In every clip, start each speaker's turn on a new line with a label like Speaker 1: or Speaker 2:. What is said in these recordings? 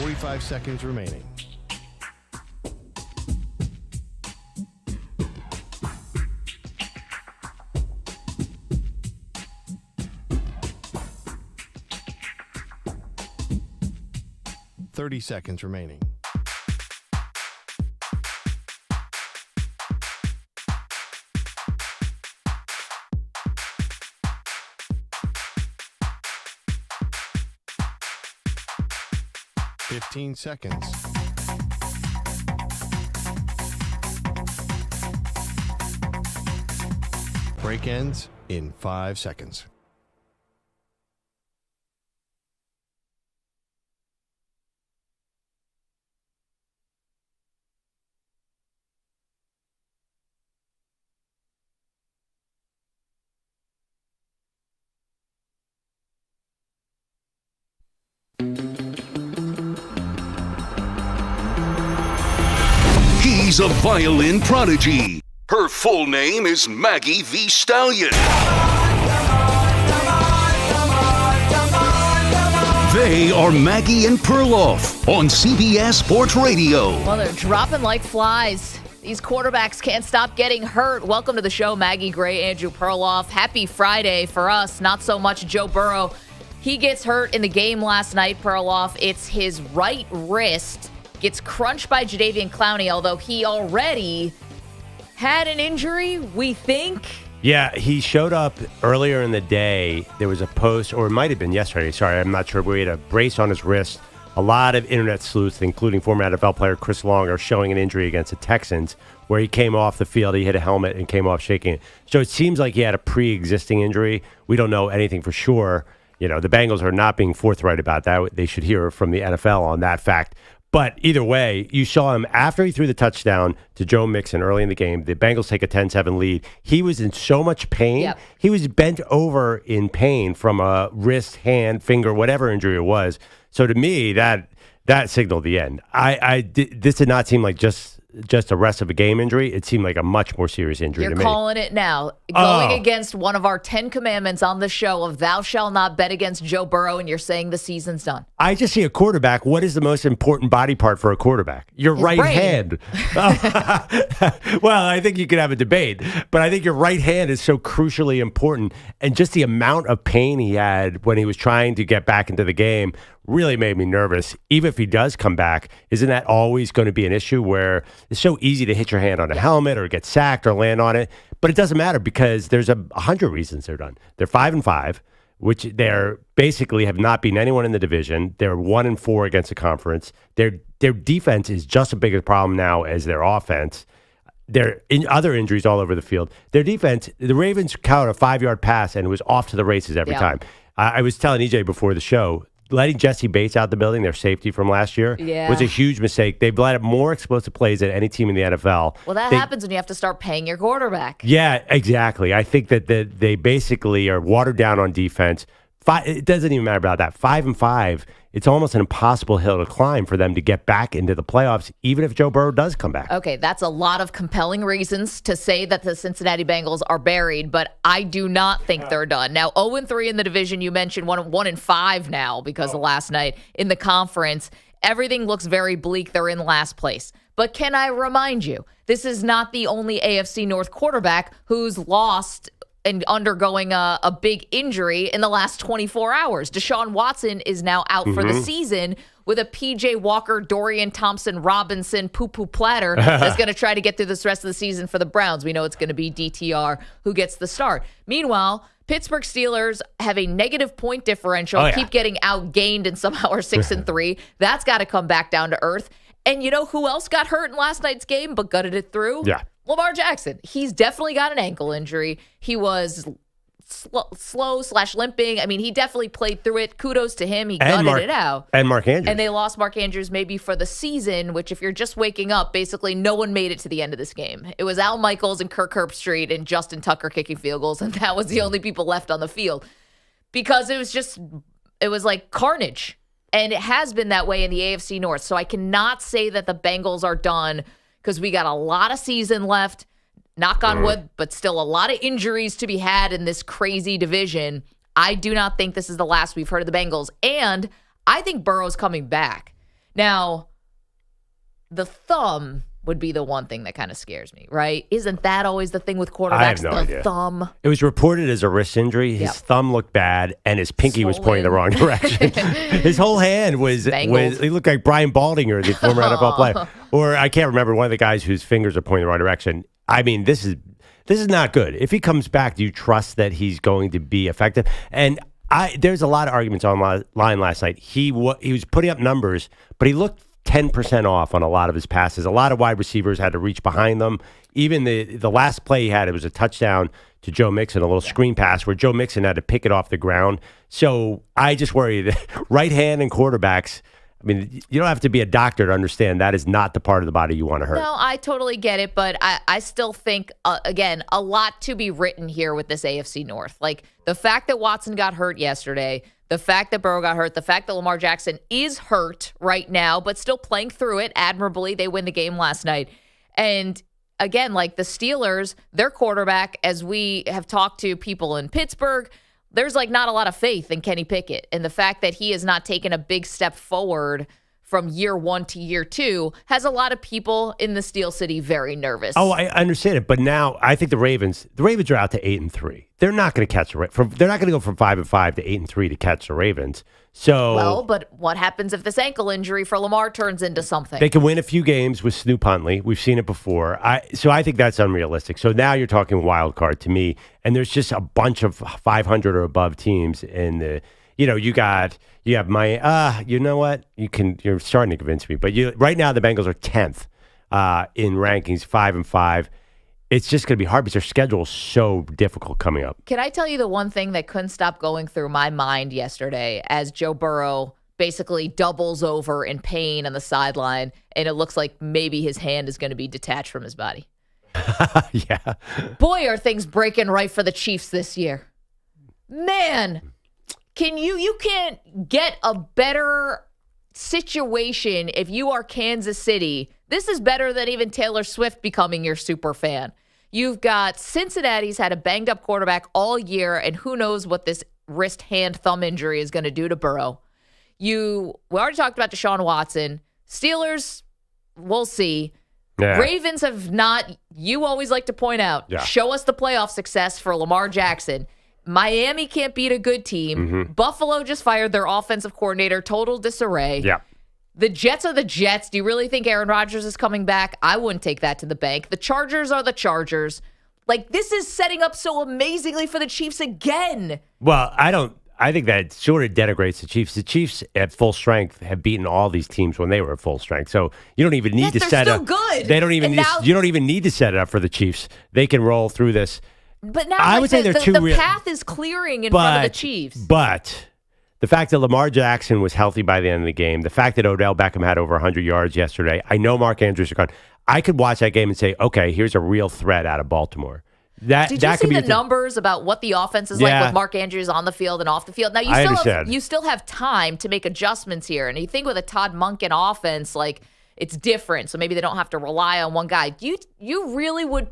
Speaker 1: 45 seconds remaining. Seconds remaining. Seconds. Break ends in 5 seconds.
Speaker 2: He's a violin prodigy. Her full name is Maggie the Stallion. They are Maggie and Perloff on CBS Sports Radio.
Speaker 3: Well, they're dropping like flies. These quarterbacks can't stop getting hurt. Welcome to the show, Maggie Gray, Andrew Perloff. Happy Friday for us. Not so much Joe Burrow. He gets hurt in the game last night, Perloff. It's his right wrist. Gets crunched by Jadeveon Clowney, although he already had an injury, we think.
Speaker 4: Yeah, he showed up earlier in the day. There was a post, or it might have been yesterday. Sorry, I'm not sure. We had a brace on his wrist. A lot of internet sleuths, including former NFL player Chris Long, are showing an injury against the Texans where he came off the field. He hit a helmet and came off shaking it. So it seems like he had a pre-existing injury. We don't know anything for sure. You know, the Bengals are not being forthright about that. They should hear from the NFL on that fact. But either way, you saw him after he threw the touchdown to Joe Mixon early in the game. The Bengals take a 10-7 lead. He was in so much pain. Yep. He was bent over in pain from a wrist, hand, finger, whatever injury it was. So to me, that signaled the end. This did not seem like just a rest of a game injury. It seemed like a much more serious injury to me.
Speaker 3: You're calling it now. Going against one of our 10 commandments on the show of thou shalt not bet against Joe Burrow, and you're saying the season's done.
Speaker 4: I just see a quarterback. What is the most important body part for a quarterback? Your right hand. Well, I think you could have a debate, but I think your right hand is so crucially important. And just the amount of pain he had when he was trying to get back into the game really made me nervous. Even if he does come back, isn't that always going to be an issue where it's so easy to hit your hand on a helmet or get sacked or land on it? But it doesn't matter because there's 100 reasons they're done. They're 5-5, which they're basically have not beaten anyone in the division. They're 1-4 against the conference. Their defense is just as big a problem now as their offense. There are other injuries all over the field. Their defense, the Ravens caught a 5-yard pass and it was off to the races every time. I was telling EJ before the show, letting Jesse Bates out the building, their safety from last year, was a huge mistake. They've let up more explosive plays than any team in the NFL.
Speaker 3: Well, that happens when you have to start paying your quarterback.
Speaker 4: Yeah, exactly. I think that they basically are watered down on defense. It doesn't even matter about that. 5-5, it's almost an impossible hill to climb for them to get back into the playoffs, even if Joe Burrow does come back.
Speaker 3: Okay, that's a lot of compelling reasons to say that the Cincinnati Bengals are buried, but I do not think they're done. Now, 0-3 in the division, you mentioned 1-5 now because of last night in the conference. Everything looks very bleak. They're in last place. But can I remind you, this is not the only AFC North quarterback who's lost and undergoing a big injury in the last 24 hours. Deshaun Watson is now out for the season with a P.J. Walker, Dorian Thompson, Robinson, poo-poo platter that's going to try to get through this rest of the season for the Browns. We know it's going to be DTR who gets the start. Meanwhile, Pittsburgh Steelers have a negative point differential, keep getting outgained, and somehow are 6-3. That's got to come back down to earth. And you know who else got hurt in last night's game but gutted it through?
Speaker 4: Yeah.
Speaker 3: Lamar Jackson. He's definitely got an ankle injury. He was slow/limping. I mean, he definitely played through it. Kudos to him. He gutted it out.
Speaker 4: And Mark Andrews.
Speaker 3: And they lost Mark Andrews maybe for the season, which if you're just waking up, basically no one made it to the end of this game. It was Al Michaels and Kirk Herbstreit and Justin Tucker kicking field goals, and that was the only people left on the field. Because it was like carnage. And it has been that way in the AFC North. So I cannot say that the Bengals are done because we got a lot of season left, knock on wood, but still a lot of injuries to be had in this crazy division. I do not think this is the last we've heard of the Bengals. And I think Burrow's coming back. Now, the thumb would be the one thing that kind of scares me, right? Isn't that always the thing with quarterbacks?
Speaker 4: I have no idea.
Speaker 3: Thumb.
Speaker 4: It was reported as a wrist injury. His thumb looked bad, and his pinky was pointing the wrong direction. His whole hand was he looked like Brian Baldinger, the former NFL player. Or I can't remember, one of the guys whose fingers are pointing the wrong direction. I mean, this is not good. If he comes back, do you trust that he's going to be effective? And there's a lot of arguments online last night. He was putting up numbers, but he looked 10% off on a lot of his passes. A lot of wide receivers had to reach behind them. Even the last play he had, it was a touchdown to Joe Mixon, a little screen pass where Joe Mixon had to pick it off the ground. So I just worry that right hand and quarterbacks, I mean, you don't have to be a doctor to understand that is not the part of the body you want to hurt.
Speaker 3: No, I totally get it, but I still think, again, a lot to be written here with this AFC North. Like, the fact that Watson got hurt yesterday, the fact that Burrow got hurt, the fact that Lamar Jackson is hurt right now, but still playing through it admirably. They win the game last night. And again, like the Steelers, their quarterback, as we have talked to people in Pittsburgh, there's like not a lot of faith in Kenny Pickett. And the fact that he has not taken a big step forward from year 1 to year 2 has a lot of people in the Steel City very nervous.
Speaker 4: Oh, I understand it, but now I think the Ravens are out to 8-3. They're not going to catch they're not going to go from 5-5 to 8-3 to catch the Ravens. So
Speaker 3: well, but what happens if this ankle injury for Lamar turns into something?
Speaker 4: They can win a few games with Snoop Huntley. We've seen it before. So I think that's unrealistic. So now you're talking wild card to me, and there's just a bunch of 500 or above teams in the. You have my, you know what? You're starting to convince me. But right now the Bengals are 10th in rankings, 5-5. It's just going to be hard because their schedule is so difficult coming up.
Speaker 3: Can I tell you the one thing that couldn't stop going through my mind yesterday as Joe Burrow basically doubles over in pain on the sideline, and it looks like maybe his hand is going to be detached from his body?
Speaker 4: Yeah.
Speaker 3: Boy, are things breaking right for the Chiefs this year. Man. You can't get a better situation if you are Kansas City. This is better than even Taylor Swift becoming your super fan. You've got Cincinnati's had a banged up quarterback all year, and who knows what this wrist, hand, thumb injury is going to do to Burrow. We already talked about Deshaun Watson. Steelers, we'll see.
Speaker 4: Yeah.
Speaker 3: Ravens have not, you always like to point out, show us the playoff success for Lamar Jackson. Miami can't beat a good team.
Speaker 4: Mm-hmm.
Speaker 3: Buffalo just fired their offensive coordinator, total disarray.
Speaker 4: Yeah.
Speaker 3: The Jets are the Jets. Do you really think Aaron Rodgers is coming back? I wouldn't take that to the bank. The Chargers are the Chargers. Like, this is setting up so amazingly for the Chiefs again.
Speaker 4: Well, I think that sort of denigrates the Chiefs. The Chiefs at full strength have beaten all these teams when they were at full strength. So you don't even need to set up.
Speaker 3: Good.
Speaker 4: They don't even. You don't even need to set it up for the Chiefs. They can roll through this.
Speaker 3: But now
Speaker 4: I would say
Speaker 3: the path is clearing in front of the Chiefs.
Speaker 4: But the fact that Lamar Jackson was healthy by the end of the game, the fact that Odell Beckham had over 100 yards yesterday, I know Mark Andrews are gone. I could watch that game and say, okay, here's a real threat out of Baltimore.
Speaker 3: Did you see the numbers about what the offense is like with Mark Andrews on the field and off the field? Now, you still have time to make adjustments here. And you think with a Todd Monken offense, like, it's different. So maybe they don't have to rely on one guy. You really would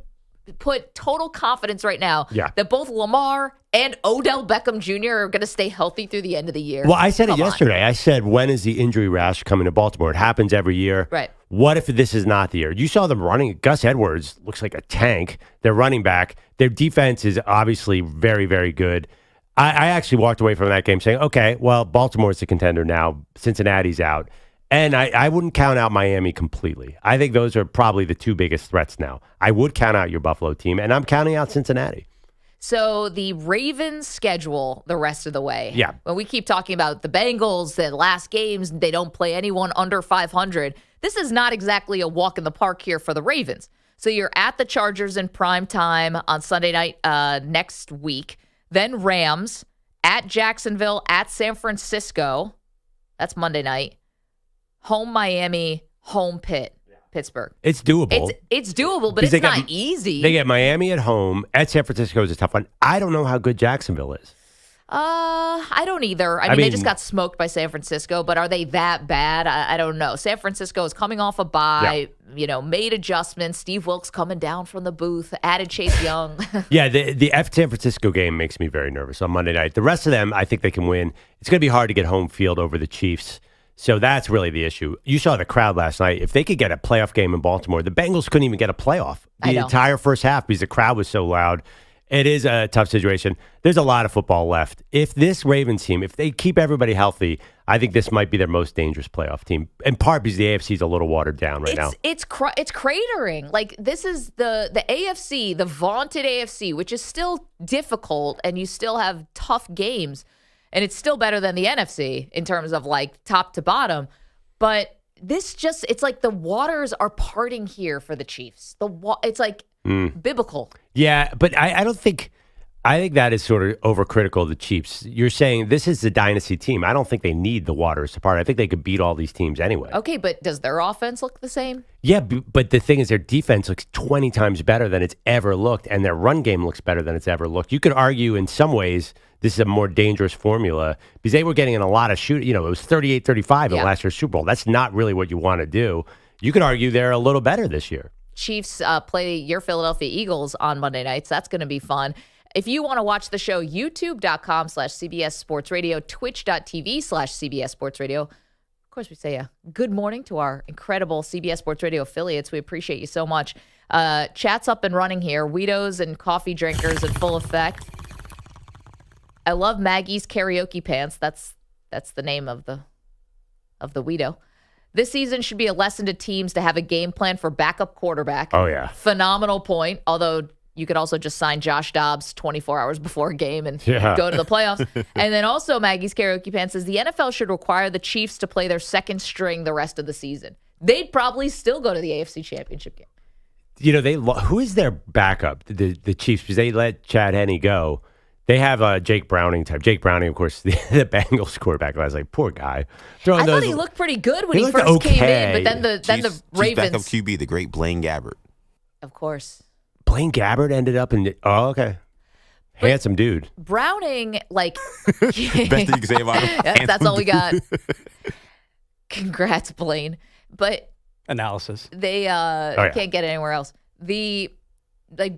Speaker 3: put total confidence right now that both Lamar and Odell Beckham Jr. are going to stay healthy through the end of the year.
Speaker 4: Well, I said it yesterday. I said, when is the injury rash coming to Baltimore? It happens every year.
Speaker 3: Right.
Speaker 4: What if this is not the year? You saw them running. Gus Edwards looks like a tank. They're running back. Their defense is obviously very, very good. I actually walked away from that game saying, okay, well, Baltimore's the contender now. Cincinnati's out. And I wouldn't count out Miami completely. I think those are probably the two biggest threats now. I would count out your Buffalo team, and I'm counting out Cincinnati.
Speaker 3: So the Ravens schedule the rest of the way.
Speaker 4: Yeah.
Speaker 3: When we keep talking about the Bengals, the last games, they don't play anyone under 500. This is not exactly a walk in the park here for the Ravens. So you're at the Chargers in prime time on Sunday night next week. Then Rams, at Jacksonville, at San Francisco. That's Monday night. Home Miami, home Pittsburgh.
Speaker 4: It's doable.
Speaker 3: It's doable, but it's not easy.
Speaker 4: They get Miami at home. At San Francisco is a tough one. I don't know how good Jacksonville is.
Speaker 3: I don't either. I mean, they just got smoked by San Francisco, but are they that bad? I don't know. San Francisco is coming off a bye, made adjustments. Steve Wilkes coming down from the booth, added Chase Young.
Speaker 4: Yeah, the San Francisco game makes me very nervous on Monday night. The rest of them, I think they can win. It's going to be hard to get home field over the Chiefs. So that's really the issue. You saw the crowd last night. If they could get a playoff game in Baltimore, the Bengals couldn't even get a playoff the entire first half because the crowd was so loud. It is a tough situation. There's a lot of football left. If this Ravens team, if they keep everybody healthy, I think this might be their most dangerous playoff team. In part because the AFC is a little watered down right now.
Speaker 3: It's cratering. Like, this is the AFC, the vaunted AFC, which is still difficult, and you still have tough games, and it's still better than the NFC in terms of like top to bottom. But it's like the waters are parting here for the Chiefs. It's like biblical.
Speaker 4: Yeah, but I think that is sort of overcritical of the Chiefs. You're saying this is the dynasty team. I don't think they need the waters to part. I think they could beat all these teams anyway.
Speaker 3: Okay, but does their offense look the same?
Speaker 4: Yeah, but the thing is their defense looks 20 times better than it's ever looked, and their run game looks better than it's ever looked. You could argue in some ways this is a more dangerous formula because they were getting in a lot of shoot. It was 38-35 in last year's Super Bowl. That's not really what you want to do. You could argue they're a little better this year.
Speaker 3: Chiefs play your Philadelphia Eagles on Monday nights. That's going to be fun. If you want to watch the show, youtube.com/CBS Sports Radio, twitch.tv/CBS Sports Radio. Of course, we say good morning to our incredible CBS Sports Radio affiliates. We appreciate you so much. Chat's up and running here. Weedos and coffee drinkers in full effect. I love Maggie's karaoke pants. That's the name of the Weedo. This season should be a lesson to teams to have a game plan for backup quarterback.
Speaker 4: Oh, yeah.
Speaker 3: Phenomenal point. Although you could also just sign Josh Dobbs 24 hours before a game and go to the playoffs. And then also Maggie's Karaoke Pants says the NFL should require the Chiefs to play their second string the rest of the season. They'd probably still go to the AFC Championship game.
Speaker 4: Who is their backup, the Chiefs? Because they let Chad Henne go. They have Jake Browning type. Jake Browning, of course, the Bengals quarterback. I was like, poor guy.
Speaker 3: I thought he looked pretty good when he first came in, but then the Ravens.
Speaker 5: Backup QB, the great Blaine Gabbert.
Speaker 3: Of course.
Speaker 4: Blaine Gabbert ended up in. Oh, okay. Handsome dude.
Speaker 3: Browning, like.
Speaker 5: Best thing you can say about him.
Speaker 3: That's all we got. Congrats, Blaine. But.
Speaker 6: Analysis.
Speaker 3: They can't get anywhere else.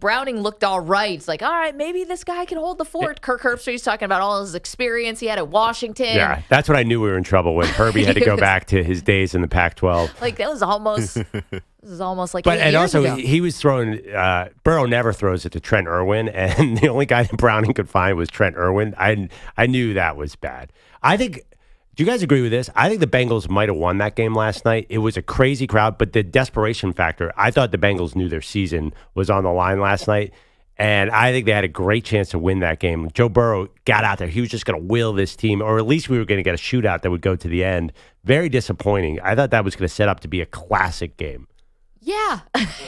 Speaker 3: Browning looked all right. It's like, all right, maybe this guy can hold the fort. Kirk Herbstreit's talking about all his experience he had at Washington.
Speaker 4: Yeah, that's when I knew we were in trouble when Herbie had to go back to his days in the Pac-12.
Speaker 3: Like, that was almost, like
Speaker 4: but
Speaker 3: 8
Speaker 4: and
Speaker 3: years
Speaker 4: also,
Speaker 3: ago.
Speaker 4: he was throwing, Burrow never throws it to Trent Irwin, and the only guy that Browning could find was Trent Irwin. I knew that was bad. Do you guys agree with this? I think the Bengals might have won that game last night. It was a crazy crowd, but the desperation factor, I thought the Bengals knew their season was on the line last night, and I think they had a great chance to win that game. Joe Burrow got out there. He was just going to will this team, or at least we were going to get a shootout that would go to the end. Very disappointing. I thought that was going to set up to be a classic game.
Speaker 3: Yeah.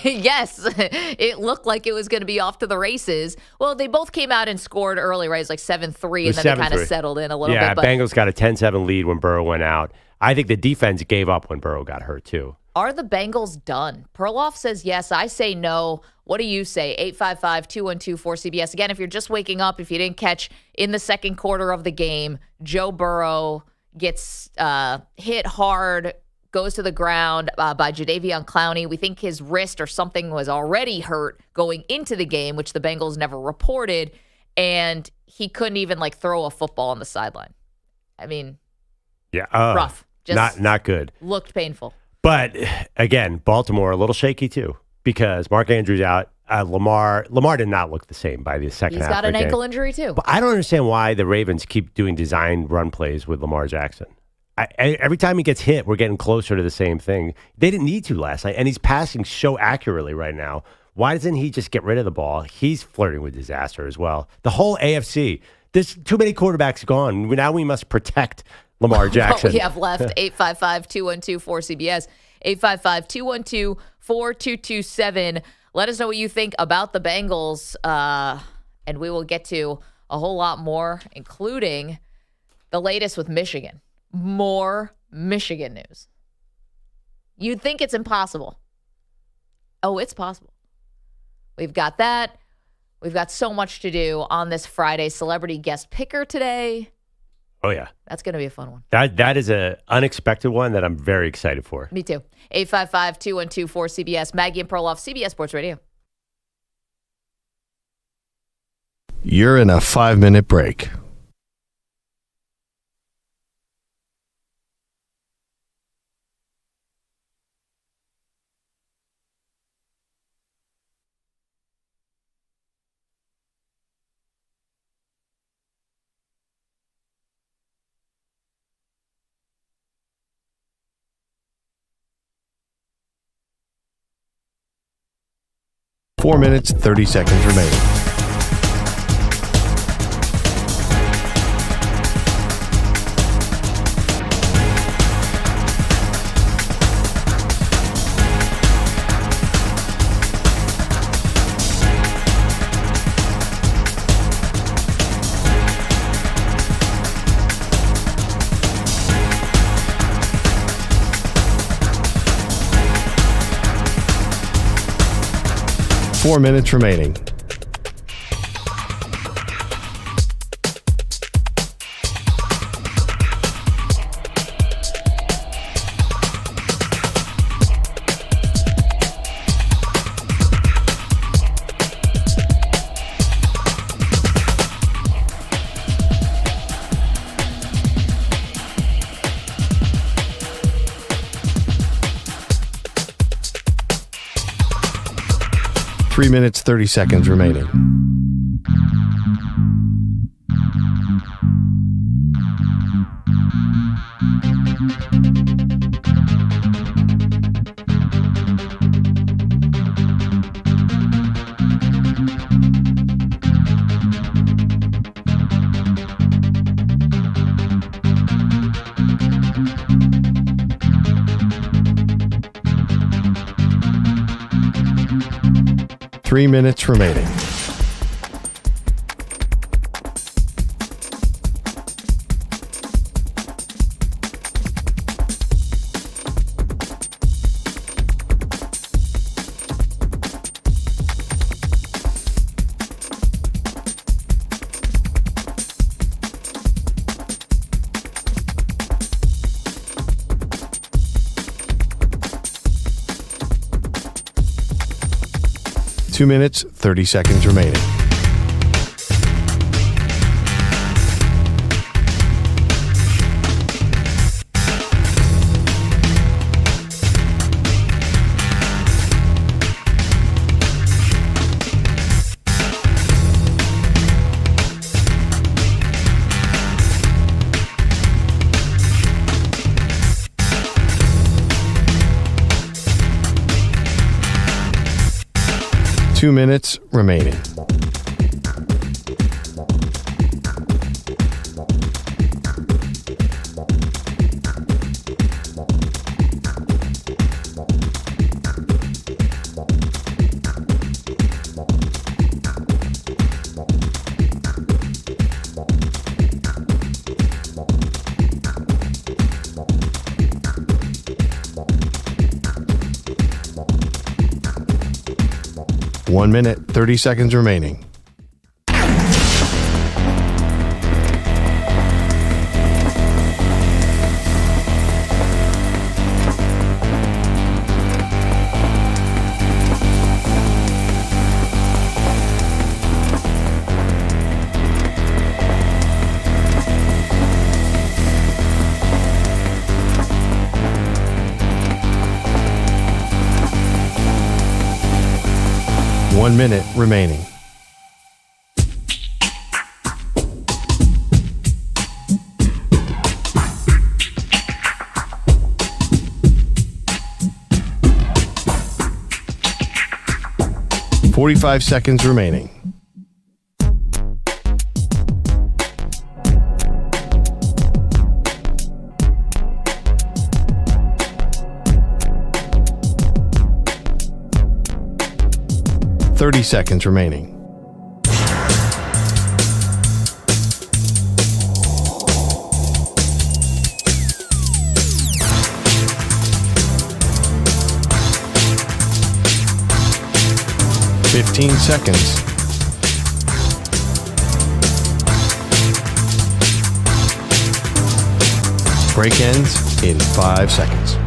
Speaker 3: Yes. It looked like it was going to be off to the races. Well, they both came out and scored early, right? It was like 7-3, and then they kind of settled in a little bit.
Speaker 4: Yeah, Bengals got a 10-7 lead when Burrow went out. I think the defense gave up when Burrow got hurt, too.
Speaker 3: Are the Bengals done? Perloff says yes. I say no. What do you say? 855-212-4CBS. Again, if you're just waking up, if you didn't catch in the second quarter of the game, Joe Burrow gets hit hard, goes to the ground by Jadeveon Clowney. We think his wrist or something was already hurt going into the game, which the Bengals never reported, and he couldn't even throw a football on the sideline. I mean,
Speaker 4: yeah,
Speaker 3: rough. Just
Speaker 4: not good.
Speaker 3: Looked painful.
Speaker 4: But again, Baltimore a little shaky too because Mark Andrews out. Lamar did not look the same by the second half.
Speaker 3: He's got an
Speaker 4: of the
Speaker 3: ankle
Speaker 4: game.
Speaker 3: Injury too.
Speaker 4: But I don't understand why the Ravens keep doing designed run plays with Lamar Jackson. Every time he gets hit, we're getting closer to the same thing. They didn't need to last night, and he's passing so accurately right now. Why doesn't he just get rid of the ball? He's flirting with disaster as well. The whole AFC, there's too many quarterbacks gone. Now we must protect Lamar Jackson.
Speaker 3: What we have left, 855-212-4CBS, 855-212-4227. Let us know what you think about the Bengals, and we will get to a whole lot more, including the latest with Michigan. More Michigan news. You'd think it's impossible. Oh, it's possible. We've got that. We've got so much to do on this Friday. Celebrity guest picker today.
Speaker 4: Oh, yeah.
Speaker 3: That's going to be a fun one.
Speaker 4: That is an unexpected one that I'm very excited for.
Speaker 3: Me too. 855-212-4CBS. Maggie and Perloff, CBS Sports Radio.
Speaker 1: You're in a 5-minute break. 4 minutes, 30 seconds remaining. 4 minutes remaining. Three minutes, 30 seconds remaining. Three minutes remaining. Two minutes, 30 seconds remaining. Two minutes remaining. One minute, 30 seconds remaining. One minute remaining. Forty-five seconds remaining. 30 seconds remaining. Fifteen seconds. Break ends in 5 seconds.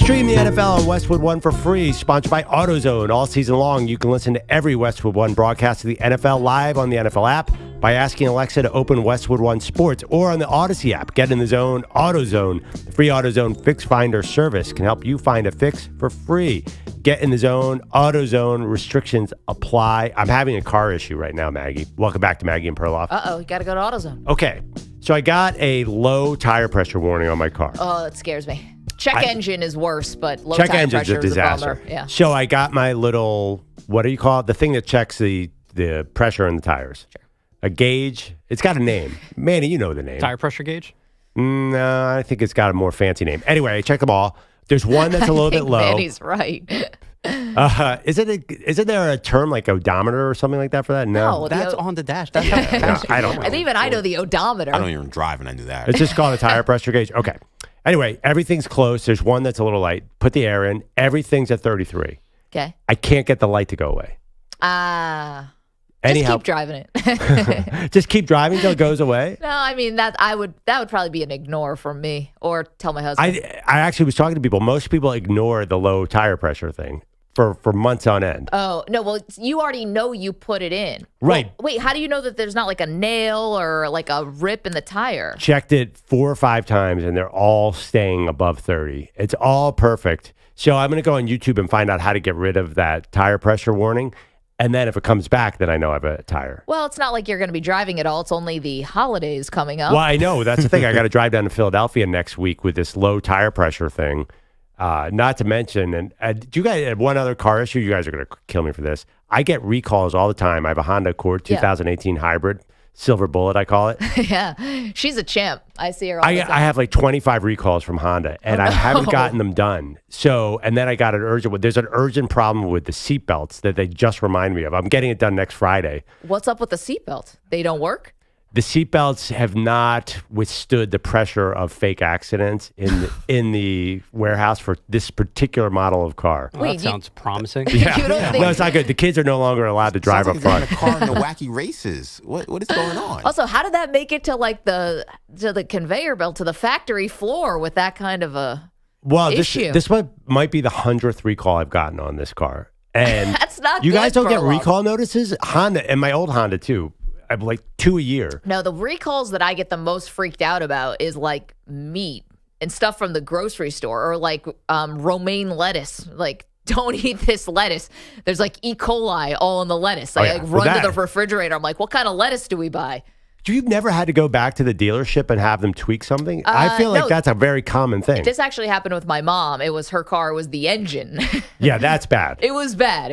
Speaker 1: Stream the NFL on Westwood One for free, sponsored by AutoZone. All season long, you can listen to every Westwood One broadcast of the NFL live on the NFL app,
Speaker 4: by asking Alexa to open Westwood One Sports or on the Odyssey app. Get in the zone. AutoZone, the free AutoZone Fix Finder service can help you find a fix for free. Get in the zone. AutoZone, restrictions apply. I'm having a car issue right now, Maggie. Welcome back to Maggie and Perloff.
Speaker 3: Uh-oh, you got to go to AutoZone.
Speaker 4: Okay, so I got a low tire pressure warning on my car.
Speaker 3: Oh, that scares me. Check engine is worse, but low
Speaker 4: Check
Speaker 3: tire
Speaker 4: engine's
Speaker 3: pressure
Speaker 4: a disaster.
Speaker 3: is a bummer. Yeah.
Speaker 4: So I got my little, what do you call it? The thing that checks the pressure in the tires. Sure. A gauge. It's got a name. Manny, you know the name.
Speaker 6: Tire pressure gauge?
Speaker 4: No, I think it's got a more fancy name. Anyway, I checked them all. There's one that's a little bit low.
Speaker 3: Manny's right.
Speaker 4: Isn't there a term like odometer or something like that for that? No.
Speaker 6: That's on the dash. That's how
Speaker 4: I don't know.
Speaker 3: And even I know the odometer.
Speaker 5: I don't even drive and I knew that.
Speaker 4: It's just called a tire pressure gauge. Okay. Anyway, everything's close. There's one that's a little light. Put the air in. Everything's at 33.
Speaker 3: Okay.
Speaker 4: I can't get the light to go away.
Speaker 3: Just keep driving it.
Speaker 4: Just keep driving till it goes away?
Speaker 3: No, I mean, that would probably be an ignore from me, or tell my husband.
Speaker 4: I actually was talking to people. Most people ignore the low tire pressure thing for months on end.
Speaker 3: Oh, no, well, you already know you put it in.
Speaker 4: Right.
Speaker 3: Well, wait, how do you know that there's not like a nail or like a rip in the tire?
Speaker 4: Checked it 4 or 5 times, and they're all staying above 30. It's all perfect. So I'm going to go on YouTube and find out how to get rid of that tire pressure warning. And then if it comes back, then I know I have a tire.
Speaker 3: Well, it's not like you're going to be driving it all. It's only the holidays coming up.
Speaker 4: Well, I know. That's the thing. I got to drive down to Philadelphia next week with this low tire pressure thing. Not to mention, and do you guys have one other car issue? You guys are going to kill me for this. I get recalls all the time. I have a Honda Accord 2018 hybrid. Silver Bullet, I call it.
Speaker 3: Yeah. She's a champ. I see her all the time.
Speaker 4: I have like 25 recalls from Honda, and I haven't gotten them done. So, and then I got there's an urgent problem with the seatbelts that they just remind me of. I'm getting it done next Friday.
Speaker 3: What's up with the seatbelt? They don't work?
Speaker 4: The seatbelts have not withstood the pressure of fake accidents in the warehouse for this particular model of car.
Speaker 6: Well, that sounds promising.
Speaker 4: Yeah.
Speaker 3: You don't think-
Speaker 4: No, it's not good. The kids are no longer allowed to drive up front.
Speaker 5: Sounds like he's in a car in the wacky races. What is going on?
Speaker 3: Also, how did that make it to like the conveyor belt, to the factory floor with that kind of a issue?
Speaker 4: This might be the 100th recall I've gotten on this car. And
Speaker 3: That's not
Speaker 4: you
Speaker 3: good
Speaker 4: guys don't
Speaker 3: for
Speaker 4: get
Speaker 3: a long-
Speaker 4: recall notices? Honda, and my old Honda too. I have like 2 a year.
Speaker 3: No, the recalls that I get the most freaked out about is like meat and stuff from the grocery store, or like romaine lettuce. Like, don't eat this lettuce. There's like E. coli all in the lettuce. I like run to the refrigerator. I'm like, what kind of lettuce do we buy?
Speaker 4: You've never had to go back to the dealership and have them tweak something? I feel like that's a very common thing.
Speaker 3: This actually happened with my mom. It was her car. It was the engine.
Speaker 4: Yeah, that's bad.
Speaker 3: It was bad.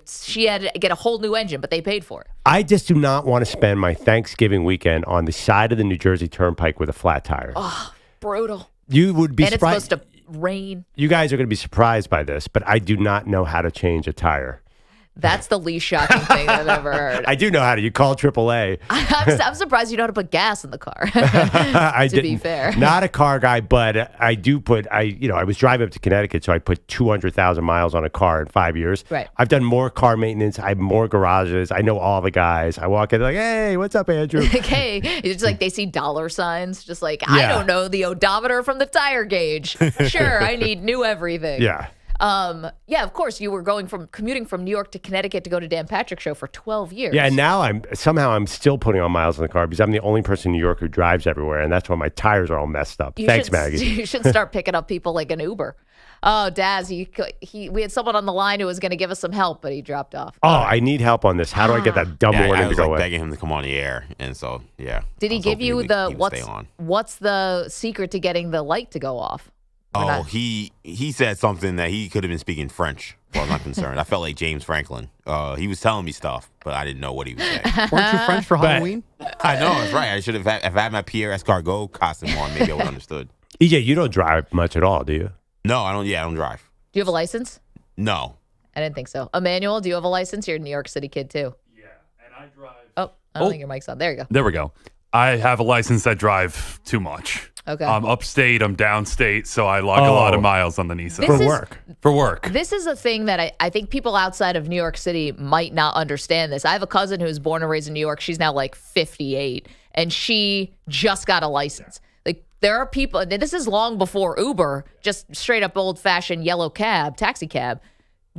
Speaker 3: She had to get a whole new engine, but they paid for it.
Speaker 4: I just do not want to spend my Thanksgiving weekend on the side of the New Jersey Turnpike with a flat tire.
Speaker 3: Oh, brutal.
Speaker 4: You would be surprised.
Speaker 3: And it's supposed to rain.
Speaker 4: You guys are going to be surprised by this, but I do not know how to change a tire.
Speaker 3: That's the least shocking thing I've ever heard.
Speaker 4: I do know how to. You call AAA.
Speaker 3: I'm surprised you know how to put gas in the car. To be fair,
Speaker 4: not a car guy, but I do put. I was driving up to Connecticut, so I put 200,000 miles on a car in 5 years.
Speaker 3: Right.
Speaker 4: I've done more car maintenance. I have more garages. I know all the guys. I walk in like, hey, what's up, Andrew?
Speaker 3: Okay, it's like they see dollar signs, just like I don't know the odometer from the tire gauge. Sure, I need new everything.
Speaker 4: Yeah.
Speaker 3: Yeah, of course, you were commuting from New York to Connecticut to go to Dan Patrick's show for 12 years.
Speaker 4: Yeah, and now I'm still putting on miles on the car because I'm the only person in New York who drives everywhere, and that's why my tires are all messed up. Thanks, Maggie.
Speaker 3: You should start picking up people like an Uber. Oh, Daz, we had someone on the line who was going to give us some help, but he dropped off.
Speaker 4: Oh, I need help on this. How do I get that dumb warning
Speaker 5: I
Speaker 4: to
Speaker 5: was
Speaker 4: go
Speaker 5: like
Speaker 4: away?
Speaker 5: begging him to come on the air, and so yeah.
Speaker 3: Did he give you what's the secret to getting the light to go off?
Speaker 5: Oh, he said something that he could have been speaking French, as far as I'm concerned. I felt like James Franklin. He was telling me stuff, but I didn't know what he was saying.
Speaker 6: Weren't you French for Halloween?
Speaker 5: I know, that's right. I should have if I had my Pierre Escargot costume on, maybe I would have understood.
Speaker 4: EJ, you don't drive much at all, do you?
Speaker 5: No, I don't. Yeah, I don't drive.
Speaker 3: Do you have a license?
Speaker 5: No.
Speaker 3: I didn't think so. Emmanuel, do you have a license? You're a New York City kid, too.
Speaker 7: Yeah, and I drive.
Speaker 3: Oh, I don't think your mic's on. There you go.
Speaker 7: There we go. I have a license that drive too much.
Speaker 3: Okay.
Speaker 7: I'm upstate, I'm downstate, so I log a lot of miles on the Nissan. For work.
Speaker 3: This is a thing that I think people outside of New York City might not understand this. I have a cousin who's born and raised in New York. She's now like 58, and she just got a license. Like, there are people, and this is long before Uber, just straight up old-fashioned yellow cab, taxi cab.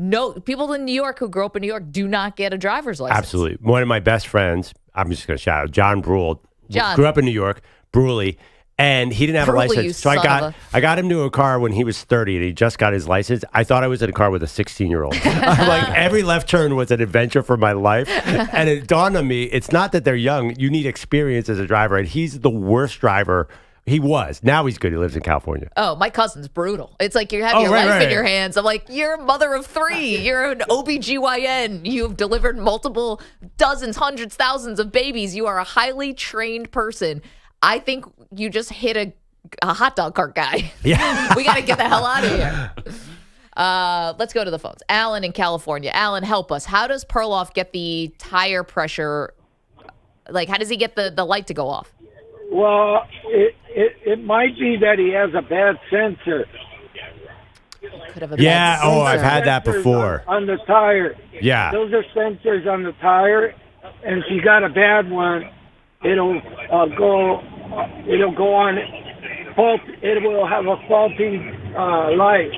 Speaker 3: No, people in New York who grew up in New York do not get a driver's license.
Speaker 4: Absolutely. One of my best friends, I'm just going to shout out, John Brule,
Speaker 3: John.
Speaker 4: grew up in New York, Bruley, and he didn't have a
Speaker 3: Bruley, you
Speaker 4: license. So
Speaker 3: son
Speaker 4: I got him to a car when he was 30 and he just got his license. I thought I was in a car with a 16-year-old. Like every left turn was an adventure for my life. And it dawned on me, it's not that they're young. You need experience as a driver. And he's the worst driver. He was. Now he's good. He lives in California.
Speaker 3: Oh, my cousin's brutal. It's like you have your life in your hands. I'm like, you're a mother of 3. You're an OBGYN. You've delivered multiple dozens, hundreds, thousands of babies. You are a highly trained person. I think you just hit a hot dog cart guy. Yeah. We got to get the hell out of here. Let's go to the phones. Alan in California. Alan, help us. How does Perloff get the tire pressure? Like, how does he get the light to go off?
Speaker 8: Well, it might be that he has a bad sensor.
Speaker 3: Could have a bad sensor.
Speaker 4: I've had that before.
Speaker 8: On the tire.
Speaker 4: Yeah.
Speaker 8: Those are sensors on the tire, and if you got a bad one, it'll go on fault. It will have a faulty light.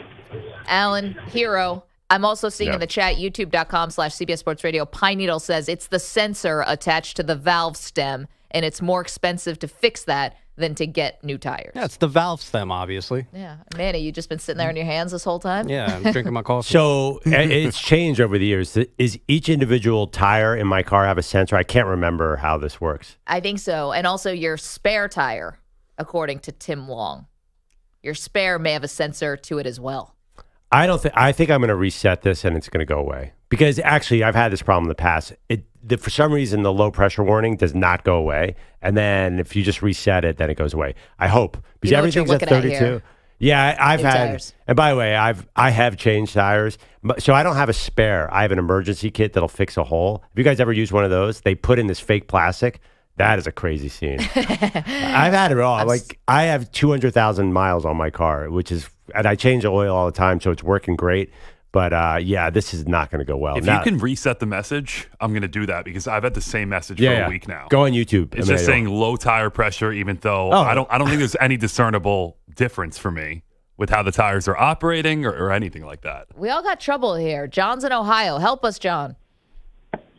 Speaker 3: Alan, hero. I'm also seeing in the chat, youtube.com/CBS Sports Radio, Pine Needle says it's the sensor attached to the valve stem, and it's more expensive to fix that than to get new tires.
Speaker 6: Yeah, it's the valve stem, obviously.
Speaker 3: Yeah. Manny, you just been sitting there in your hands this whole time?
Speaker 6: Yeah, I'm drinking my coffee.
Speaker 4: So it's changed over the years. Is each individual tire in my car have a sensor? I can't remember how this works.
Speaker 3: I think so. And also your spare tire, according to Tim Long. Your spare may have a sensor to it as well.
Speaker 4: I think I'm going to reset this and it's going to go away. Because actually, I've had this problem in the past. For some reason, the low pressure warning does not go away. And then if you just reset it, then it goes away. I hope. Because everything's at 32. Yeah, I've had. Tires. And by the way, I have changed tires. So I don't have a spare. I have an emergency kit that'll fix a hole. Have you guys ever used one of those? They put in this fake plastic. That is a crazy scene. I've had it all. I have 200,000 miles on my car, and I change the oil all the time, so it's working great. But this is not going to go well.
Speaker 7: If you can reset the message, I'm going to do that because I've had the same message for a week now.
Speaker 4: Go on YouTube.
Speaker 7: It's just saying low tire pressure, even though I don't think there's any discernible difference for me with how the tires are operating or anything like that.
Speaker 3: We all got trouble here. John's in Ohio. Help us, John.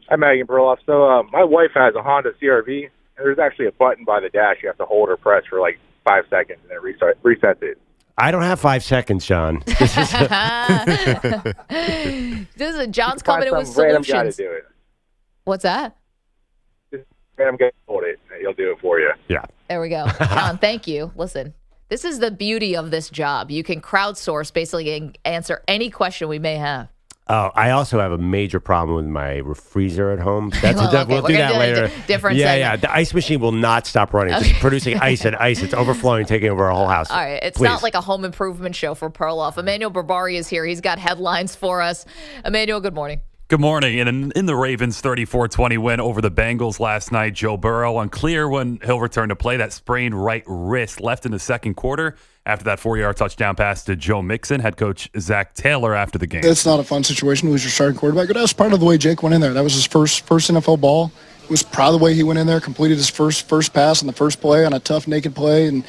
Speaker 9: Hi, Maggie and Perloff. So my wife has a Honda CR-V, and there's actually a button by the dash you have to hold or press for like 5 seconds, and it resets it.
Speaker 4: I don't have 5 seconds, John.
Speaker 3: John's coming in with solutions.
Speaker 9: Random guy to do it.
Speaker 3: What's that?
Speaker 9: Just random guy to hold it, and he'll do it for you.
Speaker 4: Yeah.
Speaker 3: There we go. John, thank you. Listen, this is the beauty of this job. You can crowdsource basically and answer any question we may have.
Speaker 4: I also have a major problem with my freezer at home. We'll do that later.
Speaker 3: Different segment.
Speaker 4: The ice machine will not stop running. It's just producing ice and ice. It's overflowing, taking over our whole house.
Speaker 3: All right. It's
Speaker 4: Please.
Speaker 3: not like a home improvement show for Perloff. Emmanuel Barbari is here. He's got headlines for us. Emmanuel, good morning.
Speaker 7: Good morning. And in the Ravens' 34-20 win over the Bengals last night, Joe Burrow unclear when he'll return to play. That sprained right wrist left in the second quarter after that 4-yard touchdown pass to Joe Mixon. Head coach Zach Taylor after the game.
Speaker 10: It's not a fun situation to lose your starting quarterback, but that was part of the way Jake went in there. That was his first NFL ball. It was proud of the way he went in there, completed his first pass on the first play on a tough naked play, and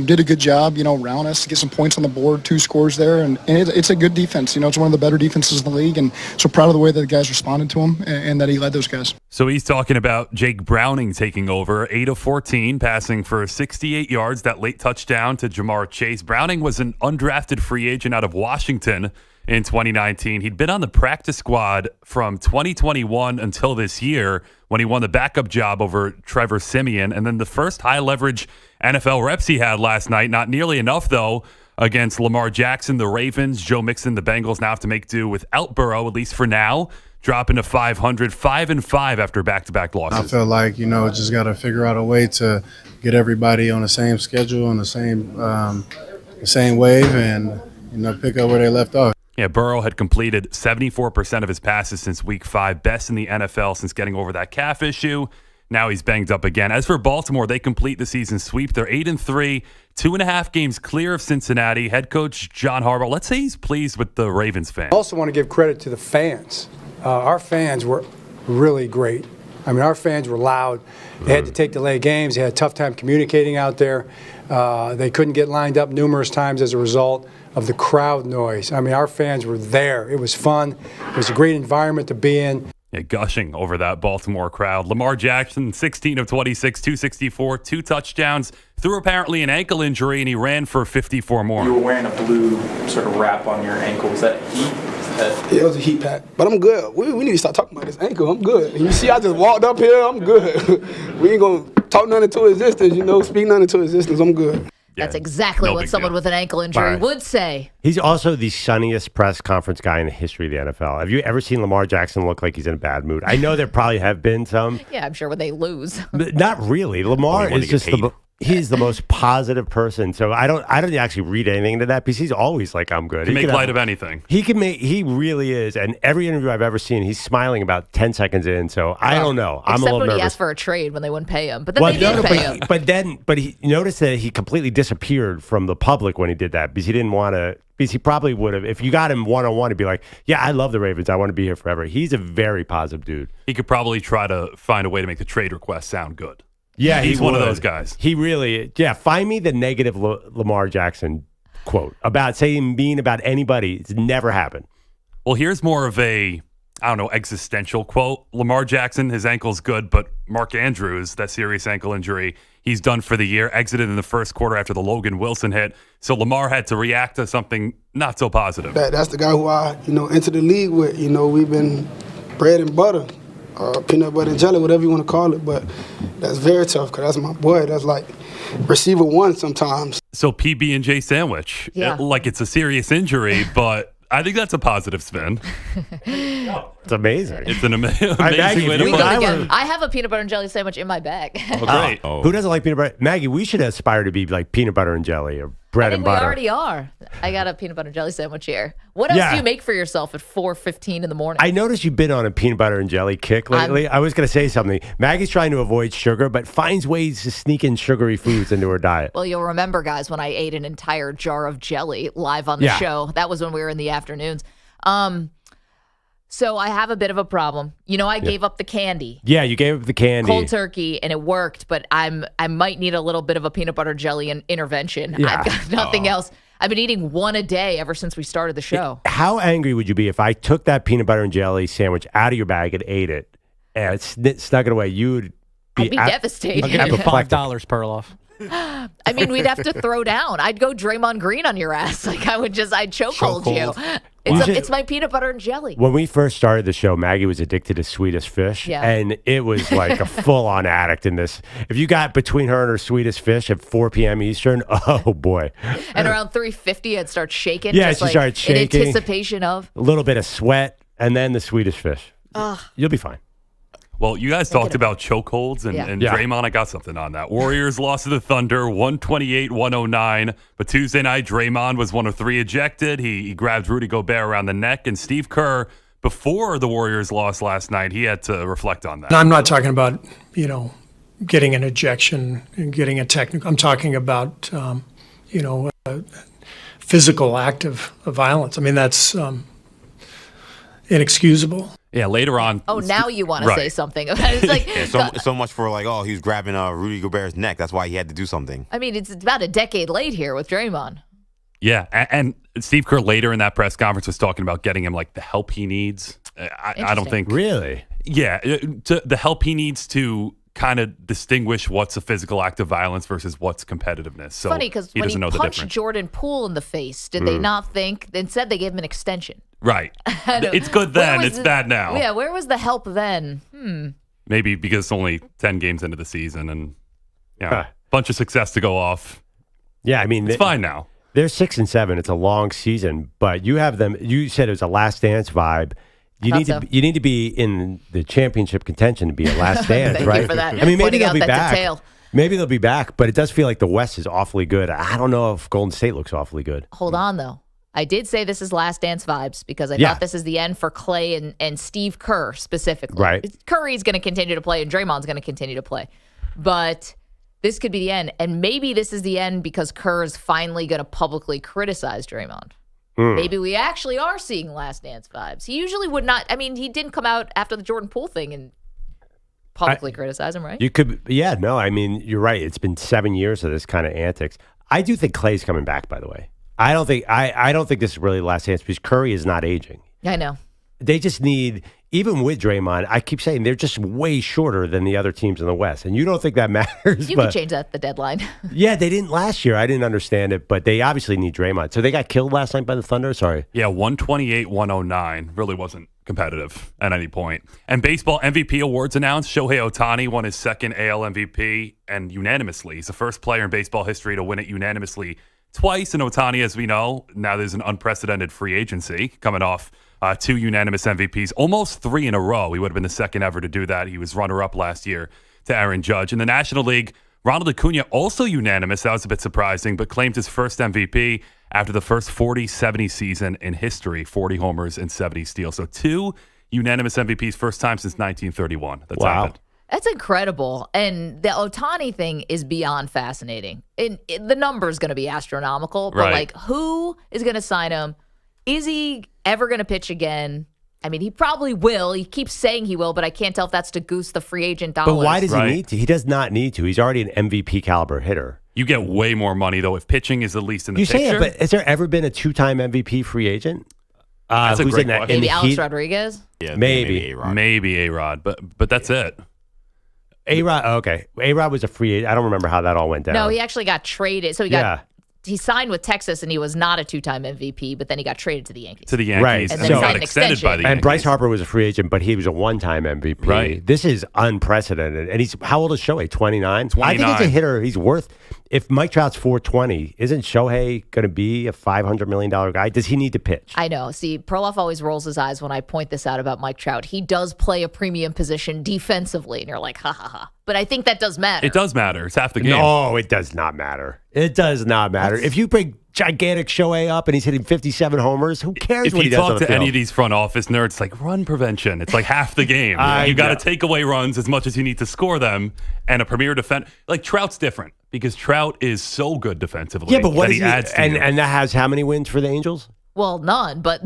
Speaker 10: did a good job, around us to get some points on the board, 2 scores there, and it's a good defense. It's one of the better defenses in the league, and so proud of the way that the guys responded to him and that he led those guys.
Speaker 7: So he's talking about Jake Browning taking over, 8 of 14, passing for 68 yards, that late touchdown to Jamar Chase. Browning was an undrafted free agent out of Washington in 2019. He'd been on the practice squad from 2021 until this year when he won the backup job over Trevor Siemian. And then the first high-leverage NFL reps he had last night, not nearly enough, though, against Lamar Jackson, the Ravens, Joe Mixon, the Bengals now have to make do without Burrow, at least for now, dropping to 500, 5-5 after back-to-back losses.
Speaker 11: I feel like, just got to figure out a way to get everybody on the same schedule, on the same wave, and, pick up where they left off.
Speaker 7: Yeah, Burrow had completed 74% of his passes since week 5, best in the NFL since getting over that calf issue. Now he's banged up again. As for Baltimore, they complete the season sweep. They're 8-3, 2.5 games clear of Cincinnati. Head coach John Harbaugh, let's say he's pleased with the Ravens fans.
Speaker 12: I also want to give credit to the fans. Our fans were really great. I mean, our fans were loud. They had to take delayed games. They had a tough time communicating out there. They couldn't get lined up numerous times as a result of the crowd noise. I mean, our fans were there. It was fun. It was a great environment to be in.
Speaker 7: Yeah, gushing over that Baltimore crowd. Lamar Jackson, 16 of 26, 264, 2 touchdowns, through apparently an ankle injury, and he ran for 54 more.
Speaker 13: You were wearing a blue sort of wrap on your ankle. Was that heat?
Speaker 14: Yeah, it was a heat pack. But I'm good. We need to start talking about this ankle. I'm good. And you see, I just walked up here. I'm good. We ain't going to talk none into existence, speak none into existence. I'm good.
Speaker 3: That's exactly what someone with an ankle injury would say.
Speaker 4: He's also the sunniest press conference guy in the history of the NFL. Have you ever seen Lamar Jackson look like he's in a bad mood? I know there probably have been some.
Speaker 3: Yeah, I'm sure when they lose.
Speaker 4: But not really. Lamar is just he's the most positive person. So I don't actually read anything into that because he's always like, I'm good.
Speaker 7: He can make light of anything.
Speaker 4: He really is. And every interview I've ever seen, he's smiling about 10 seconds in. So I don't know. I'm a little
Speaker 3: when
Speaker 4: nervous.
Speaker 3: he asked for a trade when they wouldn't pay him. But then they did pay him.
Speaker 4: But he noticed that he completely disappeared from the public when he did that because he didn't want to. Because he probably would have, if you got him one-on-one, he'd be like, yeah, I love the Ravens. I want to be here forever. He's a very positive dude.
Speaker 7: He could probably try to find a way to make the trade request sound good.
Speaker 4: Yeah,
Speaker 7: he's one of those guys.
Speaker 4: He really, find me the negative Lamar Jackson quote about saying mean about anybody. It's never happened.
Speaker 7: Well, here's more of a, existential quote. Lamar Jackson, his ankle's good, but Mark Andrews, that serious ankle injury, he's done for the year, exited in the first quarter after the Logan Wilson hit. So Lamar had to react to something not so positive.
Speaker 14: That's the guy who I, entered the league with. We've been bread and butter. Peanut butter and jelly, whatever you want to call it, but that's very tough because that's my boy. That's like receiver one sometimes.
Speaker 7: So PB&J sandwich, like it's a serious injury, but I think that's a positive spin.
Speaker 4: It's amazing.
Speaker 7: It's an amazing way to put it.
Speaker 3: I have a peanut butter and jelly sandwich in my bag.
Speaker 7: Oh, great.
Speaker 4: Who doesn't like peanut butter? Maggie, we should aspire to be like peanut butter and jelly or bread and butter.
Speaker 3: We already are. I got a peanut butter and jelly sandwich here. What else do you make for yourself at 4:15 in the morning?
Speaker 4: I noticed you've been on a peanut butter and jelly kick lately. I was going to say something. Maggie's trying to avoid sugar, but finds ways to sneak in sugary foods into her diet.
Speaker 3: Well, you'll remember, guys, when I ate an entire jar of jelly live on the show. That was when we were in the afternoons. So I have a bit of a problem. I gave up the candy.
Speaker 4: Yeah, you gave up the candy.
Speaker 3: Cold turkey, and it worked, but I might need a little bit of a peanut butter jelly intervention. Yeah. I've got nothing else. I've been eating one a day ever since we started the show.
Speaker 4: How angry would you be if I took that peanut butter and jelly sandwich out of your bag and ate it and snuck it away?
Speaker 3: I'd be devastated.
Speaker 6: I'll give you $5, Perloff.
Speaker 3: I mean, we'd have to throw down. I'd go Draymond Green on your ass. Like I'd chokehold you. It's my peanut butter and jelly.
Speaker 4: When we first started the show, Maggie was addicted to Swedish Fish, and it was like a full-on addict in this. If you got between her and her Swedish Fish at 4 p.m. Eastern, oh boy.
Speaker 3: And around 3:50, I'd start shaking.
Speaker 4: Yeah, she started shaking.
Speaker 3: In anticipation of
Speaker 4: a little bit of sweat, and then the Swedish Fish. You'll be fine.
Speaker 7: Well, you guys talked about chokeholds, and Draymond, I got something on that. Warriors lost to the Thunder, 128-109. But Tuesday night, Draymond was one of 3 ejected. He grabbed Rudy Gobert around the neck. And Steve Kerr, before the Warriors lost last night, he had to reflect on that.
Speaker 15: I'm not talking about, getting an ejection and getting a technical. I'm talking about, a physical act of violence. I mean, that's inexcusable.
Speaker 7: Yeah, later on.
Speaker 3: Oh, now you want to say something. It's like
Speaker 5: so much for he was grabbing Rudy Gobert's neck. That's why he had to do something.
Speaker 3: I mean, it's about a decade late here with Draymond.
Speaker 7: Yeah, and Steve Kerr later in that press conference was talking about getting him the help he needs. I don't think
Speaker 4: really.
Speaker 7: Yeah, the help he needs to kind of distinguish what's a physical act of violence versus what's competitiveness. So
Speaker 3: funny because when he punched Jordan Poole in the face, did they not think? Instead, they gave him an extension.
Speaker 7: Right. It's good then. It's bad now.
Speaker 3: Yeah. Where was the help then?
Speaker 7: Maybe because it's only 10 games into the season and bunch of success to go off.
Speaker 4: Yeah, I mean,
Speaker 7: it's fine now.
Speaker 4: They're 6-7. It's a long season, but you have them. You said it was a Last Dance vibe. You need to be in the championship contention to be a Last Dance,
Speaker 3: Thank
Speaker 4: right?
Speaker 3: you for that.
Speaker 4: I mean, maybe they'll be back.
Speaker 3: Detail.
Speaker 4: Maybe they'll be back, but it does feel like the West is awfully good. I don't know if Golden State looks awfully good.
Speaker 3: Hold on, though. I did say this is Last Dance vibes because I thought this is the end for Clay and Steve Kerr specifically.
Speaker 4: Right.
Speaker 3: Curry's going to continue to play and Draymond's going to continue to play. But this could be the end. And maybe this is the end because Kerr is finally going to publicly criticize Draymond. Maybe we actually are seeing Last Dance vibes. He usually would not. I mean, he didn't come out after the Jordan Poole thing and publicly criticize him, right?
Speaker 4: You could, yeah, no, I mean, you're right. It's been 7 years of this kind of antics. I do think Clay's coming back, by the way. I don't think this is really the last chance because Curry is not aging.
Speaker 3: I know.
Speaker 4: They just need, even with Draymond, I keep saying they're just way shorter than the other teams in the West. And you don't think that matters.
Speaker 3: You can change that at the deadline.
Speaker 4: Yeah, they didn't last year. I didn't understand it, but they obviously need Draymond. So they got killed last night by the Thunder? Sorry.
Speaker 7: Yeah, 128-109. Really wasn't competitive at any point. And baseball MVP awards announced. Shohei Ohtani won his second AL MVP and unanimously. He's the first player in baseball history to win it unanimously twice. And Ohtani, as we know, now there's an unprecedented free agency coming off 2 unanimous MVPs, almost 3 in a row. He would have been the second ever to do that. He was runner-up last year to Aaron Judge. In the National League, Ronald Acuna also unanimous. That was a bit surprising, but claimed his first MVP after the first 40-70 season in history, 40 homers and 70 steals. So 2 unanimous MVPs, first time since 1931. That's happened.
Speaker 3: That's incredible. And the Ohtani thing is beyond fascinating. The number is going to be astronomical, but like, who is going to sign him? Is he ever going to pitch again? I mean, he probably will. He keeps saying he will, but I can't tell if that's to goose the free agent dollars.
Speaker 4: But why does he need to? He does not need to. He's already an MVP caliber hitter.
Speaker 7: You get way more money, though, if pitching is at least in the picture.
Speaker 4: You say it, but has there ever been a 2-time MVP free agent?
Speaker 7: That's a great question.
Speaker 3: Maybe Alex Rodriguez?
Speaker 5: Yeah,
Speaker 4: maybe
Speaker 5: A-Rod.
Speaker 7: Maybe A-Rod, but that's it.
Speaker 4: A-Rod, okay. A-Rod was a free agent. I don't remember how that all went down.
Speaker 3: No, he actually got traded. So he signed with Texas, and he was not a 2-time MVP, but then he got traded to the Yankees.
Speaker 4: Right.
Speaker 3: And then he signed an extension.
Speaker 7: by the Yankees.
Speaker 4: And Bryce Harper was a free agent, but he was a 1-time MVP.
Speaker 7: Right.
Speaker 4: This is unprecedented. And how old is Shohei? 29?
Speaker 7: 29.
Speaker 4: I think he's a hitter. He's worth, if Mike Trout's 420, isn't Shohei going to be a $500 million guy? Does he need to pitch?
Speaker 3: I know. See, Perloff always rolls his eyes when I point this out about Mike Trout. He does play a premium position defensively, and you're like, ha, ha, ha. But I think that does matter.
Speaker 7: It does matter. It's half the game.
Speaker 4: No, it does not matter. It does not matter. If you bring gigantic Shohei up and he's hitting 57 homers, who cares what he does on the
Speaker 7: If you talk to
Speaker 4: field?
Speaker 7: any of these front office nerds, it's like run prevention. It's like half the game. You got to take away runs as much as you need to score them. And a premier defense, like Trout's different because Trout is so good defensively.
Speaker 4: Yeah, but what
Speaker 7: that
Speaker 4: is
Speaker 7: he adds to you.
Speaker 4: and that has how many wins for the Angels?
Speaker 3: Well, none, but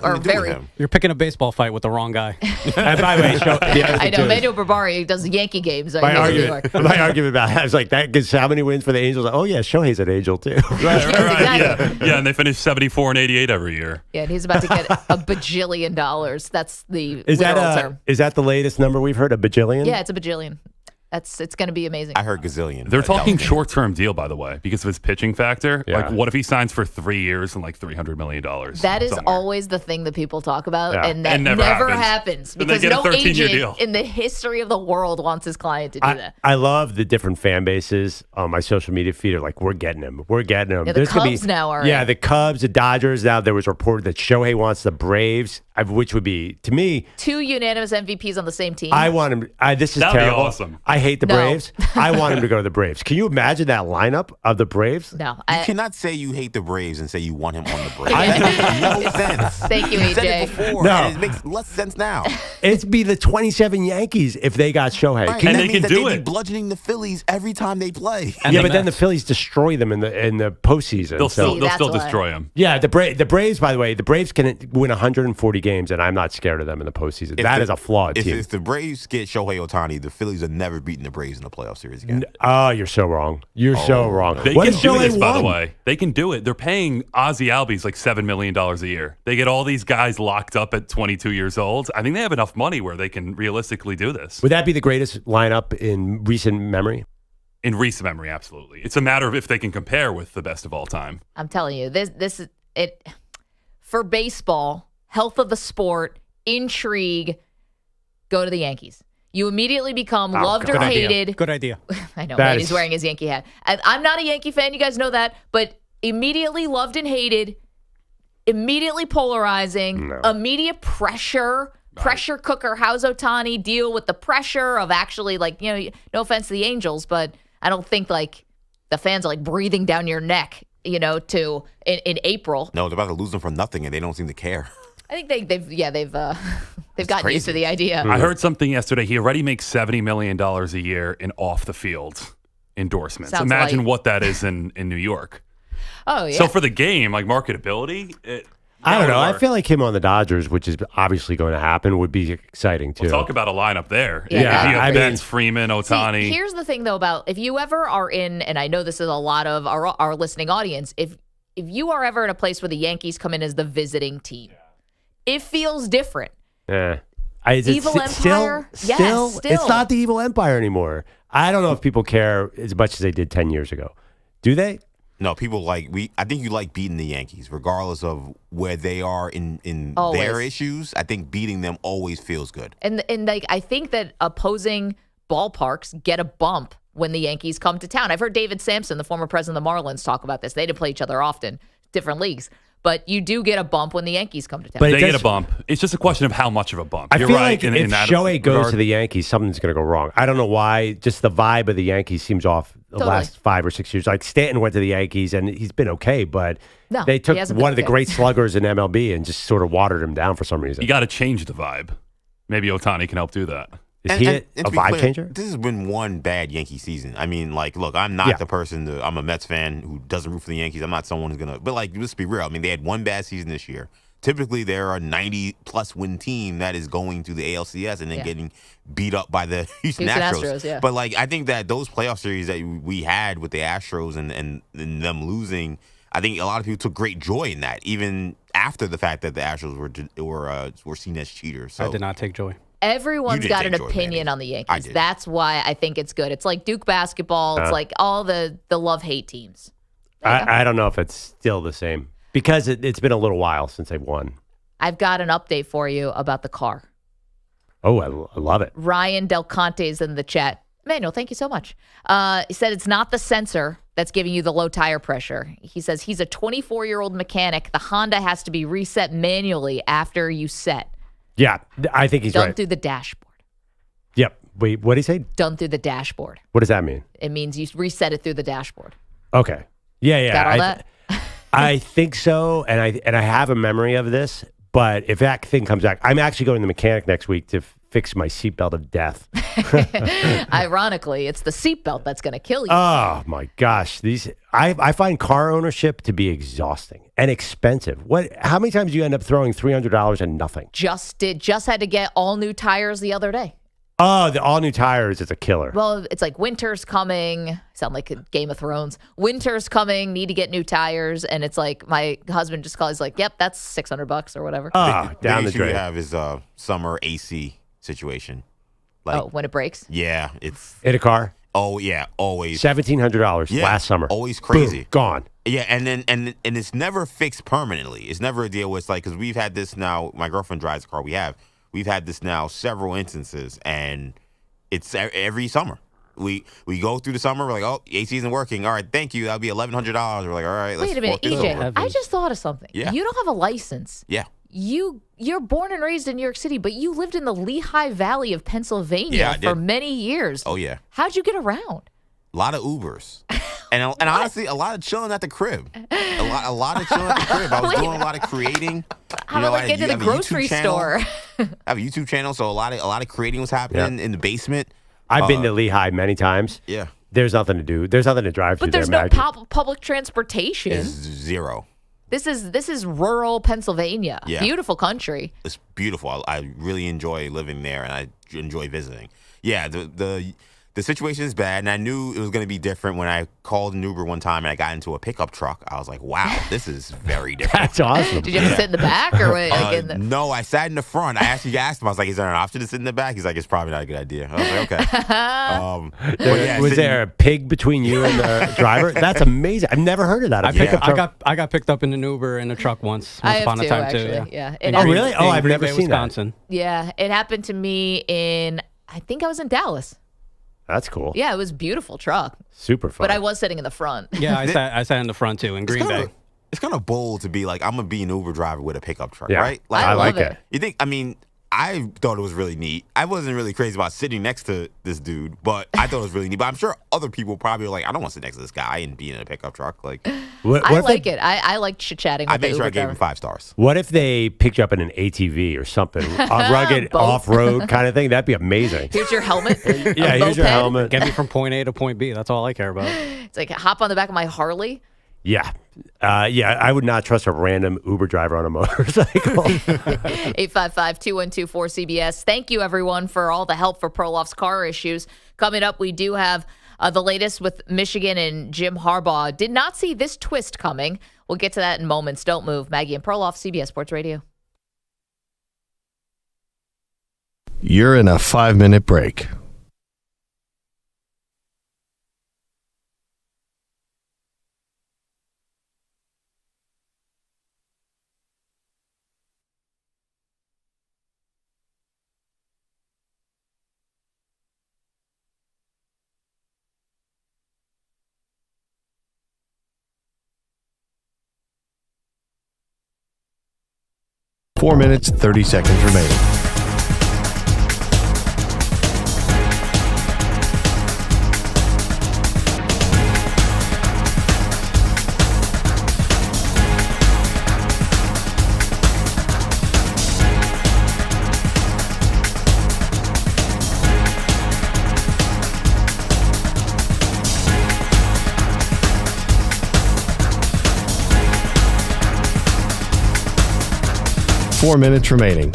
Speaker 3: or very.
Speaker 6: You're picking a baseball fight with the wrong guy.
Speaker 4: And by the way,
Speaker 3: I know Manuel Barbari does Yankee games.
Speaker 4: My argument about that is like that gives how many wins for the Angels? Oh yeah, Shohei's an Angel too.
Speaker 3: Exactly.
Speaker 7: Yeah, and they finish 74 and 88 every year.
Speaker 3: Yeah, and he's about to get $1 bajillion. That's the
Speaker 4: Is
Speaker 3: literal term.
Speaker 4: that the latest number we've heard? $1 bajillion?
Speaker 3: Yeah, it's $1 bajillion. It's going to be amazing.
Speaker 5: I heard gazillion.
Speaker 7: They're talking short-term deal, by the way, because of his pitching factor.
Speaker 4: Yeah.
Speaker 7: Like, what if he signs for 3 years and like $300 million?
Speaker 3: That is
Speaker 7: somewhere?
Speaker 3: always the thing that people talk about,
Speaker 4: Yeah.
Speaker 3: and that
Speaker 7: And never
Speaker 3: happens
Speaker 7: And they
Speaker 3: because
Speaker 7: get a
Speaker 3: no
Speaker 7: 13-year
Speaker 3: agent
Speaker 7: deal.
Speaker 3: in the history of the world wants his client to do that.
Speaker 4: I love the different fan bases on my social media feed are like, we're getting him. We're getting him.
Speaker 3: Yeah, the Cubs now are.
Speaker 4: Yeah, the Cubs, the Dodgers. Now there was reported that Shohei wants the Braves, which would be, to me,
Speaker 3: 2 unanimous MVPs on the same team.
Speaker 4: I want him. This is
Speaker 7: That'd be
Speaker 4: terrible.
Speaker 7: awesome.
Speaker 4: I hate the
Speaker 3: No.
Speaker 4: Braves. I want him to go to the Braves. Can you imagine that lineup of the Braves?
Speaker 3: No,
Speaker 5: You cannot say you hate the Braves and say you want him on the Braves. That makes no sense.
Speaker 3: Thank you,
Speaker 5: You said
Speaker 3: AJ.
Speaker 5: it before,
Speaker 4: No.
Speaker 5: and it makes less sense now.
Speaker 4: It'd be the 27 Yankees if they got Shohei.
Speaker 5: Right.
Speaker 7: And
Speaker 5: that
Speaker 7: they
Speaker 5: means
Speaker 7: can
Speaker 5: that
Speaker 7: do
Speaker 5: they'd
Speaker 7: it.
Speaker 5: be bludgeoning the Phillies every time they play.
Speaker 4: Yeah, but then the Phillies destroy them in the postseason.
Speaker 7: They'll
Speaker 4: so-
Speaker 7: still
Speaker 3: that's why.
Speaker 7: destroy him.
Speaker 4: Yeah, the Braves, by the way, the Braves can win 140 games, and I'm not scared of them in the postseason. That is a flawed team.
Speaker 5: If the Braves get Shohei Ohtani, the Phillies are never beating the Braves in the playoff series again.
Speaker 4: Oh, you're so wrong. You're so wrong.
Speaker 7: They
Speaker 4: What
Speaker 7: can
Speaker 4: if
Speaker 7: do
Speaker 4: Shohei
Speaker 7: this, by the
Speaker 4: won?
Speaker 7: way. They can do it. They're paying Ozzy Albies like $7 million a year. They get all these guys locked up at 22 years old. I think they have enough money where they can realistically do this.
Speaker 4: Would that be the greatest lineup in recent memory?
Speaker 7: In recent memory, absolutely. It's a matter of if they can compare with the best of all time.
Speaker 3: I'm telling you, this is it for baseball, health of the sport, intrigue. Go to the Yankees. You immediately become loved or hated.
Speaker 6: Good idea.
Speaker 3: I know,
Speaker 4: That
Speaker 3: right?
Speaker 4: is-
Speaker 3: He's wearing his Yankee hat. I'm not a Yankee fan. You guys know that. But immediately loved and hated, immediately polarizing, immediate pressure, pressure cooker. How's Ohtani deal with the pressure of actually, like, you know, no offense to the Angels, but I don't think, like, the fans are, like, breathing down your neck, you know, in April.
Speaker 5: No, they're about to lose them for nothing, and they don't seem to care.
Speaker 3: I think they've gotten used to the idea.
Speaker 7: I heard something yesterday. He already makes $70 million a year in off-the-field endorsements.
Speaker 3: Sounds
Speaker 7: Imagine
Speaker 3: light.
Speaker 7: what that is in New York.
Speaker 3: Oh, yeah.
Speaker 7: So for the game, like marketability,
Speaker 4: I don't know. I feel like him on the Dodgers, which is obviously going to happen, would be exciting too.
Speaker 7: We'll talk about a lineup there.
Speaker 3: Yeah,
Speaker 7: If you have
Speaker 4: I mean-
Speaker 7: Betts, Freeman, Ohtani.
Speaker 3: See, here's the thing, though, about if you ever are in, and I know this is a lot of our listening audience, if you are ever in a place where the Yankees come in as the visiting team, it feels different.
Speaker 4: Yeah.
Speaker 3: Evil Empire?
Speaker 4: Still,
Speaker 3: Yes,
Speaker 4: it's not the evil empire anymore. I don't know if people care as much as they did 10 years ago. Do they?
Speaker 5: No, people I think you like beating the Yankees, regardless of where they are in
Speaker 3: Always.
Speaker 5: their issues. I think beating them always feels good.
Speaker 3: And like I think that opposing ballparks get a bump when the Yankees come to town. I've heard David Sampson, the former president of the Marlins, talk about this. They didn't play each other often, different leagues. But you do get a bump when the Yankees come to town.
Speaker 7: They get a bump. It's just a question of how much of a bump.
Speaker 4: I
Speaker 7: You're
Speaker 4: feel
Speaker 7: right.
Speaker 4: like if Shohei goes to the Yankees, something's going to go wrong. I don't know why. Just the vibe of the Yankees seems off the last 5 or 6 years. Like Stanton went to the Yankees, and he's been okay, but
Speaker 3: No,
Speaker 4: they
Speaker 3: he
Speaker 4: took
Speaker 3: hasn't been
Speaker 4: one of the
Speaker 3: okay.
Speaker 4: great sluggers in MLB and just sort of watered him down for some reason.
Speaker 7: You got to change the vibe. Maybe Ohtani can help do that.
Speaker 4: Is he a
Speaker 5: to be
Speaker 4: vibe
Speaker 5: clear,
Speaker 4: changer?
Speaker 5: This has been one bad Yankee season. I mean, look, I'm not the person. I'm a Mets fan who doesn't root for the Yankees. I'm not someone who's gonna. But let's be real. I mean, they had one bad season this year. Typically, they're a 90-plus win team that is going to the ALCS and then getting beat up by the Houston Astros.
Speaker 3: Yeah.
Speaker 5: But I think that those playoff series that we had with the Astros and them losing, I think a lot of people took great joy in that, even after the fact that the Astros were seen as cheaters. So
Speaker 6: I did not take joy.
Speaker 3: Everyone's
Speaker 5: You didn't
Speaker 3: got an
Speaker 5: take joy,
Speaker 3: opinion
Speaker 5: Manny.
Speaker 3: on the
Speaker 5: I
Speaker 3: Yankees.
Speaker 5: did.
Speaker 3: That's why I think it's good. It's like Duke basketball. It's like all the love-hate teams.
Speaker 4: I don't know if it's still the same because it's been a little while since they've won.
Speaker 3: I've got an update for you about the car.
Speaker 4: Oh, I love it.
Speaker 3: Ryan Del Conte is in the chat. Manuel, thank you so much. He said it's not the sensor that's giving you the low tire pressure. He says he's a 24-year-old mechanic. The Honda has to be reset manually after you set.
Speaker 4: Yeah, I think he's
Speaker 3: Done
Speaker 4: right.
Speaker 3: through the dashboard.
Speaker 4: Yep. Wait, what did he say?
Speaker 3: Done through the dashboard.
Speaker 4: What does that mean?
Speaker 3: It means you reset it through the dashboard.
Speaker 4: Okay. Yeah.
Speaker 3: Got all that?
Speaker 4: I think so, and I have a memory of this. But if that thing comes back, I'm actually going to the mechanic next week to fix my seatbelt of death.
Speaker 3: Ironically, it's the seatbelt that's going to kill you.
Speaker 4: Oh my gosh, I find car ownership to be exhausting and expensive. How many times do you end up throwing $300 and nothing?
Speaker 3: Just had to get all new tires the other day.
Speaker 4: Oh, the all new tires is a killer.
Speaker 3: Well, it's like winter's coming. Sound like a Game of Thrones. Winter's coming. Need to get new tires, and it's like my husband just calls. He's like, "Yep, that's $600 or whatever."
Speaker 4: Oh, down the
Speaker 5: issue
Speaker 4: drain.
Speaker 5: we have is summer AC situation.
Speaker 3: When it breaks.
Speaker 5: Yeah, it's
Speaker 4: In a car,
Speaker 5: oh yeah, always
Speaker 4: $1,700
Speaker 5: Yeah,
Speaker 4: last summer.
Speaker 5: always crazy.
Speaker 4: Boom, gone.
Speaker 5: Yeah, and it's never fixed permanently. It's never a deal where it's like, because we've had this now. My girlfriend drives the car. We've had this now several instances, and it's every summer. We go through the summer. We're like, oh, AC isn't working. All right, thank you. That'll be $1,100. We're like, all right, let's
Speaker 3: Wait a minute,
Speaker 5: fork this
Speaker 3: EJ.
Speaker 5: over.
Speaker 3: I just thought of something.
Speaker 5: Yeah.
Speaker 3: You don't have a license.
Speaker 5: Yeah.
Speaker 3: You're born and raised in New York City, but you lived in the Lehigh Valley of Pennsylvania
Speaker 5: Yeah, I
Speaker 3: for
Speaker 5: did.
Speaker 3: many years.
Speaker 5: Oh yeah.
Speaker 3: How'd you get around?
Speaker 5: A lot of Ubers, and honestly, a lot of chilling at the crib. A lot of chilling at the crib. I was doing a lot of creating.
Speaker 3: How about like get to the grocery store?
Speaker 5: I have a YouTube channel, so a lot of creating was happening in the basement.
Speaker 4: I've been to Lehigh many times.
Speaker 5: Yeah.
Speaker 4: There's nothing to do. There's nothing to drive
Speaker 3: But
Speaker 4: to
Speaker 3: there's
Speaker 4: there,
Speaker 3: no
Speaker 4: Maggie.
Speaker 3: public transportation.
Speaker 5: It's zero.
Speaker 3: This is rural Pennsylvania.
Speaker 5: Yeah.
Speaker 3: Beautiful country.
Speaker 5: It's beautiful. I really enjoy living there, and I enjoy visiting. Yeah, the situation is bad, and I knew it was going to be different when I called an Uber one time and I got into a pickup truck. I was like, wow, this is very different.
Speaker 4: That's awesome.
Speaker 3: Did you have to sit in the back or like in the?
Speaker 5: No, I sat in the front. I actually asked him, I was like, is there an option to sit in the back? He's like, it's probably not a good idea. I was like, okay. But yeah,
Speaker 4: Was there a pig between you and the driver? That's amazing. I've never heard of that.
Speaker 6: I got picked up in an Uber in a truck once
Speaker 3: I have
Speaker 6: upon a
Speaker 3: too,
Speaker 6: time
Speaker 3: actually.
Speaker 6: too.
Speaker 3: Yeah.
Speaker 6: In
Speaker 3: It
Speaker 6: Green-
Speaker 4: really? Oh,
Speaker 6: in
Speaker 4: I've
Speaker 6: Green
Speaker 4: never
Speaker 6: Bay,
Speaker 4: seen that.
Speaker 6: Wisconsin.
Speaker 3: Yeah, it happened to me I think I was in Dallas.
Speaker 4: That's cool.
Speaker 3: Yeah, it was a beautiful truck.
Speaker 4: Super fun.
Speaker 3: But I was sitting in the front.
Speaker 6: Yeah, I sat in the front too in Green Bay.
Speaker 5: It's kind of bold to be like, I'm going to be an Uber driver with a pickup truck,
Speaker 4: Yeah.
Speaker 5: right?
Speaker 4: I like it.
Speaker 5: You think, I mean, I thought it was really neat. I wasn't really crazy about sitting next to this dude, but I thought it was really neat. But I'm sure other people probably were like, I don't want to sit next to this guy and be in a pickup truck. Like,
Speaker 3: I like it. I like chit-chatting with
Speaker 5: I
Speaker 3: the
Speaker 5: made sure
Speaker 3: Uber
Speaker 5: I gave
Speaker 3: driver.
Speaker 5: him 5 stars.
Speaker 4: What if they picked you up in an ATV or something, a rugged
Speaker 3: Boat.
Speaker 4: off-road kind of thing? That'd be amazing.
Speaker 3: Here's your helmet.
Speaker 4: Yeah,
Speaker 3: A
Speaker 4: here's your
Speaker 3: moped.
Speaker 4: helmet.
Speaker 6: Get me from point A to point B. That's all I care about.
Speaker 3: It's like hop on the back of my Harley.
Speaker 4: Yeah, Yeah, I would not trust a random Uber driver on a motorcycle.
Speaker 3: 855-212-4CBS. Thank you, everyone, for all the help for Perloff's car issues. Coming up, we do have the latest with Michigan and Jim Harbaugh. Did not see this twist coming. We'll get to that in moments. Don't move. Maggie and Perloff, CBS Sports Radio.
Speaker 16: You're in a 5-minute break. Four minutes, 30 seconds remaining. Four minutes remaining.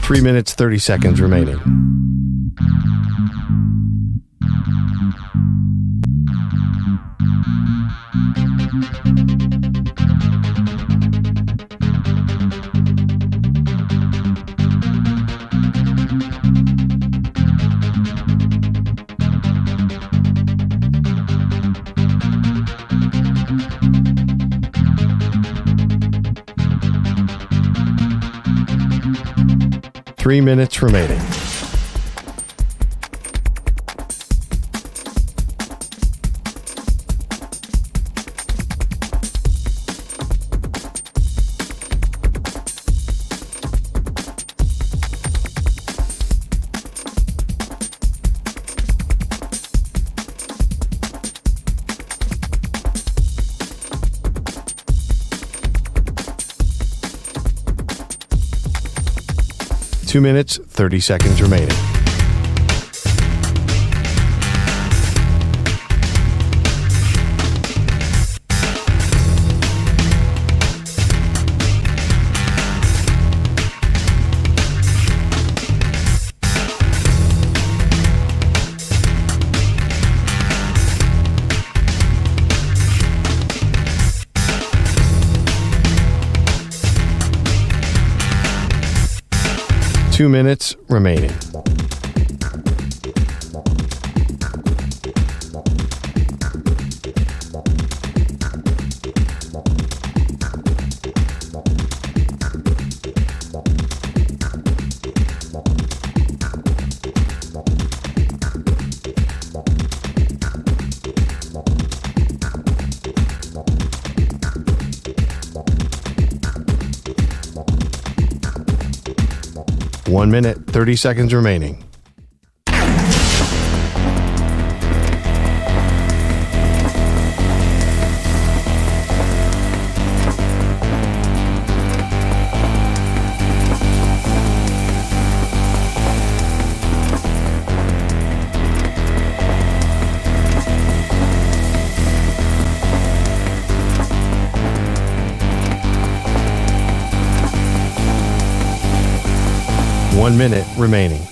Speaker 16: Three minutes, 30 seconds remaining. Three minutes remaining. Two minutes, 30 seconds remaining. Two minutes remaining. One minute, 30 seconds remaining. One minute remaining.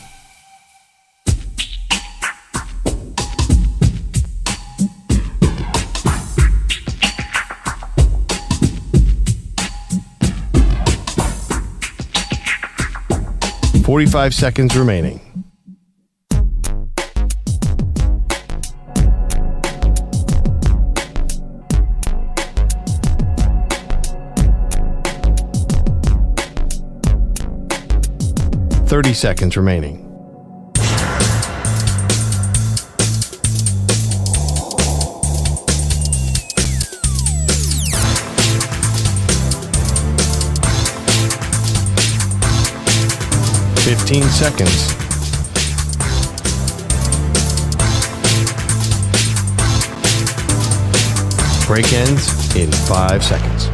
Speaker 16: .45 seconds remaining. .30 seconds remaining. 15 seconds. Break ends in 5 seconds.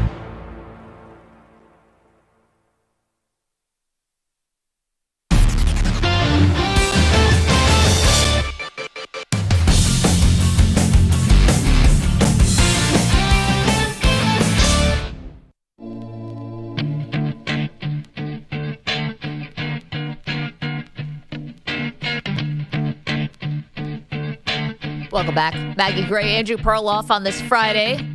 Speaker 3: Welcome back. Maggie Gray, Andrew Perloff on this Friday.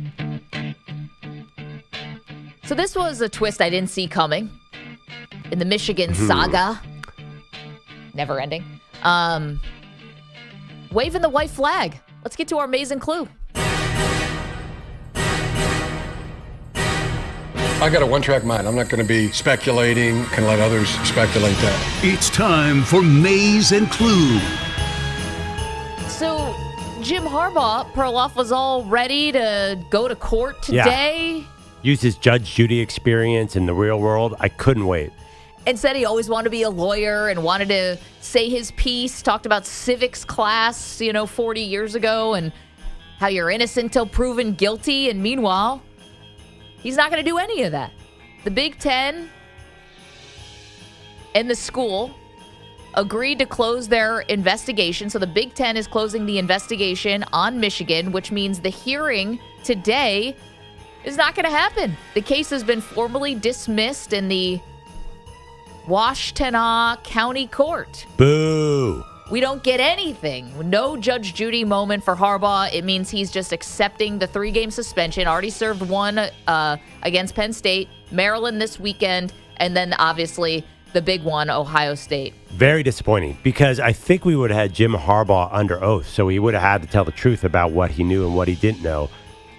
Speaker 3: So this was a twist I didn't see coming in the Michigan saga. Never ending. Waving the white flag. Let's get to our Maize and Clue.
Speaker 17: I got a one-track mind. I'm not going to be speculating. Can let others speculate that.
Speaker 2: It's time for Maize and Clue.
Speaker 3: So Jim Harbaugh, Perloff, was all ready to go to court today.
Speaker 4: Yeah. Used his Judge Judy experience in the real world. I couldn't wait.
Speaker 3: And said he always wanted to be a lawyer and wanted to say his piece. Talked about civics class, 40 years ago and how you're innocent till proven guilty. And meanwhile, he's not going to do any of that. The Big Ten and the school agreed to close their investigation. So the Big Ten is closing the investigation on Michigan, which means the hearing today is not going to happen. The case has been formally dismissed in the Washtenaw County Court.
Speaker 4: Boo.
Speaker 3: We don't get anything. No Judge Judy moment for Harbaugh. It means he's just accepting the 3-game suspension. Already served one against Penn State, Maryland this weekend, and then obviously the big one, Ohio State.
Speaker 4: Very disappointing because I think we would have had Jim Harbaugh under oath, so he would have had to tell the truth about what he knew and what he didn't know.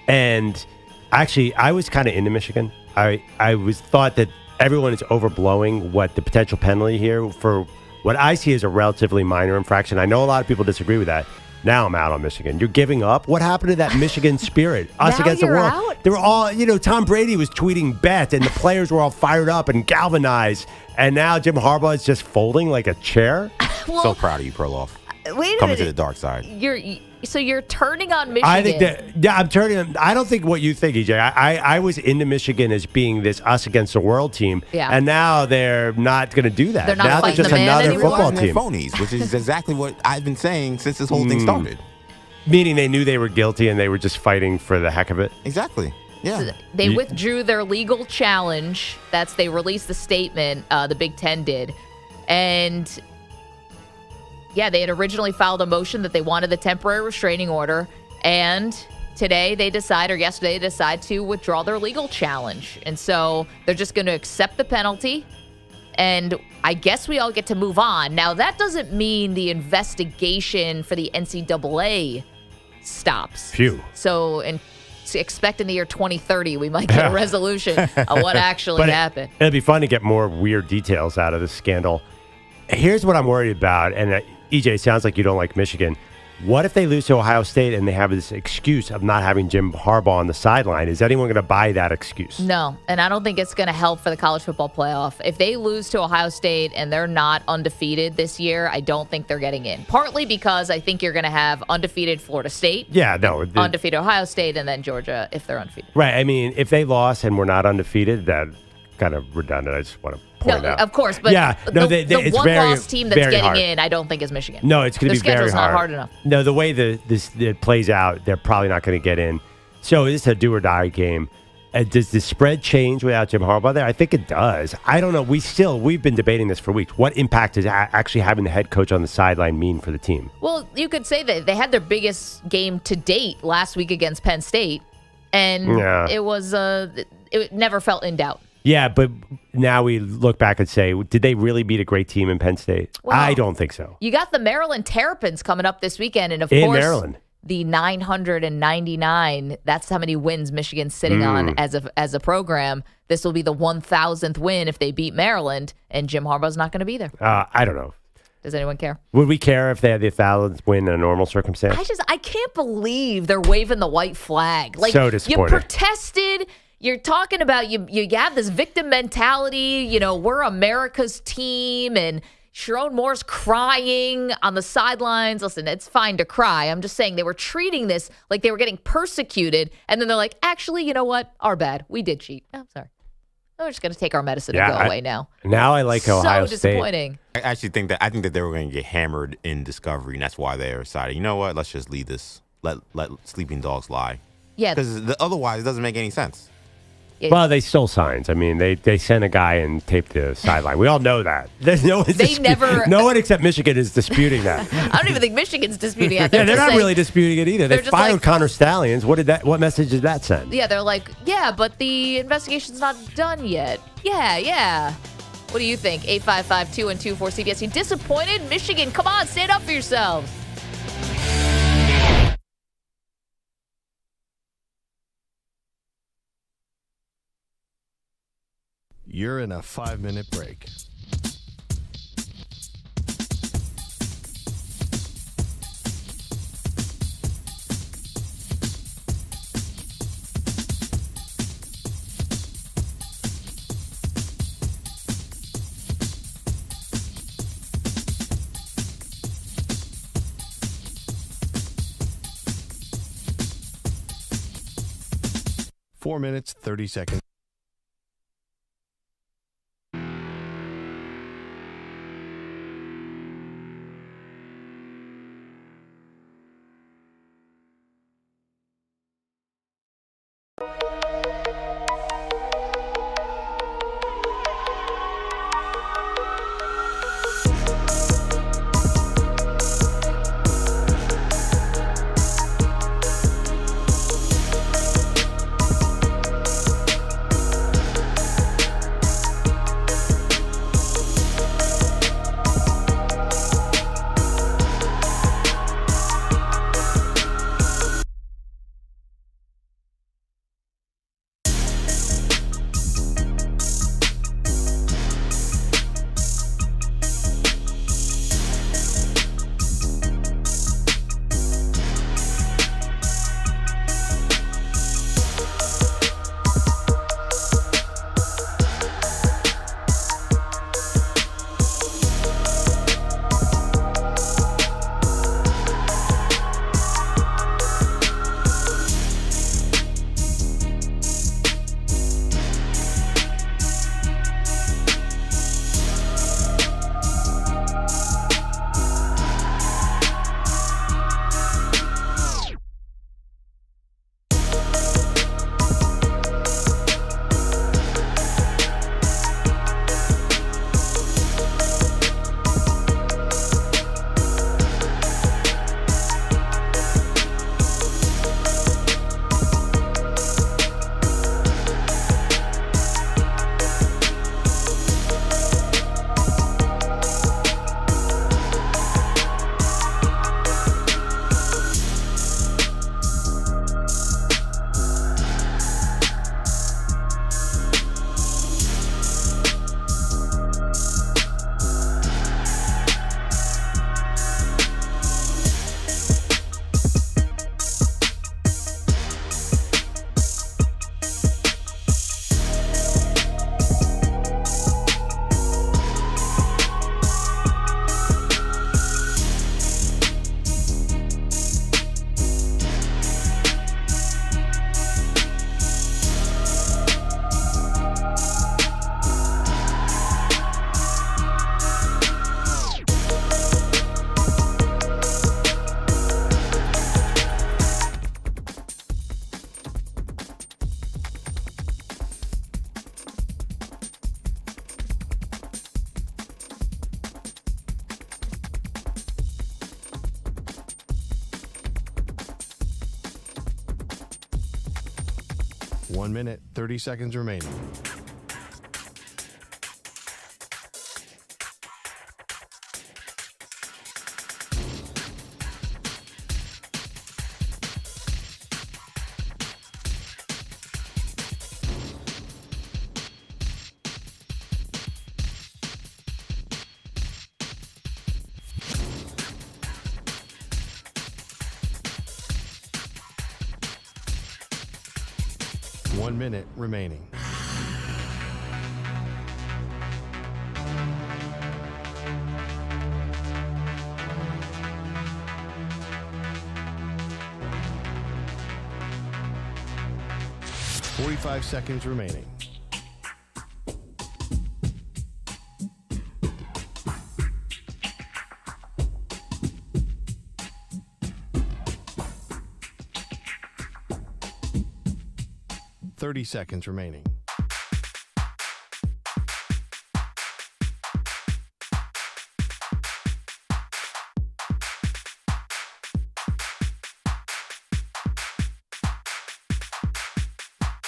Speaker 4: And actually, I was kind of into Michigan. I thought that everyone is overblowing what the potential penalty here for what I see as a relatively minor infraction. I know a lot of people disagree with that. Now I'm out on Michigan. You're giving up? What happened to that Michigan spirit? Us
Speaker 3: Now
Speaker 4: against the
Speaker 3: you're
Speaker 4: world.
Speaker 3: out?
Speaker 4: They were all, Tom Brady was tweeting bet, and the players were all fired up and galvanized. And now Jim Harbaugh is just folding like a chair.
Speaker 5: So proud of you, Perloff.
Speaker 3: Wait a
Speaker 5: Coming
Speaker 3: minute.
Speaker 5: to the dark side.
Speaker 3: You're turning on Michigan.
Speaker 4: I think that, I'm turning. I don't think what you think, EJ. I was into Michigan as being this us against the world team, and now they're not going to do that.
Speaker 3: They're not
Speaker 4: now they're just another football team.
Speaker 5: Phonies, which is exactly what I've been saying since this whole thing started.
Speaker 4: Meaning they knew they were guilty and they were just fighting for the heck of it.
Speaker 5: Exactly. Yeah.
Speaker 3: So they withdrew their legal challenge. They released the statement, the Big Ten did. And yeah, they had originally filed a motion that they wanted the temporary restraining order. And yesterday they decide to withdraw their legal challenge. And so they're just going to accept the penalty. And I guess we all get to move on. Now, that doesn't mean the investigation for the NCAA stops.
Speaker 4: Phew.
Speaker 3: So, expect in the year 2030, we might get a resolution of what actually happened.
Speaker 4: It'd be fun to get more weird details out of this scandal. Here's what I'm worried about, and EJ, sounds like you don't like Michigan. What if they lose to Ohio State and they have this excuse of not having Jim Harbaugh on the sideline? Is anyone going to buy that excuse?
Speaker 3: No, and I don't think it's going to help for the college football playoff. If they lose to Ohio State and they're not undefeated this year, I don't think they're getting in. Partly because I think you're going to have undefeated Florida State.
Speaker 4: Yeah, no.
Speaker 3: Undefeated Ohio State, and then Georgia if they're undefeated.
Speaker 4: Right. I mean, if they lost and we're not undefeated, that kind of redundant. I just want to point out.
Speaker 3: Of course, but the
Speaker 4: it's
Speaker 3: one-loss team that's getting
Speaker 4: hard.
Speaker 3: in, I don't think is Michigan.
Speaker 4: No, it's going to be very hard.
Speaker 3: Their schedule's not hard enough.
Speaker 4: No, the way it plays out, they're probably not going to get in. So it's a do-or-die game. Does the spread change without Jim Harbaugh there? I think it does. I don't know. We've been debating this for weeks. What impact does actually having the head coach on the sideline mean for the team?
Speaker 3: Well, you could say that they had their biggest game to date last week against Penn State, and it never felt in doubt.
Speaker 4: Yeah, but now we look back and say, did they really beat a great team in Penn State?
Speaker 3: Well,
Speaker 4: I don't think so.
Speaker 3: You got the Maryland Terrapins coming up this weekend, and of
Speaker 4: in
Speaker 3: course,
Speaker 4: Maryland.
Speaker 3: The 999. That's how many wins Michigan's sitting on as a program. This will be the 1,000th win if they beat Maryland, and Jim Harbaugh's not going to be there.
Speaker 4: I don't know.
Speaker 3: Does anyone care?
Speaker 4: Would we care if they had the 1,000th win in a normal circumstance?
Speaker 3: I can't believe they're waving the white flag. Like,
Speaker 4: so disappointing.
Speaker 3: You protested. you're talking about you have this victim mentality. You know, we're America's team, and Sharon Moore's crying on the sidelines. Listen, it's fine to cry. I'm just saying they were treating this like they were getting persecuted, and then they're like, actually, you know what? Our bad. We did cheat. I'm sorry. We're just going to take our medicine and go away now.
Speaker 4: Now I like Ohio State.
Speaker 3: So disappointing.
Speaker 5: I think that they were going to get hammered in discovery, and that's why they decided, you know what? Let's just leave this. Let sleeping dogs lie.
Speaker 3: Yeah.
Speaker 5: Because otherwise, it doesn't make any sense.
Speaker 4: Well, they stole signs. I mean, they sent a guy and taped the sideline. We all know that. There's no one no one except Michigan is disputing that.
Speaker 3: I don't even think Michigan's disputing it.
Speaker 4: They're not really disputing it either. They fired Connor Stallions. What message did that send?
Speaker 3: Yeah, they're like, yeah, but the investigation's not done yet. Yeah. What do you think? 855-212-4CBS. You disappointed? Michigan, come on, stand up for yourselves.
Speaker 16: You're in a 5-minute break. Four minutes, 30 seconds. One minute, 30 seconds remaining. 1 minute remaining. $45 seconds remaining. $30 seconds remaining.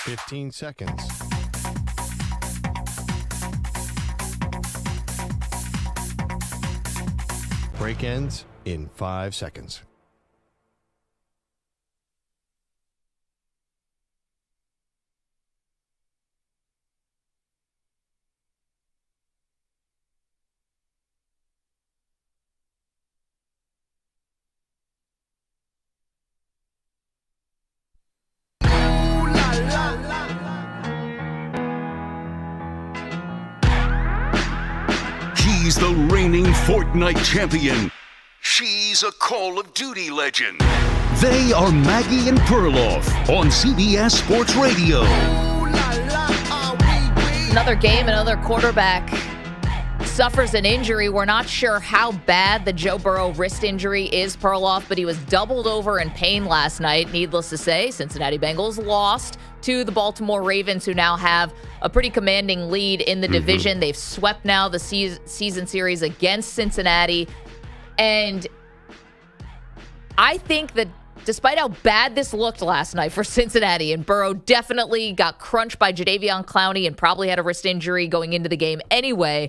Speaker 16: $15 seconds. Break ends in 5 seconds.
Speaker 2: He's the reigning Fortnite champion. She's a Call of Duty legend. They are Maggie and Perloff on CBS Sports Radio.
Speaker 3: Another game, another quarterback suffers an injury. We're not sure how bad the Joe Burrow wrist injury is, Perloff, but he was doubled over in pain last night. Needless to say, Cincinnati Bengals lost to the Baltimore Ravens, who now have a pretty commanding lead in the division. They've swept now the season series against Cincinnati. And I think that despite how bad this looked last night for Cincinnati, and Burrow definitely got crunched by Jadeveon Clowney and probably had a wrist injury going into the game anyway,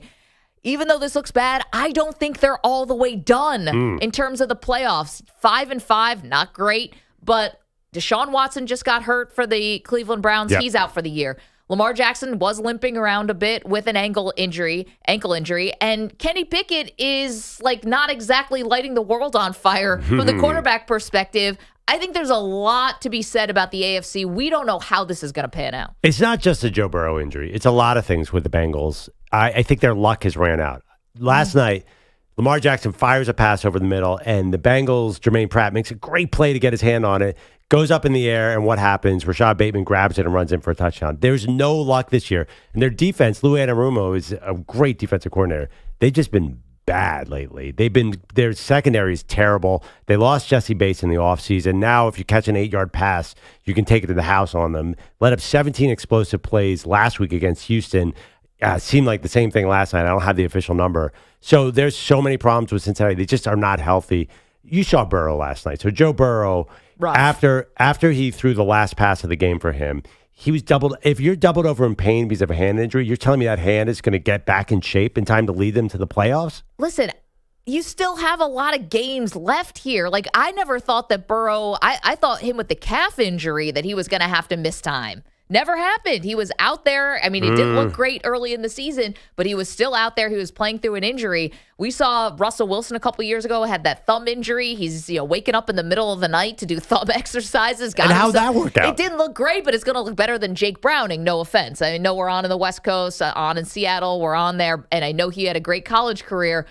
Speaker 3: even though this looks bad, I don't think they're all the way done in terms of the playoffs. 5-5, not great, but Deshaun Watson just got hurt for the Cleveland Browns. Yep. He's out for the year. Lamar Jackson was limping around a bit with an ankle injury, and Kenny Pickett is not exactly lighting the world on fire from the quarterback perspective. I think there's a lot to be said about the AFC. We don't know how this is going to pan out.
Speaker 4: It's not just a Joe Burrow injury. It's a lot of things with the Bengals. I think their luck has ran out. Last night, Lamar Jackson fires a pass over the middle, and the Bengals, Jermaine Pratt, makes a great play to get his hand on it, goes up in the air, and what happens? Rashad Bateman grabs it and runs in for a touchdown. There's no luck this year. And their defense, Lou Anarumo, is a great defensive coordinator. They've just been bad lately. Their secondary is terrible. They lost Jesse Bates in the offseason. Now, if you catch an 8-yard pass, you can take it to the house on them. Let up 17 explosive plays last week against Houston. Seemed like the same thing last night. I don't have the official number. So there's so many problems with Cincinnati. They just are not healthy. You saw Burrow last night. So Joe Burrow, after he threw the last pass of the game for him, he was doubled. If you're doubled over in pain because of a hand injury, you're telling me that hand is going to get back in shape in time to lead them to the playoffs?
Speaker 3: Listen, you still have a lot of games left here. I never thought that Burrow, I thought him with the calf injury that he was going to have to miss time. Never happened. He was out there. I mean, he didn't look great early in the season, but he was still out there. He was playing through an injury. We saw Russell Wilson a couple years ago had that thumb injury. He's waking up in the middle of the night to do thumb exercises.
Speaker 4: And how'd that work out?
Speaker 3: It didn't look great, but it's going to look better than Jake Browning. No offense. I know we're on in the West Coast, on in Seattle. We're on there, and I know he had a great college career.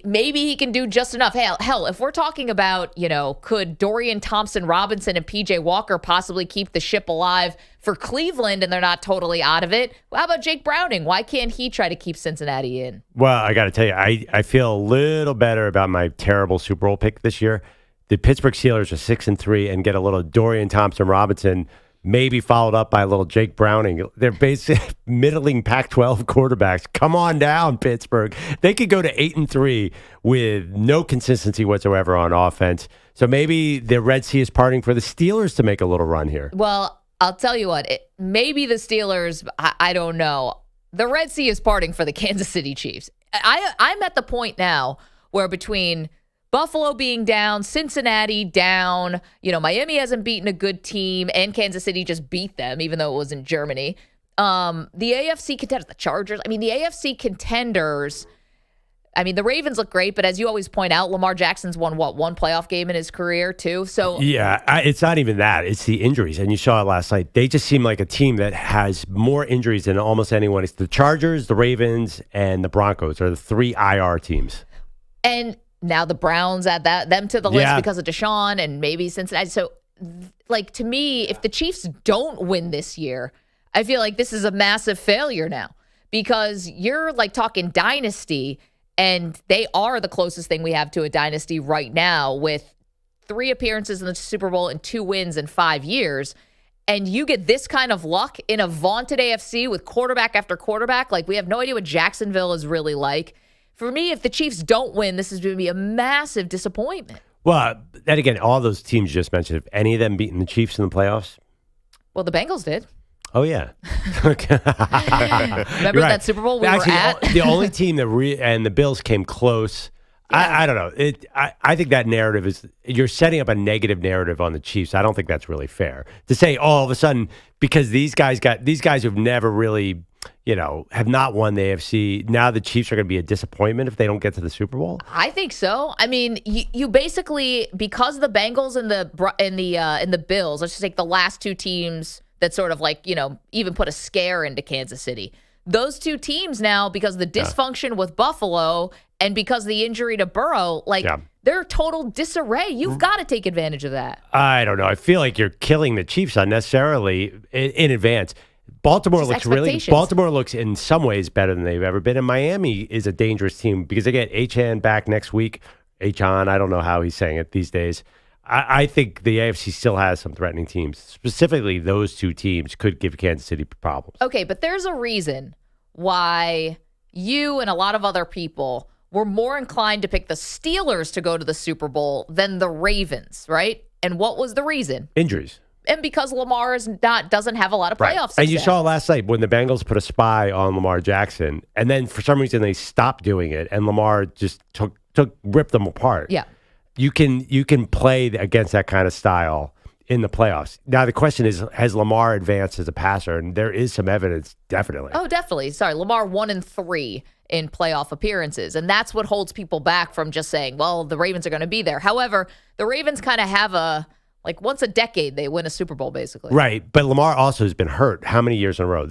Speaker 3: Maybe he can do just enough. Hell, if we're talking about, could Dorian Thompson-Robinson and P.J. Walker possibly keep the ship alive for Cleveland and they're not totally out of it? Well, how about Jake Browning? Why can't he try to keep Cincinnati in?
Speaker 4: Well, I got to tell you, I feel a little better about my terrible Super Bowl pick this year. The Pittsburgh Steelers are 6-3 and get a little Dorian Thompson-Robinson, maybe followed up by a little Jake Browning. They're basically middling Pac-12 quarterbacks. Come on down, Pittsburgh. They could go to 8-3 with no consistency whatsoever on offense. So maybe the Red Sea is parting for the Steelers to make a little run here.
Speaker 3: Well, I'll tell you what. Maybe the Steelers, I don't know. The Red Sea is parting for the Kansas City Chiefs. I'm at the point now where between Buffalo being down, Cincinnati down, Miami hasn't beaten a good team, and Kansas City just beat them, even though it was in Germany. The AFC contenders, the Chargers, the AFC contenders, I mean, the Ravens look great, but as you always point out, Lamar Jackson's won, one playoff game in his career, too? So
Speaker 4: yeah, it's not even that. It's the injuries, and you saw it last night. They just seem like a team that has more injuries than almost anyone. It's the Chargers, the Ravens, and the Broncos are the 3 IR teams.
Speaker 3: And now the Browns add them to the list because of Deshaun and maybe Cincinnati. So, like, to me, if the Chiefs don't win this year, I feel like this is a massive failure now because you're, like, talking dynasty. And they are the closest thing we have to a dynasty right now with 3 appearances in the Super Bowl and 2 wins in 5 years. And you get this kind of luck in a vaunted AFC with quarterback after quarterback. Like, we have no idea what Jacksonville is really like. For me, if the Chiefs don't win, this is going to be a massive disappointment.
Speaker 4: Well, then again, all those teams you just mentioned, have any of them beaten the Chiefs in the playoffs?
Speaker 3: Well, the Bengals did.
Speaker 4: Oh, yeah.
Speaker 3: Remember that Super Bowl we were at?
Speaker 4: The only team that and the Bills came close. Yeah. I don't know. I think that narrative is you're setting up a negative narrative on the Chiefs. I don't think that's really fair to say all of a sudden because these guys who've never really, have not won the AFC. Now the Chiefs are going to be a disappointment if they don't get to the Super Bowl.
Speaker 3: I think so. I mean, you basically because the Bengals and the Bills. Let's just take the last 2 teams. That sort of like, even put a scare into Kansas City. Those 2 teams now, because of the dysfunction with Buffalo and because of the injury to Burrow, they're total disarray. You've got to take advantage of that.
Speaker 4: I don't know. I feel like you're killing the Chiefs unnecessarily in advance. Baltimore looks in some ways better than they've ever been. And Miami is a dangerous team because they get Achan back next week. Achan, I don't know how he's saying it these days. I think the AFC still has some threatening teams. Specifically, those 2 teams could give Kansas City problems.
Speaker 3: Okay, but there's a reason why you and a lot of other people were more inclined to pick the Steelers to go to the Super Bowl than the Ravens, right? And what was the reason?
Speaker 4: Injuries.
Speaker 3: And because Lamar doesn't have a lot of playoff success.
Speaker 4: And you saw last night when the Bengals put a spy on Lamar Jackson, and then for some reason they stopped doing it, and Lamar just ripped them apart.
Speaker 3: Yeah.
Speaker 4: You can play against that kind of style in the playoffs. Now, the question is, has Lamar advanced as a passer? And there is some evidence, definitely.
Speaker 3: Oh, definitely. Sorry, Lamar 1-3 in playoff appearances. And that's what holds people back from just saying, well, the Ravens are going to be there. However, the Ravens kind of have once a decade, they win a Super Bowl, basically.
Speaker 4: Right. But Lamar also has been hurt. How many years in a row?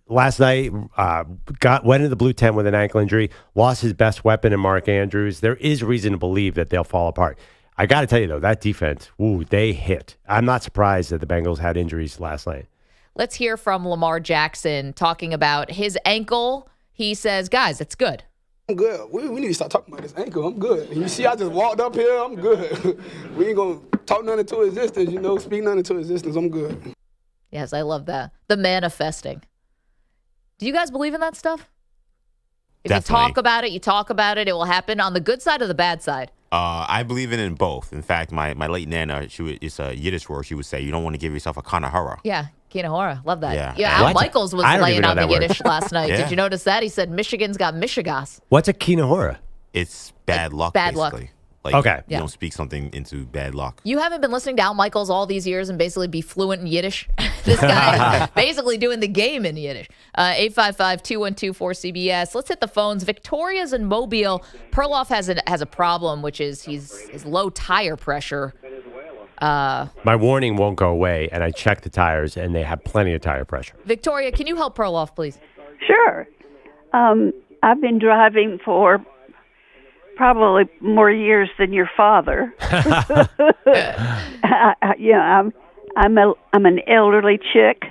Speaker 4: Last night, went into the blue tent with an ankle injury, lost his best weapon in Mark Andrews. There is reason to believe that they'll fall apart. I got to tell you, though, that defense, they hit. I'm not surprised that the Bengals had injuries last night.
Speaker 3: Let's hear from Lamar Jackson talking about his ankle. He says, guys, it's good.
Speaker 14: I'm good. We need to start talking about this ankle. I'm good. And you see, I just walked up here. I'm good. We ain't going to talk none into existence, speak none into existence. I'm good.
Speaker 3: Yes, I love that. The manifesting. Do you guys believe in that stuff? If
Speaker 5: Definitely.
Speaker 3: you talk about it, it will happen on the good side or the bad side?
Speaker 5: I believe in both. In fact, my late Nana, it's a Yiddish word. She would say, you don't want to give yourself a kanahara.
Speaker 3: Yeah, kinahora. Love that.
Speaker 5: Yeah.
Speaker 3: Al Michaels was laying out the Yiddish last night.
Speaker 5: Yeah.
Speaker 3: Did you notice that? He said Michigan's got Michigas.
Speaker 4: What's a kinahora?
Speaker 5: It's bad luck,
Speaker 3: bad
Speaker 5: basically.
Speaker 3: luck.
Speaker 5: Like,
Speaker 4: okay.
Speaker 5: You don't speak something into bad luck.
Speaker 3: You haven't been listening to Al Michaels all these years and basically be fluent in Yiddish? This guy basically doing the game in Yiddish. 855-212-4CBS. Let's hit the phones. Victoria's in Mobile. Perloff has a problem, which is his low tire pressure.
Speaker 4: My warning won't go away, and I checked the tires, and they have plenty of tire pressure.
Speaker 3: Victoria, can you help Perloff, please?
Speaker 18: Sure. I've been driving for probably more years than your father. I'm an elderly chick,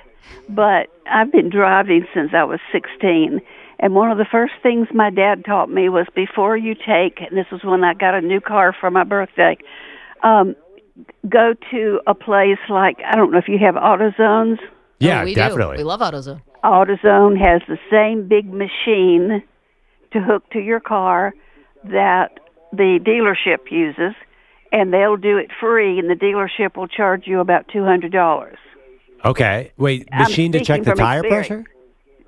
Speaker 18: but I've been driving since I was 16. And one of the first things my dad taught me was before you take, and this was when I got a new car for my birthday, go to a place like, I don't know if you have AutoZones.
Speaker 4: Yeah,
Speaker 3: we
Speaker 4: definitely.
Speaker 3: Do. We love AutoZone.
Speaker 18: AutoZone has the same big machine to hook to your car that the dealership uses, and they'll do it free, and the dealership will charge you about $200.
Speaker 4: Okay. Wait, machine to check the tire pressure?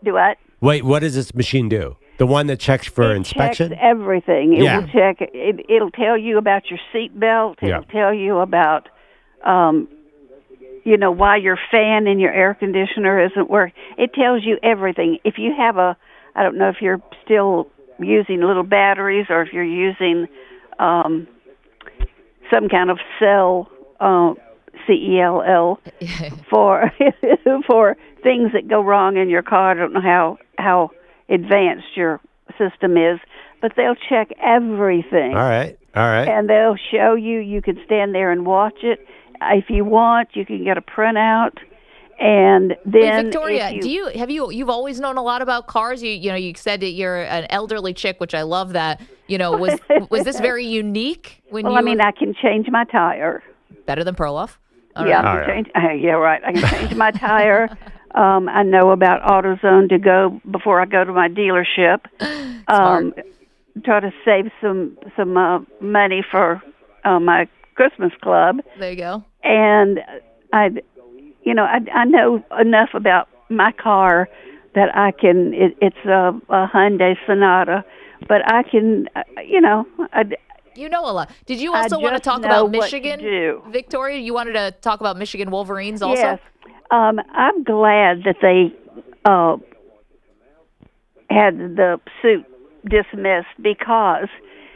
Speaker 18: Do what?
Speaker 4: Wait, what does this machine do? The one that checks for inspection?
Speaker 18: Checks everything. It will check. It'll tell you about your seat belt. It'll tell you about, why your fan and your air conditioner isn't working. It tells you everything. If you have I don't know if you're still using little batteries or if you're using some kind of cell, CELL, for for things that go wrong in your car. I don't know how advanced your system is, but they'll check everything.
Speaker 4: All right.
Speaker 18: And they'll show you. You can stand there and watch it. If you want, you can get a printout. And then,
Speaker 3: Victoria, you've always known a lot about cars? You said that you're an elderly chick, which I love that. Was this very unique when
Speaker 18: I mean, I can change my tire.
Speaker 3: Better than Perloff.
Speaker 18: Yeah, right. I can change my tire. I know about AutoZone to go before I go to my dealership. Try to save some money for my Christmas club.
Speaker 3: There you go.
Speaker 18: And I know enough about my car that I can. It's a Hyundai Sonata, but I can. You know
Speaker 3: a lot. Did you also want to talk about Michigan, Victoria? You wanted to talk about Michigan Wolverines also?
Speaker 18: Yes. I'm glad that they had the suit dismissed, because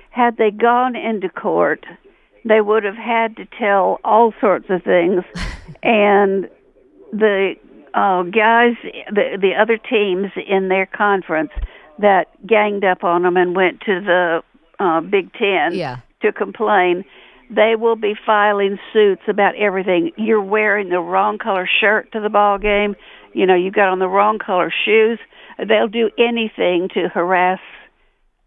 Speaker 18: had they gone into court, they would have had to tell all sorts of things, and the guys, the other teams in their conference that ganged up on them and went to the Big Ten to complain, they will be filing suits about everything. You're wearing the wrong color shirt to the ball game. You got on the wrong color shoes. They'll do anything to harass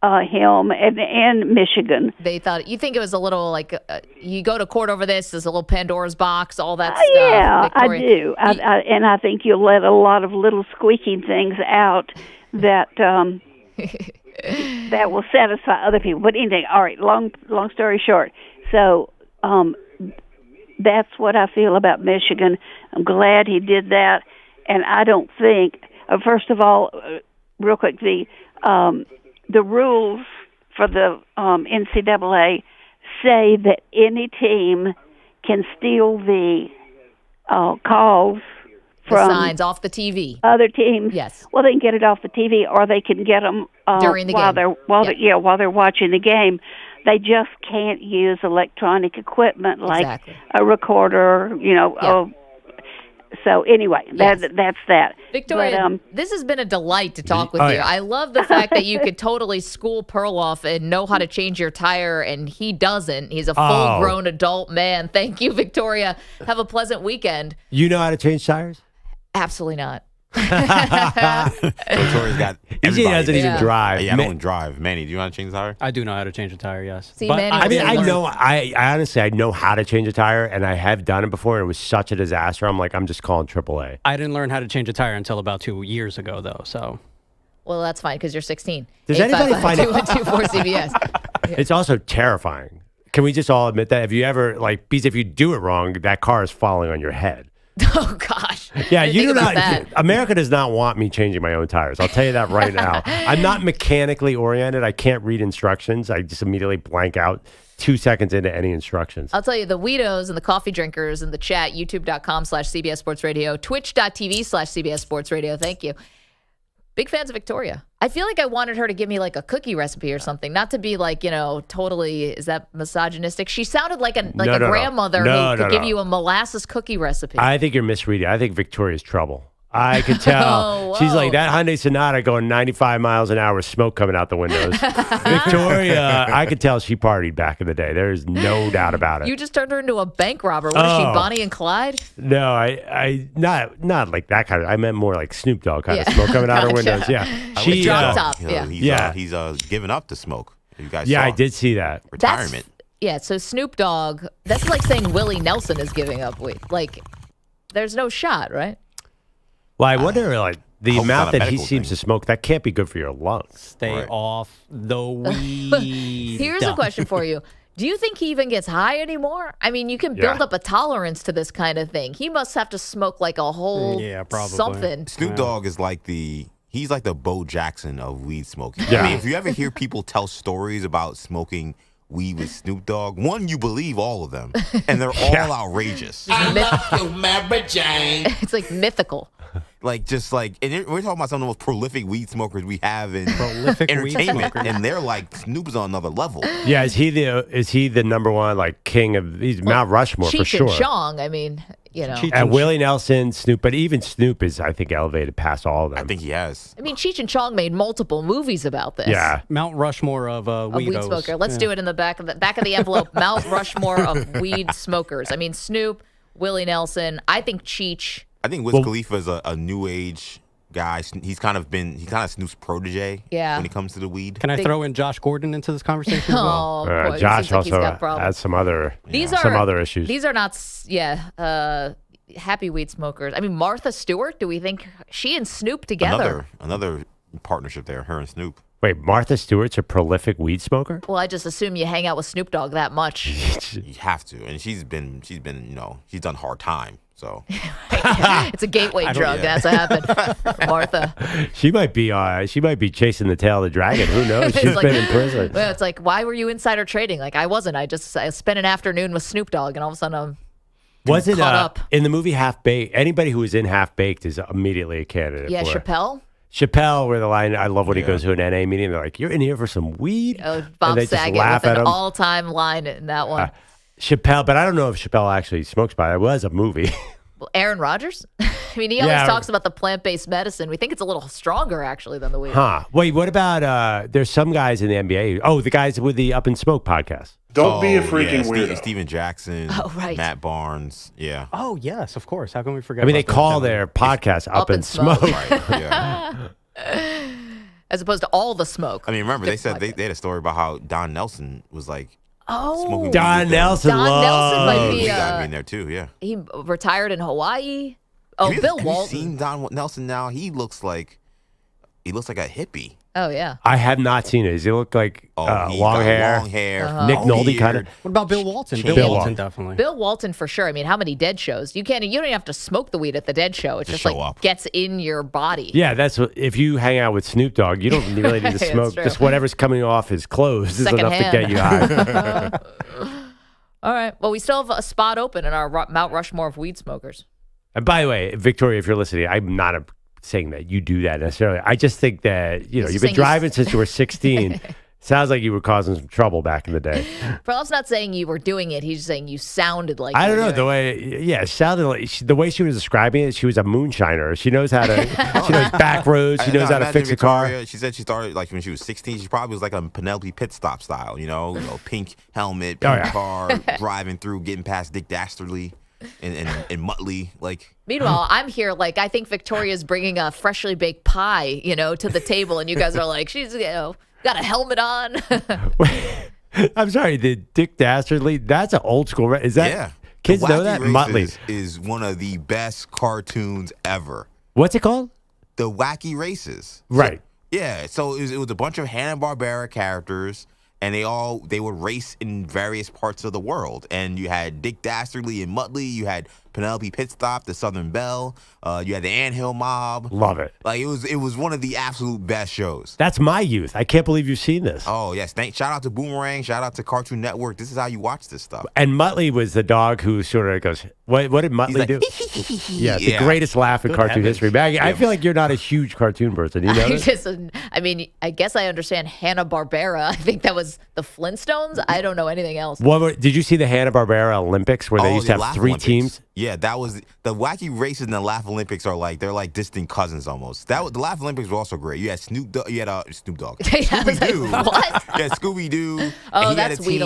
Speaker 18: him and Michigan.
Speaker 3: They thought, you think it was a little like you go to court over this, there's a little Pandora's box, all that stuff.
Speaker 18: Yeah,
Speaker 3: Victoria.
Speaker 18: I do. And I think you'll let a lot of little squeaking things out that that will satisfy other people. But anything, all right, long story short. So that's what I feel about Michigan. I'm glad he did that. And I don't think, first of all, real quick, the rules for the NCAA say that any team can steal the calls from
Speaker 3: the signs off the TV.
Speaker 18: Other teams.
Speaker 3: Yes.
Speaker 18: Well, they can get it off the TV, or they can get them
Speaker 3: during the game.
Speaker 18: While they're watching the game. They just can't use electronic equipment like a recorder. So anyway, that's that.
Speaker 3: Victoria,
Speaker 18: but,
Speaker 3: this has been a delight to talk with you.
Speaker 4: Yeah.
Speaker 3: I love the fact that you could totally school Perloff and know how to change your tire, and he doesn't. He's a full-grown adult man. Thank you, Victoria. Have a pleasant weekend.
Speaker 4: You know how to change tires?
Speaker 3: Absolutely not.
Speaker 5: Victoria's got
Speaker 4: He doesn't even drive.
Speaker 5: I don't drive. Manny, do you want to change the tire?
Speaker 6: I do know how to change a tire, yes.
Speaker 3: See,
Speaker 6: But
Speaker 3: Manny,
Speaker 4: I honestly, I know how to change a tire, and I have done it before, and it was such a disaster. I'm like, I'm just calling AAA.
Speaker 6: I didn't learn how to change a tire until about 2 years ago, though, so.
Speaker 3: Well, that's fine, because you're 16.
Speaker 4: Does anybody find it?
Speaker 3: 2124 CBS.
Speaker 4: It's also terrifying. Can we just all admit that? If you ever, because if you do it wrong, that car is falling on your head.
Speaker 3: Oh, gosh.
Speaker 4: Yeah, you do not. America does not want me changing my own tires. I'll tell you that right now. I'm not mechanically oriented. I can't read instructions. I just immediately blank out 2 seconds into any instructions.
Speaker 3: I'll tell you, the Weedos and the coffee drinkers in the chat, youtube.com/CBS Sports Radio, twitch.tv/CBS Sports Radio. Thank you. Big fans of Victoria. I feel like I wanted her to give me like a cookie recipe or something, not to be like, totally, is that misogynistic? She sounded like a grandmother who could give you a molasses cookie recipe.
Speaker 4: I think you're misreading. I think Victoria's trouble. I could tell. She's like, that Hyundai Sonata going 95 miles an hour with smoke coming out the windows. Victoria, I could tell she partied back in the day. There's no doubt about it.
Speaker 3: You just turned her into a bank robber. What is she, Bonnie and Clyde?
Speaker 4: No, I not like that kind of. I meant more like Snoop Dogg kind of smoke coming out her windows. Yeah,
Speaker 3: she drop top.
Speaker 5: He's giving up the smoke. You guys
Speaker 4: saw.
Speaker 5: I
Speaker 4: did see that.
Speaker 5: Retirement.
Speaker 3: So Snoop Dogg, that's like saying Willie Nelson is giving up weight. Like, there's no shot, right?
Speaker 4: Well, I wonder, the amount that he seems to smoke, that can't be good for your lungs.
Speaker 6: Stay off the weed.
Speaker 3: Here's a question for you. Do you think he even gets high anymore? I mean, you can build up a tolerance to this kind of thing. He must have to smoke like a whole something.
Speaker 5: Snoop Dogg is he's like the Bo Jackson of weed smoking.
Speaker 4: Yeah.
Speaker 5: I mean, if you ever hear people tell stories about smoking weed with Snoop Dogg, one, you believe all of them, and they're all outrageous.
Speaker 3: I love you, Mary Jane. It's like mythical.
Speaker 5: Like, just like, and we're talking about some of the most prolific weed smokers we have in
Speaker 6: Prolific weed
Speaker 5: entertainment,
Speaker 6: smokers.
Speaker 5: and they're like Snoop's on another level.
Speaker 4: Yeah, is he the number one like king of? He's Mount Rushmore for
Speaker 3: Cheech
Speaker 4: sure.
Speaker 3: and Chong, I mean, you know.
Speaker 4: And Willie Nelson, Snoop, but even Snoop is, I think, elevated past all of them.
Speaker 5: I think he has.
Speaker 3: I mean, Cheech and Chong made multiple movies about this.
Speaker 4: Yeah,
Speaker 6: Mount Rushmore of
Speaker 3: A weed
Speaker 6: weirdos.
Speaker 3: smoker. Let's do it in the back of the envelope. Mount Rushmore of weed smokers. I mean, Snoop, Willie Nelson. I think Cheech.
Speaker 5: I think Wiz Khalifa is a new age guy. He's kind of Snoop's protege.
Speaker 3: Yeah.
Speaker 5: When it comes to the weed.
Speaker 6: Can I throw in Josh Gordon into this conversation as well?
Speaker 3: Oh, boy,
Speaker 4: Josh
Speaker 3: seems like he's
Speaker 4: also
Speaker 3: got problems.
Speaker 4: has some other issues.
Speaker 3: These are not, happy weed smokers. I mean, Martha Stewart. Do we think she and Snoop together?
Speaker 5: Another partnership there. Her and Snoop.
Speaker 4: Wait, Martha Stewart's a prolific weed smoker?
Speaker 3: Well, I just assume you hang out with Snoop Dogg that much.
Speaker 5: You have to, and she's been she's done Hard Time. So
Speaker 3: it's a gateway drug. That's what happened. Martha.
Speaker 4: She might be chasing the tail of the dragon. Who knows? She's been in prison.
Speaker 3: Well, it's like, why were you insider trading? Like, I wasn't. I spent an afternoon with Snoop Dogg, and all of a sudden I'm
Speaker 4: Was it
Speaker 3: caught up.
Speaker 4: in the movie Half Baked? Anybody who was in Half Baked is immediately a candidate.
Speaker 3: Yeah,
Speaker 4: for it.
Speaker 3: Chappelle.
Speaker 4: Where the line, I love when he goes to an NA meeting. They're like, "You're in here for some weed."
Speaker 3: Bob
Speaker 4: and they just
Speaker 3: Saget
Speaker 4: laugh
Speaker 3: with
Speaker 4: at
Speaker 3: an
Speaker 4: him.
Speaker 3: all-time line in that one.
Speaker 4: Chappelle, but I don't know if Chappelle actually smokes pot. It was a movie.
Speaker 3: Well, Aaron Rodgers? I mean, he always talks about the plant-based medicine. We think it's a little stronger, actually, than the weed.
Speaker 4: Huh. Wait, what about, there's some guys in the NBA. Oh, the guys with the Up in Smoke podcast.
Speaker 19: Don't be a freaking weirdo.
Speaker 5: Steven Jackson.
Speaker 3: Oh, right.
Speaker 5: Matt Barnes. Yeah.
Speaker 6: Oh, yes, of course. How can we forget
Speaker 4: I mean, they
Speaker 6: about that?
Speaker 4: call their podcast Up in Smoke.
Speaker 5: Right, yeah.
Speaker 3: As opposed to all the smoke.
Speaker 5: I mean, remember, they said they had a story about how Don Nelson was like, smoking weed
Speaker 4: Don
Speaker 5: with them.
Speaker 4: Nelson
Speaker 3: might be
Speaker 5: He got me in there, too, yeah.
Speaker 3: He retired in Hawaii. Oh, Bill
Speaker 5: Have
Speaker 3: Walton.
Speaker 5: you seen Don Nelson now? He looks like a hippie.
Speaker 3: Oh, yeah.
Speaker 4: I have not seen it. Does he look like
Speaker 5: He's
Speaker 4: long
Speaker 5: got
Speaker 4: hair?
Speaker 5: long hair.
Speaker 4: Nick Nolte kind of.
Speaker 6: What about Bill Walton?
Speaker 4: Bill
Speaker 6: Walton,
Speaker 4: Walton.
Speaker 6: definitely.
Speaker 3: Bill Walton, for sure. I mean, how many Dead shows? You don't even have to smoke the weed at the Dead show. It just
Speaker 5: show
Speaker 3: like
Speaker 5: up.
Speaker 3: gets in your body.
Speaker 4: Yeah, that's what. If you hang out with Snoop Dogg, you don't really need to
Speaker 3: That's
Speaker 4: smoke.
Speaker 3: true.
Speaker 4: Just whatever's coming off his clothes is enough to get you high.
Speaker 3: All right. Well, we still have a spot open in our Mount Rushmore of weed smokers.
Speaker 4: And by the way, Victoria, if you're listening, I'm not saying that you do that necessarily. I just think that you've been driving since you were 16. Sounds like you were causing some trouble back in the day.
Speaker 3: Perloff's not saying you were doing it. He's just saying you sounded like
Speaker 4: I
Speaker 3: you
Speaker 4: don't
Speaker 3: were
Speaker 4: know the way. Yeah, it sounded like the way she was describing it. She was a moonshiner. She knows how to. She knows back roads. She knows how to fix a car.
Speaker 5: She said she started like when she was 16. She probably was like a Penelope Pit Stop style. Pink helmet, pink car, driving through, getting past Dick Dastardly and Muttley. Like.
Speaker 3: Meanwhile, I'm here like I think Victoria's bringing a freshly baked pie, to the table, and you guys are like, she's got a helmet on.
Speaker 4: I'm sorry, the Dick Dastardly. That's an old school. Is that?
Speaker 5: Yeah.
Speaker 4: Kids
Speaker 5: The
Speaker 4: know
Speaker 5: Wacky
Speaker 4: that.
Speaker 5: Races
Speaker 4: Muttley
Speaker 5: is one of the best cartoons ever.
Speaker 4: What's it called?
Speaker 5: The Wacky Races.
Speaker 4: Right.
Speaker 5: So it was a bunch of Hanna-Barbera characters, and they would race in various parts of the world. And you had Dick Dastardly and Muttley. You had Penelope Pitstop, the Southern Belle. You had the Anthill Mob.
Speaker 4: Love it.
Speaker 5: Like it was one of the absolute best shows.
Speaker 4: That's my youth. I can't believe you've seen this.
Speaker 5: Oh yes, shout out to Boomerang. Shout out to Cartoon Network. This is how you watch this stuff.
Speaker 4: And Muttley was the dog who sort of goes, what did Muttley do? Yeah, the greatest laugh in cartoon history. Maggie, I feel like you're not a huge cartoon person. You know this?
Speaker 3: I guess I understand Hanna-Barbera. I think that was the Flintstones. I don't know anything else.
Speaker 4: Did you see the Hanna-Barbera Olympics where they used to have 3
Speaker 5: Olympics.
Speaker 4: teams?
Speaker 5: Yeah, that was the Wacky Races and the Laugh Olympics are they're like distant cousins almost. The Laugh Olympics were also great. You had Snoop Dogg. Scooby-Doo.
Speaker 3: What?
Speaker 5: Yeah, Scooby-Doo.
Speaker 3: Oh,
Speaker 5: and
Speaker 3: that's Weed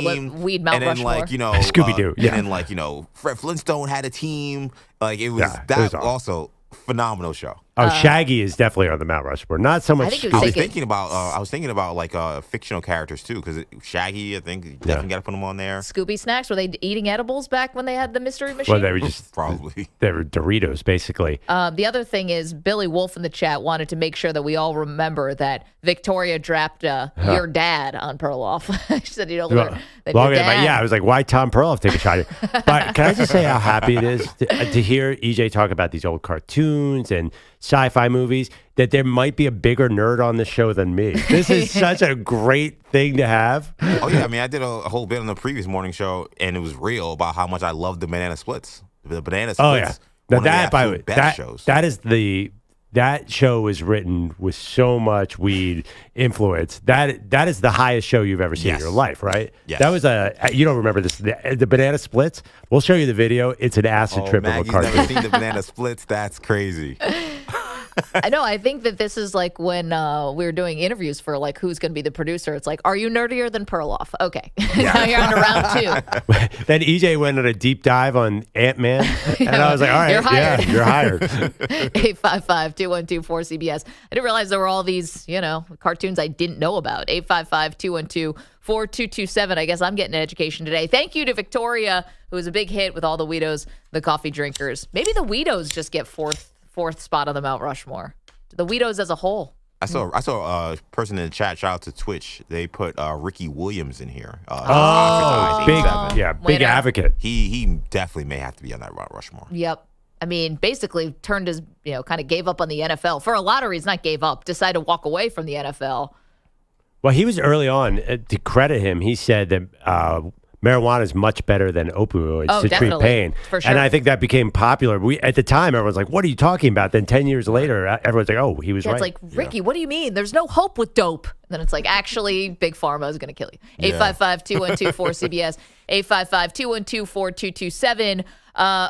Speaker 3: Mount
Speaker 5: and then
Speaker 3: Rushmore.
Speaker 4: Scooby-Doo.
Speaker 5: And then Fred Flintstone had a team. Like it was also phenomenal show.
Speaker 4: Shaggy is definitely on the Mount Rushmore. Not so much.
Speaker 5: I was thinking about like fictional characters too, because Shaggy, I think definitely got to put him on there.
Speaker 3: Scooby Snacks, were they eating edibles back when they had the mystery machine?
Speaker 4: Well, they were just
Speaker 5: probably
Speaker 4: they were Doritos basically.
Speaker 3: The other thing is Billy Wolf in the chat wanted to make sure that we all remember that Victoria dropped your dad on Perloff. She said you don't learn that your dad.
Speaker 4: Yeah, I was like, why Tom Perloff take a shot here? But can I just say how happy it is to hear EJ talk about these old cartoons and sci-fi movies, that there might be a bigger nerd on the show than me. This is such a great thing to have.
Speaker 5: Oh yeah, I mean, I did a whole bit on the previous morning show, and it was real about how much I love the Banana Splits. The Banana Splits.
Speaker 4: Oh yeah, now that by the way,
Speaker 5: best shows.
Speaker 4: that is the That show was written with so much weed influence. That is the highest show you've ever seen in your life, right?
Speaker 5: Yes.
Speaker 4: That was you don't remember this. The banana splits. We'll show you the video. It's an acid trip of a
Speaker 5: Maggie's
Speaker 4: cartoon.
Speaker 5: never seen the banana splits. That's crazy.
Speaker 3: I know. I think that this is like when we were doing interviews for like who's going to be the producer. It's like, are you nerdier than Perloff? Okay, now you're on to round 2.
Speaker 4: Then EJ went on a deep dive on Ant-Man, and I was like, all right,
Speaker 3: You're hired.
Speaker 4: yeah, you're hired.
Speaker 3: 855-212-4CBS. I didn't realize there were all these, cartoons I didn't know about. 855-212-4227. I guess I'm getting an education today. Thank you to Victoria, who was a big hit with all the Weedos, the coffee drinkers. Maybe the Weedos just get fourth spot on the Mount Rushmore. The Weedos as a whole.
Speaker 5: I saw a person in the chat. Shout out to Twitch. They put Ricky Williams in here.
Speaker 4: Big advocate.
Speaker 5: He definitely may have to be on that Mount Rushmore.
Speaker 3: Yep. I mean, basically turned his, kind of gave up on the NFL. For a lot of reasons, not gave up, decided to walk away from the NFL.
Speaker 4: Well, he was early on. To credit him, he said that marijuana is much better than opioids to treat pain.
Speaker 3: For sure.
Speaker 4: And I think that became popular. At the time, everyone's like, what are you talking about? Then 10 years later, everyone's like, oh, he was right.
Speaker 3: It's like, Ricky, what do you mean? There's no hope with dope. And then it's like, actually, Big Pharma is going to kill you. 855-212-4CBS, 855-212-4227.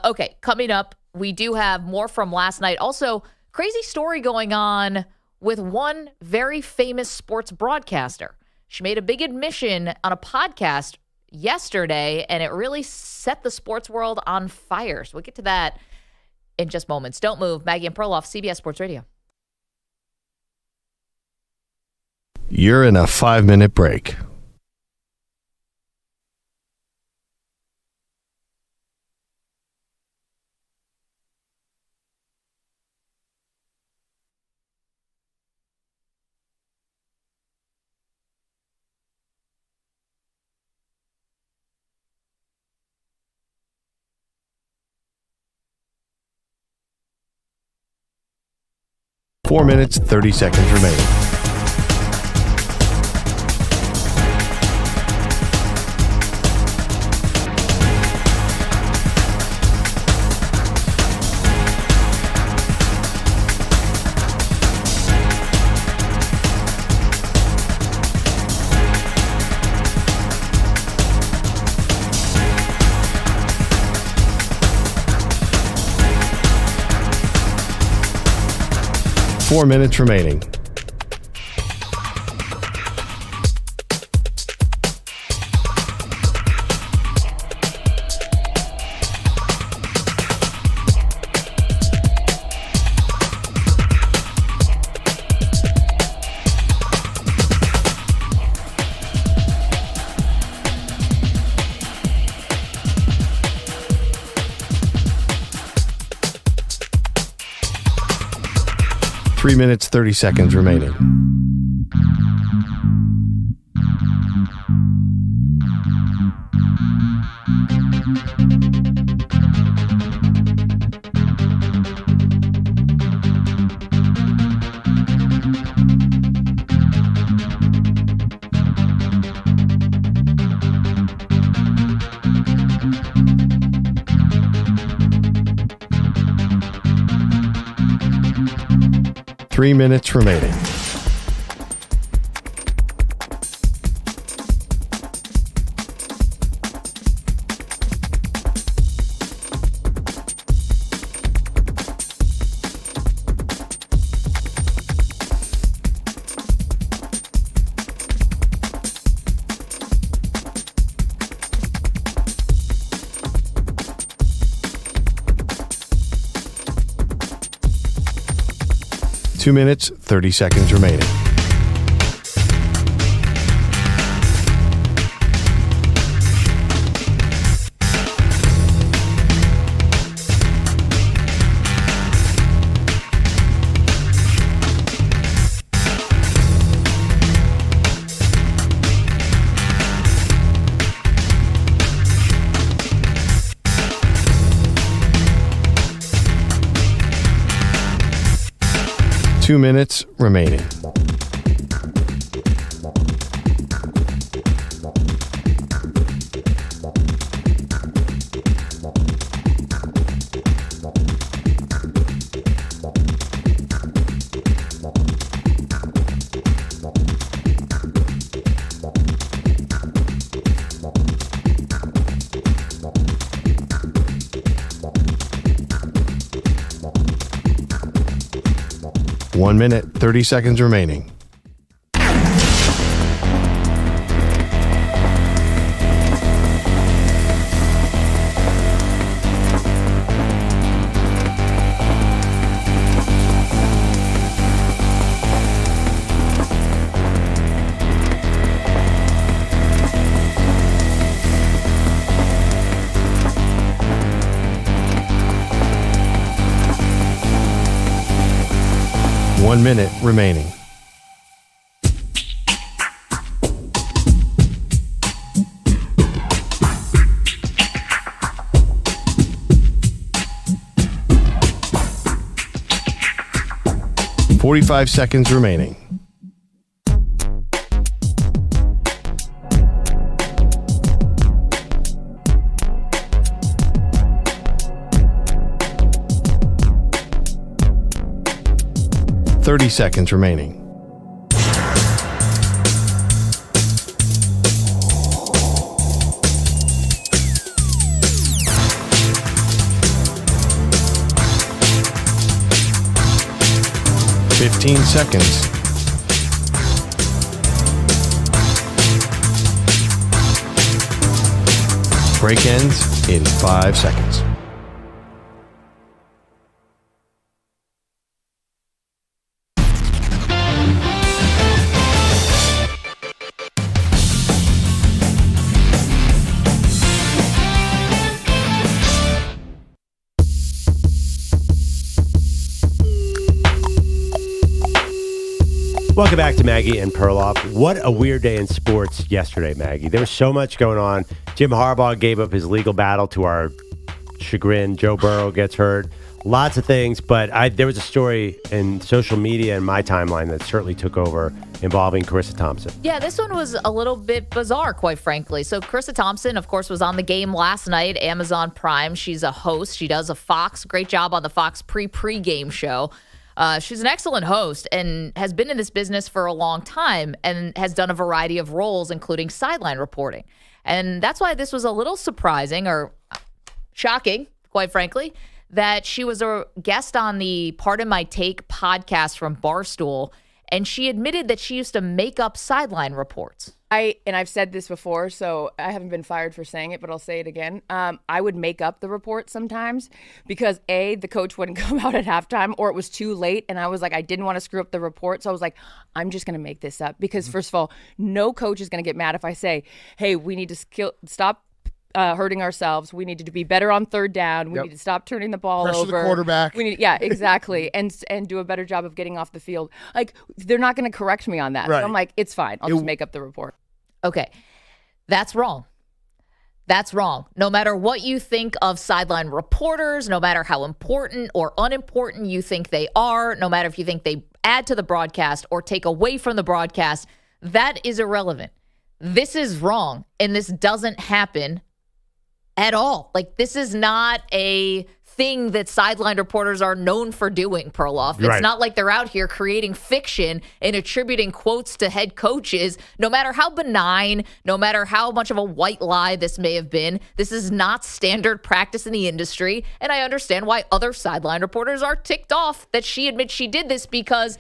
Speaker 3: Okay, coming up, we do have more from last night. Also, crazy story going on with one very famous sports broadcaster. She made a big admission on a podcast yesterday, and it really set the sports world on fire. So we'll get to that in just moments. Don't move. Maggie and Perloff, CBS Sports Radio.
Speaker 16: You're in a 5-minute break. Four minutes, 30 seconds remaining. Four minutes remaining. Three minutes, 30 seconds remaining. Three minutes remaining. Two minutes, 30 seconds remaining. Two minutes remaining. 1 minute, 30 seconds remaining. One minute remaining. $45 seconds remaining. $30 seconds remaining. $15 seconds. Break ends in 5 seconds.
Speaker 1: Welcome back to Maggie and Perloff. What a weird day in sports yesterday, Maggie. There was so much going on. Jim Harbaugh gave up his legal battle to our chagrin. Joe Burrow gets hurt. Lots of things, but there was a story in social media and my timeline that certainly took over involving Charissa Thompson.
Speaker 3: Yeah, this one was a little bit bizarre, quite frankly. So Charissa Thompson, of course, was on the game last night, Amazon Prime. She's a host. She does a Fox. Great job on the Fox pre-game show. She's an excellent host and has been in this business for a long time and has done a variety of roles, including sideline reporting. And that's why this was a little surprising or shocking, quite frankly, that she was a guest on the Pardon My Take podcast from Barstool, and she admitted that she used to make up sideline reports.
Speaker 19: I've said this before, so I haven't been fired for saying it, but I'll say it again. I would make up the report sometimes because the coach wouldn't come out at halftime or it was too late. And I was like, I didn't want to screw up the report. So I was like, I'm just going to make this up because first of all, no coach is going to get mad if I say, hey, we need to stop hurting ourselves. We need to be better on third down. We need to stop turning the ball
Speaker 20: Pressure
Speaker 19: over.
Speaker 20: the quarterback.
Speaker 19: Yeah, exactly. and do a better job of getting off the field. Like, they're not going to correct me on that.
Speaker 20: Right.
Speaker 19: So I'm like, it's fine. I'll just make up the report.
Speaker 3: Okay, that's wrong. That's wrong. No matter what you think of sideline reporters, no matter how important or unimportant you think they are, no matter if you think they add to the broadcast or take away from the broadcast, that is irrelevant. This is wrong, and this doesn't happen at all. Like, this is not a thing that sideline reporters are known for doing, Perloff. It's not like they're out here creating fiction and attributing quotes to head coaches. No matter how benign, no matter how much of a white lie this may have been, this is not standard practice in the industry. And I understand why other sideline reporters are ticked off that she admits she did this because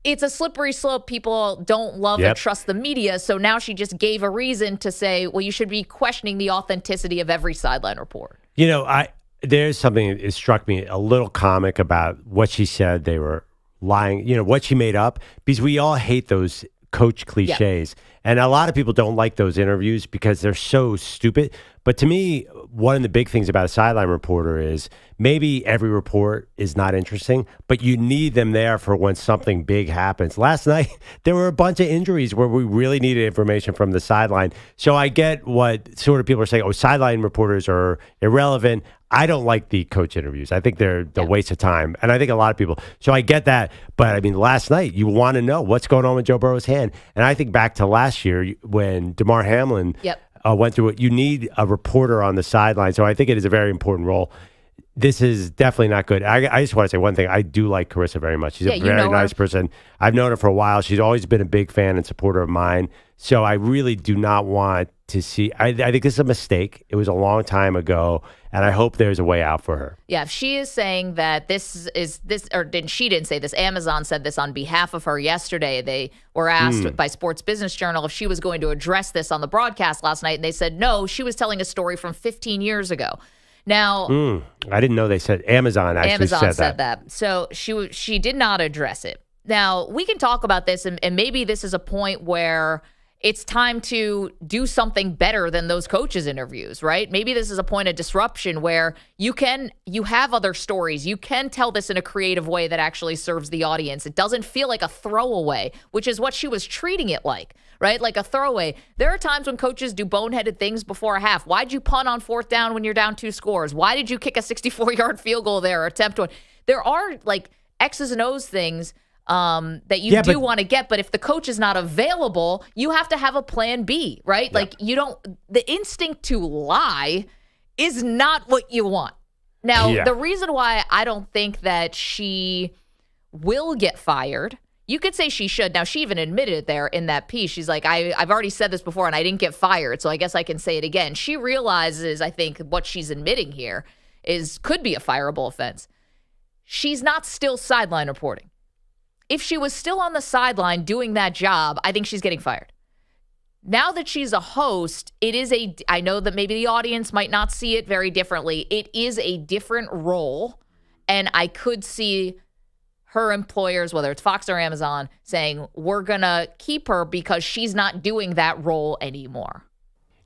Speaker 3: it's a slippery slope. People don't love and trust the media. So now she just gave a reason to say, well, you should be questioning the authenticity of every sideline report.
Speaker 1: You know, there's something that struck me a little comic about what she said. They were lying, what she made up, because we all hate those coach cliches. And a lot of people don't like those interviews because they're so stupid. But to me, one of the big things about a sideline reporter is maybe every report is not interesting, but you need them there for when something big happens. Last night, there were a bunch of injuries where we really needed information from the sideline. So I get what sort of people are saying, oh, sideline reporters are irrelevant. I don't like the coach interviews. I think they're a waste of time. And I think a lot of people. So I get that. But I mean, last night, you want to know what's going on with Joe Burrow's hand. And I think back to last year when DeMar Hamlin went through it. You need a reporter on the sideline. So I think it is a very important role. This is definitely not good. I just want to say one thing. I do like Charissa very much. She's a very nice person. I've known her for a while. She's always been a big fan and supporter of mine. So I really do not want to see. I think this is a mistake. It was a long time ago, and I hope there's a way out for her.
Speaker 3: Yeah, if she is saying that she didn't say this. Amazon said this on behalf of her yesterday. They were asked by Sports Business Journal if she was going to address this on the broadcast last night, and they said no. She was telling a story from 15 years ago. Now,
Speaker 1: I didn't know they said Amazon actually said that.
Speaker 3: So she did not address it. Now, we can talk about this, and maybe this is a point where it's time to do something better than those coaches' interviews, right? Maybe this is a point of disruption where you have other stories. You can tell this in a creative way that actually serves the audience. It doesn't feel like a throwaway, which is what she was treating it like, right? Like a throwaway. There are times when coaches do boneheaded things before a half. Why'd you punt on 4th down when you're down 2 scores? Why did you kick a 64-yard field goal there or attempt one? There are like X's and O's things that you do want to get, but if the coach is not available, you have to have a plan B, right? Yeah. Like the instinct to lie is not what you want. Now, the reason why I don't think that she will get fired, you could say she should. Now, she even admitted it there in that piece. She's like, I've already said this before and I didn't get fired, so I guess I can say it again. She realizes, I think, what she's admitting here could be a fireable offense. She's not still sideline reporting. If she was still on the sideline doing that job, I think she's getting fired. Now that she's a host, I know that maybe the audience might not see it very differently. It is a different role, and I could see her employers, whether it's Fox or Amazon, saying, we're going to keep her because she's not doing that role anymore.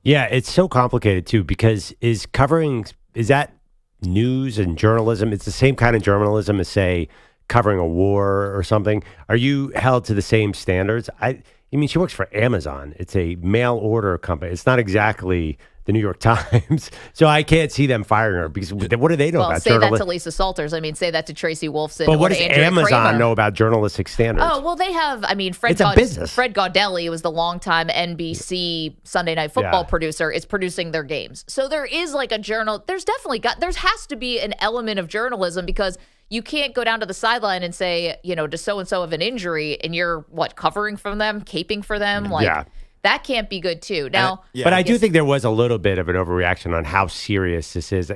Speaker 1: Yeah, it's so complicated, too, because is that news and journalism? It's the same kind of journalism as, say, covering a war or something. Are you held to the same standards? I mean, she works for Amazon. It's a mail order company. It's not exactly the New York Times. So I can't see them firing her because what do they know about
Speaker 3: journalism? Say that to Lisa Salters. I mean, say that to Tracy Wolfson.
Speaker 1: But what does
Speaker 3: Andrea
Speaker 1: Amazon
Speaker 3: Kramer
Speaker 1: know about journalistic standards?
Speaker 3: Oh, well, they have, I mean, Fred Gaudelli was the longtime NBC Sunday Night Football producer, is producing their games. So there is like a there has to be an element of journalism because you can't go down to the sideline and say, does so-and-so have an injury and you're, covering for them, caping for them? That can't be good, too. Now,
Speaker 1: but I do think there was a little bit of an overreaction on how serious this is.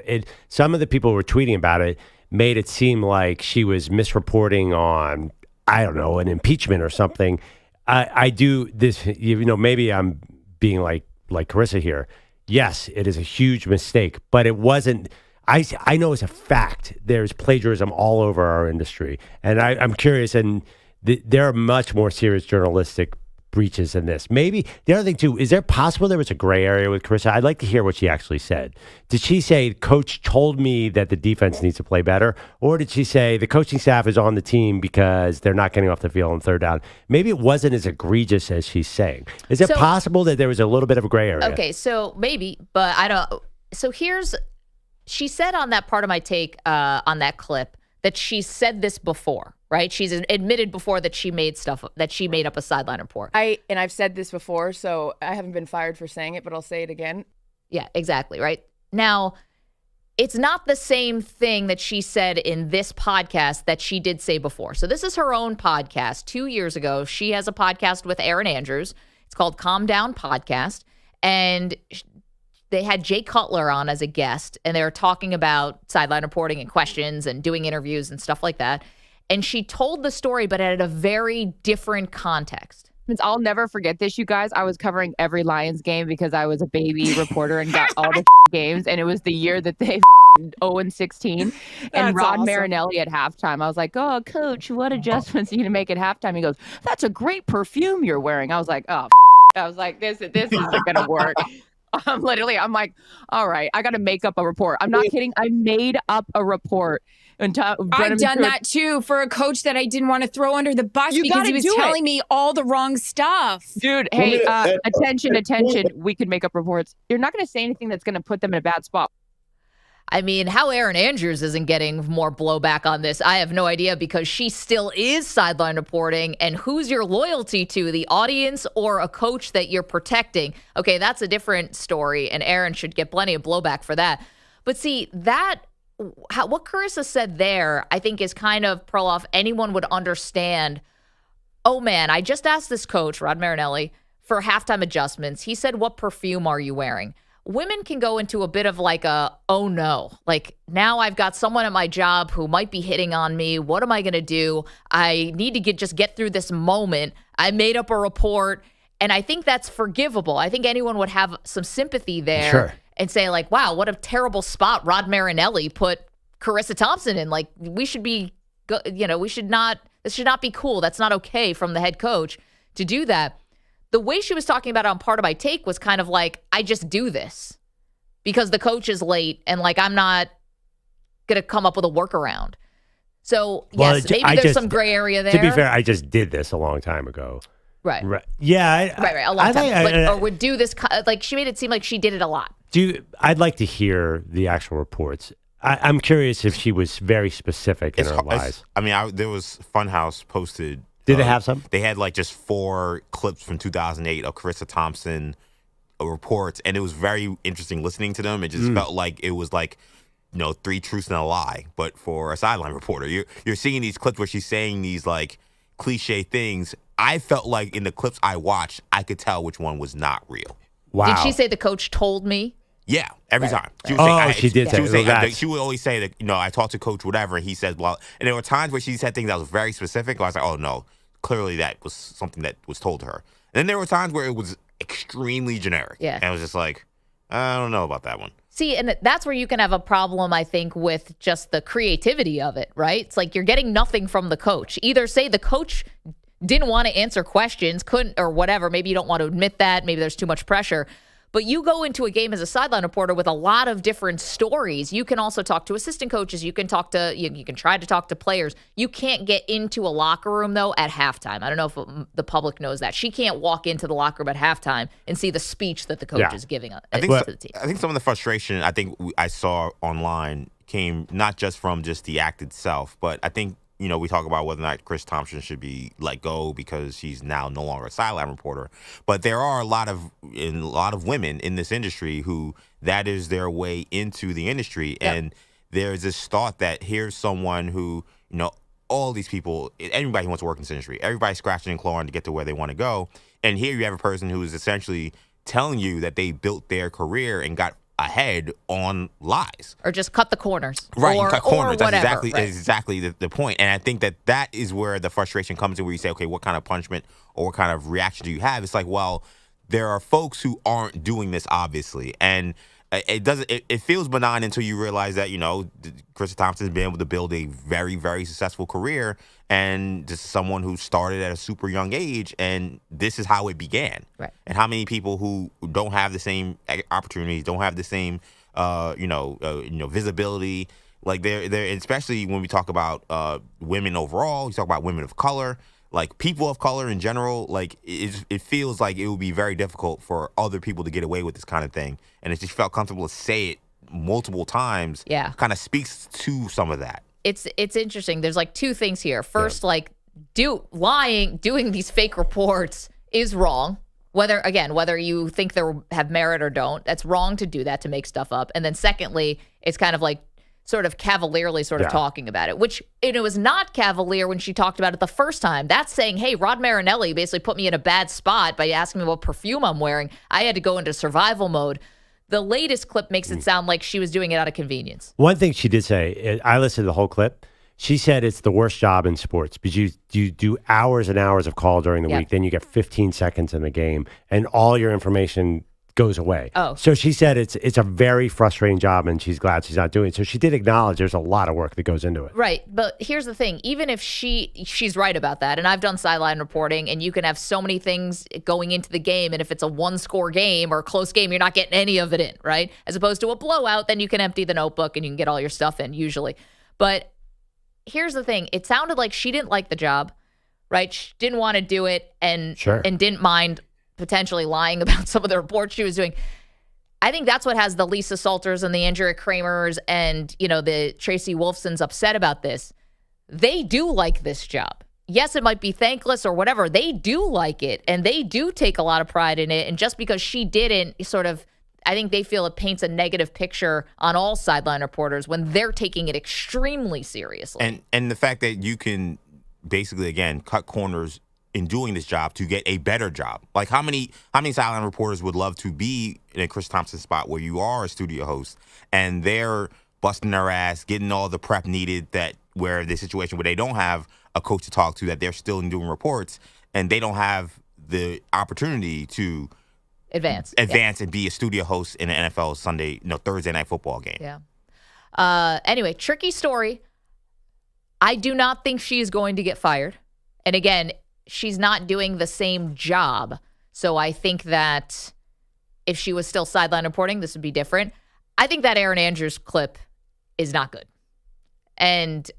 Speaker 1: Some of the people who were tweeting about it made it seem like she was misreporting on, I don't know, an impeachment or something. I do this, maybe I'm being like Charissa here. Yes, it is a huge mistake, but it wasn't. I know as a fact there's plagiarism all over our industry. And I'm curious, and there are much more serious journalistic breaches than this. Maybe the other thing, too, is there possible there was a gray area with Charissa? I'd like to hear what she actually said. Did she say, Coach told me that the defense needs to play better? Or did she say the coaching staff is on the team because they're not getting off the field on 3rd down? Maybe it wasn't as egregious as she's saying. Is it possible that there was a little bit of a gray area?
Speaker 3: Okay, so maybe, but I don't. So she said on that part of my take on that clip that she said this before, right? She's admitted before that she made up a sideline report.
Speaker 19: I've said this before, so I haven't been fired for saying it, but I'll say it again.
Speaker 3: Yeah, exactly, right? Now, it's not the same thing that she said in this podcast that she did say before. So this is her own podcast. 2 years ago, she has a podcast with Aaron Andrews. It's called Calm Down Podcast. And they had Jay Cutler on as a guest, and they were talking about sideline reporting and questions and doing interviews and stuff like that. And she told the story, but at a very different context.
Speaker 20: I'll never forget this, you guys. I was covering every Lions game because I was a baby reporter and got all the games. And it was the year that they 0-16. And Rod Marinelli at halftime, I was like, oh, Coach, what adjustments are you going to make at halftime? He goes, that's a great perfume you're wearing. I was like, oh, I was like, this isn't going to work. I'm like, all right, I got to make up a report. I'm not kidding. I made up a report.
Speaker 21: I've done that too for a coach that I didn't want to throw under the bus because he was telling me all the wrong stuff.
Speaker 20: Dude, hey, attention. We could make up reports. You're not going to say anything that's going to put them in a bad spot.
Speaker 3: I mean, how Aaron Andrews isn't getting more blowback on this, I have no idea, because she still is sideline reporting. And who's your loyalty to, the audience or a coach that you're protecting? Okay, that's a different story, and Aaron should get plenty of blowback for that. But see, what Charissa said there, I think is kind of, Perloff, anyone would understand, oh man, I just asked this coach, Rod Marinelli, for halftime adjustments. He said, "What perfume are you wearing?" Women can go into a bit of like oh no, like now I've got someone at my job who might be hitting on me. What am I going to do? I need to get through this moment. I made up a report, and I think that's forgivable. I think anyone would have some sympathy there and say like, wow, what a terrible spot Rod Marinelli put Charissa Thompson in. Like this should not be cool. That's not okay from the head coach to do that. The way she was talking about it on Part of My Take was kind of like, I just do this because the coach is late and like I'm not going to come up with a workaround. So, yes, maybe there's some gray area there.
Speaker 1: To be fair, I just did this a long time ago.
Speaker 3: Right.
Speaker 1: Yeah.
Speaker 3: Right. A long time. Or would do this, like she made it seem like she did it a lot.
Speaker 1: I'd like to hear the actual reports. I'm curious if she was very specific in her lies.
Speaker 5: I mean, there was Funhouse posted.
Speaker 1: Did they have some?
Speaker 5: They had like just 4 clips from 2008 of Charissa Thompson reports, and it was very interesting listening to them. It just felt like it was like, 3 truths and a lie, but for a sideline reporter. You're seeing these clips where she's saying these like cliche things. I felt like in the clips I watched, I could tell which one was not real.
Speaker 3: Wow. Did she say the coach told me?
Speaker 5: Yeah, every time.
Speaker 1: She did say
Speaker 5: she would always say that, I talked to coach whatever, and he said, well, and there were times where she said things that was very specific. I was like, oh, no, clearly that was something that was told to her. And then there were times where it was extremely generic.
Speaker 3: Yeah.
Speaker 5: And I was just like, I don't know about that one.
Speaker 3: See, and that's where you can have a problem, I think, with just the creativity of it, right? It's like you're getting nothing from the coach. Either say the coach didn't want to answer questions, couldn't, or whatever. Maybe you don't want to admit that. Maybe there's too much pressure. But you go into a game as a sideline reporter with a lot of different stories. You can also talk to assistant coaches. You can you can try to talk to players. You can't get into a locker room, though, at halftime. I don't know if the public knows that. She can't walk into the locker room at halftime and see the speech that the coach is giving to the team.
Speaker 5: I think some of the frustration I saw online came not just from just the act itself, but I think, we talk about whether or not Chris Thompson should be let go because she's now no longer a sideline reporter. But there are a lot of women in this industry who that is their way into the industry. Yep. And there's this thought that here's someone who, all these people, everybody who wants to work in this industry, everybody's scratching and clawing to get to where they want to go. And here you have a person who is essentially telling you that they built their career and got ahead on lies,
Speaker 3: or just cut the corners,
Speaker 5: right?
Speaker 3: Or,
Speaker 5: cut corners.
Speaker 3: Or
Speaker 5: That's
Speaker 3: whatever,
Speaker 5: exactly the point. And I think that is where the frustration comes in, where you say, okay, what kind of punishment or what kind of reaction do you have? It's like, well, there are folks who aren't doing this, obviously, and it feels benign until you realize that Charissa Thompson's been able to build a very, very successful career, and just someone who started at a super young age, and this is how it began.
Speaker 3: Right.
Speaker 5: And how many people who don't have the same opportunities, don't have the same visibility, like they're especially when we talk about women overall, we talk about women of color, like people of color in general, like it feels like it would be very difficult for other people to get away with this kind of thing. And it just felt comfortable to say it multiple times.
Speaker 3: Yeah.
Speaker 5: Kind of speaks to some of that.
Speaker 3: It's interesting. There's like 2 things here. First, doing these fake reports is wrong. Whether you think they have merit or don't, that's wrong to do that, to make stuff up. And then secondly, it's kind of like sort of cavalierly talking about it, which it was not cavalier when she talked about it the first time. That's saying, hey, Rod Marinelli basically put me in a bad spot by asking me what perfume I'm wearing. I had to go into survival mode. The latest clip makes it sound like she was doing it out of convenience.
Speaker 1: One thing she did say, I listened to the whole clip. She said it's the worst job in sports because you do hours and hours of call during the week. Then you get 15 seconds in the game and all your information goes away.
Speaker 3: Oh.
Speaker 1: So she said it's a very frustrating job and she's glad she's not doing it. So she did acknowledge there's a lot of work that goes into it.
Speaker 3: Right. But here's the thing. Even if she's right about that, and I've done sideline reporting, and you can have so many things going into the game, and if it's a 1-score game or a close game, you're not getting any of it in, right? As opposed to a blowout, then you can empty the notebook and you can get all your stuff in usually. But here's the thing. It sounded like she didn't like the job, right? She didn't want to do it and didn't mind potentially lying about some of the reports she was doing. I think that's what has the Lisa Salters and the Andrea Kramers and, the Tracy Wolfsons upset about this. They do like this job. Yes, it might be thankless or whatever. They do like it, and they do take a lot of pride in it. And just because she didn't, I think they feel it paints a negative picture on all sideline reporters when they're taking it extremely seriously.
Speaker 5: And the fact that you can basically, again, cut corners in doing this job to get a better job. Like how many sideline reporters would love to be in a Chris Thompson spot where you are a studio host and they're busting their ass, getting all the prep needed, that where the situation where they don't have a coach to talk to, that they're still doing reports and they don't have the opportunity to advance and be a studio host in an NFL Thursday night football game.
Speaker 3: Yeah. Anyway, tricky story. I do not think she is going to get fired. And again, she's not doing the same job. So I think that if she was still sideline reporting, this would be different. I think that Erin Andrews clip is not good. And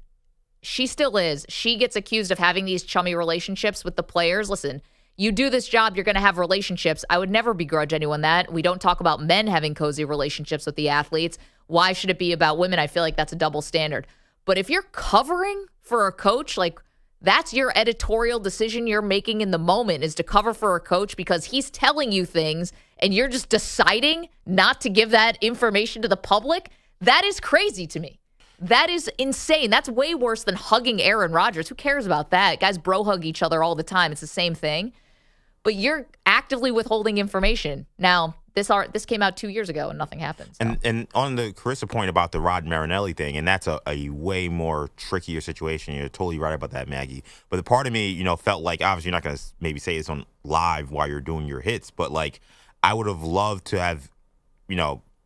Speaker 3: she still is. She gets accused of having these chummy relationships with the players. Listen, you do this job, you're going to have relationships. I would never begrudge anyone that. We don't talk about men having cozy relationships with the athletes. Why should it be about women? I feel like that's a double standard. But if you're covering for a coach, like that's your editorial decision you're making in the moment, is to cover for a coach because he's telling you things and you're just deciding not to give that information to the public, that is crazy to me. That is insane. That's way worse than hugging Aaron Rodgers. Who cares about that? Guys bro hug each other all the time. It's the same thing. But you're actively withholding information. Now, this came out 2 years ago and nothing happened. So.
Speaker 5: And on the Charissa point about the Rod Marinelli thing, and that's a way more trickier situation. You're totally right about that, Maggie. But the part of me, felt like, obviously you're not going to maybe say this on live while you're doing your hits, but like I would have loved to have,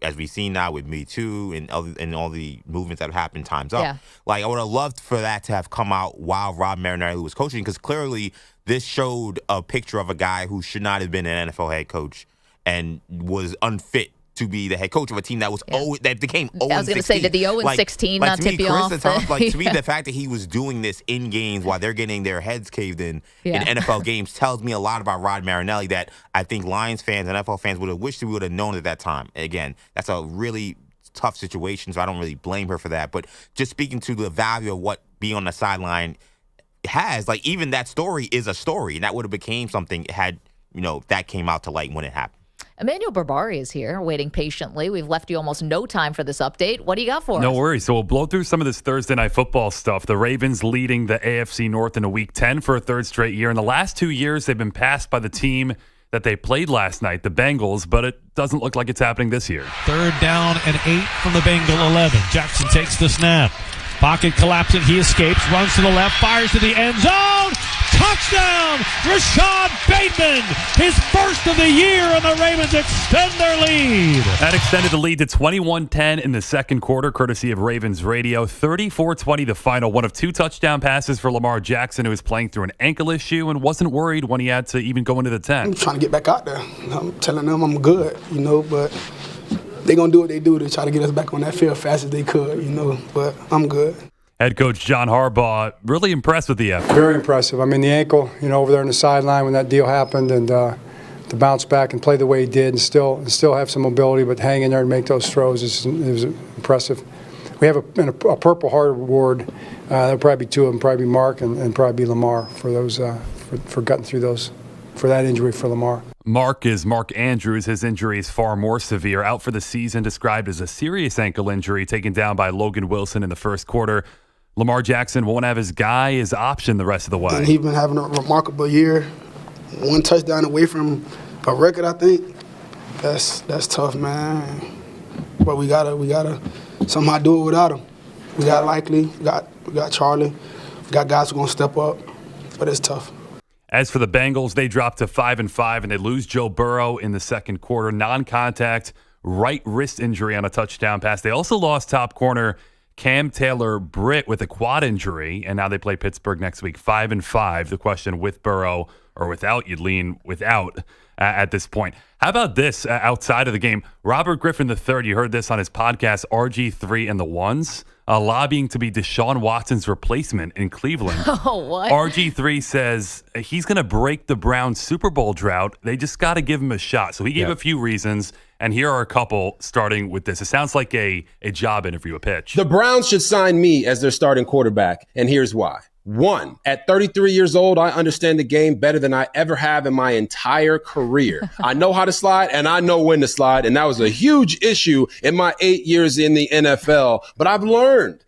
Speaker 5: as we've seen now with Me Too and all the movements that have happened times up. Yeah. Like I would have loved for that to have come out while Rod Marinelli was coaching, because clearly this showed a picture of a guy who should not have been an NFL head coach and was unfit to be the head coach of a team that was that became 0-16.
Speaker 3: I was going to say, did the 0-16 not tip you off?
Speaker 5: To me, the fact that he was doing this in games while they're getting their heads caved in NFL games tells me a lot about Rod Marinelli that I think Lions fans and NFL fans would have wished we would have known at that time. Again, that's a really tough situation, so I don't really blame her for that. But just speaking to the value of what being on the sideline has, like even that story is a story, and that would have became something had, that came out to light when it happened.
Speaker 3: Emmanuel Barbari is here, waiting patiently. We've left you almost no time for this update. What do you got for us?
Speaker 7: No worries. So we'll blow through some of this Thursday night football stuff. The Ravens leading the AFC North in a Week 10 for a third straight year. In the last 2 years, they've been passed by the team that they played last night, the Bengals, but it doesn't look like it's happening this year.
Speaker 8: 3rd down and 8 from the Bengal 11. Jackson takes the snap. Pocket collapsing. He escapes, runs to the left, fires to the end zone. Touchdown! Rashad Bateman, his first of the year, and the Ravens extend their lead.
Speaker 7: That extended the lead to 21-10 in the second quarter, courtesy of Ravens Radio. 34-20 the final. One of 2 touchdown passes for Lamar Jackson, who was playing through an ankle issue and wasn't worried when he had to even go into the 10.
Speaker 14: I'm trying to get back out there. I'm telling them I'm good, but they're going to do what they do to try to get us back on that field fast as they could, but I'm good.
Speaker 7: Head coach John Harbaugh, really impressed with the effort.
Speaker 12: Very impressive. I mean, the ankle, over there on the sideline when that deal happened, and to bounce back and play the way he did and still have some mobility, but hang in there and make those throws it was impressive. We have a Purple Heart Award. There'll probably be 2 of them, probably Mark and probably Lamar for those for getting through those, for that injury for Lamar.
Speaker 7: Mark is Mark Andrews. His injury is far more severe. Out for the season, described as a serious ankle injury, taken down by Logan Wilson in the first quarter. Lamar Jackson won't have his guy, his option the rest of the way.
Speaker 14: And he's been having a remarkable year. 1 touchdown away from a record, I think. That's tough, man. But we gotta somehow do it without him. We got Likely, we got Charlie, we got guys who are gonna step up, but it's tough.
Speaker 7: As for the Bengals, they dropped to 5-5 and they lose Joe Burrow in the second quarter. Non-contact right wrist injury on a touchdown pass. They also lost top corner Cam Taylor-Britt with a quad injury, and now they play Pittsburgh next week. 5-5. The question, with Burrow or without, you'd lean without at this point. How about this outside of the game? Robert Griffin III, you heard this on his podcast, RG3 and the Ones, lobbying to be Deshaun Watson's replacement in Cleveland.
Speaker 3: Oh, what?
Speaker 7: RG3 says he's going to break the Browns Super Bowl drought. They just got to give him a shot. So he gave a few reasons, and here are a couple, starting with this. It sounds like a job interview, a pitch.
Speaker 22: The Browns should sign me as their starting quarterback, and here's why. 1, at 33 years old, I understand the game better than I ever have in my entire career. I know how to slide, and I know when to slide, and that was a huge issue in my 8 years in the NFL. But I've learned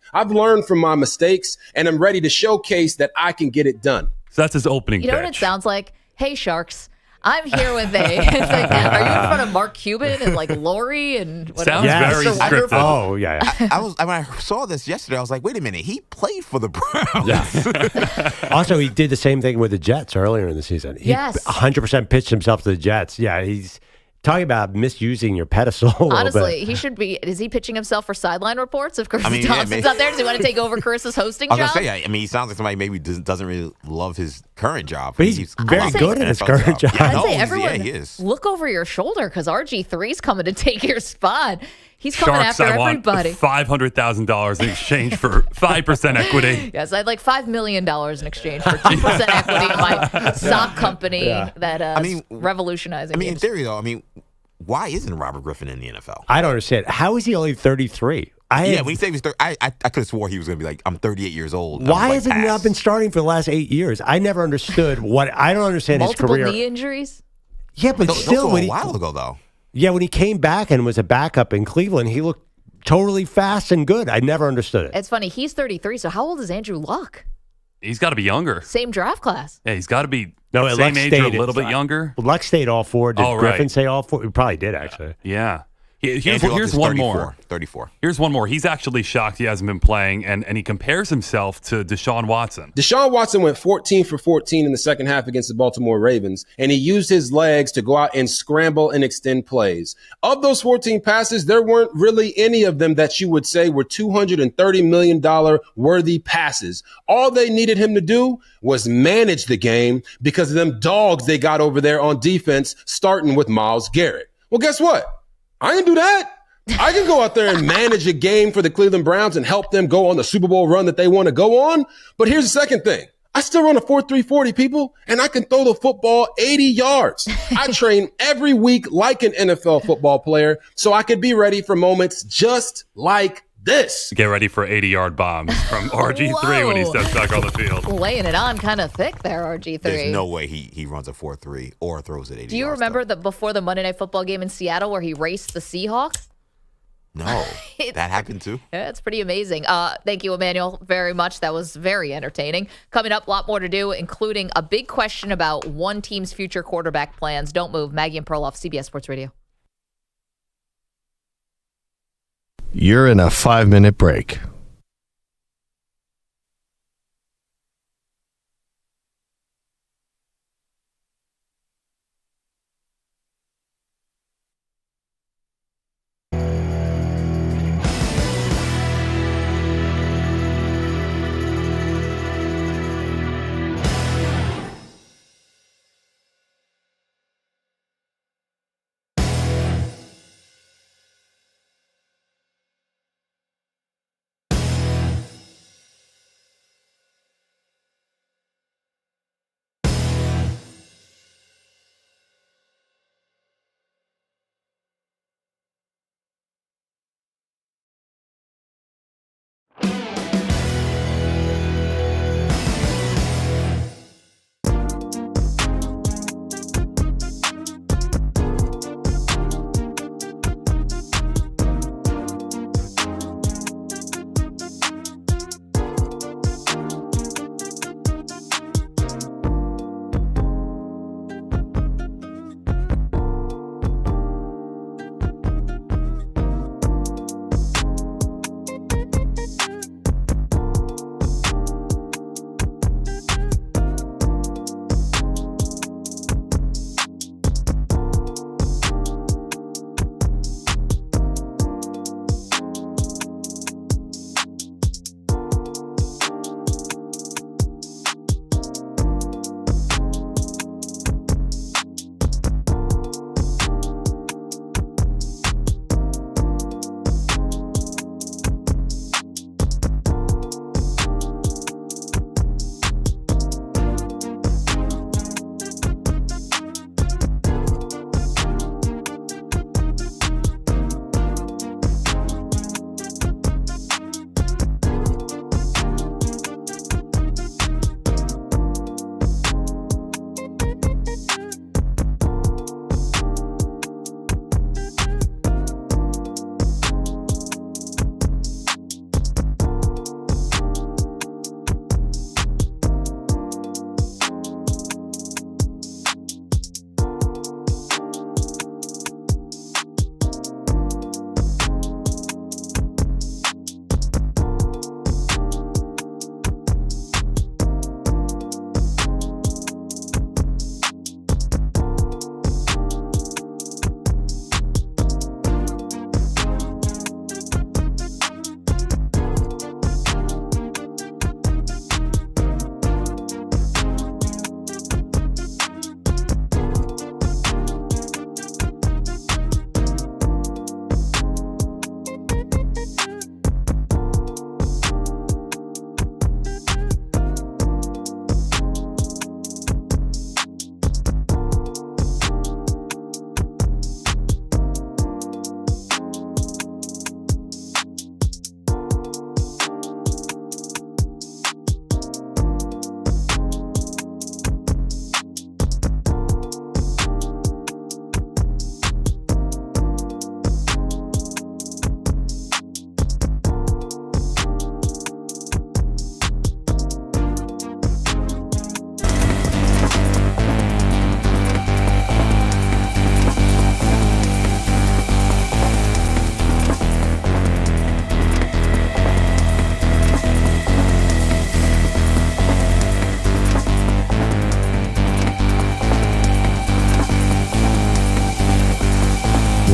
Speaker 22: from my mistakes, and I'm ready to showcase that I can get it done.
Speaker 7: So that's his opening
Speaker 3: You know what it
Speaker 7: pitch.
Speaker 3: sounds like? Hey, Sharks. I'm here with a. It's like, are you in front of Mark Cuban and like Lori and what
Speaker 7: Sounds very scripted.
Speaker 1: Oh, yeah.
Speaker 5: When I saw this yesterday, I was like, wait a minute, he played for the Browns.
Speaker 1: Yeah. Also, he did the same thing with the Jets earlier in the season. He
Speaker 3: Yes.
Speaker 1: 100% pitched himself to the Jets. Yeah, he's talking about misusing your pedestal. A little
Speaker 3: Honestly,
Speaker 1: bit.
Speaker 3: he should be. Is he pitching himself for sideline reports? If Carissa
Speaker 5: I mean, yeah,
Speaker 3: Thompson's
Speaker 5: maybe.
Speaker 3: out there, does he want to take over Carissa's hosting
Speaker 5: I was
Speaker 3: job?
Speaker 5: going to say, I mean, he sounds like somebody maybe doesn't really love his current job.
Speaker 1: But he's very good at his current job.
Speaker 5: Yeah,
Speaker 3: I'd
Speaker 5: no,
Speaker 3: say everyone
Speaker 5: he is.
Speaker 3: look over your shoulder because RG3's coming to take your spot. He's coming
Speaker 7: Sharks,
Speaker 3: after
Speaker 7: I want
Speaker 3: everybody.
Speaker 7: $500,000 in exchange for 5% equity.
Speaker 3: Yes, I'd like $5 million in exchange for 2% equity in my sock company that is revolutionizing.
Speaker 5: I mean, in
Speaker 3: games.
Speaker 5: theory, though, I mean, why isn't Robert Griffin in the NFL?
Speaker 1: I don't understand. How is he only 33?
Speaker 5: When he said he was 30, I could have swore he was going to be like, I'm 38 years old.
Speaker 1: Why has he not been starting for the last 8 years? I never understood I don't understand
Speaker 3: Multiple
Speaker 1: his career.
Speaker 3: knee injuries?
Speaker 1: Yeah, but still,
Speaker 5: a while ago, though.
Speaker 1: Yeah, when he came back and was a backup in Cleveland, he looked totally fast and good. I never understood it.
Speaker 3: It's funny. He's 33, so how old is Andrew Luck?
Speaker 7: He's got to be younger.
Speaker 3: Same draft class.
Speaker 7: Yeah, he's got to be
Speaker 1: No,
Speaker 7: same
Speaker 1: Luck
Speaker 7: age or a
Speaker 1: stayed-
Speaker 7: little bit younger.
Speaker 1: Luck stayed all four. Did
Speaker 7: Oh, right.
Speaker 1: Griffin say all four? He probably did, actually.
Speaker 7: Yeah. Here's
Speaker 5: Andrew Luck is
Speaker 7: one
Speaker 5: 34,
Speaker 7: more.
Speaker 5: 34.
Speaker 7: Here's one more. He's actually shocked he hasn't been playing, and he compares himself to Deshaun Watson.
Speaker 22: Deshaun Watson went 14 for 14 in the second half against the Baltimore Ravens, and he used his legs to go out and scramble and extend plays. Of those 14 passes, there weren't really any of them that you would say were $230 million worthy passes. All they needed him to do was manage the game because of them dogs they got over there on defense, starting with Myles Garrett. Well, guess what? I didn't do that. I can go out there and manage a game for the Cleveland Browns and help them go on the Super Bowl run that they want to go on. But here's the second thing. I still run a 4.340, people, and I can throw the football 80 yards. I train every week like an NFL football player so I could be ready for moments just like this.
Speaker 7: Get ready for 80-yard bombs from RG3 when he steps back on the field.
Speaker 3: Laying it on kind of thick there, RG3.
Speaker 5: There's no way he runs a 4.3 or throws it 80
Speaker 3: Do you
Speaker 5: yards,
Speaker 3: remember before the Monday Night Football game in Seattle where he raced the Seahawks?
Speaker 5: No, that happened too.
Speaker 3: Yeah, it's pretty amazing. Thank you, Emmanuel, very much. That was very entertaining. Coming up, a lot more to do, including a big question about one team's future quarterback plans. Don't move. Maggie and Perloff, CBS Sports Radio.
Speaker 16: You're in a 5-minute break.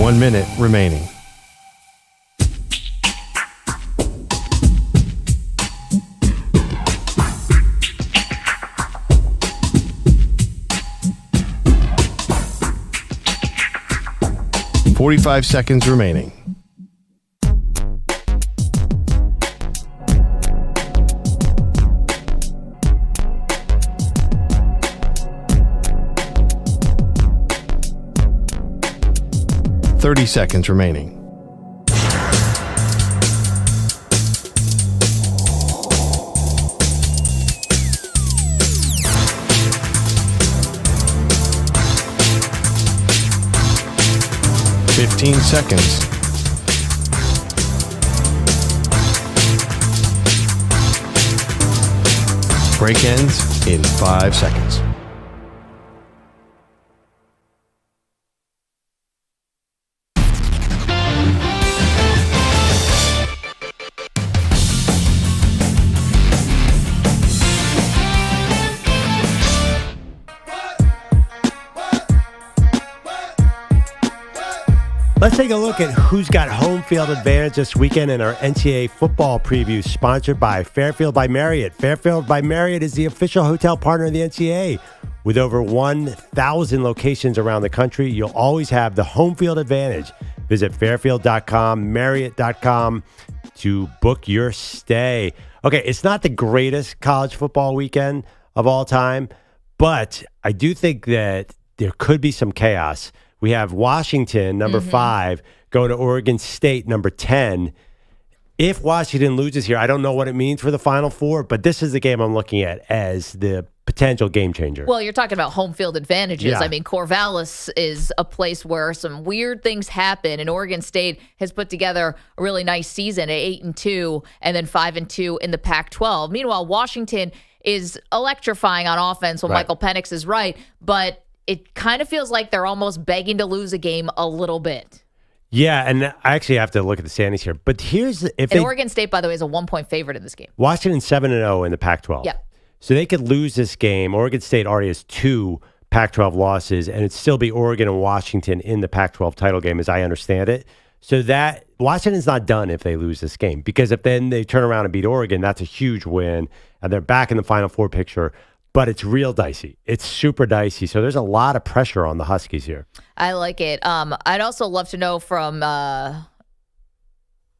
Speaker 16: 1 minute remaining. $45 seconds remaining. $30 seconds remaining. $15 seconds. Break ends in 5 seconds.
Speaker 1: Let's take a look at who's got home field advantage this weekend in our NCAA football preview, sponsored by Fairfield by Marriott. Fairfield by Marriott is the official hotel partner of the NCAA. With over 1,000 locations around the country, you'll always have the home field advantage. Visit fairfield.com, marriott.com to book your stay. Okay, it's not the greatest college football weekend of all time, but I do think that there could be some chaos. We have Washington, number 5, going to Oregon State, number 10. If Washington loses here, I don't know what it means for the Final Four, but this is the game I'm looking at as the potential game changer.
Speaker 3: Well, you're talking about home field advantages.
Speaker 1: Yeah.
Speaker 3: I mean, Corvallis is a place where some weird things happen, and Oregon State has put together a really nice season at 8-2 and then 5-2 in the Pac-12. Meanwhile, Washington is electrifying on offense when Michael Penix is right, but it kind of feels like they're almost begging to lose a game a little bit.
Speaker 1: Yeah, and I actually have to look at the standings here. But here's
Speaker 3: Oregon State, by the way, is a 1-point favorite in this game.
Speaker 1: Washington's 7-0 in the Pac-12.
Speaker 3: Yeah.
Speaker 1: So they could lose this game. Oregon State already has 2 Pac-12 losses, and it'd still be Oregon and Washington in the Pac-12 title game, as I understand it. So that Washington's not done if they lose this game, because if then they turn around and beat Oregon, that's a huge win, and they're back in the Final Four picture. But it's real dicey. It's super dicey. So there's a lot of pressure on the Huskies here.
Speaker 3: I like it. I'd also love to know from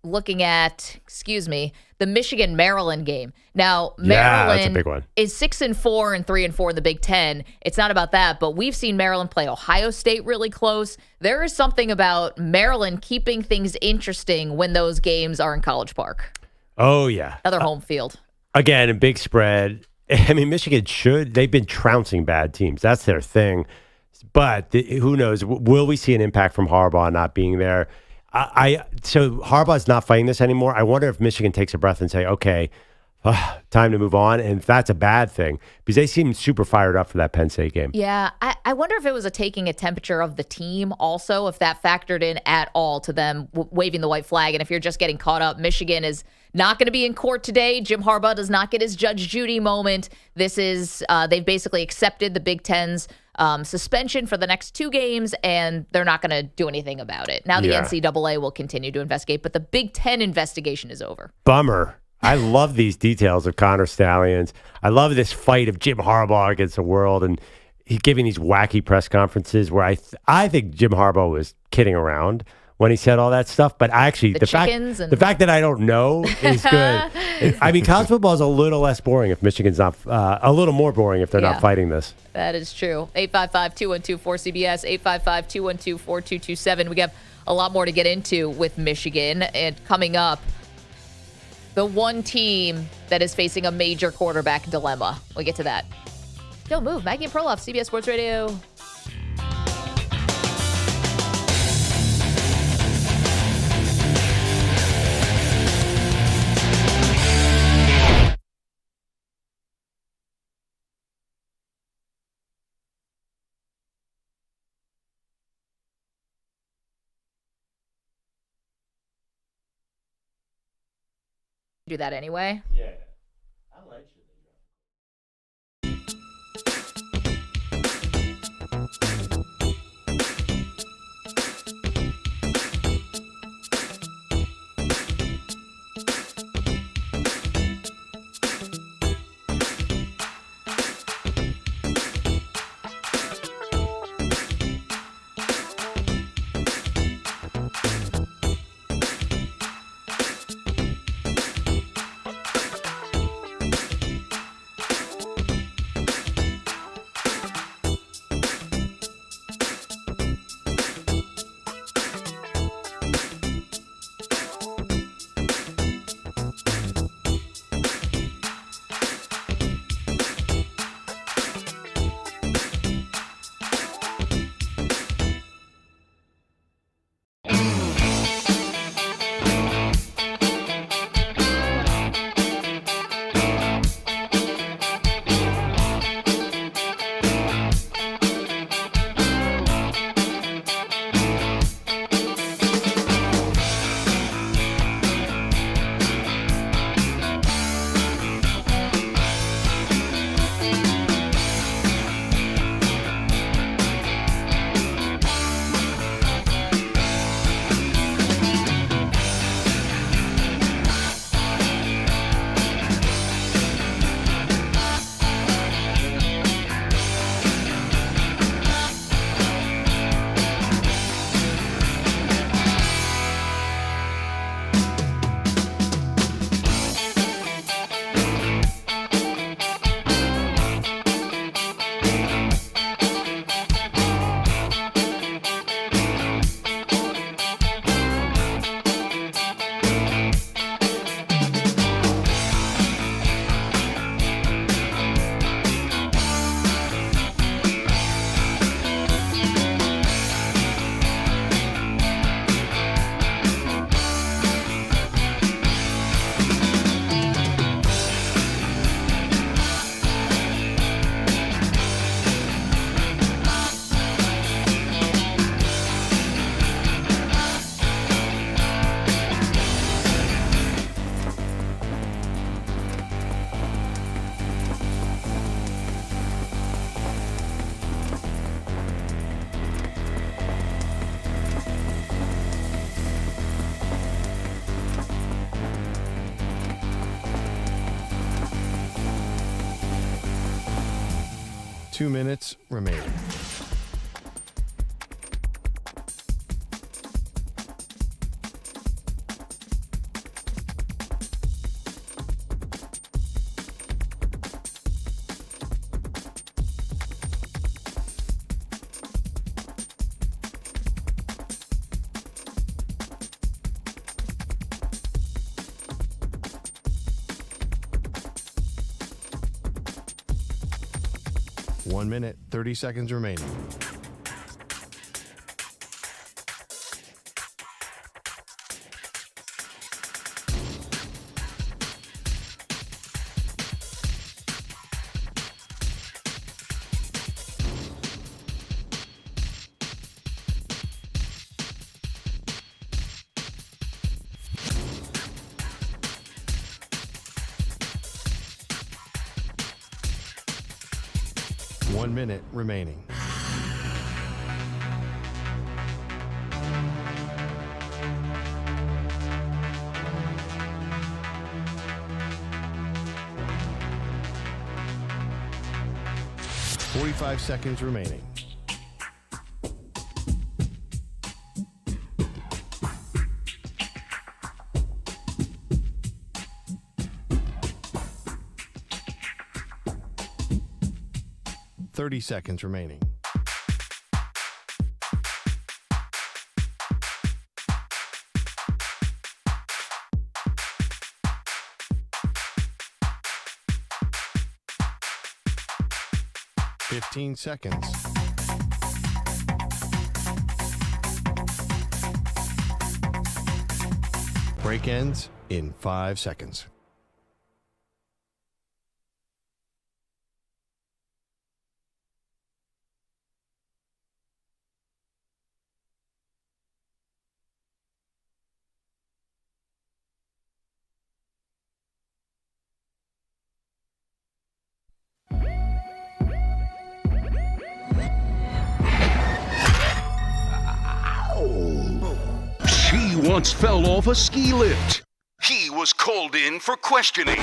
Speaker 3: looking at, the Michigan-Maryland game. Now, Maryland
Speaker 1: that's a big one.
Speaker 3: is 6-4 and 3-4 in the Big Ten. It's not about that, but we've seen Maryland play Ohio State really close. There is something about Maryland keeping things interesting when those games are in College Park.
Speaker 1: Oh, yeah.
Speaker 3: Another home field.
Speaker 1: Again, a big spread. I mean, Michigan they've been trouncing bad teams. That's their thing. But who knows? Will we see an impact from Harbaugh not being there? So Harbaugh's not fighting this anymore. I wonder if Michigan takes a breath and say, okay, time to move on. And if that's a bad thing, because they seem super fired up for that Penn State game.
Speaker 3: Yeah, I wonder if it was taking a temperature of the team also, if that factored in at all to them waving the white flag. And if you're just getting caught up, Michigan is not going to be in court today. Jim Harbaugh does not get his Judge Judy moment. This is, they've basically accepted the Big Ten's suspension for the next 2 games, and they're not going to do anything about it. Now the NCAA will continue to investigate, but the Big Ten investigation is over.
Speaker 1: Bummer. I love these details of Connor Stallions. I love this fight of Jim Harbaugh against the world, and he's giving these wacky press conferences where I think Jim Harbaugh was kidding around when he said all that stuff. But actually, the fact that I don't know is good. I mean, college football is a little less boring if Michigan's not, a little more boring if they're not fighting this.
Speaker 3: That is true. 855-212-4CBS, 855-212-4227. We have a lot more to get into with Michigan, and coming up, the one team that is facing a major quarterback dilemma. We'll get to that. Don't move. Maggie and Perloff, CBS Sports Radio. Do that anyway.
Speaker 1: Yeah. I like you.
Speaker 16: 2 minutes remaining. One minute, 30 seconds remaining. One minute remaining. Forty-five seconds remaining. Thirty seconds remaining. Fifteen seconds. Break ends in 5 seconds.
Speaker 2: She once fell off a ski lift. He was called in for questioning.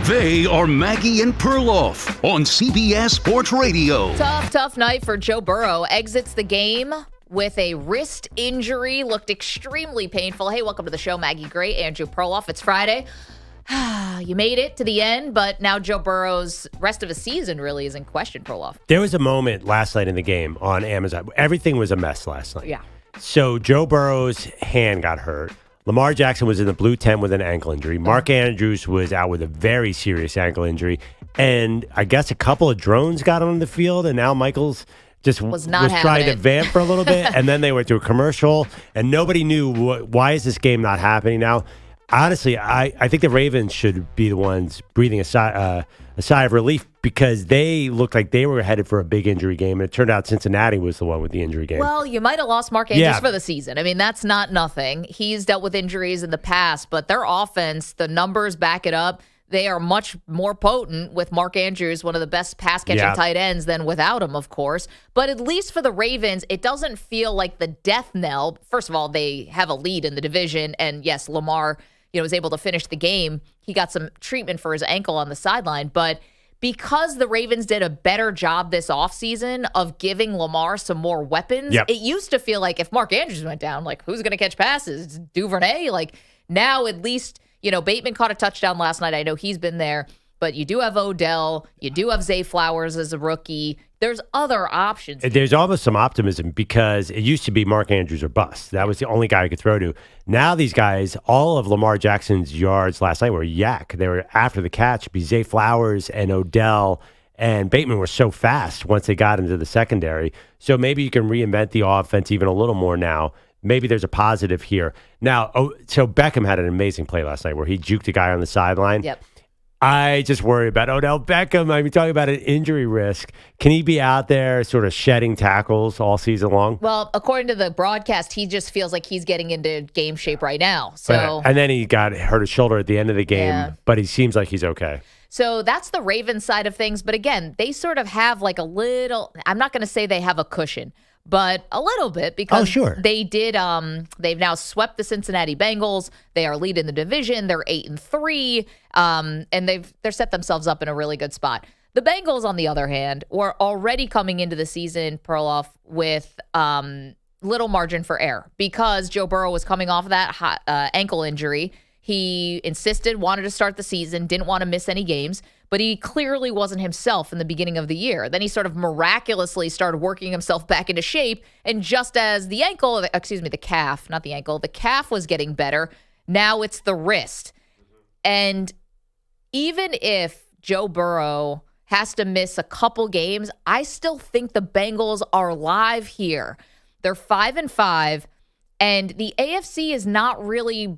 Speaker 2: They are Maggie and Perloff on CBS Sports Radio.
Speaker 3: Tough night for Joe Burrow. Exits the game with a wrist injury. Looked extremely painful. Hey, welcome to the show, Maggie Gray, Andrew Perloff. It's Friday. You made it to the end, but now Joe Burrow's rest of his season really is in question, Perloff.
Speaker 1: There was a moment last night in the game on Amazon. Everything was a mess last night.
Speaker 3: Yeah.
Speaker 1: So Joe Burrow's hand got hurt. Lamar Jackson was in the blue tent with an ankle injury. Mark Andrews was out with a very serious ankle injury. And I guess a couple of drones got on the field, and Al Michaels just was trying to vamp for a little bit. And then they went to a commercial, and nobody knew why is this game not happening now. Honestly, I think the Ravens should be the ones breathing a sigh of relief because they looked like they were headed for a big injury game, and it turned out Cincinnati was the one with the injury game.
Speaker 3: Well, you might have lost Mark Andrews for the season. I mean, that's not nothing. He's dealt with injuries in the past, but their offense, the numbers back it up. They are much more potent with Mark Andrews, one of the best pass-catching tight ends, than without him, of course. But at least for the Ravens, it doesn't feel like the death knell. First of all, they have a lead in the division, and yes, Lamar was able to finish the game. He got some treatment for his ankle on the sideline. But because the Ravens did a better job this offseason of giving Lamar some more weapons, it used to feel like if Mark Andrews went down, like, who's going to catch passes? It's Duvernay? Like, now at least, Bateman caught a touchdown last night. I know he's been there. But you do have Odell. You do have Zay Flowers as a rookie. There's other options.
Speaker 1: There's almost some optimism because it used to be Mark Andrews or bust. That was the only guy I could throw to. Now these guys, all of Lamar Jackson's yards last night were yak. They were after the catch. Zay Flowers and Odell and Bateman were so fast once they got into the secondary. So maybe you can reinvent the offense even a little more now. Maybe there's a positive here. Now, so Beckham had an amazing play last night where he juked a guy on the sideline.
Speaker 3: Yep.
Speaker 1: I just worry about Odell Beckham. I mean, talking about an injury risk. Can he be out there sort of shedding tackles all season long?
Speaker 3: Well, according to the broadcast, he just feels like he's getting into game shape right now. So,
Speaker 1: and then he got hurt his shoulder at the end of the game, but he seems like he's okay.
Speaker 3: So that's the Ravens side of things. But again, they sort of have like a little, I'm not going to say they have a cushion, but a little bit because they did. They've now swept the Cincinnati Bengals. They are leading the division. They're 8-3, and they're set themselves up in a really good spot. The Bengals, on the other hand, were already coming into the season, Perloff, with little margin for error because Joe Burrow was coming off of that ankle injury. He insisted, wanted to start the season, didn't want to miss any games, but he clearly wasn't himself in the beginning of the year. Then he sort of miraculously started working himself back into shape, and just as the calf was getting better, now it's the wrist. And even if Joe Burrow has to miss a couple games, I still think the Bengals are live here. They're 5-5. And the AFC is not really,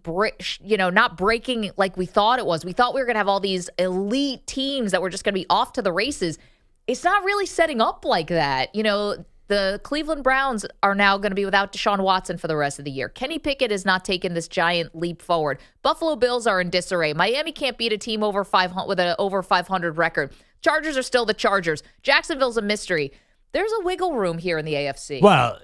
Speaker 3: not breaking like we thought it was. We thought we were going to have all these elite teams that were just going to be off to the races. It's not really setting up like that. The Cleveland Browns are now going to be without Deshaun Watson for the rest of the year. Kenny Pickett has not taken this giant leap forward. Buffalo Bills are in disarray. Miami can't beat a team with an over 500 record. Chargers are still the Chargers. Jacksonville's a mystery. There's a wiggle room here in the AFC.
Speaker 1: Well,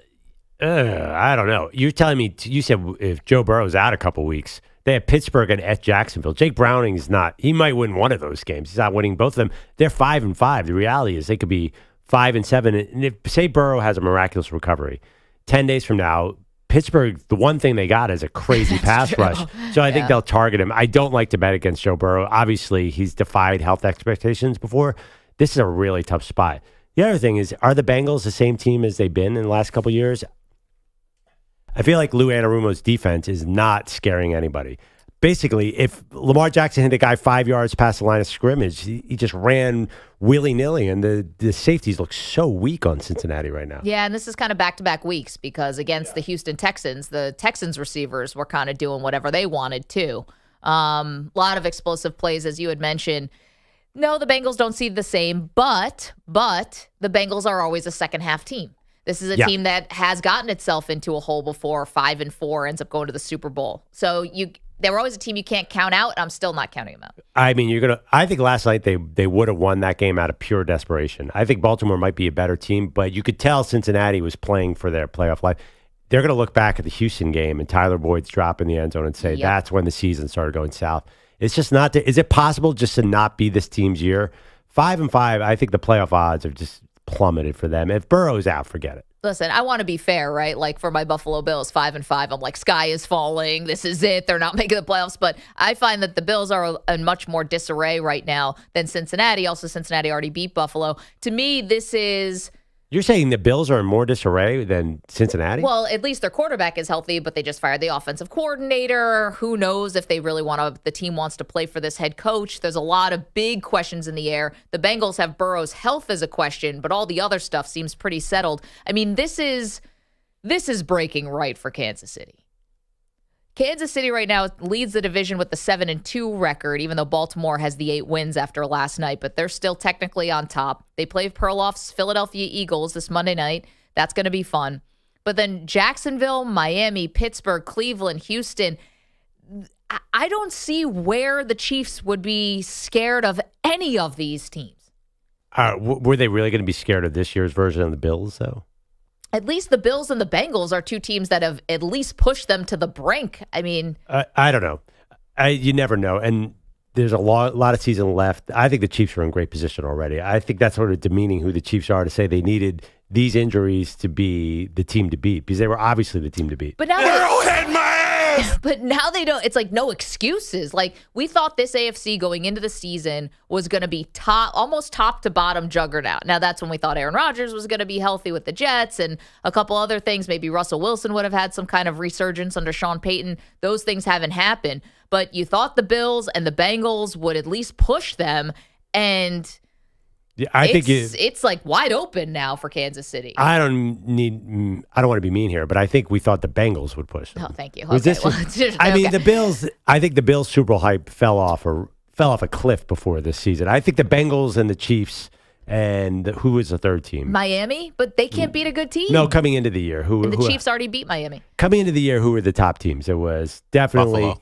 Speaker 1: I don't know. You're telling me, you said if Joe Burrow's out a couple weeks, they have Pittsburgh and at Jacksonville. Jake Browning's not, he might win one of those games. He's not winning both of them. They're 5-5. The reality is they could be 5-7. And if, say, Burrow has a miraculous recovery, 10 days from now, Pittsburgh, the one thing they got is a crazy pass rush. So I think they'll target him. I don't like to bet against Joe Burrow. Obviously, he's defied health expectations before. This is a really tough spot. The other thing is, are the Bengals the same team as they've been in the last couple of years? I feel like Lou Anarumo's defense is not scaring anybody. Basically, if Lamar Jackson hit a guy 5 yards past the line of scrimmage, he just ran willy-nilly, and the safeties look so weak on Cincinnati right now.
Speaker 3: Yeah, and this is kind of back-to-back weeks because against the Houston Texans, the Texans receivers were kind of doing whatever they wanted too. A lot of explosive plays, as you had mentioned. No, the Bengals don't see the same, but the Bengals are always a second-half team. This is a team that has gotten itself into a hole before, 5-4, ends up going to the Super Bowl. So they were always a team you can't count out, and I'm still not counting them out.
Speaker 1: I mean, I think last night they would have won that game out of pure desperation. I think Baltimore might be a better team, but you could tell Cincinnati was playing for their playoff life. They're going to look back at the Houston game and Tyler Boyd's drop in the end zone and say that's when the season started going south. It's just not. Is it possible just to not be this team's year? 5-5. I think the playoff odds have just plummeted for them. If Burrow's out, forget it.
Speaker 3: Listen, I want to be fair, right? Like for my Buffalo Bills, 5-5, I'm like, sky is falling. This is it. They're not making the playoffs. But I find that the Bills are in much more disarray right now than Cincinnati. Also, Cincinnati already beat Buffalo. To me, this is...
Speaker 1: You're saying the Bills are in more disarray than Cincinnati?
Speaker 3: Well, at least their quarterback is healthy, but they just fired the offensive coordinator. Who knows if they really the team wants to play for this head coach. There's a lot of big questions in the air. The Bengals have Burrow's health as a question, but all the other stuff seems pretty settled. I mean, this is breaking right for Kansas City. Kansas City right now leads the division with the 7-2 record, even though Baltimore has the 8 wins after last night, but they're still technically on top. They play Perloff's Philadelphia Eagles this Monday night. That's going to be fun. But then Jacksonville, Miami, Pittsburgh, Cleveland, Houston. I don't see where the Chiefs would be scared of any of these teams.
Speaker 1: Were they really going to be scared of this year's version of the Bills, though?
Speaker 3: At least the Bills and the Bengals are two teams that have at least pushed them to the brink. I mean,
Speaker 1: I don't know. You never know. And there's a lot of season left. I think the Chiefs are in great position already. I think that's sort of demeaning who the Chiefs are to say they needed these injuries to be the team to beat because they were obviously the team to beat.
Speaker 3: But now
Speaker 2: Arrowhead my ass!
Speaker 3: But now they don't. It's like no excuses. Like we thought this AFC going into the season was going to be almost top to bottom juggernaut. Now that's when we thought Aaron Rodgers was going to be healthy with the Jets and a couple other things. Maybe Russell Wilson would have had some kind of resurgence under Sean Payton. Those things haven't happened. But you thought the Bills and the Bengals would at least push them, and
Speaker 1: yeah, I think
Speaker 3: it's like wide open now for Kansas City.
Speaker 1: I don't want to be mean here, but I think we thought the Bengals would push them.
Speaker 3: Oh, thank you.
Speaker 1: I mean, the Bills. I think the Bills Super Bowl hype fell off a cliff before this season. I think the Bengals and the Chiefs and who was the third team?
Speaker 3: Miami, but they can't beat a good team.
Speaker 1: No, coming into the year,
Speaker 3: the Chiefs already beat Miami.
Speaker 1: Coming into the year, who were the top teams? It was definitely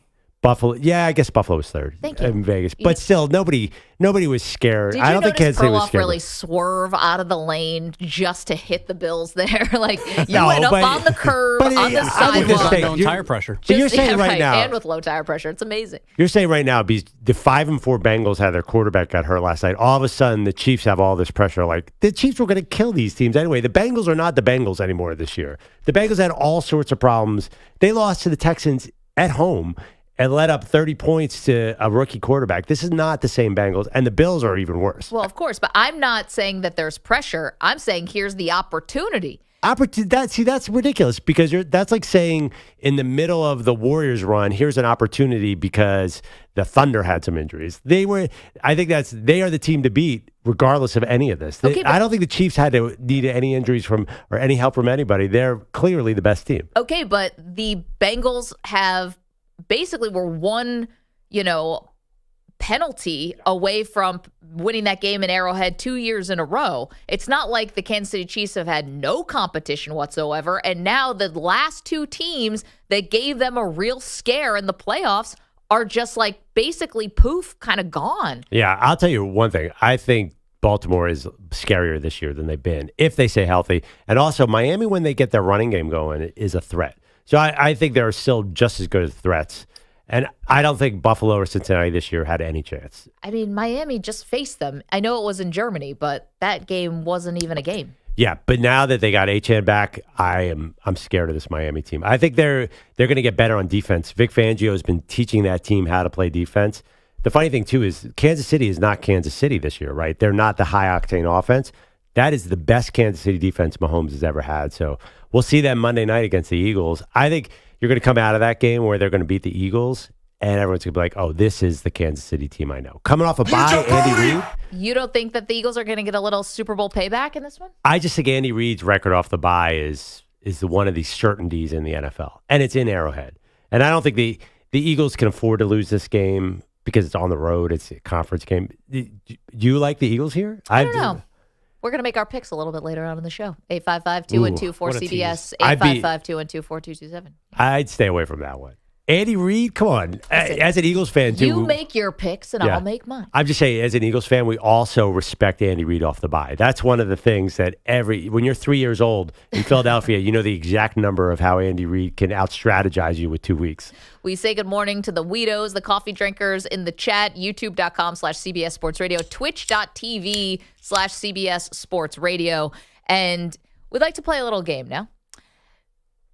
Speaker 1: Buffalo. Yeah, I guess Buffalo was third.
Speaker 3: Thank you.
Speaker 1: In Vegas, but still, nobody was scared.
Speaker 3: Did
Speaker 1: I
Speaker 3: you
Speaker 1: don't think
Speaker 3: notice
Speaker 1: Kansas City was
Speaker 3: Perloff
Speaker 1: scared.
Speaker 3: really swerve out of the lane just to hit the Bills there? Like you
Speaker 1: No,
Speaker 3: went up
Speaker 1: but-
Speaker 3: on the curb,
Speaker 1: but
Speaker 3: on the
Speaker 1: I would just
Speaker 3: sidewalk.
Speaker 1: say,
Speaker 6: No tire pressure.
Speaker 1: But you're saying right now,
Speaker 3: and with low tire pressure, it's amazing.
Speaker 1: you're saying right now, because the 5-4 Bengals had their quarterback got hurt last night. All of a sudden, the Chiefs have all this pressure. Like the Chiefs were going to kill these teams anyway. The Bengals are not the Bengals anymore this year. The Bengals had all sorts of problems. They lost to the Texans at home and led up 30 points to a rookie quarterback. This is not the same Bengals, and the Bills are even worse.
Speaker 3: Well, of course, but I'm not saying that there's pressure. I'm saying here's the opportunity.
Speaker 1: That's ridiculous because that's like saying in the middle of the Warriors run, here's an opportunity because the Thunder had some injuries. They are the team to beat regardless of any of this.
Speaker 3: Okay,
Speaker 1: I don't think the Chiefs had to need any injuries from or any help from anybody. They're clearly the best team.
Speaker 3: Okay, but the Bengals were one, penalty away from winning that game in Arrowhead 2 years in a row. It's not like the Kansas City Chiefs have had no competition whatsoever, and now the last two teams that gave them a real scare in the playoffs are just like basically poof, kind of gone.
Speaker 1: Yeah, I'll tell you one thing. I think Baltimore is scarier this year than they've been if they stay healthy. And also Miami, when they get their running game going, is a threat. So I think they're still just as good as threats. And I don't think Buffalo or Cincinnati this year had any chance.
Speaker 3: I mean, Miami just faced them. I know it was in Germany, but that game wasn't even a game.
Speaker 1: Yeah, but now that they got Achane back, I'm scared of this Miami team. I think they're going to get better on defense. Vic Fangio has been teaching that team how to play defense. The funny thing, too, is Kansas City is not Kansas City this year, right? They're not the high-octane offense. That is the best Kansas City defense Mahomes has ever had. So we'll see them Monday night against the Eagles. I think you're going to come out of that game where they're going to beat the Eagles, and everyone's going to be like, oh, this is the Kansas City team I know. Coming off a bye, Andy Reid.
Speaker 3: You don't think that the Eagles are going to get a little Super Bowl payback in this one?
Speaker 1: I just think Andy Reid's record off the bye is one of these certainties in the NFL, and it's in Arrowhead. And I don't think the Eagles can afford to lose this game because it's on the road. It's a conference game. Do you like the Eagles here?
Speaker 3: I don't know. We're going to make our picks a little bit later on in the show. 855-212-4CBS, 855-212-4227.
Speaker 1: I'd stay away from that one. Andy Reid, come on. As an Eagles fan, too.
Speaker 3: You make your picks, and I'll make mine.
Speaker 1: I'm just saying, as an Eagles fan, we also respect Andy Reid off the bye. That's one of the things that when you're 3 years old in Philadelphia, you know the exact number of how Andy Reid can out-strategize you with 2 weeks.
Speaker 3: We say good morning to the Weedos, the coffee drinkers in the chat, youtube.com/CBS Sports Radio, twitch.tv/CBS Sports Radio. And we'd like to play a little game now.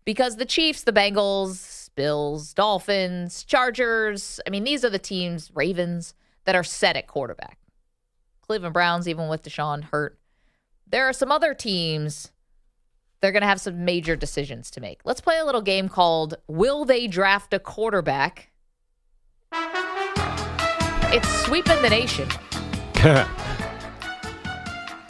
Speaker 3: Because the Chiefs, the Bengals, Bills, Dolphins, Chargers, I mean, these are the teams, Ravens, that are set at quarterback. Cleveland Browns, even with Deshaun hurt. There are some other teams, they're going to have some major decisions to make. Let's play a little game called Will They Draft a Quarterback? It's sweeping the nation.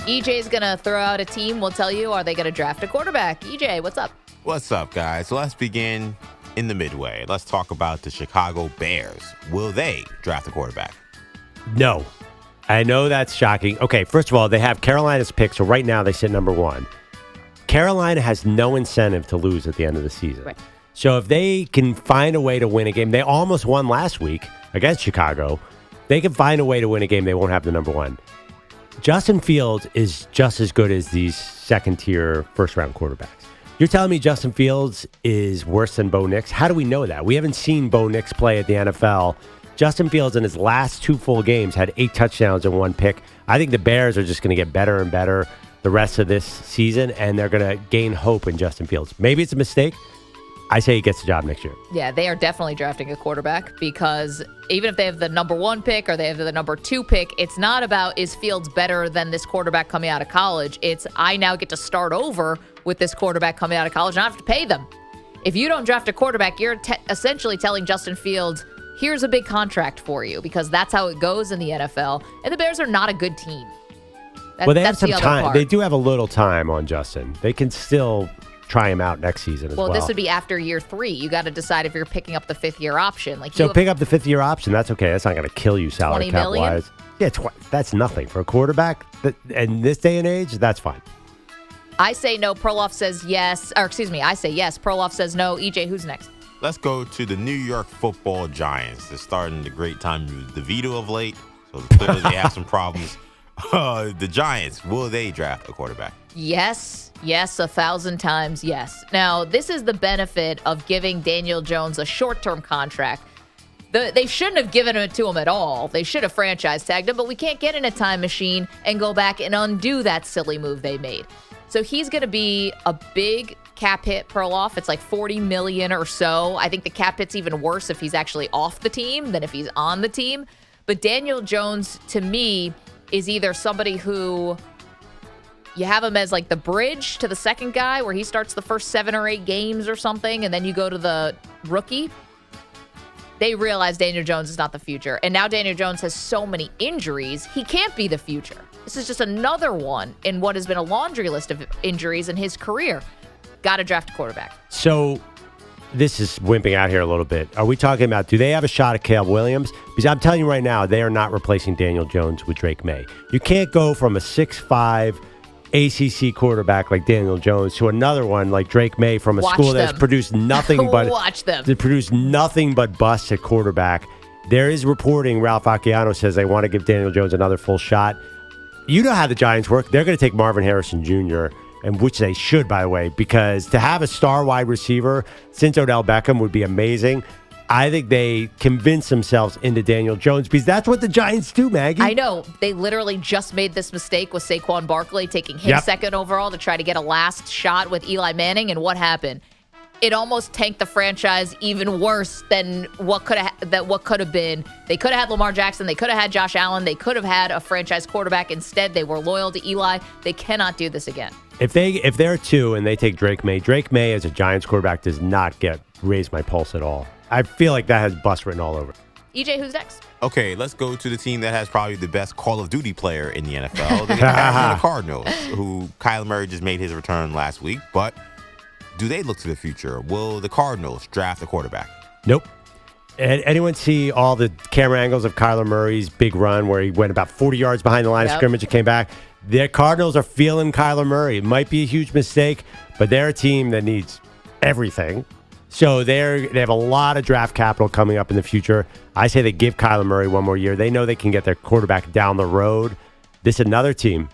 Speaker 3: EJ's going to throw out a team. We'll tell you, are they going to draft a quarterback? EJ, what's up?
Speaker 5: What's up, guys? So let's begin in the midway. Let's talk about the Chicago Bears. Will they draft a quarterback?
Speaker 1: No. I know that's shocking. Okay, first of all, they have Carolina's pick, so right now they sit number 1. Carolina has no incentive to lose at the end of the season.
Speaker 3: Right.
Speaker 1: So if they can find a way to win a game, they almost won last week against Chicago. They can find a way to win a game, they won't have the number 1. Justin Fields is just as good as these second-tier, first-round quarterbacks. You're telling me Justin Fields is worse than Bo Nix? How do we know that? We haven't seen Bo Nix play at the NFL. Justin Fields in his last 2 full games had 8 touchdowns and 1 pick. I think the Bears are just going to get better and better the rest of this season, and they're going to gain hope in Justin Fields. Maybe it's a mistake. I say he gets the job next year.
Speaker 3: Yeah, they are definitely drafting a quarterback because even if they have the number 1 pick or they have the number 2 pick, it's not about is Fields better than this quarterback coming out of college. It's I now get to start over with this quarterback coming out of college and I have to pay them. If you don't draft a quarterback, you're essentially telling Justin Fields, here's a big contract for you because that's how it goes in the NFL. And the Bears are not a good team.
Speaker 1: Well, they have some time. They do have a little time on Justin. They can still try him out next season as well.
Speaker 3: Well, this would be after year 3. You got to decide if you're picking up the 5th-year option.
Speaker 1: So pick up the 5th-year option. That's okay. That's not going to kill you salary cap wise. Yeah, that's nothing for a quarterback. In this day and age, that's fine.
Speaker 3: I say no. Perloff says yes. Or excuse me, I say yes. Perloff says no. EJ, who's next?
Speaker 5: let's go to the New York Football Giants. They're starting the great time with DeVito of late, so clearly they have some problems. The Giants, will they draft a quarterback?
Speaker 3: Yes, 1,000 times yes. Now, this is the benefit of giving Daniel Jones a short-term contract. They shouldn't have given it to him at all. They should have franchise tagged him, but we can't get in a time machine and go back and undo that silly move they made. So he's going to be a big cap hit, Perloff. It's like $40 million or so. I think the cap hit's even worse if he's actually off the team than if he's on the team. But Daniel Jones, to me, is either somebody who you have him as like the bridge to the second guy where he starts the first 7 or 8 games or something, and then you go to the rookie. They realize Daniel Jones is not the future. And now Daniel Jones has so many injuries, he can't be the future. This is just another one in what has been a laundry list of injuries in his career. Got to draft a quarterback.
Speaker 1: So this is wimping out here a little bit. Are we talking about, do they have a shot at Caleb Williams? Because I'm telling you right now, they are not replacing Daniel Jones with Drake May. You can't go from a 6'5", ACC quarterback like Daniel Jones to another one like Drake May from a school that's produced nothing but busts at quarterback. There is reporting, Ralph Acciano says they want to give Daniel Jones another full shot. You know how the Giants work. They're going to take Marvin Harrison Jr., and which they should, by the way, because to have a star wide receiver since Odell Beckham would be amazing. I think they convince themselves into Daniel Jones because that's what the Giants do, Maggie.
Speaker 3: I know. They literally just made this mistake with Saquon Barkley, taking him second overall to try to get a last shot with Eli Manning. And what happened? It almost tanked the franchise even worse than what could have been. They could have had Lamar Jackson. They could have had Josh Allen. They could have had a franchise quarterback. Instead, they were loyal to Eli. They cannot do this again.
Speaker 1: If they're 2 and they take Drake May as a Giants quarterback does not raise my pulse at all. I feel like that has bus written all over.
Speaker 3: EJ, who's next?
Speaker 5: Okay, let's go to the team that has probably the best Call of Duty player in the NFL, the Arizona Cardinals, who Kyler Murray just made his return last week. But do they look to the future? Will the Cardinals draft a quarterback?
Speaker 1: Nope. Anyone see all the camera angles of Kyler Murray's big run where he went about 40 yards behind the line of scrimmage and came back? The Cardinals are feeling Kyler Murray. It might be a huge mistake, but they're a team that needs everything. So they have a lot of draft capital coming up in the future. I say they give Kyler Murray one more year. They know they can get their quarterback down the road. This is another team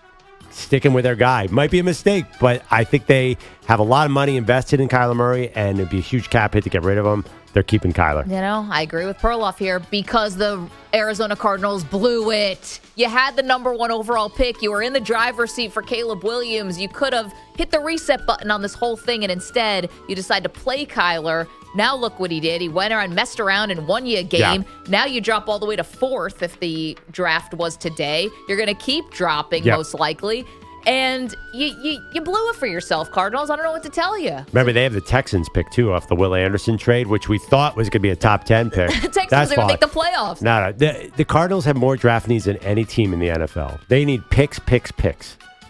Speaker 1: sticking with their guy. Might be a mistake, but I think they have a lot of money invested in Kyler Murray, and it'd be a huge cap hit to get rid of him. They're keeping Kyler.
Speaker 3: You know, I agree with Perloff here because the Arizona Cardinals blew it. You had the number 1 overall pick. You were in the driver's seat for Caleb Williams. You could have hit the reset button on this whole thing, and instead you decide to play Kyler. Now look what he did. He went around, messed around, and won you a game. Yeah. Now you drop all the way to 4th if the draft was today. You're going to keep dropping most likely. And you blew it for yourself, Cardinals. I don't know what to tell you.
Speaker 1: Remember, they have the Texans pick, too, off the Will Anderson trade, which we thought was going to be a top 10 pick.
Speaker 3: The Texans are going to make the playoffs.
Speaker 1: No. The Cardinals have more draft needs than any team in the NFL. They need picks.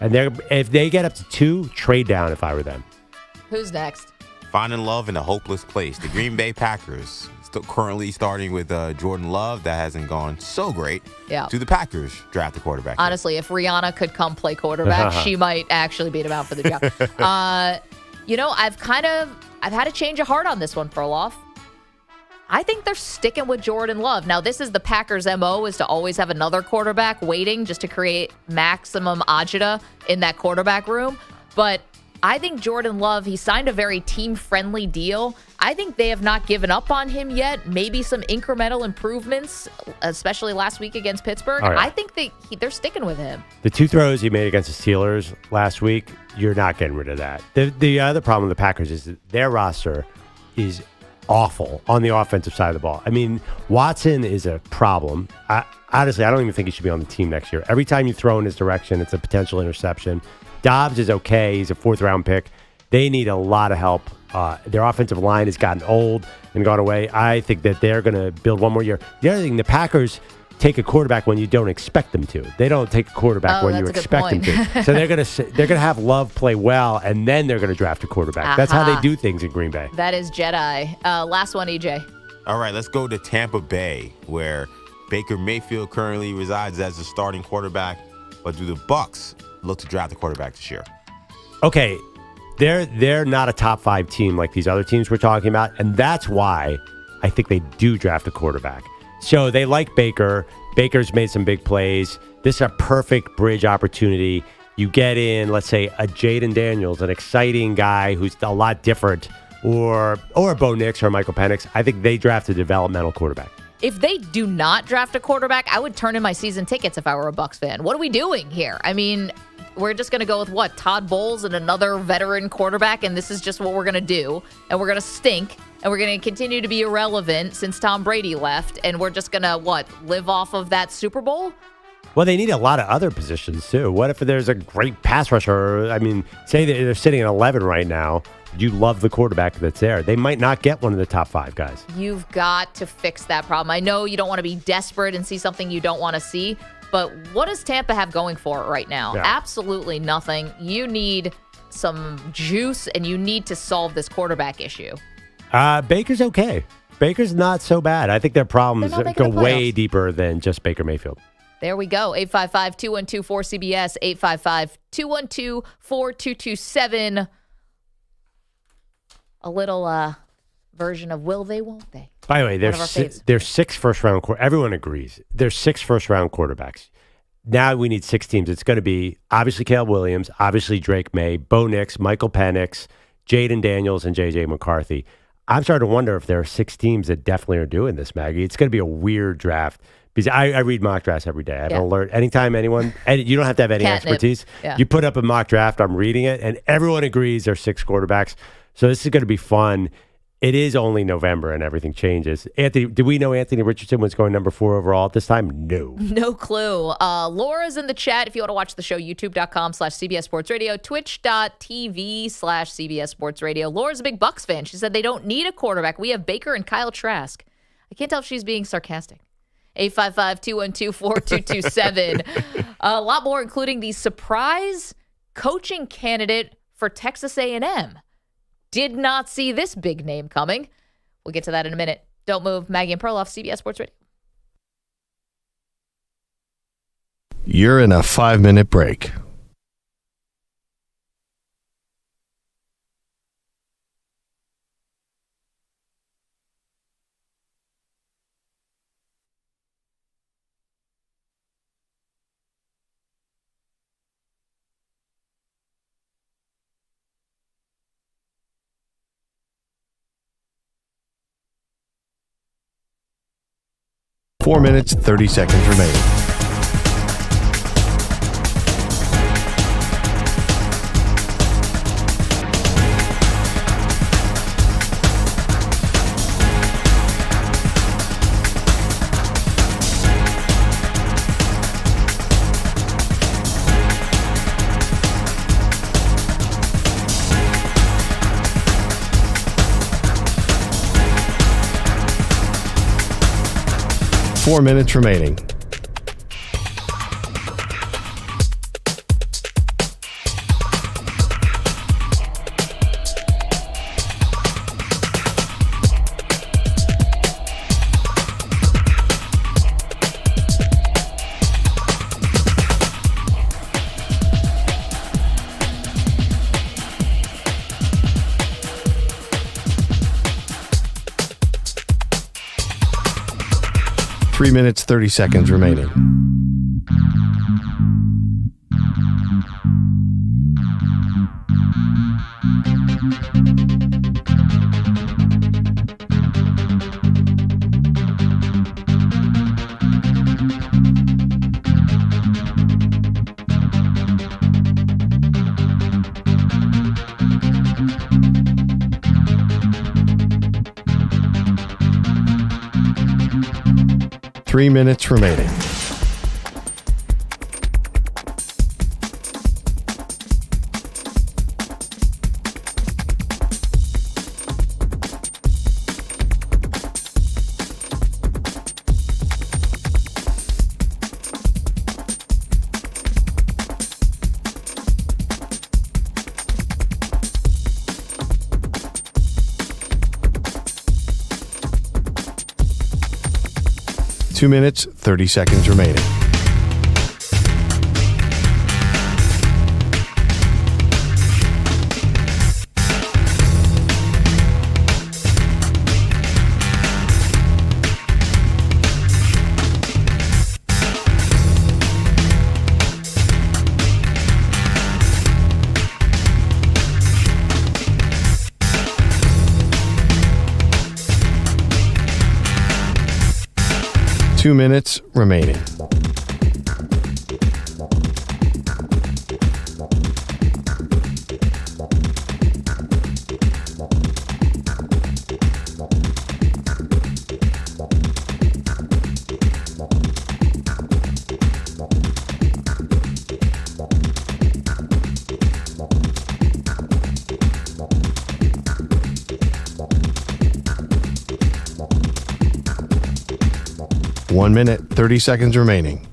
Speaker 1: And if they get up to 2, trade down if I were them.
Speaker 3: Who's next?
Speaker 5: Finding love in a hopeless place. The Green Bay Packers, currently starting with Jordan Love. That hasn't gone so great.
Speaker 3: Yeah.
Speaker 5: Do the Packers draft a quarterback?
Speaker 3: Honestly, if Rihanna could come play quarterback, she might actually beat him out for the job. I've had a change of heart on this one, Perloff. I think they're sticking with Jordan Love. Now, this is the Packers' MO, is to always have another quarterback waiting just to create maximum agita in that quarterback room. But I think Jordan Love, he signed a very team-friendly deal. I think they have not given up on him yet. Maybe some incremental improvements, especially last week against Pittsburgh. Right. I think they're sticking with him.
Speaker 1: The 2 throws he made against the Steelers last week, you're not getting rid of that. The other problem with the Packers is that their roster is awful on the offensive side of the ball. I mean, Watson is a problem. Honestly, I don't even think he should be on the team next year. Every time you throw in his direction, it's a potential interception. Dobbs is okay. He's a 4th-round pick. They need a lot of help. Their offensive line has gotten old and gone away. I think that they're going to build one more year. The other thing, the Packers take a quarterback when you don't expect them to. They don't take a quarterback when you expect them to. So they're going to have Love play well, and then they're going to draft a quarterback. That's how they do things in Green Bay.
Speaker 3: That is Jedi. Last one, EJ.
Speaker 5: All right, let's go to Tampa Bay, where Baker Mayfield currently resides as the starting quarterback. But do the BUCS look to draft a quarterback this year?
Speaker 1: Okay, they're not a top 5 team like these other teams we're talking about, and that's why I think they do draft a quarterback. So they like Baker. Baker's made some big plays. This is a perfect bridge opportunity. You get in, let's say, a Jaden Daniels, an exciting guy who's a lot different, or Bo Nix or Michael Penix. I think they draft a developmental quarterback.
Speaker 3: If they do not draft a quarterback, I would turn in my season tickets if I were a Bucs fan. What are we doing here? I mean, we're just going to go with what? Todd Bowles and another veteran quarterback, and this is just what we're going to do. And we're going to stink, and we're going to continue to be irrelevant since Tom Brady left, and we're just going to, live off of that Super Bowl?
Speaker 1: Well, they need a lot of other positions, too. What if there's a great pass rusher? I mean, say they're sitting at 11 right now. You love the quarterback that's there. They might not get one of the top 5 guys.
Speaker 3: You've got to fix that problem. I know you don't want to be desperate and see something you don't want to see, but what does Tampa have going for it right now?
Speaker 1: Yeah.
Speaker 3: Absolutely nothing. You need some juice, and you need to solve this quarterback issue.
Speaker 1: Baker's okay. Baker's not so bad. I think their problems go way deeper than just Baker Mayfield.
Speaker 3: There we go. 855-212-4CBS, 855-212-4227. A little version of will they, won't they?
Speaker 1: By the way, there's 6 first-round – everyone agrees. There's 6 first-round quarterbacks. Now we need 6 teams. It's going to be obviously Caleb Williams, obviously Drake May, Bo Nix, Michael Penix, Jaden Daniels, and J.J. McCarthy. I'm starting to wonder if there are 6 teams that definitely are doing this, Maggie. It's going to be a weird draft. Because I read mock drafts every day. I have an alert. Anytime anyone, and you don't have to have any expertise. Yeah. You put up a mock draft, I'm reading it, and everyone agrees there's 6 quarterbacks. So this is going to be fun. It is only November and everything changes. Anthony, did we know Anthony Richardson was going number 4 overall at this time? No.
Speaker 3: No clue. Laura's in the chat. If you want to watch the show, youtube.com/CBS Sports Radio, twitch.tv/CBS Sports Radio. Laura's a big Bucs fan. She said they don't need a quarterback. We have Baker and Kyle Trask. I can't tell if she's being sarcastic. 855-212-4227. A lot more, including the surprise coaching candidate for Texas A&M. Did not see this big name coming. We'll get to that in a minute. Don't move. Maggie and Perloff, CBS Sports Radio.
Speaker 16: You're in a 5-minute break. Four minutes, 30 seconds remaining. Four minutes remaining. Three minutes, 30 seconds remaining. Three minutes remaining. Two minutes, 30 seconds remaining. 2 minutes remaining. One minute, 30 seconds remaining.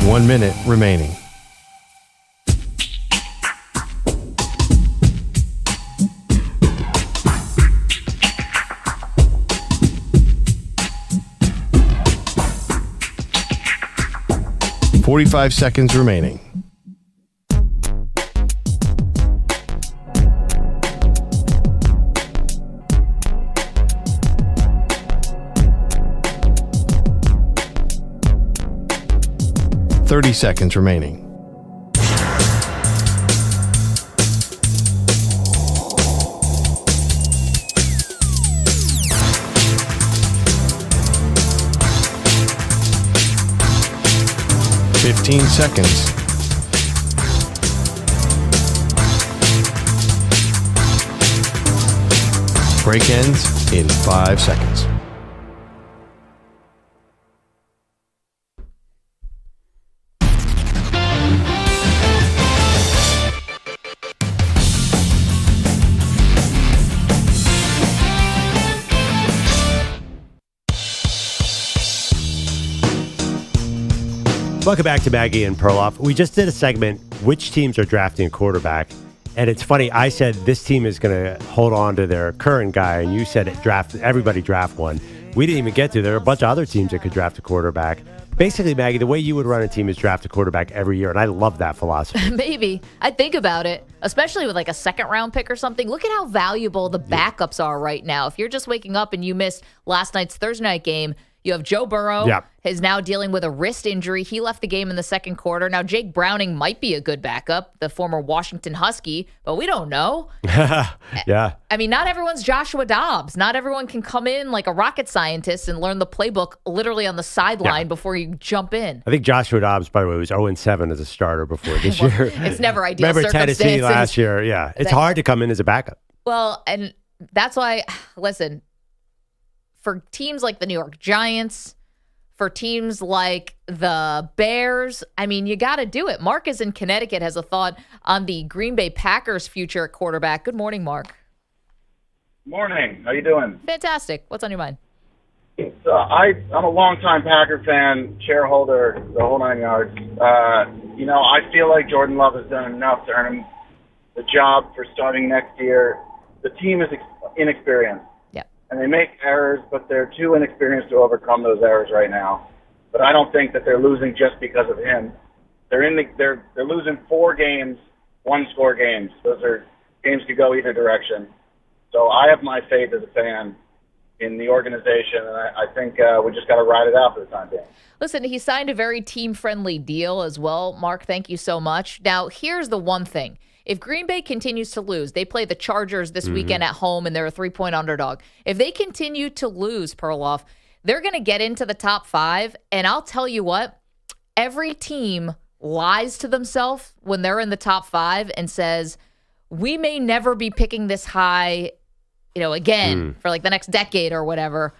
Speaker 16: One minute remaining. .45 seconds remaining. .30 seconds remaining. .15 seconds. Break ends in 5 seconds.
Speaker 1: Welcome back to Maggie and Perloff. We just did a segment, which teams are drafting a quarterback. And it's funny, I said this team is going to hold on to their current guy, and you said everybody draft one. We didn't even get to. There are a bunch of other teams that could draft a quarterback. Basically, Maggie, the way you would run a team is draft a quarterback every year, and I love that philosophy.
Speaker 3: Maybe. I think about it, especially with like a second-round pick or something. Look at how valuable the backups are right now. If you're just waking up and you missed last night's Thursday night game, you have Joe Burrow, is now dealing with a wrist injury. He left the game in the second quarter. Now, Jake Browning might be a good backup, the former Washington Husky, but we don't know.
Speaker 1: Yeah.
Speaker 3: I mean, not everyone's Joshua Dobbs. Not everyone can come in like a rocket scientist and learn the playbook literally on the sideline before you jump in.
Speaker 1: I think Joshua Dobbs, by the way, was 0-7 as a starter before this year.
Speaker 3: It's never ideal.
Speaker 1: Remember Tennessee last year? Yeah. It's hard to come in as a backup.
Speaker 3: Well, and that's why, listen, for teams like the New York Giants, for teams like the Bears, I mean, you got to do it. Mark is in Connecticut, has a thought on the Green Bay Packers' future at quarterback. Good morning, Mark.
Speaker 9: Morning. How you doing?
Speaker 3: Fantastic. What's on your mind?
Speaker 9: I'm a longtime Packer fan, shareholder, the whole 9 yards. I feel like Jordan Love has done enough to earn him the job for starting next year. The team is inexperienced. And they make errors, but they're too inexperienced to overcome those errors right now. But I don't think that they're losing just because of him. They're losing 4 games, 1-score games. Those are games could go either direction. So I have my faith as a fan in the organization, and I think we just got to ride it out for the time being.
Speaker 3: Listen, he signed a very team-friendly deal as well. Mark, thank you so much. Now, here's the one thing. If Green Bay continues to lose, they play the Chargers this weekend at home, and they're a 3-point underdog. If they continue to lose, Perloff, they're going to get into the top 5. And I'll tell you what, every team lies to themselves when they're in the top 5 and says, we may never be picking this high, again for like the next decade or whatever.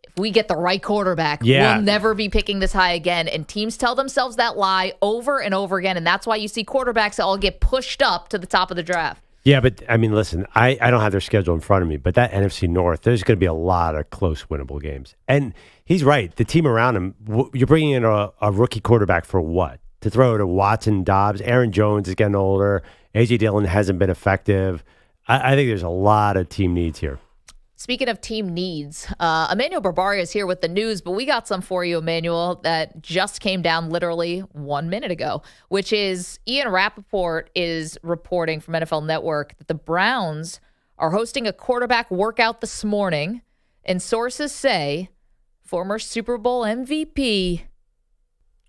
Speaker 3: If we get the right quarterback, we'll never be picking this high again. And teams tell themselves that lie over and over again. And that's why you see quarterbacks that all get pushed up to the top of the draft.
Speaker 1: Yeah, but I mean, listen, I don't have their schedule in front of me, but that NFC North, there's going to be a lot of close, winnable games. And he's right. The team around him, you're bringing in a rookie quarterback for what? To throw to Watson, Dobbs, Aaron Jones is getting older. A.J. Dillon hasn't been effective. I think there's a lot of team needs here.
Speaker 3: Speaking of team needs, Emmanuel Barbaria is here with the news, but we got some for you, Emmanuel, that just came down literally 1 minute ago, which is Ian Rappaport is reporting from NFL Network that the Browns are hosting a quarterback workout this morning, and sources say former Super Bowl MVP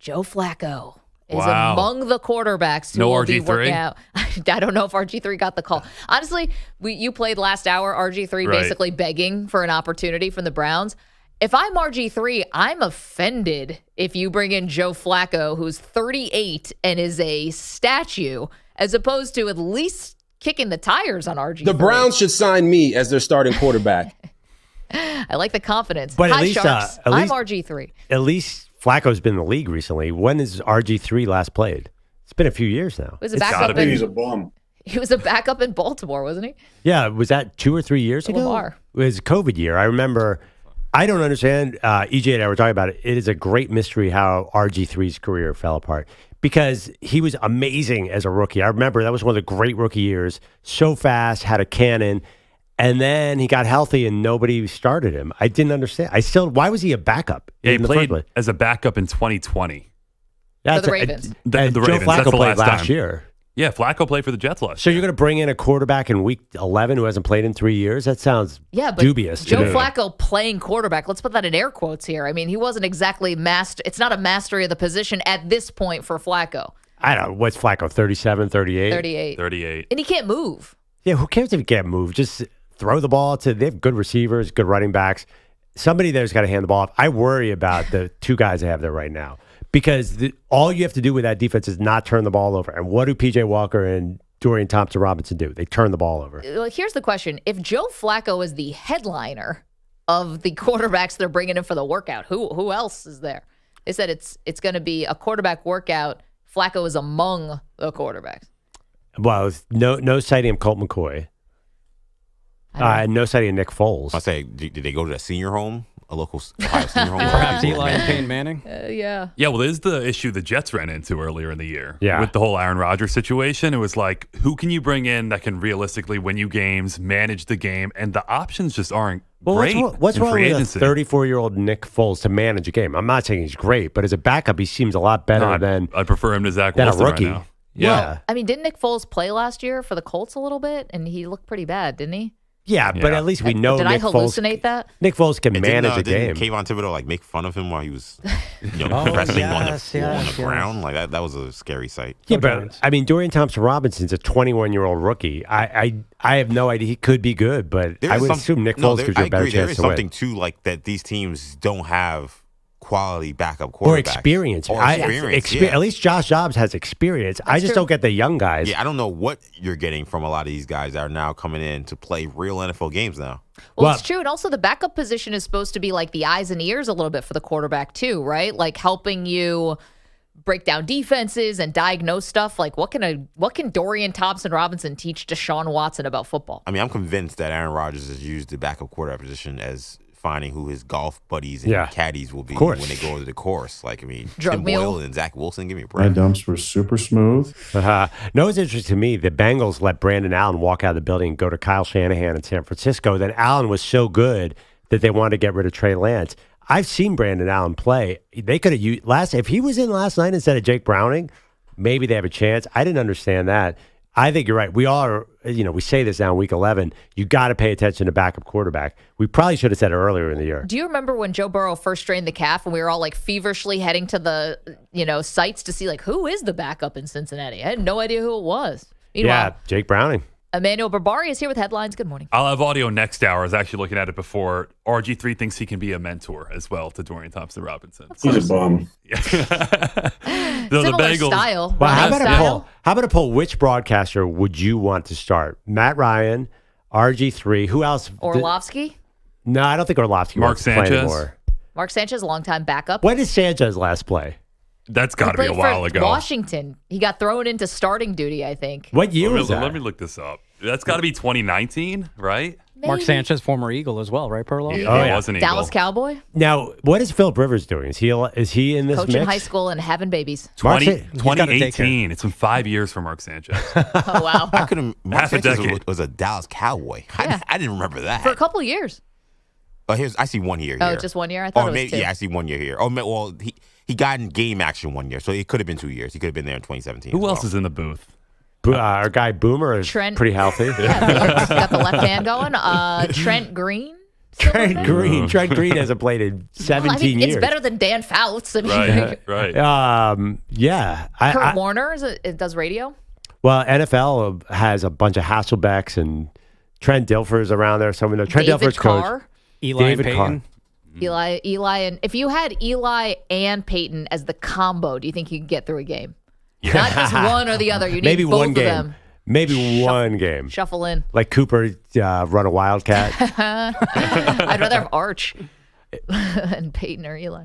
Speaker 3: Joe Flacco is among the quarterbacks who will be working out. I don't know if RG3 got the call. Honestly, you played last hour, RG3 basically begging for an opportunity from the Browns. If I'm RG3, I'm offended if you bring in Joe Flacco, who's 38 and is a statue, as opposed to at least kicking the tires on RG3.
Speaker 22: The Browns should sign me as their starting quarterback.
Speaker 3: I like the confidence.
Speaker 1: But
Speaker 3: Hi,
Speaker 1: at least,
Speaker 3: Sharks. I'm RG3.
Speaker 1: At least Flacco's been in the league recently. When has RG3 last played? It's been a few years now.
Speaker 3: Was a backup in,
Speaker 10: he's a bum.
Speaker 3: He was a backup in Baltimore, wasn't he?
Speaker 1: Yeah, was that 2 or 3 years ago?
Speaker 3: Lamar.
Speaker 1: It was COVID year. I remember. I don't understand. EJ and I were talking about it. It is a great mystery how RG3's career fell apart because he was amazing as a rookie. I remember that was one of the great rookie years. So fast, had a cannon. And then he got healthy and nobody started him. I didn't understand. Why was he a backup?
Speaker 7: Yeah, he played as a backup in 2020.
Speaker 3: For the Ravens.
Speaker 7: The
Speaker 1: Joe
Speaker 7: Ravens.
Speaker 1: Flacco
Speaker 7: That's the
Speaker 1: played last
Speaker 7: time.
Speaker 1: year.
Speaker 7: Yeah, Flacco played for the Jets last
Speaker 1: So you're going to bring in a quarterback in week 11 who hasn't played in 3 years? That sounds dubious.
Speaker 3: Joe Flacco playing quarterback, let's put that in air quotes here. I mean, he wasn't exactly it's not a mastery of the position at this point for Flacco.
Speaker 1: I don't know. What's Flacco, 37, 38?
Speaker 7: 38.
Speaker 3: And he can't move.
Speaker 1: Yeah, who cares if he can't move? Just throw the ball they have good receivers, good running backs. Somebody there's got to hand the ball off. I worry about the two guys they have there right now because all you have to do with that defense is not turn the ball over. And what do P.J. Walker and Dorian Thompson-Robinson do? They turn the ball over.
Speaker 3: Well, here's the question. If Joe Flacco is the headliner of the quarterbacks they're bringing in for the workout, who else is there? They said it's going to be a quarterback workout. Flacco is among the quarterbacks.
Speaker 1: Well, no sighting of Colt McCoy. No sighting of Nick Foles.
Speaker 5: I say, did they go to a senior home? A local Ohio senior home?
Speaker 6: Perhaps Eli and Peyton Manning?
Speaker 3: Yeah.
Speaker 7: Yeah, well, there's the issue the Jets ran into earlier in the year.
Speaker 1: Yeah.
Speaker 7: With the whole Aaron Rodgers situation. It was like, who can you bring in that can realistically win you games, manage the game? And the options just aren't great.
Speaker 1: What's
Speaker 7: in
Speaker 1: wrong
Speaker 7: free
Speaker 1: with
Speaker 7: agency.
Speaker 1: a 34-year-old Nick Foles to manage a game? I'm not saying he's great, but as a backup, he seems a lot better than
Speaker 7: I'd prefer him to Zach
Speaker 1: than a
Speaker 7: Wilson
Speaker 1: rookie.
Speaker 7: right now.
Speaker 1: Yeah.
Speaker 3: I mean, didn't Nick Foles play last year for the Colts a little bit? And he looked pretty bad, didn't he?
Speaker 1: Yeah, but at least we know
Speaker 3: Did
Speaker 1: Nick
Speaker 3: I hallucinate that?
Speaker 1: Nick Foles can manage a game.
Speaker 5: Didn't Kayvon Thibodeau make fun of him while he was pressing on the floor on the ground? Like that was a scary sight.
Speaker 1: Yeah, but I mean, Dorian Thompson-Robinson's a 21-year-old rookie. I have no idea. He could be good, but I would assume Nick Foles gives you a better chance to win.
Speaker 5: There is something too like that. These teams don't have quality backup quarterbacks
Speaker 1: or experience. At least Josh Dobbs has experience. I just don't get the young guys.
Speaker 5: Yeah, I don't know what you're getting from a lot of these guys that are now coming in to play real NFL games now.
Speaker 3: Well, it's true. And also the backup position is supposed to be like the eyes and ears a little bit for the quarterback too, right? Like helping you break down defenses and diagnose stuff. Like what can Dorian Thompson-Robinson teach Deshaun Watson about football?
Speaker 5: I mean, I'm convinced that Aaron Rodgers has used the backup quarterback position as finding who his golf buddies and caddies will be when they go to the course. Like, I mean, Tim Boyle and Zach Wilson, give me a break.
Speaker 10: My dumps were super smooth.
Speaker 1: No, it's interesting to me. The Bengals let Brandon Allen walk out of the building and go to Kyle Shanahan in San Francisco. Then Allen was so good that they wanted to get rid of Trey Lance. I've seen Brandon Allen play. They could have used if he was in last night instead of Jake Browning, maybe they have a chance. I didn't understand that. I think you're right. We all are, we say this now in week 11. You got to pay attention to backup quarterback. We probably should have said it earlier in the year.
Speaker 3: Do you remember when Joe Burrow first strained the calf and we were all like feverishly heading to the, sites to see like who is the backup in Cincinnati? I had no idea who it was. Meanwhile,
Speaker 1: Jake Browning.
Speaker 3: Emmanuel Barbari is here with headlines. Good morning.
Speaker 7: I'll have audio next hour. I was actually looking at it before. RG3 thinks he can be a mentor as well to Dorian Thompson-Robinson.
Speaker 10: He's a bum.
Speaker 3: Similar
Speaker 7: Bengals,
Speaker 3: style.
Speaker 1: Well, how about a poll? Which broadcaster would you want to start? Matt Ryan, RG3. Who else?
Speaker 3: Orlovsky?
Speaker 1: No, I don't think Orlovsky
Speaker 7: Mark
Speaker 1: wants to play
Speaker 7: Sanchez?
Speaker 1: anymore.
Speaker 3: Mark Sanchez, longtime backup.
Speaker 1: When did Sanchez last play?
Speaker 7: That's got to be a while ago.
Speaker 3: Washington. He got thrown into starting duty, I think.
Speaker 1: What year was that?
Speaker 7: Let me look this up. That's got to be 2019, right?
Speaker 6: Mark Sanchez, former Eagle as well, right, Perloff?
Speaker 7: Yeah, was an Eagle.
Speaker 3: Dallas Cowboy.
Speaker 1: Now, what is Philip Rivers doing? Is he in this
Speaker 3: Coaching
Speaker 1: mix?
Speaker 3: high school and having babies.
Speaker 7: 2018. It's been 5 years for Mark Sanchez.
Speaker 3: Oh, wow.
Speaker 5: I couldn't. Mark
Speaker 7: Half a
Speaker 5: Sanchez
Speaker 7: decade.
Speaker 5: was a Dallas Cowboy.
Speaker 3: Yeah.
Speaker 5: I didn't remember that.
Speaker 3: For a couple of years.
Speaker 5: Oh, I see 1 year
Speaker 3: Oh,
Speaker 5: here.
Speaker 3: just 1 year? I thought it was
Speaker 5: maybe,
Speaker 3: 2.
Speaker 5: Yeah, I see 1 year here. Oh, well, he got in game action 1 year, so it could have been 2 years. He could have been there in 2017.
Speaker 7: Who else is in the booth?
Speaker 1: Our guy Boomer is
Speaker 3: Trent.
Speaker 1: pretty healthy.
Speaker 3: Yeah, got the left hand going. Trent Green.
Speaker 1: Trent Green hasn't played in 17
Speaker 3: Well, I mean,
Speaker 1: years.
Speaker 3: it's better than Dan Fouts. I mean,
Speaker 7: Right.
Speaker 1: Yeah.
Speaker 3: Kurt Warner it does radio.
Speaker 1: Well, NFL has a bunch of Hasselbecks and Trent Dilfer's around there. Someone know Trent
Speaker 3: David
Speaker 1: Dilfer's
Speaker 3: Carr.
Speaker 1: coach.
Speaker 6: David
Speaker 1: Carr.
Speaker 3: Eli, and if you had Eli and Peyton as the combo, do you think you could get through a game?
Speaker 1: Yeah.
Speaker 3: Not just one or the other. You need
Speaker 1: Maybe
Speaker 3: both
Speaker 1: one
Speaker 3: of
Speaker 1: game.
Speaker 3: them.
Speaker 1: Maybe one game.
Speaker 3: Shuffle in.
Speaker 1: Like Cooper run a Wildcat.
Speaker 3: I'd rather have Arch and Peyton or Eli.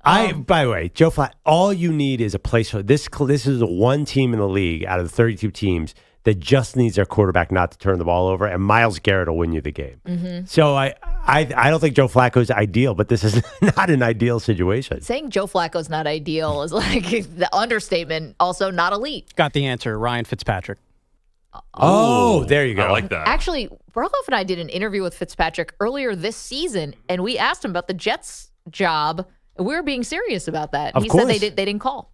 Speaker 1: By the way, Joe Flacco, all you need is a placeholder. This is the one team in the league out of the 32 teams that just needs their quarterback not to turn the ball over, and Myles Garrett will win you the game.
Speaker 3: Mm-hmm.
Speaker 1: So I don't think Joe Flacco is ideal, but this is not an ideal situation.
Speaker 3: Saying Joe Flacco's not ideal is like the understatement. Also, not elite.
Speaker 6: Got the answer. Ryan Fitzpatrick.
Speaker 1: Oh, there you go.
Speaker 7: I like that.
Speaker 3: Actually, Perloff and I did an interview with Fitzpatrick earlier this season, and we asked him about the Jets job. We were being serious about that.
Speaker 1: Of
Speaker 3: He
Speaker 1: course.
Speaker 3: said they didn't call.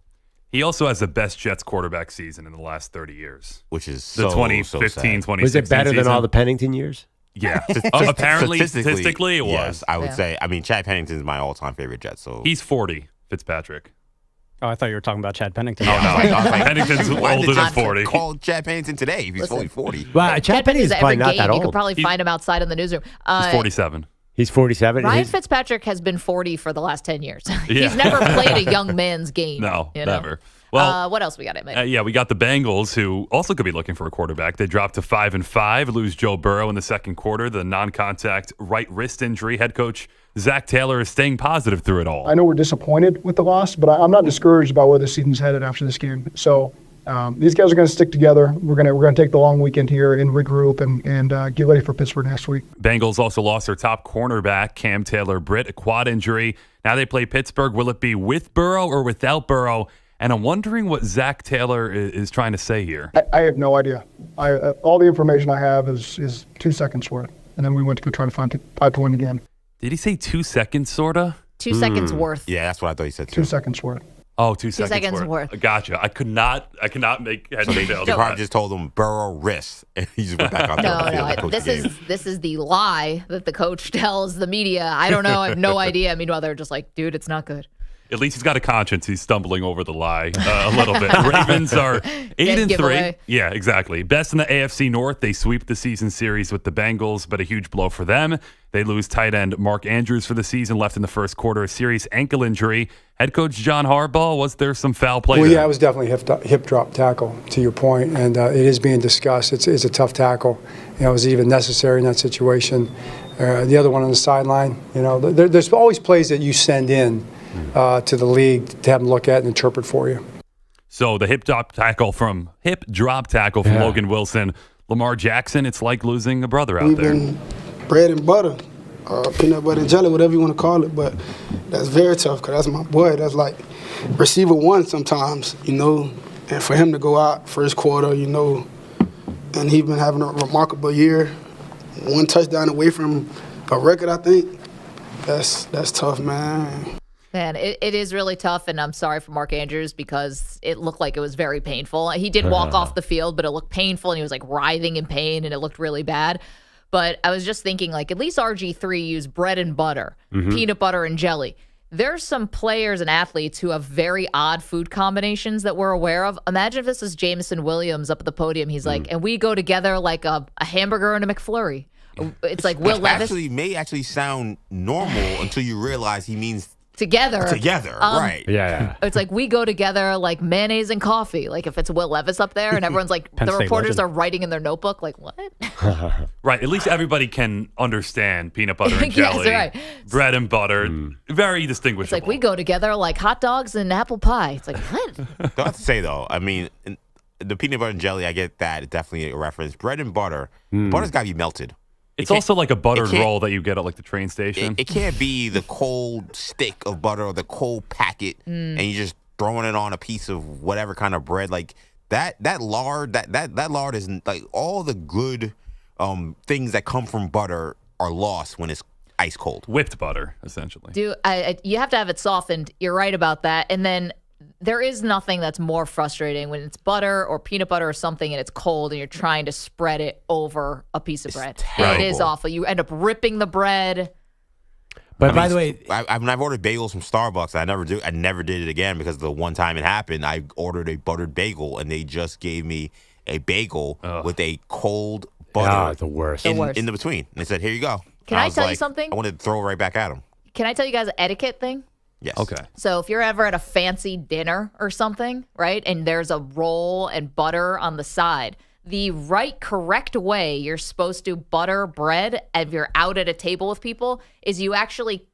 Speaker 7: He also has the best Jets quarterback season in the last 30 years.
Speaker 5: Which is
Speaker 7: the
Speaker 5: so
Speaker 7: 2015,
Speaker 5: sad.
Speaker 7: 2016
Speaker 1: Was it better than
Speaker 7: season.
Speaker 1: all the Pennington years?
Speaker 7: Yeah. Apparently, statistically, it was.
Speaker 5: Yes, I would
Speaker 3: Yeah.
Speaker 5: say. I mean, Chad Pennington is my all-time favorite Jet. So
Speaker 7: He's 40, Fitzpatrick.
Speaker 6: Oh, I thought you were talking about Chad Pennington.
Speaker 7: Oh, no.
Speaker 5: I was like,
Speaker 7: Pennington's
Speaker 5: why
Speaker 7: older
Speaker 5: did
Speaker 7: than
Speaker 5: Chad
Speaker 7: 40.
Speaker 5: Call Chad Pennington today if he's fully 40.
Speaker 1: Well, Chad Pennington's
Speaker 3: every
Speaker 1: probably not
Speaker 3: game.
Speaker 1: that
Speaker 3: You
Speaker 1: old.
Speaker 3: could probably find him outside in the newsroom.
Speaker 7: He's 47.
Speaker 1: He's 47.
Speaker 3: Ryan
Speaker 1: His-
Speaker 3: Fitzpatrick has been 40 for the last 10 years.
Speaker 7: Yeah.
Speaker 3: He's never played a young man's game.
Speaker 7: No,
Speaker 3: you know?
Speaker 7: never. Well,
Speaker 3: what else we got?
Speaker 7: yeah, we got the Bengals, who also could be looking for a quarterback. They dropped to 5-5, lose Joe Burrow in the second quarter, the non-contact right wrist injury. Head coach Zach Taylor is staying positive through it all.
Speaker 11: I know we're disappointed with the loss, but I'm not discouraged about where the season's headed after this game. So these guys are going to stick together. We're going to take the long weekend here and regroup and get ready for Pittsburgh next week.
Speaker 7: Bengals also lost their top cornerback, Cam Taylor-Britt, a quad injury. Now they play Pittsburgh. Will it be with Burrow or without Burrow? And I'm wondering what Zach Taylor is trying to say here.
Speaker 11: I have no idea. All the information I have is 2 seconds worth, and then we went to go try to find to win the game.
Speaker 7: Did he say 2 seconds, sorta?
Speaker 3: 2 seconds worth.
Speaker 5: Yeah, that's what I thought he said.
Speaker 11: 2 seconds worth.
Speaker 7: Oh, 2
Speaker 3: 2 seconds worth.
Speaker 7: Gotcha. I cannot make head
Speaker 5: So
Speaker 7: or
Speaker 5: they
Speaker 7: tails.
Speaker 5: probably just told him Burrow wrist, and he just went back out there. on the field and coached the game.
Speaker 3: This is the lie that the coach tells the media. I don't know. I have no idea. Meanwhile, they're just like, dude, it's not good.
Speaker 7: At least he's got a conscience. He's stumbling over the lie a little bit. Ravens are 8-3.
Speaker 3: giveaway.
Speaker 7: Yeah, exactly. Best in the AFC North. They sweep the season series with the Bengals, but a huge blow for them. They lose tight end Mark Andrews for the season, left in the first quarter, a serious ankle injury. Head coach John Harbaugh, was there some foul play
Speaker 12: Well,
Speaker 7: there?
Speaker 12: yeah, it was definitely hip drop tackle, to your point, and it is being discussed. It's a tough tackle. You know, it was even necessary in that situation. The other one on the sideline, you know, there's always plays that you send in to the league to have them look at and interpret for you.
Speaker 7: So the hip drop tackle from Logan Wilson. Lamar Jackson, it's like losing a brother out
Speaker 14: We've
Speaker 7: there.
Speaker 14: been bread and butter, peanut butter and jelly, whatever you want to call it, but that's very tough because that's my boy. That's like receiver one sometimes, you know, and for him to go out first quarter, you know, and he's been having a remarkable year, 1 touchdown away from a record, I think. That's tough, man.
Speaker 3: Man, it is really tough, and I'm sorry for Mark Andrews because it looked like it was very painful. He did walk off the field, but it looked painful, and he was like writhing in pain, and it looked really bad. But I was just thinking, like, at least RG3 used bread and butter, peanut butter and jelly. There's some players and athletes who have very odd food combinations that we're aware of. Imagine if this is Jameson Williams up at the podium. He's like, and we go together like a hamburger and a McFlurry. It's like Will Levis.
Speaker 5: May actually sound normal until you realize he means
Speaker 3: Together,
Speaker 5: right?
Speaker 1: Yeah.
Speaker 3: It's like we go together like mayonnaise and coffee. Like if it's Will Levis up there and everyone's like,
Speaker 6: Penn
Speaker 3: the
Speaker 6: State
Speaker 3: reporters
Speaker 6: legend.
Speaker 3: are writing in their notebook, like what?
Speaker 7: Right. At least everybody can understand peanut butter and
Speaker 3: Yes,
Speaker 7: jelly,
Speaker 3: right.
Speaker 7: bread and butter. Very distinguishable.
Speaker 3: It's like we go together like hot dogs and apple pie. It's like what?
Speaker 5: Don't have to say though. I mean, the peanut butter and jelly, I get that. It's definitely a reference. Bread and butter. Butter's got to be melted.
Speaker 7: It's also like a buttered roll that you get at like the train station.
Speaker 5: It can't be the cold stick of butter or the cold packet, and you're just throwing it on a piece of whatever kind of bread. Like that lard, that lard is like all the good things that come from butter are lost when it's ice cold.
Speaker 7: Whipped butter, essentially.
Speaker 3: You have to have it softened. You're right about that. And then there is nothing that's more frustrating when it's butter or peanut butter or something and it's cold and you're trying to spread it over a piece of bread. It is awful. You end up ripping the bread.
Speaker 1: But by the way,
Speaker 5: I've ordered bagels from Starbucks. I never did it again because the one time it happened, I ordered a buttered bagel and they just gave me a bagel with a cold butter.
Speaker 1: The worst.
Speaker 5: In the between. And they said, "Here you go."
Speaker 3: Can I tell you something?
Speaker 5: I wanted to throw it right back at them.
Speaker 3: Can I tell you guys an etiquette thing?
Speaker 5: Yes.
Speaker 7: Okay.
Speaker 3: So if you're ever at a fancy dinner or something, right, and there's a roll and butter on the side, the correct way you're supposed to butter bread if you're out at a table with people is you actually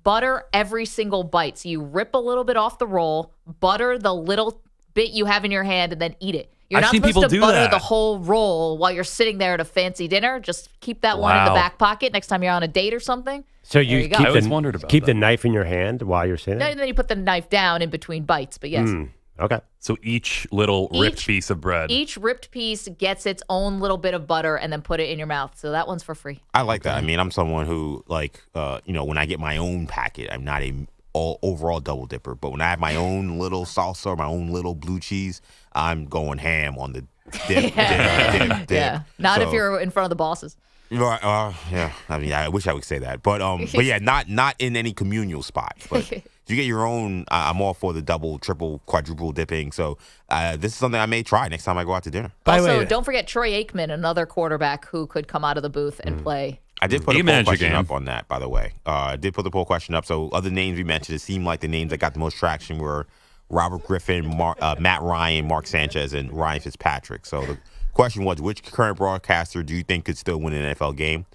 Speaker 3: butter every single bite. So you rip a little bit off the roll, butter the little bit you have in your hand, and then eat it. You're not supposed to butter the whole roll while you're sitting there at a fancy dinner. Just keep that one in the back pocket next time you're on a date or something.
Speaker 1: So you keep the knife in your hand while you're sitting there?
Speaker 3: And then you put the knife down in between bites, but yes.
Speaker 1: Okay.
Speaker 7: So each little ripped piece of bread.
Speaker 3: Each ripped piece gets its own little bit of butter and then put it in your mouth. So that one's for free.
Speaker 5: I like that. I mean, I'm someone who, like, when I get my own packet, I'm not overall double dipper. But when I have my own little salsa or my own little blue cheese, I'm going ham on the dip.
Speaker 3: Yeah. Not if you're in front of the bosses.
Speaker 5: Yeah. I mean, I wish I would say that, but yeah, not in any communal spot. But if you get your own, I'm all for the double, triple, quadruple dipping. So this is something I may try next time I go out to dinner.
Speaker 3: Also, don't forget Troy Aikman, another quarterback who could come out of the booth and play.
Speaker 5: I did put a poll question up on that, by the way. I did put the poll question up. So other names we mentioned, it seemed like the names that got the most traction were Robert Griffin, Matt Ryan, Mark Sanchez, and Ryan Fitzpatrick. So the question was, which current broadcaster do you think could still win an NFL game?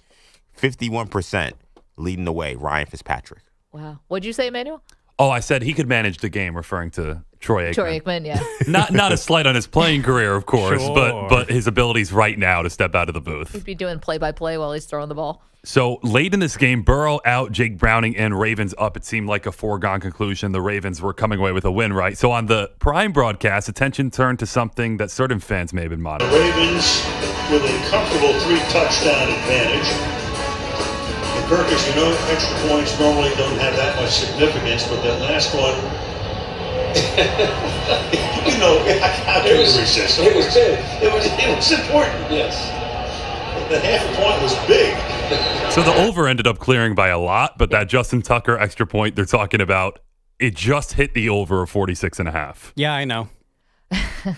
Speaker 5: 51% leading the way, Ryan Fitzpatrick.
Speaker 3: Wow. What'd you say, Emmanuel?
Speaker 7: Oh, I said he could manage the game, referring to Troy Aikman.
Speaker 3: Troy Aikman, yeah.
Speaker 7: not a slight on his playing career, of course, but his abilities right now to step out of the booth.
Speaker 3: He'd be doing play-by-play while he's throwing the ball.
Speaker 7: So late in this game, Burrow out, Jake Browning and Ravens up. It seemed like a foregone conclusion. The Ravens were coming away with a win, right? So on the Prime broadcast, attention turned to something that certain fans may have been monitoring.
Speaker 13: The Ravens with a comfortable 3-touchdown advantage. And Kirk, as you know, extra points normally don't have that much significance, but that last one, how to resist. It was big. It was important. Yes. The half a point was big.
Speaker 7: So the over ended up clearing by a lot, but that Justin Tucker extra point they're talking about, it just hit the over of 46.5.
Speaker 6: Yeah, I know.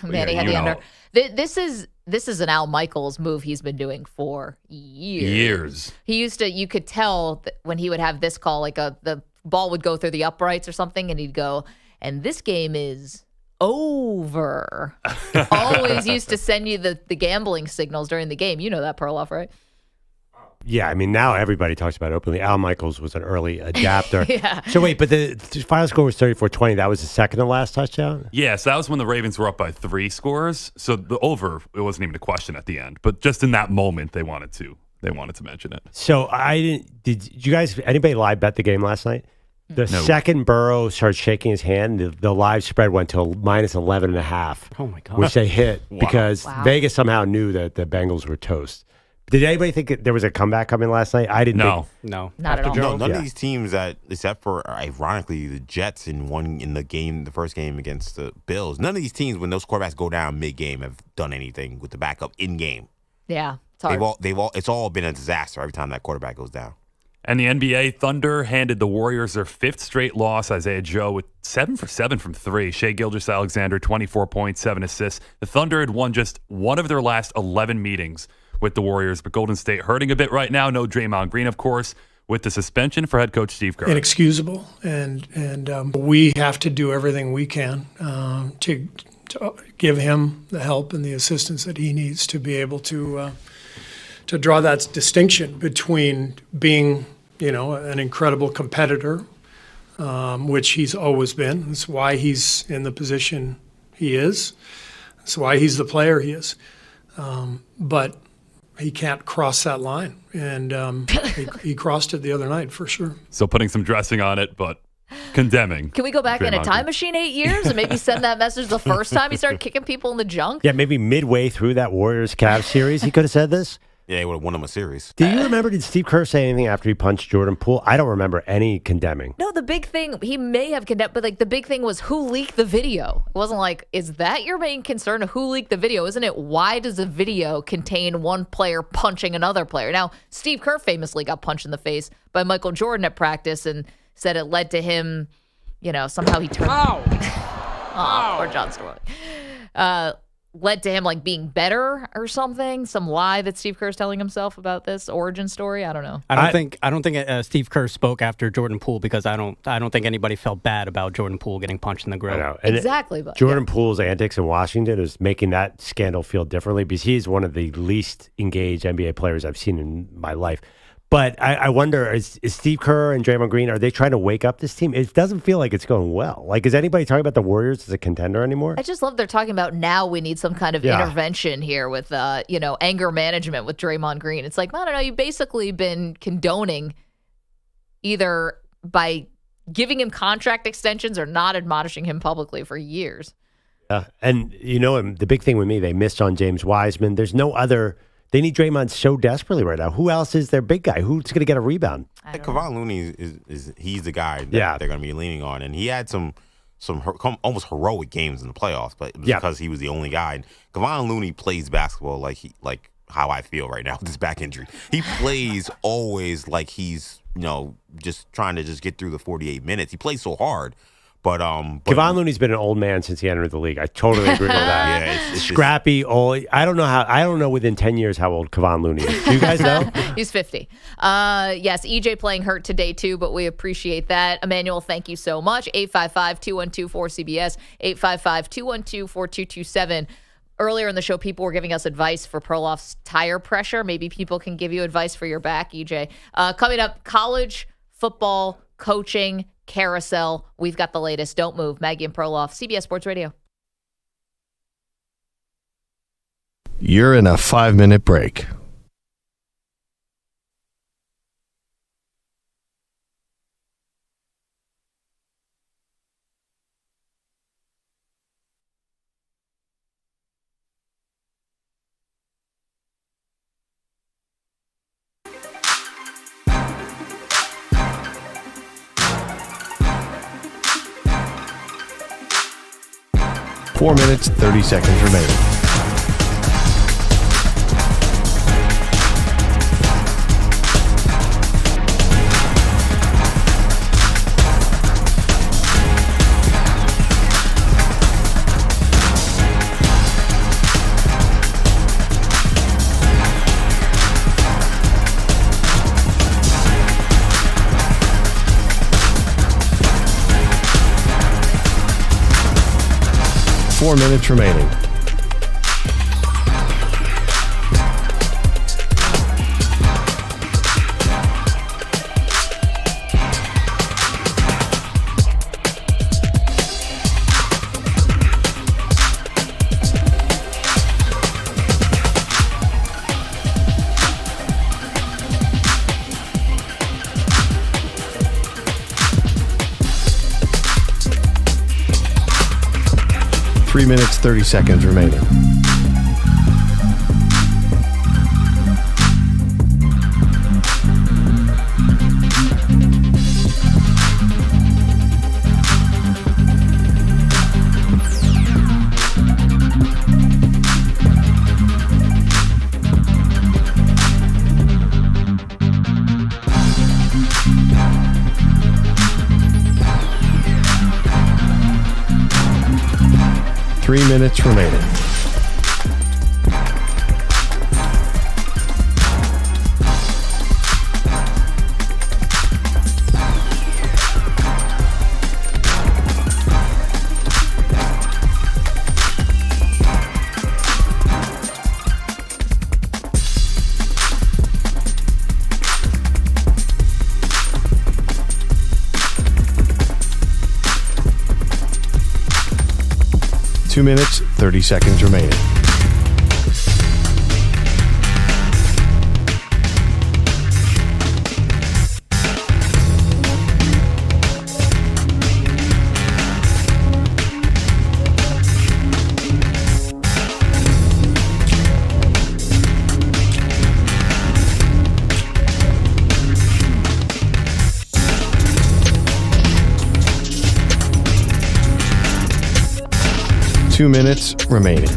Speaker 3: Manny had the under. This is an Al Michaels move he's been doing for years. He used to, you could tell that when he would have this call, like the ball would go through the uprights or something, and he'd go, and this game is over. Always used to send you the gambling signals during the game. You know that, Perloff, right?
Speaker 1: Yeah, I mean, now everybody talks about it openly. Al Michaels was an early adapter.
Speaker 3: Yeah.
Speaker 1: So wait, but the final score was 34-20. That was the second to last touchdown?
Speaker 7: Yeah, so that was when the Ravens were up by 3 scores. So the over, it wasn't even a question at the end. But just in that moment, they wanted to mention it.
Speaker 1: So did you guys, anybody live bet the game last night? The second Burrow started shaking his hand, the live spread went to minus 11.5.
Speaker 6: Oh, my God.
Speaker 1: Which they hit because Vegas somehow knew that the Bengals were toast. Did anybody think there was a comeback coming last night? I didn't think.
Speaker 6: No.
Speaker 3: Not at all.
Speaker 5: No, none of these teams except for, ironically, the Jets in the first game against the Bills, none of these teams, when those quarterbacks go down mid-game, have done anything with the backup in-game.
Speaker 3: Yeah, it's hard.
Speaker 5: It's all been a disaster every time that quarterback goes down.
Speaker 7: And the NBA, Thunder handed the Warriors their 5th straight loss. Isaiah Joe with 7 for 7 from 3. Shai Gilgeous-Alexander, 24 points, 7 assists. The Thunder had won just one of their last 11 meetings with the Warriors, but Golden State hurting a bit right now. No Draymond Green, of course, with the suspension for head coach Steve Kerr.
Speaker 15: Inexcusable, and we have to do everything we can to give him the help and the assistance that he needs to be able to draw that distinction between being, an incredible competitor, which he's always been. That's why he's in the position he is. That's why he's the player he is. But he can't cross that line, and he crossed it the other night for sure.
Speaker 7: So putting some dressing on it, but condemning.
Speaker 3: Can we go back in a time machine 8 years and maybe send that message the first time he started kicking people in the junk?
Speaker 1: Yeah, maybe midway through that Warriors-Cavs series, he could have said this.
Speaker 5: Yeah, he would have won him a series.
Speaker 1: Do you remember, did Steve Kerr say anything after he punched Jordan Poole? I don't remember any condemning.
Speaker 3: No, the big thing, he may have condemned, but like the big thing was who leaked the video. It wasn't like, is that your main concern? Who leaked the video? Isn't it, why does a video contain one player punching another player? Now, Steve Kerr famously got punched in the face by Michael Jordan at practice and said it led to him, somehow he turned. Or John Storley. Led to him like being better or something, some lie that Steve Kerr's telling himself about this origin story. I don't know.
Speaker 6: I don't think Steve Kerr spoke after Jordan Poole because I don't think anybody felt bad about Jordan Poole getting punched in the grill.
Speaker 1: I know. And
Speaker 3: exactly. But
Speaker 1: Jordan Poole's antics in Washington is making that scandal feel differently because he's one of the least engaged NBA players I've seen in my life. But I wonder, is Steve Kerr and Draymond Green, are they trying to wake up this team? It doesn't feel like it's going well. Like, is anybody talking about the Warriors as a contender anymore?
Speaker 3: I just love they're talking about now we need some kind of intervention here with, anger management with Draymond Green. It's like, I don't know, you've basically been condoning either by giving him contract extensions or not admonishing him publicly for years.
Speaker 1: And, the big thing with me, they missed on James Wiseman. There's no other... They need Draymond so desperately right now. Who else is their big guy? Who's going to get a rebound?
Speaker 5: Kevon Looney he's the guy that they're going to be leaning on, and he had some almost heroic games in the playoffs, but it was because he was the only guy. And Kevon Looney plays basketball like how I feel right now with this back injury. He plays always like he's just trying to just get through the 48 minutes. He plays so hard. But
Speaker 1: Kevon Looney's been an old man since he entered the league. I totally agree with that.
Speaker 5: Yeah, it's
Speaker 1: scrappy, old. I don't know within 10 years how old Kevon Looney is. Do you guys know?
Speaker 3: He's 50. Yes, EJ playing hurt today too, but we appreciate that. Emmanuel, thank you so much. 855-212-4CBS, 855-212-4227. Earlier in the show, people were giving us advice for Perloff's tire pressure. Maybe people can give you advice for your back, EJ. Coming up, college football coaching carousel. We've got the latest. Don't move. Maggie and Perloff, CBS Sports Radio.
Speaker 16: You're in a 5-minute break. Four minutes, 30 seconds remaining. Four minutes remaining. Three minutes, 30 seconds remaining. Three minutes remaining. Two minutes, 30 seconds remaining. 2 minutes remaining.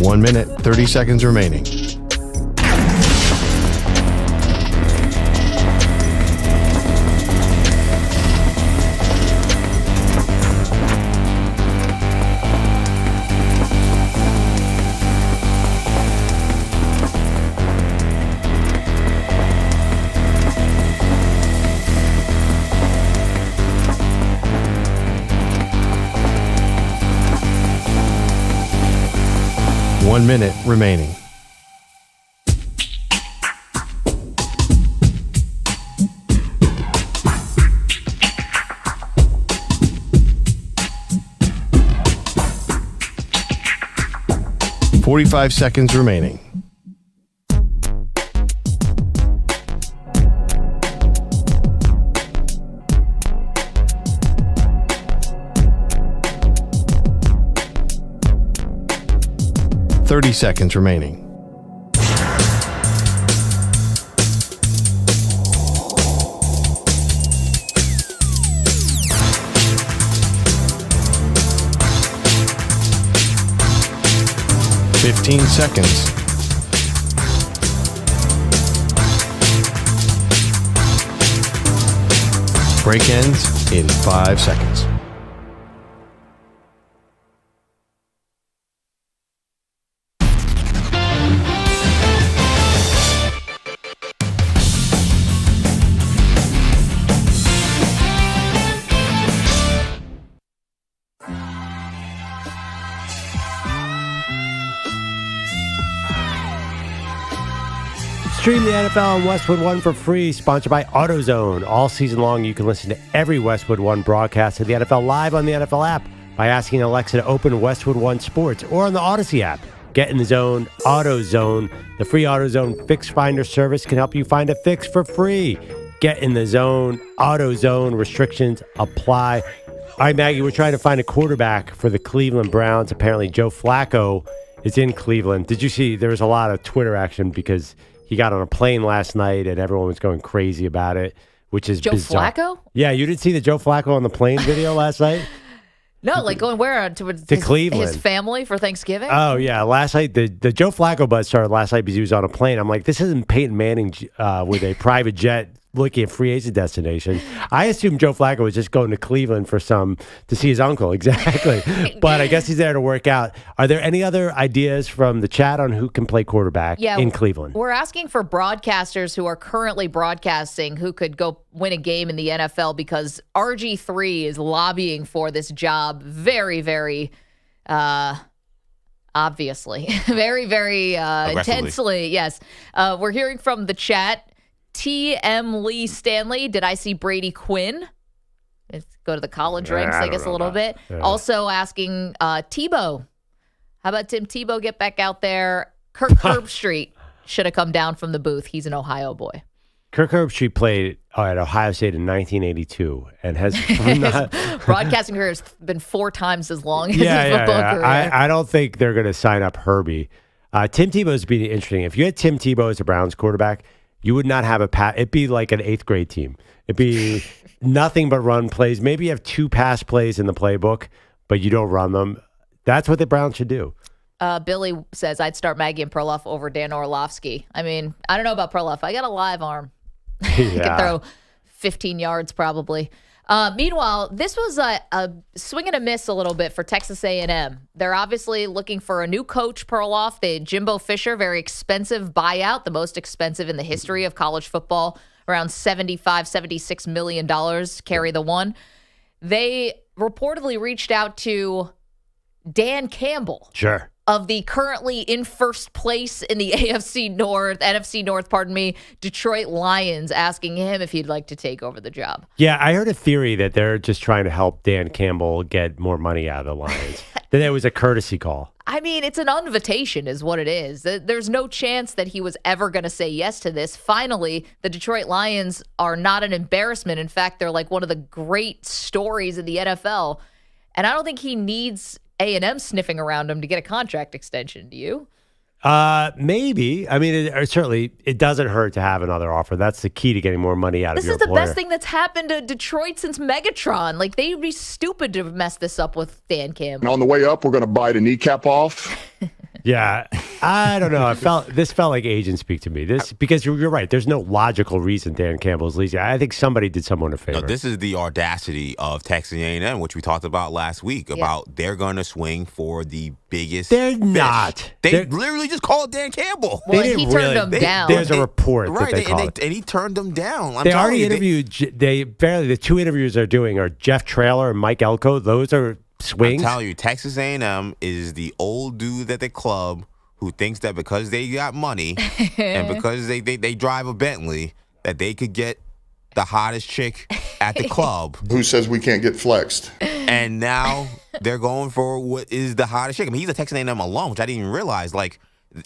Speaker 16: One minute, 30 seconds remaining. One minute remaining. $45 seconds remaining. $30 seconds remaining. $15 seconds. Break ends in 5 seconds.
Speaker 1: Stream the NFL on Westwood One for free, sponsored by AutoZone. All season long, you can listen to every Westwood One broadcast of the NFL live on the NFL app by asking Alexa to open Westwood One Sports or on the Odyssey app. Get in the zone, AutoZone. The free AutoZone Fix Finder service can help you find a fix for free. Get in the zone, AutoZone. Restrictions apply. All right, Maggie, we're trying to find a quarterback for the Cleveland Browns. Apparently, Joe Flacco is in Cleveland. Did you see there was a lot of Twitter action because he got on a plane last night and everyone was going crazy about it, which is
Speaker 3: Joe
Speaker 1: bizarre.
Speaker 3: Flacco?
Speaker 1: Yeah, you didn't see the Joe Flacco on the plane video last night?
Speaker 3: No, like going where? To
Speaker 1: Cleveland.
Speaker 3: His family for Thanksgiving?
Speaker 1: Oh, yeah. Last night, the Joe Flacco buzz started last night because he was on a plane. I'm like, this isn't Peyton Manning with a private jet looking at free agent destination. I assumed Joe Flacco was just going to Cleveland to see his uncle. Exactly. But I guess he's there to work out. Are there any other ideas from the chat on who can play quarterback in Cleveland?
Speaker 3: We're asking for broadcasters who are currently broadcasting who could go win a game in the NFL because RG3 is lobbying for this job very, very obviously. Very, very intensely. Yes. We're hearing from the chat. T.M. Lee Stanley, did I see Brady Quinn? Let's go to the college ranks, I guess, a little bit. Yeah. Also asking Tebow. How about Tim Tebow get back out there? Kirk Herbstreit should have come down from the booth. He's an Ohio boy.
Speaker 1: Kirk Herbstreit played at Ohio State in 1982 and has
Speaker 3: his broadcasting career has been 4 times as long as his football career.
Speaker 1: I don't think they're going to sign up Herbie. Tim Tebow's be interesting. If you had Tim Tebow as a Browns quarterback, you would not have it'd be like an 8th grade team. It'd be nothing but run plays. Maybe you have 2 pass plays in the playbook, but you don't run them. That's what the Browns should do.
Speaker 3: Billy says, I'd start Maggie and Perloff over Dan Orlovsky. I mean, I don't know about Perloff. I got a live arm. He can throw 15 yards probably. Meanwhile, this was a swing and a miss a little bit for Texas A&M. They're obviously looking for a new coach, Perloff. They had Jimbo Fisher, very expensive buyout, the most expensive in the history of college football, around $76 million, carry the one. They reportedly reached out to Dan Campbell.
Speaker 1: Sure.
Speaker 3: of the currently in first place in the NFC North, Detroit Lions, asking him if he'd like to take over the job.
Speaker 1: Yeah, I heard a theory that they're just trying to help Dan Campbell get more money out of the Lions. That it was a courtesy call.
Speaker 3: I mean, it's an invitation is what it is. There's no chance that he was ever going to say yes to this. Finally, the Detroit Lions are not an embarrassment. In fact, they're like one of the great stories in the NFL. And I don't think he needs A&M sniffing around him to get a contract extension. Do you?
Speaker 1: Maybe. I mean, certainly it doesn't hurt to have another offer. That's the key to getting more money out of your employer.
Speaker 3: This is the best thing that's happened to Detroit since Megatron. Like, they'd be stupid to mess this up with Dan Campbell.
Speaker 10: And on the way up, we're going to bite a kneecap off.
Speaker 1: Yeah, I don't know. This felt like agent speak to me. Because you're right. There's no logical reason Dan Campbell's leaving. I think somebody did someone a favor.
Speaker 5: No, this is the audacity of Texas A&M, which we talked about last week. About they're going to swing for the biggest.
Speaker 1: They're
Speaker 5: fish.
Speaker 1: not.
Speaker 5: They literally just called Dan Campbell.
Speaker 3: Well, he turned them down.
Speaker 1: There's a report that they called it.
Speaker 5: And he turned them down.
Speaker 1: They already interviewed. The two interviews they're doing are Jeff Traylor and Mike Elko. Those are swings.
Speaker 5: I'm telling you, Texas A&M is the old dude at the club who thinks that because they got money and because they drive a Bentley, that they could get the hottest chick at the club.
Speaker 10: Who says we can't get flexed?
Speaker 5: And now they're going for what is the hottest chick. I mean, he's a Texas A&M alum, which I didn't even realize. Like,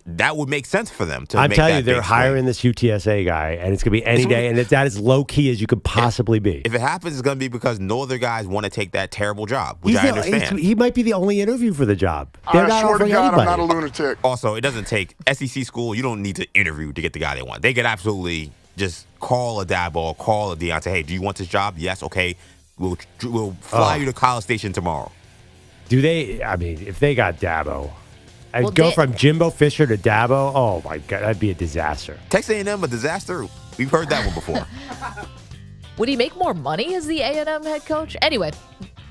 Speaker 5: that would make sense for them.
Speaker 1: I'm telling you, they're hiring this UTSA guy, and it's going to be any day, and it's that as low key as you could possibly be.
Speaker 5: If it happens, it's going to be because no other guys want to take that terrible job, which I understand.
Speaker 1: He might be the only interview for the job. They're not offering anybody.
Speaker 10: I'm not a lunatic.
Speaker 5: Also, it doesn't take SEC school. You don't need to interview to get the guy they want. They could absolutely just call a Dabo or call a Deion and say, hey, do you want this job? Yes, okay. We'll fly you to College Station tomorrow.
Speaker 1: Do they? I mean, if they got Dabo. I'd go from Jimbo Fisher to Dabo. Oh, my God. That'd be a disaster.
Speaker 5: Texas A&M, a disaster? We've heard that one before.
Speaker 3: Would he make more money as the A&M head coach? Anyway,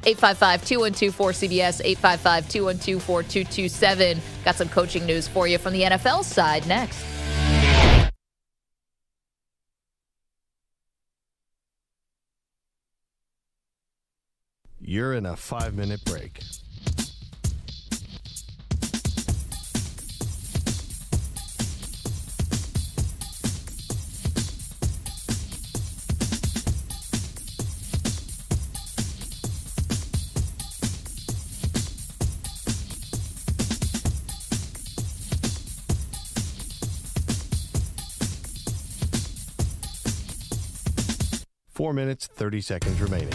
Speaker 3: 855-212-4CBS, 855-212-4227. Got some coaching news for you from the NFL side next.
Speaker 16: You're in a 5-minute break. Four minutes, 30 seconds remaining.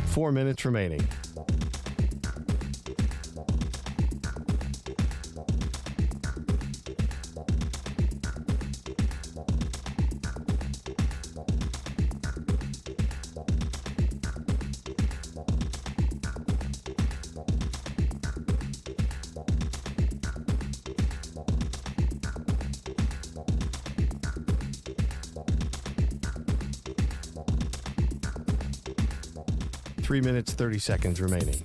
Speaker 16: Four minutes remaining. Three minutes, 30 seconds remaining.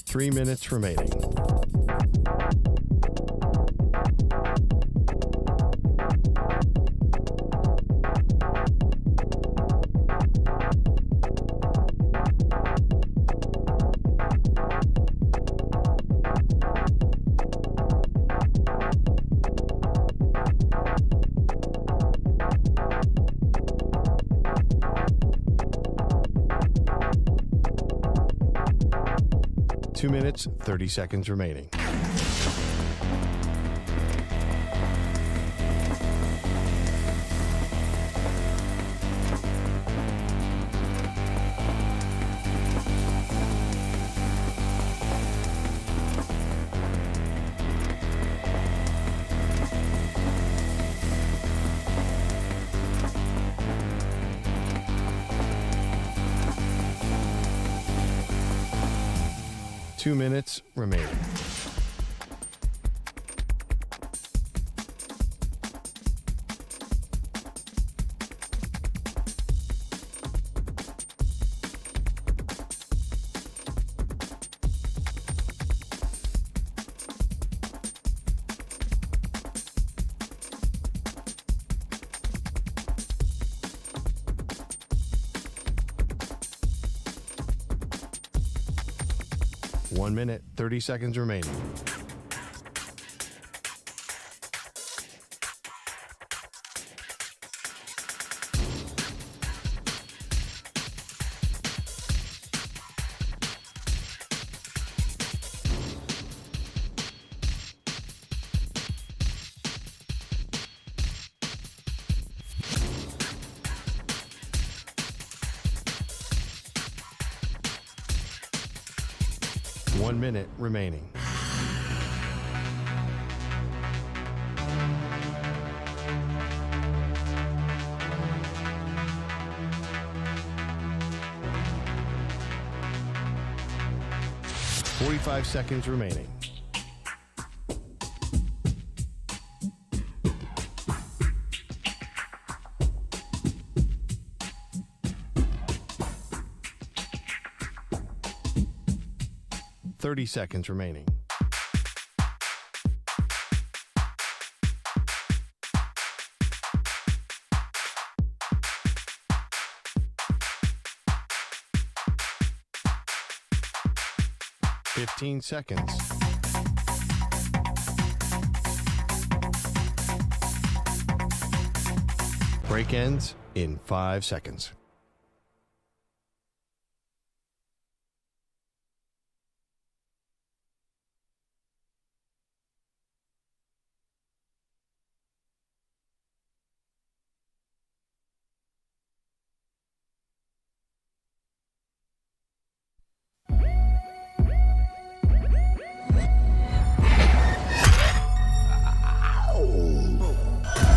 Speaker 16: Three minutes remaining. Two minutes, 30 seconds remaining. 2 minutes remaining. One minute, 30 seconds remaining. One minute remaining. Forty-five seconds remaining. Seconds remaining. Fifteen seconds. Break ends in 5 seconds.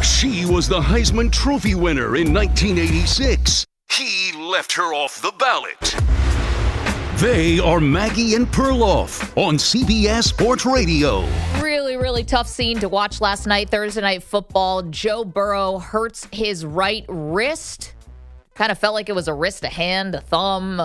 Speaker 2: She was the Heisman Trophy winner in 1986. He left her off the ballot. They are Maggie and Perloff on CBS Sports Radio.
Speaker 3: Really, really tough scene to watch last night, Thursday Night Football. Joe Burrow hurts his right wrist. Kind of felt like it was a wrist, a hand, a thumb,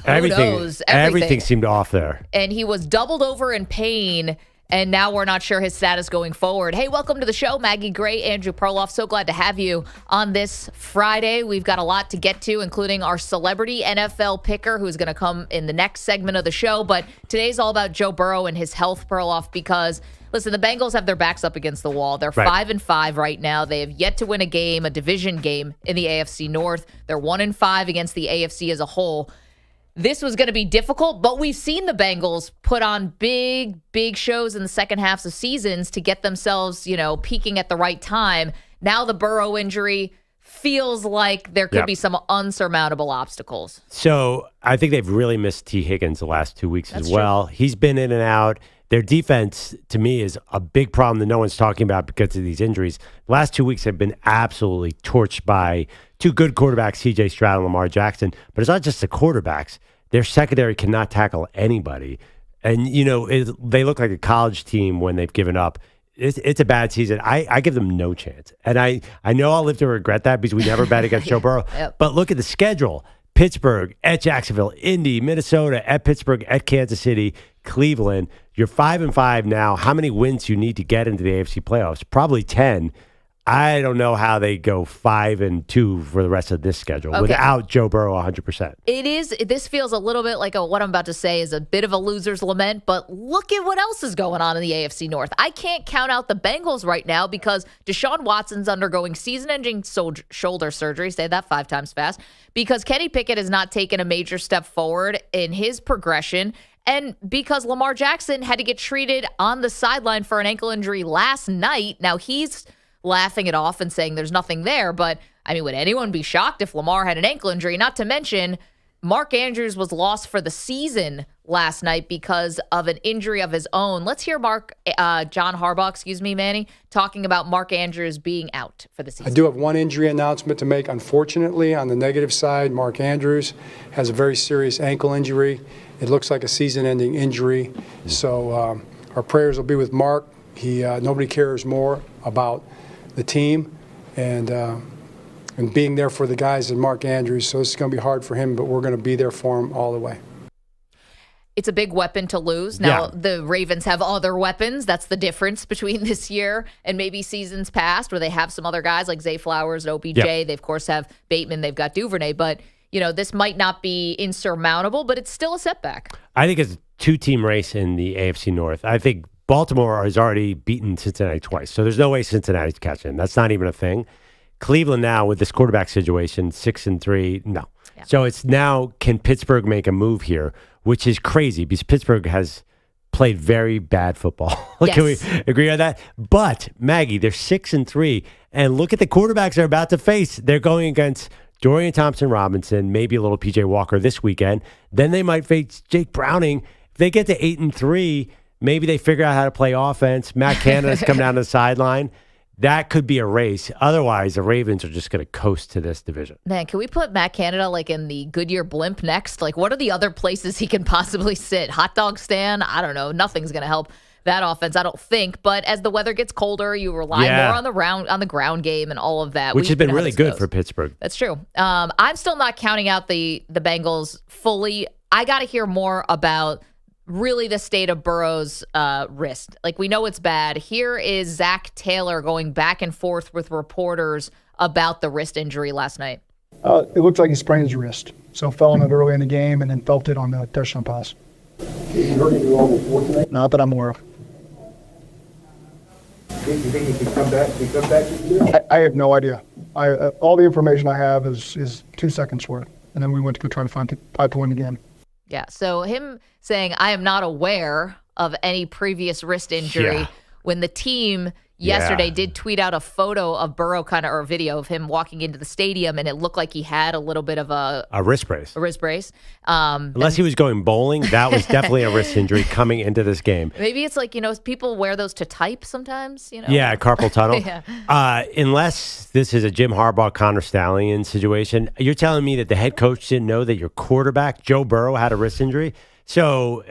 Speaker 3: everything.
Speaker 1: Everything seemed off there.
Speaker 3: And he was doubled over in pain. And now we're not sure his status going forward. Hey, welcome to the show, Maggie Gray, Andrew Perloff. So glad to have you on this Friday. We've got a lot to get to, including our celebrity NFL picker, who's going to come in the next segment of the show. But today's all about Joe Burrow and his health, Perloff, because, listen, the Bengals have their backs up against the wall. They're 5-5 right now. They have yet to win a game, a division game in the AFC North. They're 1-5 against the AFC as a whole. This was going to be difficult, but we've seen the Bengals put on big, big shows in the second halves of seasons to get themselves, peaking at the right time. Now the Burrow injury feels like there could be some unsurmountable obstacles.
Speaker 1: So I think they've really missed T. Higgins the last 2 weeks as well. True. He's been in and out. Their defense, to me, is a big problem that no one's talking about because of these injuries. The last 2 weeks have been absolutely torched by two good quarterbacks, C.J. Stroud and Lamar Jackson. But it's not just the quarterbacks. Their secondary cannot tackle anybody. And, they look like a college team when they've given up. It's a bad season. I give them no chance. And I know I'll live to regret that because we never bet against Joe Burrow. Yep. But look at the schedule. Pittsburgh, at Jacksonville, Indy, Minnesota, at Pittsburgh, at Kansas City, Cleveland. You're 5-5 now. How many wins you need to get into the AFC playoffs? Probably 10. I don't know how they go 5-2 for the rest of this schedule without Joe Burrow 100%.
Speaker 3: This feels a little bit like what I'm about to say is a bit of a loser's lament, but look at what else is going on in the AFC North. I can't count out the Bengals right now because Deshaun Watson's undergoing season-ending shoulder surgery, say that 5 times fast, because Kenny Pickett has not taken a major step forward in his progression, and because Lamar Jackson had to get treated on the sideline for an ankle injury last night. Now he's laughing it off and saying there's nothing there. But, would anyone be shocked if Lamar had an ankle injury? Not to mention, Mark Andrews was lost for the season last night because of an injury of his own. Let's hear John Harbaugh, Manny, talking about Mark Andrews being out for the season.
Speaker 12: I do have one injury announcement to make. Unfortunately, on the negative side, Mark Andrews has a very serious ankle injury. It looks like a season-ending injury. So our prayers will be with Mark. Nobody cares more about the team and being there for the guys than Mark Andrews. So it's going to be hard for him, but we're going to be there for him all the way.
Speaker 3: It's a big weapon to lose. Now, the Ravens have other weapons. That's the difference between this year and maybe seasons past, where they have some other guys like Zay Flowers and OBJ. They, of course, have Bateman. They've got Duvernay. But, this might not be insurmountable, but it's still a setback.
Speaker 1: I think it's a two-team race in the AFC North. I think Baltimore has already beaten Cincinnati twice, so there's no way Cincinnati's catching them. That's not even a thing. Cleveland now, with this quarterback situation, 6-3, no. Yeah. So it's now, can Pittsburgh make a move here, which is crazy because Pittsburgh has played very bad football. Can we agree on that? But, Maggie, they're 6-3, and look at the quarterbacks they're about to face. They're going against Dorian Thompson-Robinson, maybe a little P.J. Walker this weekend. Then they might face Jake Browning. If they get to 8-3, maybe they figure out how to play offense. Matt Canada's come down to the sideline. That could be a race. Otherwise, the Ravens are just going to coast to this division.
Speaker 3: Man, can we put Matt Canada in the Goodyear blimp next? What are the other places he can possibly sit? Hot dog stand? I don't know. Nothing's going to help that offense, I don't think. But as the weather gets colder, you rely more on the ground game and all of that.
Speaker 1: Which has been really good for Pittsburgh.
Speaker 3: That's true. I'm still not counting out the Bengals fully. I got to hear more about really the state of Burrow's wrist. We know it's bad. Here is Zach Taylor going back and forth with reporters about the wrist injury last night.
Speaker 11: It looks like he sprained his wrist. So fell on it early in the game and then felt it on the touchdown pass. Not that I'm aware of.
Speaker 17: Do you think he can come back? This year?
Speaker 11: I have no idea. All the information I have is 2 seconds worth. And then we went to go try to find to win the game.
Speaker 3: Yeah, so him saying, I am not aware of any previous wrist injury when the team yesterday did tweet out a photo of Burrow or a video of him walking into the stadium, and it looked like he had a little bit of a
Speaker 1: wrist brace.
Speaker 3: Unless
Speaker 1: he was going bowling, that was definitely a wrist injury coming into this game.
Speaker 3: Maybe it's people wear those to type sometimes,
Speaker 1: Yeah, carpal tunnel. Unless this is a Jim Harbaugh, Connor Stallion situation, you're telling me that the head coach didn't know that your quarterback, Joe Burrow, had a wrist injury? So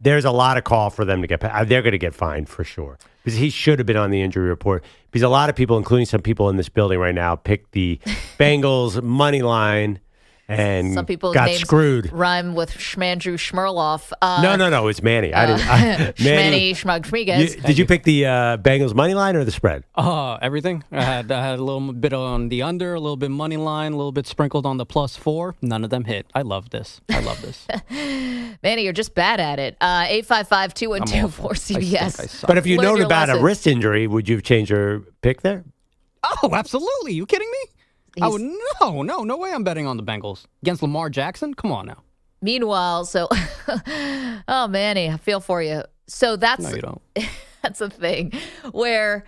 Speaker 1: there's a lot of call for them to get – they're going to get fined for sure because he should have been on the injury report because a lot of people, including some people in this building right now, picked the Bengals money line and
Speaker 3: some people's
Speaker 1: got
Speaker 3: names
Speaker 1: screwed.
Speaker 3: Rhyme with Schmandrew Schmerloff.
Speaker 1: No, it's Manny.
Speaker 3: Manny Schmugschmigas.
Speaker 1: Did you pick the Bengals money line or the spread?
Speaker 6: Everything. I had a little bit on the under, a little bit money line, a little bit sprinkled on the +4. None of them hit. I love this.
Speaker 3: Manny, you're just bad at it. 855-212-4CBS.
Speaker 1: But if you known about a wrist injury, would you have changed your pick there?
Speaker 6: Oh, absolutely. You kidding me? No way I'm betting on the Bengals. Against Lamar Jackson? Come on now.
Speaker 3: Meanwhile, oh, Manny, I feel for you. So that's...
Speaker 6: No, you don't.
Speaker 3: That's a thing where,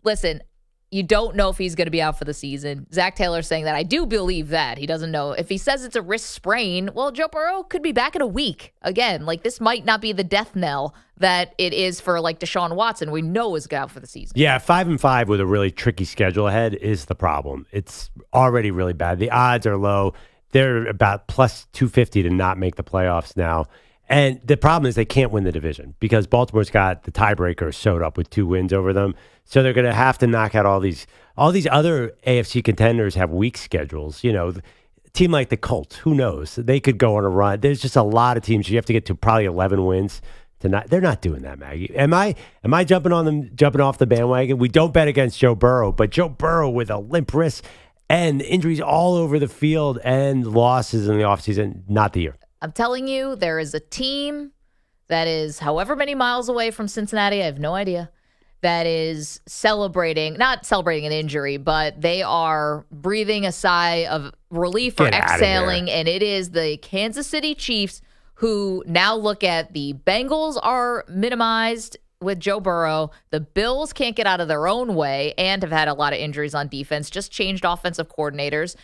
Speaker 3: listen, you don't know if he's going to be out for the season. Zach Taylor's saying that. I do believe that. He doesn't know. If he says it's a wrist sprain, well, Joe Burrow could be back in a week. Again, this might not be the death knell that it is for Deshaun Watson. We know is out for the season.
Speaker 1: Yeah, 5-5 with a really tricky schedule ahead is the problem. It's already really bad. The odds are low. They're about +250 to not make the playoffs now. And the problem is they can't win the division because Baltimore's got the tiebreaker sewed up with 2 wins over them. So they're going to have to knock out all these other AFC contenders have weak schedules. A team like the Colts, who knows? They could go on a run. There's just a lot of teams. You have to get to probably 11 wins. They're not doing that, Maggie. Am I jumping off the bandwagon? We don't bet against Joe Burrow, but Joe Burrow with a limp wrist and injuries all over the field and losses in the offseason, not the year.
Speaker 3: I'm telling you, there is a team that is however many miles away from Cincinnati, I have no idea, that is not celebrating an injury, but they are breathing a sigh of relief or exhaling, and it is the Kansas City Chiefs, who now look at the Bengals are minimized with Joe Burrow. The Bills can't get out of their own way and have had a lot of injuries on defense, just changed offensive coordinators.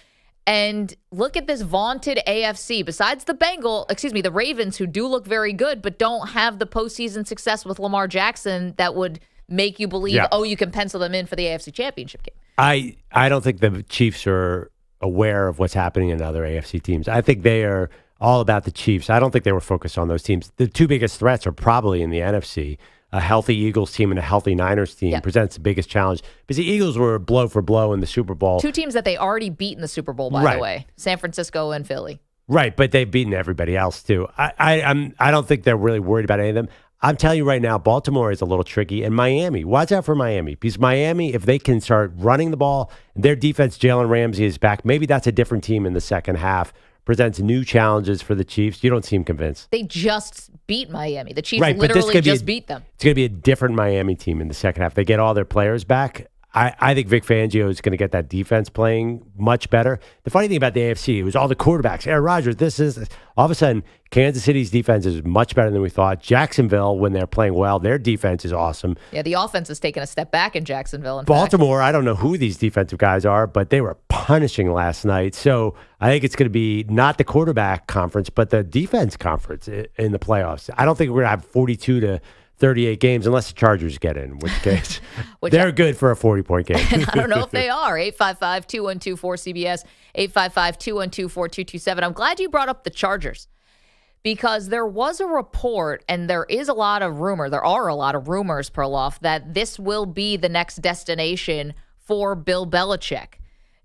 Speaker 3: And look at this vaunted AFC. Besides the Ravens, who do look very good, but don't have the postseason success with Lamar Jackson that would make you believe, you can pencil them in for the AFC Championship game.
Speaker 1: I don't think the Chiefs are aware of what's happening in other AFC teams. I think they are all about the Chiefs. I don't think they were focused on those teams. The two biggest threats are probably in the NFC. A healthy Eagles team and a healthy Niners team presents the biggest challenge because the Eagles were blow for blow in the Super Bowl.
Speaker 3: Two teams that they already beat in the Super Bowl, by the way, San Francisco and Philly.
Speaker 1: Right, but they've beaten everybody else too. I don't think they're really worried about any of them. I'm telling you right now, Baltimore is a little tricky, and Miami. Watch out for Miami because Miami, if they can start running the ball, their defense, Jalen Ramsey is back. Maybe that's a different team in the second half. Presents new challenges for the Chiefs. You don't seem convinced.
Speaker 3: They just beat Miami. The Chiefs literally just beat them.
Speaker 1: It's going to be a different Miami team in the second half. They get all their players back. I think Vic Fangio is going to get that defense playing much better. The funny thing about the AFC, it was all the quarterbacks. Aaron Rodgers, this. All of a sudden, Kansas City's defense is much better than we thought. Jacksonville, when they're playing well, their defense is awesome.
Speaker 3: Yeah, the offense has taken a step back in Jacksonville.
Speaker 1: Baltimore, I don't know who these defensive guys are, but they were punishing last night. So I think it's going to be not the quarterback conference, but the defense conference in the playoffs. I don't think we're going to have 42 to 38 games unless the Chargers get in which case they're good for a 40-point game.
Speaker 3: I don't know if they are. 855-212-4CBS, 855-212-4227. I'm glad you brought up the Chargers because there was a report and there are a lot of rumors, Perloff, that this will be the next destination for Bill Belichick.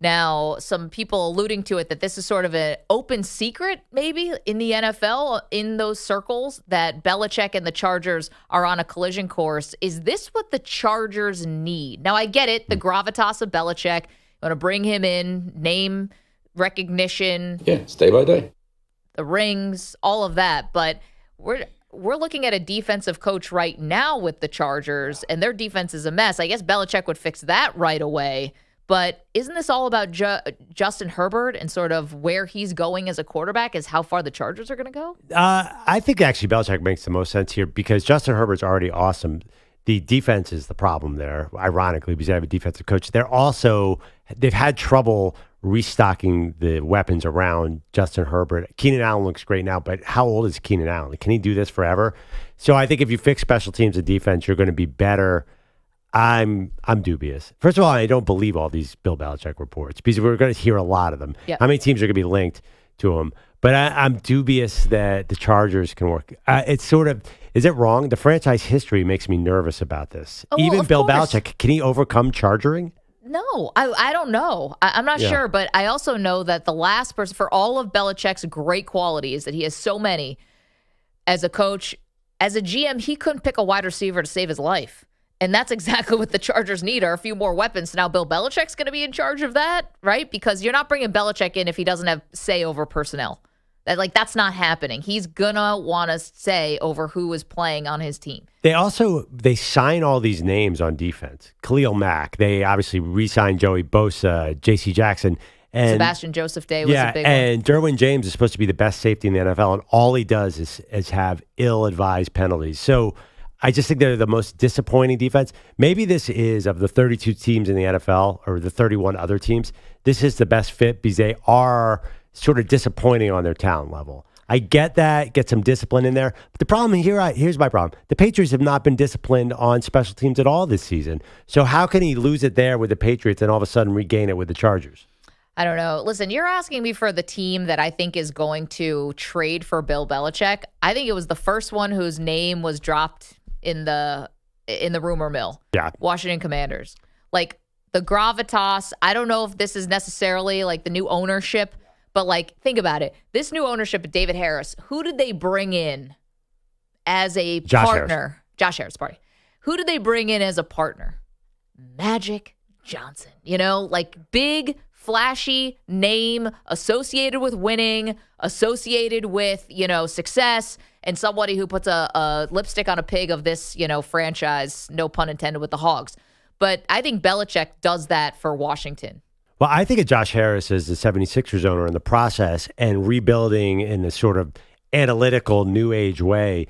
Speaker 3: Now, some people alluding to it that this is sort of an open secret, maybe, in the NFL, in those circles, that Belichick and the Chargers are on a collision course. Is this what the Chargers need? Now, I get it, the gravitas of Belichick. You want to bring him in, name recognition.
Speaker 4: Yeah, it's day by day.
Speaker 3: The rings, all of that. But we're looking at a defensive coach right now with the Chargers, and their defense is a mess. I guess Belichick would fix that right away. But isn't this all about Justin Herbert and sort of where he's going as a quarterback is how far the Chargers are going to go?
Speaker 1: I think actually Belichick makes the most sense here because Justin Herbert's already awesome. The defense is the problem there, ironically, because they have a defensive coach. They've had trouble restocking the weapons around Justin Herbert. Keenan Allen looks great now, but how old is Keenan Allen? Can he do this forever? So I think if you fix special teams and defense, you're going to be better. I'm dubious. First of all, I don't believe all these Bill Belichick reports because we're going to hear a lot of them.
Speaker 3: Yep.
Speaker 1: How many teams are going to be linked to him? But I'm dubious that the Chargers can work. It's sort of, is it wrong? The franchise history makes me nervous about this. Even Bill Belichick, can he overcome chargering?
Speaker 3: No, I don't know. I'm not sure, but I also know that the last person, for all of Belichick's great qualities, that he has so many, as a coach, as a GM, he couldn't pick a wide receiver to save his life. And that's exactly what the Chargers need, are a few more weapons. Now Bill Belichick's going to be in charge of that, right? Because you're not bringing Belichick in if he doesn't have say over personnel. That's not happening. He's going to want to say over who is playing on his team.
Speaker 1: They sign all these names on defense. Khalil Mack. They obviously re-signed Joey Bosa, J.C. Jackson. And
Speaker 3: Sebastian Joseph Day was a big one.
Speaker 1: And Derwin James is supposed to be the best safety in the NFL, and all he does is have ill-advised penalties. So I just think they're the most disappointing defense. Maybe this is, of the 32 teams in the NFL or the 31 other teams, this is the best fit because they are sort of disappointing on their talent level. I get that, get some discipline in there. But the problem here's my problem. The Patriots have not been disciplined on special teams at all this season. So how can he lose it there with the Patriots and all of a sudden regain it with the Chargers?
Speaker 3: I don't know. Listen, you're asking me for the team that I think is going to trade for Bill Belichick. I think it was the first one whose name was dropped in the rumor mill.
Speaker 1: Yeah.
Speaker 3: Washington Commanders. Like the gravitas, I don't know if this is necessarily like the new ownership, but like think about it. This new ownership of David Harris, who did they bring in as a partner? Josh Harris, sorry. Who did they bring in as a partner? Magic Johnson. Like big, flashy name associated with winning, associated with, success, and somebody who puts a lipstick on a pig of this, franchise, no pun intended, with the Hogs. But I think Belichick does that for Washington.
Speaker 1: Well, I think of Josh Harris as the 76ers owner in the process and rebuilding in a sort of analytical, new age way.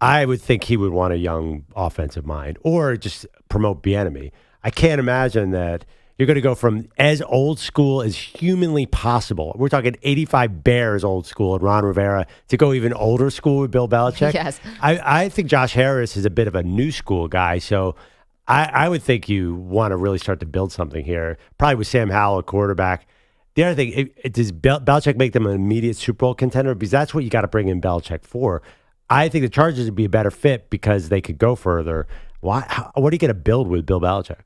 Speaker 1: I would think he would want a young offensive mind or just promote Bieniemy. I can't imagine that you're going to go from as old school as humanly possible. We're talking 85 Bears old school and Ron Rivera to go even older school with Bill Belichick.
Speaker 3: Yes.
Speaker 1: I think Josh Harris is a bit of a new school guy. So I would think you want to really start to build something here. Probably with Sam Howell at quarterback. The other thing, does Belichick make them an immediate Super Bowl contender? Because that's what you got to bring in Belichick for. I think the Chargers would be a better fit because they could go further. What are you going to build with Bill Belichick?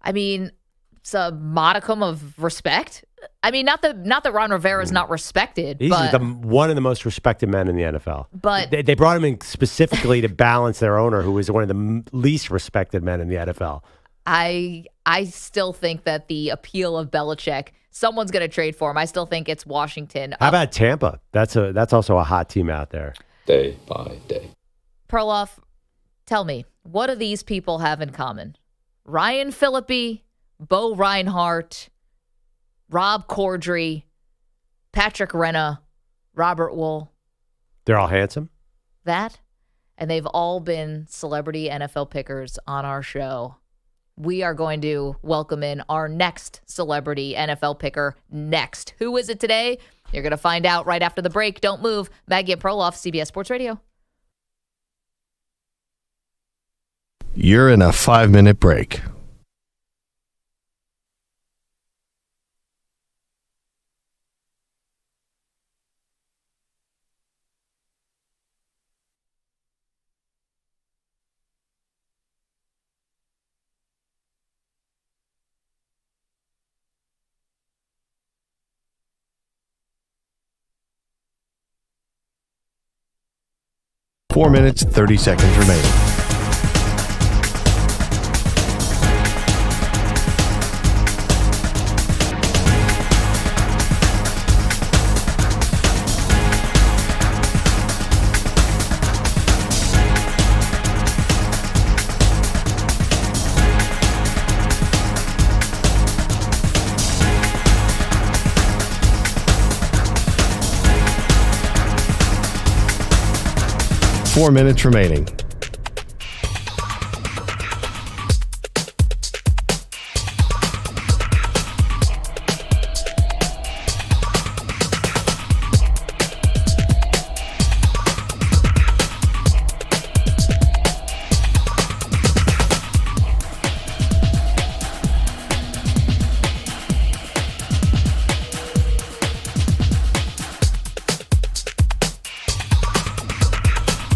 Speaker 3: I mean, it's a modicum of respect. I mean, not that Ron Rivera is not respected.
Speaker 1: He's one of the most respected men in the NFL.
Speaker 3: But
Speaker 1: they brought him in specifically to balance their owner, who is one of the least respected men in the NFL.
Speaker 3: I still think that the appeal of Belichick, someone's going to trade for him. I still think it's Washington.
Speaker 1: How about Tampa? That's also a hot team out there.
Speaker 4: Day by day.
Speaker 3: Perloff, tell me, what do these people have in common? Ryan Phillippe, Bo Reinhart, Rob Corddry, Patrick Renna, Robert Wool.
Speaker 1: They're all handsome?
Speaker 3: That, and they've all been celebrity NFL pickers on our show. We are going to welcome in our next celebrity NFL picker next. Who is it today? You're going to find out right after the break. Don't move. Maggie and Perloff, CBS Sports Radio.
Speaker 16: You're in a 5-minute break. Four minutes, 30 seconds remaining. Four minutes remaining.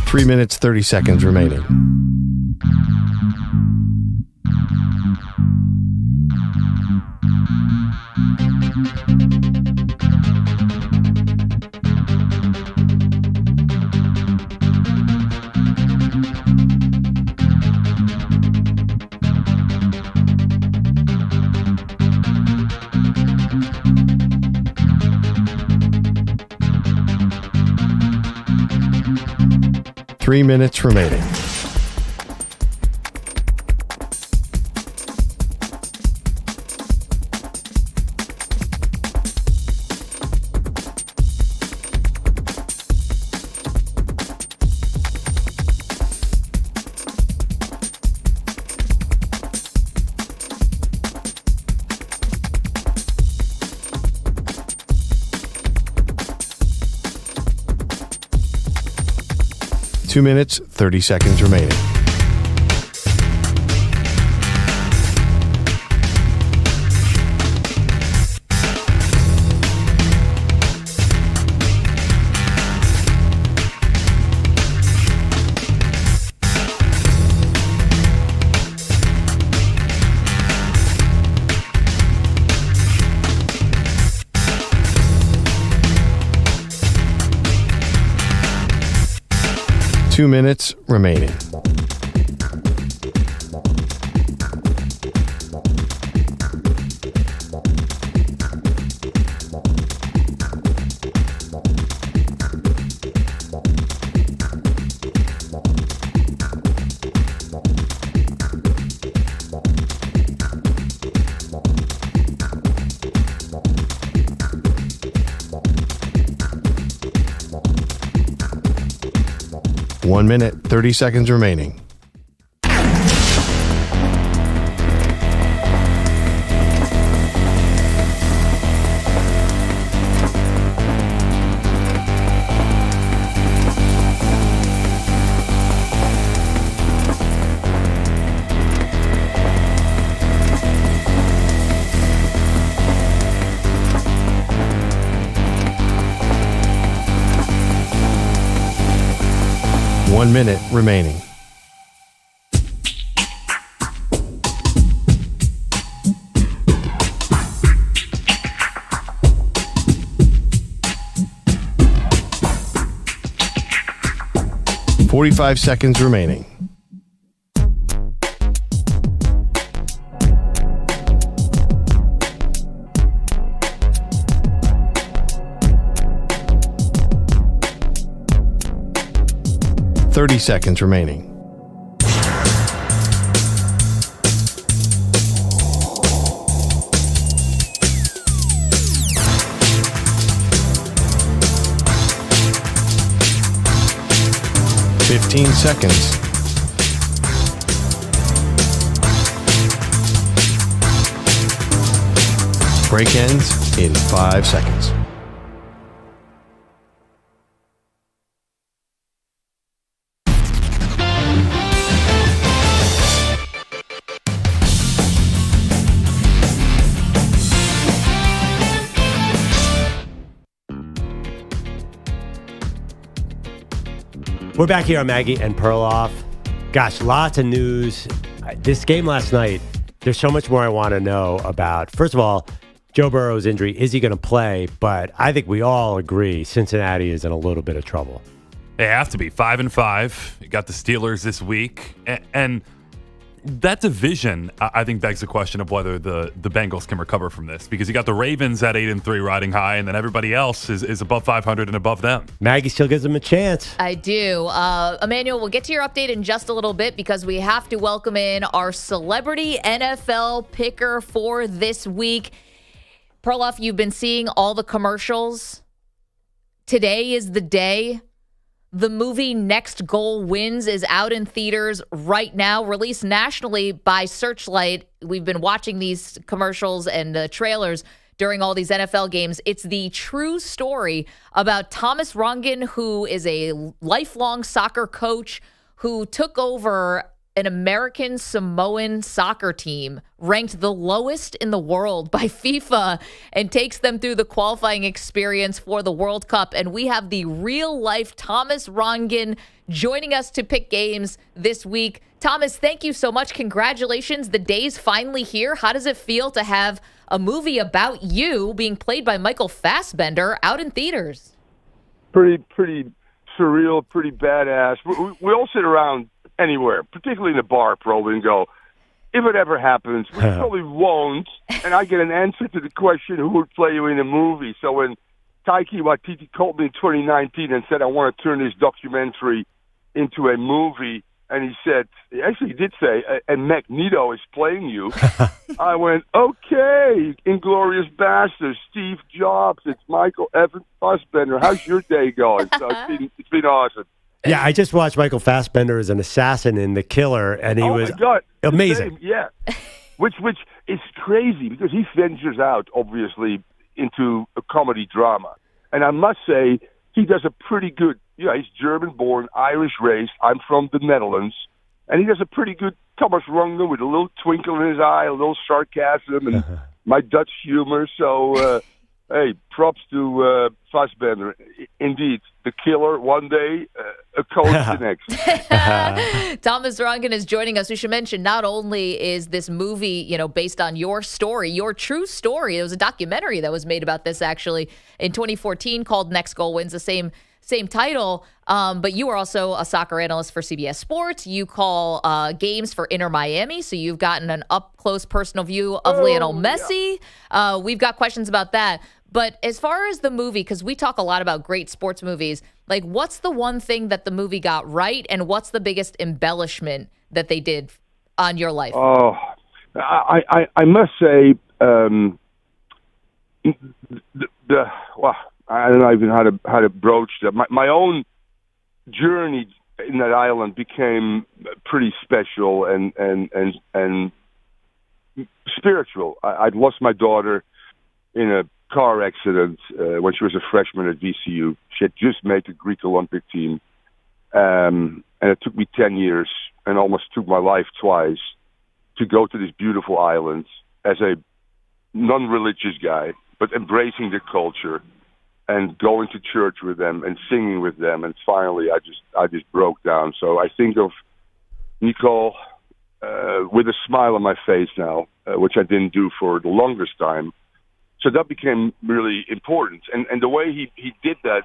Speaker 16: Three minutes, 30 seconds remaining. Three minutes remaining. Two minutes, 30 seconds remaining. Two minutes remaining. One minute, 30 seconds remaining. 1 minute remaining. $45 seconds remaining. $30 seconds remaining. $15 seconds. Break ends in 5 seconds.
Speaker 1: We're back here on Maggie and Perloff. Gosh, lots of news. This game last night, there's so much more I want to know about. First of all, Joe Burrow's injury, is he going to play? But I think we all agree Cincinnati is in a little bit of trouble.
Speaker 7: They have to be 5-5. You got the Steelers this week. And that division, I think, begs the question of whether the Bengals can recover from this, because you got the Ravens at 8-3 riding high, and then everybody else is above 500 and above them.
Speaker 1: Maggie still gives them a chance.
Speaker 3: I do. Emmanuel, we'll get to your update in just a little bit because we have to welcome in our celebrity NFL picker for this week. Perloff, you've been seeing all the commercials. Today is the day. The movie Next Goal Wins is out in theaters right now, released nationally by Searchlight. We've been watching these commercials and the trailers during all these NFL games. It's the true story about Thomas Rongen, who is a lifelong soccer coach who took over an American Samoan soccer team ranked the lowest in the world by FIFA and takes them through the qualifying experience for the World Cup. And we have the real-life Thomas Rongen joining us to pick games this week. Thomas, thank you so much. Congratulations. The day's finally here. How does it feel to have a movie about you being played by Michael Fassbender out in theaters?
Speaker 4: Pretty surreal, pretty badass. We all sit around anywhere, particularly in a bar, probably, and go, if it ever happens, we probably won't, and I get an answer to the question, who would play you in a movie? So when Taika Waititi called me in 2019 and said, I want to turn this documentary into a movie, and he said, actually he did say, and Magneto is playing you, I went, okay, Inglourious Basterds, Steve Jobs, it's Michael Evan Fassbender. How's your day going? So it's been awesome.
Speaker 1: Yeah, I just watched Michael Fassbender as an assassin in The Killer, and he was amazing.
Speaker 4: Yeah, which is crazy because he ventures out, obviously, into a comedy drama. And I must say, he does a pretty good, he's German-born, Irish-raised. I'm from the Netherlands. And he does a pretty good Thomas Rongen with a little twinkle in his eye, a little sarcasm, and my Dutch humor. So, hey, props to Fassbender. Indeed, The Killer one day, a coach the next.
Speaker 3: Thomas Rongen is joining us. We should mention not only is this movie, based on your story, your true story. There was a documentary that was made about this actually in 2014 called Next Goal Wins, the same title. But you are also a soccer analyst for CBS Sports. You call games for Inter Miami, so you've gotten an up-close personal view of Lionel Messi. Yeah. We've got questions about that. But as far as the movie, because we talk a lot about great sports movies, like what's the one thing that the movie got right, and what's the biggest embellishment that they did on your life?
Speaker 4: Oh, I must say, well, I don't know even how to broach that. My own journey in that island became pretty special and spiritual. I'd lost my daughter in a car accident when she was a freshman at VCU. She had just made the Greek Olympic team, and it took me 10 years and almost took my life twice to go to this beautiful island as a non-religious guy, but embracing the culture. and going to church with them and singing with them. And finally, I just broke down. So I think of Nicole with a smile on my face now, which I didn't do for the longest time. So that became really important. And the way he did that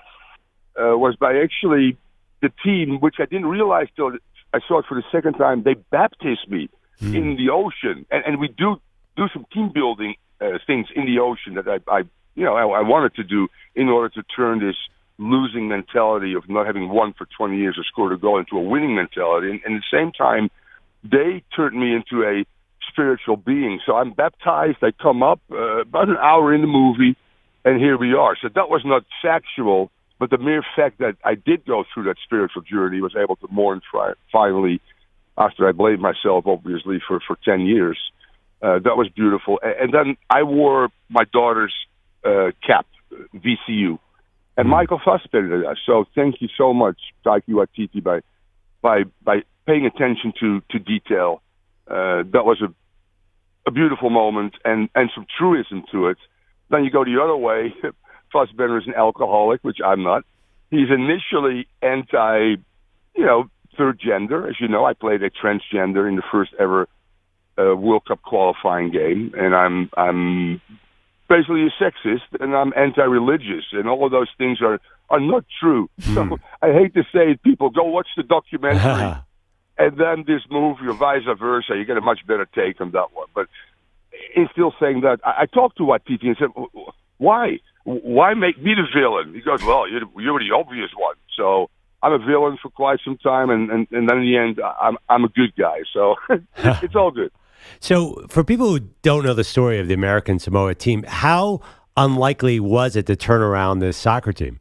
Speaker 4: was by actually the team, which I didn't realize till I saw it for the second time, they baptized me in the ocean. And we do some team building things in the ocean that I wanted to do in order to turn this losing mentality of not having won for 20 years or scored a goal into a winning mentality. And at the same time, they turned me into a spiritual being. So I'm baptized. I come up about an hour in the movie, and here we are. So that was not factual, but the mere fact that I did go through that spiritual journey, was able to mourn finally after I blamed myself, obviously, for 10 years. That was beautiful. And then I wore my daughter's cap, VCU, and Michael Fassbender. So thank you so much, Taiki Waititi, by paying attention to detail. That was a beautiful moment and some truism to it. Then you go the other way. Fassbender is an alcoholic, which I'm not. He's initially anti, third gender. As you know, I played a transgender in the first ever World Cup qualifying game, and I'm basically a sexist, and I'm anti-religious, and all of those things are not true. So I hate to say it, people, go watch the documentary, and then this movie, or vice versa. You get a much better take on that one. But he's still saying that. I talked to Waititi and said, why? Why make me the villain? He goes, well, you're the obvious one. So I'm a villain for quite some time, and then in the end, I'm a good guy. So it's all good.
Speaker 1: So for people who don't know the story of the American Samoa team, how unlikely was it to turn around this soccer team?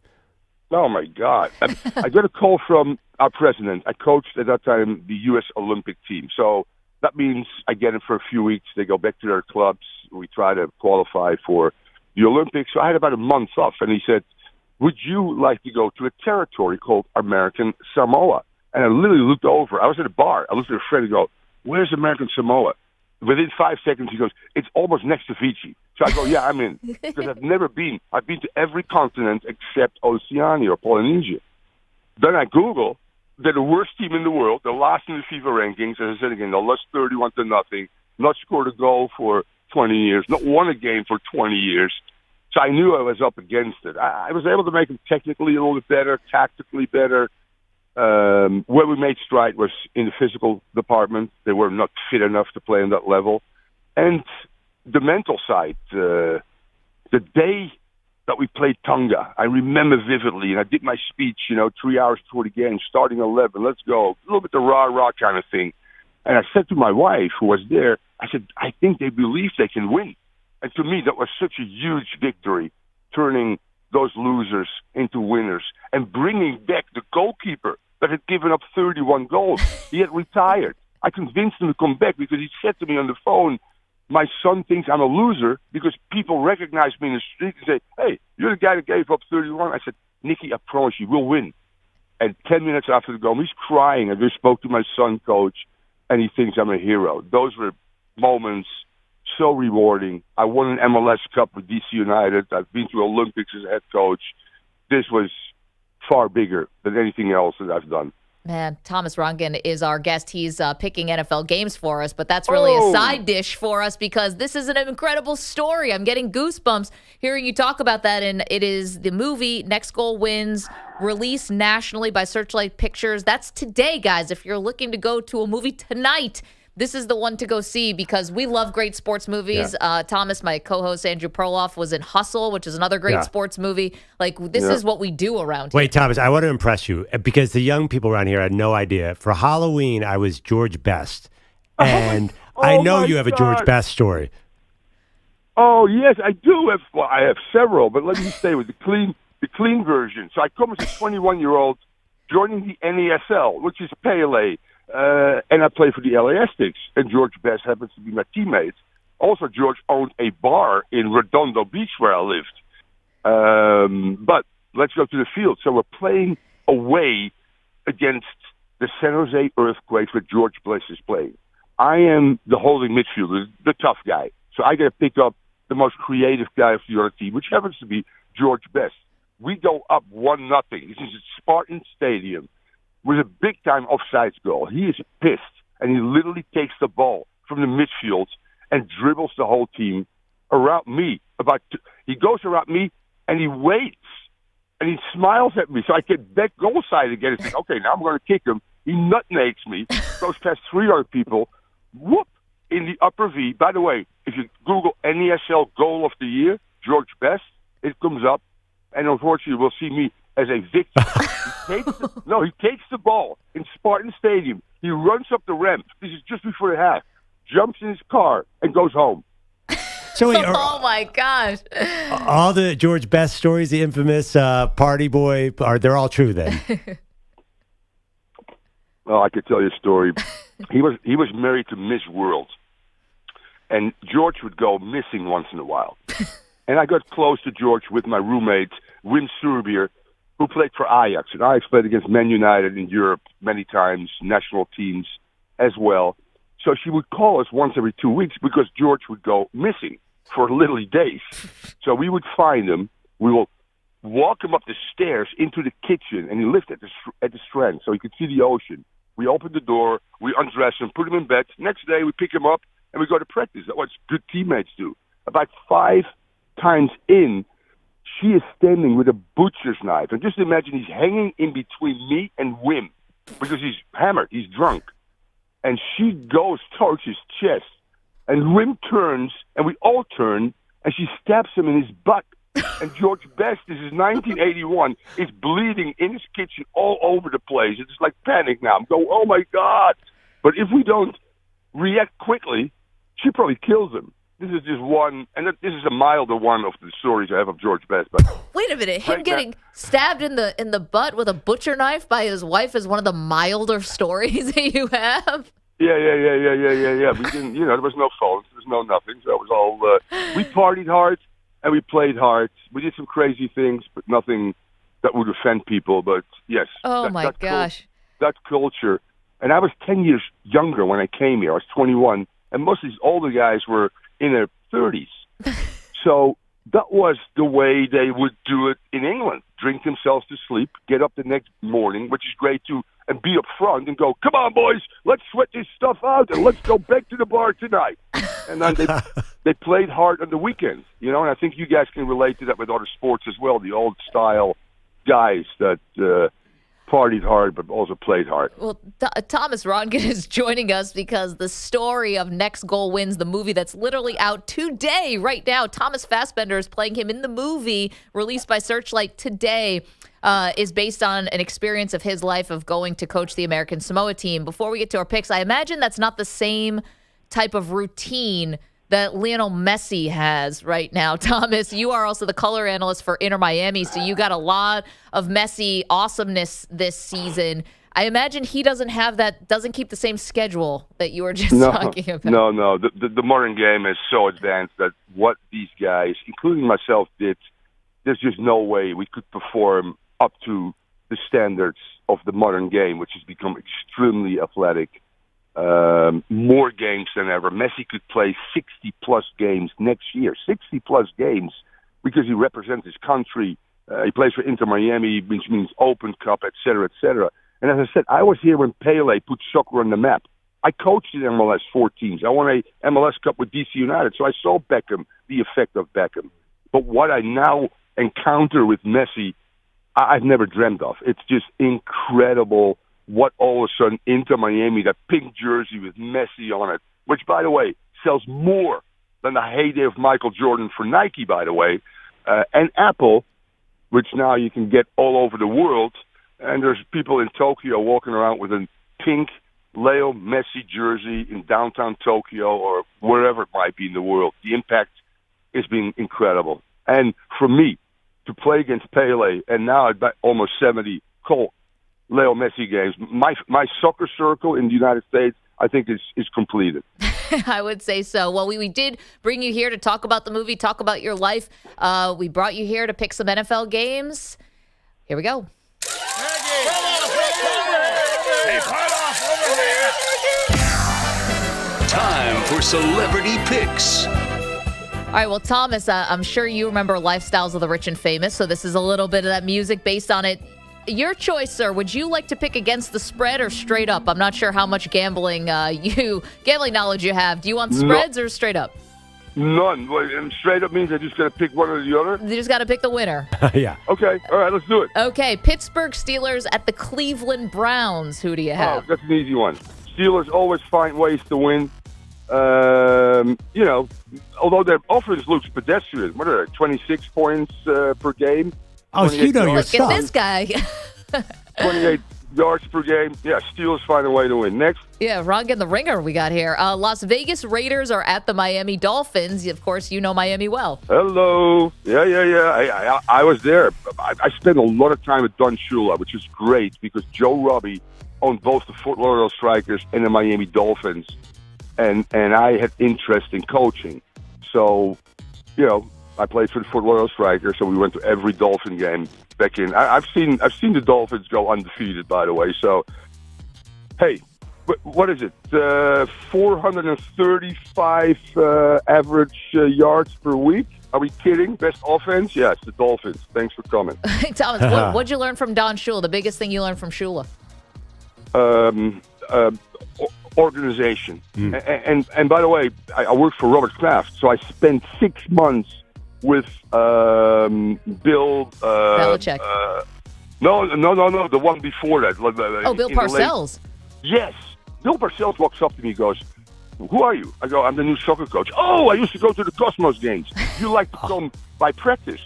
Speaker 4: Oh, my God. I got a call from our president. I coached at that time the U.S. Olympic team. So that means I get it for a few weeks. They go back to their clubs. We try to qualify for the Olympics. So I had about a month off, and he said, would you like to go to a territory called American Samoa? And I literally looked over. I was at a bar. I looked at a friend and go, where's American Samoa? Within 5 seconds, he goes, it's almost next to Fiji. So I go, yeah, I'm in. Because I've never been. I've been to every continent except Oceania or Polynesia. Then I Google, they're the worst team in the world. They're last in the FIFA rankings. As I said again, they lost 31-0, not scored a goal for 20 years, not won a game for 20 years. So I knew I was up against it. I was able to make them technically a little bit better, tactically better. Where we made stride was in the physical department. They were not fit enough to play on that level. And the mental side, the day that we played Tonga, I remember vividly, and I did my speech, 3 hours before the game, starting 11, let's go, a little bit the rah-rah kind of thing. And I said to my wife, who was there, I said, I think they believe they can win. And to me, that was such a huge victory, turning those losers into winners and bringing back the goalkeeper that had given up 31 goals. He had retired. I convinced him to come back because he said to me on the phone, my son thinks I'm a loser because people recognize me in the street and say, hey, you're the guy that gave up 31. I said, Nicky, I promise you, we'll win. And 10 minutes after the goal, he's crying. I just spoke to my son, coach, and he thinks I'm a hero. Those were moments so rewarding. I won an MLS Cup with DC United. I've been to Olympics as a head coach. This was far bigger than anything else that I've done.
Speaker 3: Man, Thomas Rongen is our guest. He's picking NFL games for us, but that's really a side dish for us because this is an incredible story. I'm getting goosebumps hearing you talk about that, and it is the movie Next Goal Wins, released nationally by Searchlight Pictures. That's today, guys. If you're looking to go to a movie tonight, this is the one to go see because we love great sports movies. Yeah. Thomas, my co-host Andrew Perloff, was in Hustle, which is another great sports movie. Like, this is what we do around here.
Speaker 1: Wait, Thomas, I want to impress you because the young people around here had no idea. For Halloween, I was George Best. And I know you have a George Best story.
Speaker 4: Oh, yes, I do have. Well, I have several, but let me stay with the clean version. So I come as a 21-year-old joining the NESL, which is Pele. And I play for the LAStics, and George Best happens to be my teammate. Also, George owned a bar in Redondo Beach where I lived. But let's go to the field. So we're playing away against the San Jose Earthquakes where George Best is playing. I am the holding midfielder, the tough guy. So I got to pick up the most creative guy of the other team, which happens to be George Best. We go up 1-0. This is at Spartan Stadium with a big-time offsides goal. He is pissed, and he literally takes the ball from the midfield and dribbles the whole team around me. He goes around me, and he waits, and he smiles at me. So I get back goal side again and say, okay, now I'm going to kick him. He nutmegs me, goes past 3 other people, whoop, in the upper V. By the way, if you Google NESL Goal of the Year, George Best, it comes up, and unfortunately we'll see me as a victim. He takes the ball in Spartan Stadium. He runs up the ramp. This is just before the half. Jumps in his car and goes home.
Speaker 1: So
Speaker 3: oh my gosh!
Speaker 1: All the George Best stories, the infamous party boy, they're all true then?
Speaker 4: Well, I could tell you a story. He was married to Miss World, and George would go missing once in a while. And I got close to George with my roommate, Wim Surbier, who played for Ajax. And Ajax played against Man United in Europe many times, national teams as well. So she would call us once every 2 weeks because George would go missing for literally days. So we would find him. We will walk him up the stairs into the kitchen, and he lived at the Strand, so he could see the ocean. We open the door, we undress him, put him in bed. Next day, we pick him up, and we go to practice. That's what good teammates do. About 5 times in, she is standing with a butcher's knife. And just imagine he's hanging in between me and Wim because he's hammered, he's drunk. And she goes towards his chest. And Wim turns, and we all turn, and she stabs him in his butt. And George Best, this is 1981, is bleeding in his kitchen all over the place. It's like panic now. I'm going, oh, my God. But if we don't react quickly, she probably kills him. This is just one, and this is a milder one of the stories I have of George Best. But
Speaker 3: wait a minute, him getting stabbed in the butt with a butcher knife by his wife is one of the milder stories that you have.
Speaker 4: Yeah. We didn't, there was no phones, there was no nothing. So it was all we partied hard and we played hard. We did some crazy things, but nothing that would offend people. But yes,
Speaker 3: my gosh,
Speaker 4: that culture. And I was 10 years younger when I came here. I was 21, and most of these older guys were in their 30s. So that was the way they would do it in England. Drink themselves to sleep, get up the next morning, which is great too, and be up front and go, come on, boys, let's sweat this stuff out and let's go back to the bar tonight. And then they played hard on the weekends, and I think you guys can relate to that with other sports as well, the old-style guys that partied hard but also played hard.
Speaker 3: Well, Thomas Rongen is joining us because the story of Next Goal Wins, the movie that's literally out today, right now. Thomas Fassbender is playing him in the movie released by Searchlight today, is based on an experience of his life of going to coach the American Samoa team. Before we get to our picks, I imagine that's not the same type of routine that Lionel Messi has right now. Thomas, you are also the color analyst for Inter Miami, so you got a lot of Messi awesomeness this season. I imagine he doesn't keep the same schedule that you were just talking about.
Speaker 4: No. The modern game is so advanced that what these guys, including myself, did, there's just no way we could perform up to the standards of the modern game, which has become extremely athletic. More games than ever. Messi could play 60-plus games next year. 60-plus games because he represents his country. He plays for Inter Miami, which means Open Cup, et cetera, et cetera. And as I said, I was here when Pele put soccer on the map. I coached in MLS 4 teams. I won a MLS Cup with DC United, so I saw Beckham, the effect of Beckham. But what I now encounter with Messi, I've never dreamt of. It's just incredible what all of a sudden Inter Miami, that pink jersey with Messi on it, which, by the way, sells more than the heyday of Michael Jordan for Nike, by the way, and Apple, which now you can get all over the world, and there's people in Tokyo walking around with a pink Leo Messi jersey in downtown Tokyo or wherever it might be in the world. The impact has been incredible. And for me, to play against Pele, and now at almost 70, call Leo Messi games, my soccer circle in the United States, I think is completed.
Speaker 3: I would say so. Well, we did bring you here to talk about the movie, talk about your life. We brought you here to pick some NFL games. Here we go.
Speaker 2: Time for Celebrity Picks.
Speaker 3: All right, well, Thomas, I'm sure you remember Lifestyles of the Rich and Famous, so this is a little bit of that music based on it. Your choice, sir. Would you like to pick against the spread or straight up? I'm not sure how much gambling knowledge you have. Do you want spreads or straight up?
Speaker 4: None. And straight up means I just got to pick one or the other?
Speaker 3: You just got to pick the winner.
Speaker 1: Yeah.
Speaker 4: Okay. All right, let's do it.
Speaker 3: Okay, Pittsburgh Steelers at the Cleveland Browns. Who do you have?
Speaker 4: Oh, that's an easy one. Steelers always find ways to win. Although their offense looks pedestrian. What are they, 26 points per game?
Speaker 1: Oh, so you know your
Speaker 3: stuff. Look at this guy.
Speaker 4: 28 yards per game. Yeah, Steelers find a way to win. Next.
Speaker 3: Yeah, Rongen the Ringer we got here. Las Vegas Raiders are at the Miami Dolphins. Of course, you know Miami well.
Speaker 4: Hello. Yeah. I was there. I spent a lot of time at Don Shula, which is great because Joe Robbie owned both the Fort Lauderdale Strikers and the Miami Dolphins. And I had interest in coaching. So, I played for the Fort Lauderdale Strikers, so we went to every Dolphin game back in. I've seen the Dolphins go undefeated, by the way. So, hey, what is it? 435 average yards per week? Are we kidding? Best offense? Yes, the Dolphins. Thanks for coming.
Speaker 3: Thomas, what'd you learn from Don Shula? The biggest thing you learned from Shula?
Speaker 4: Organization. And by the way, I worked for Robert Kraft, so I spent 6 months with Bill
Speaker 3: Belichick.
Speaker 4: No, the one before that.
Speaker 3: Bill Parcells.
Speaker 4: Yes. Bill Parcells walks up to me and goes, "Who are you?" I go, "I'm the new soccer coach." "Oh, I used to go to the Cosmos games. You like to come by practice?"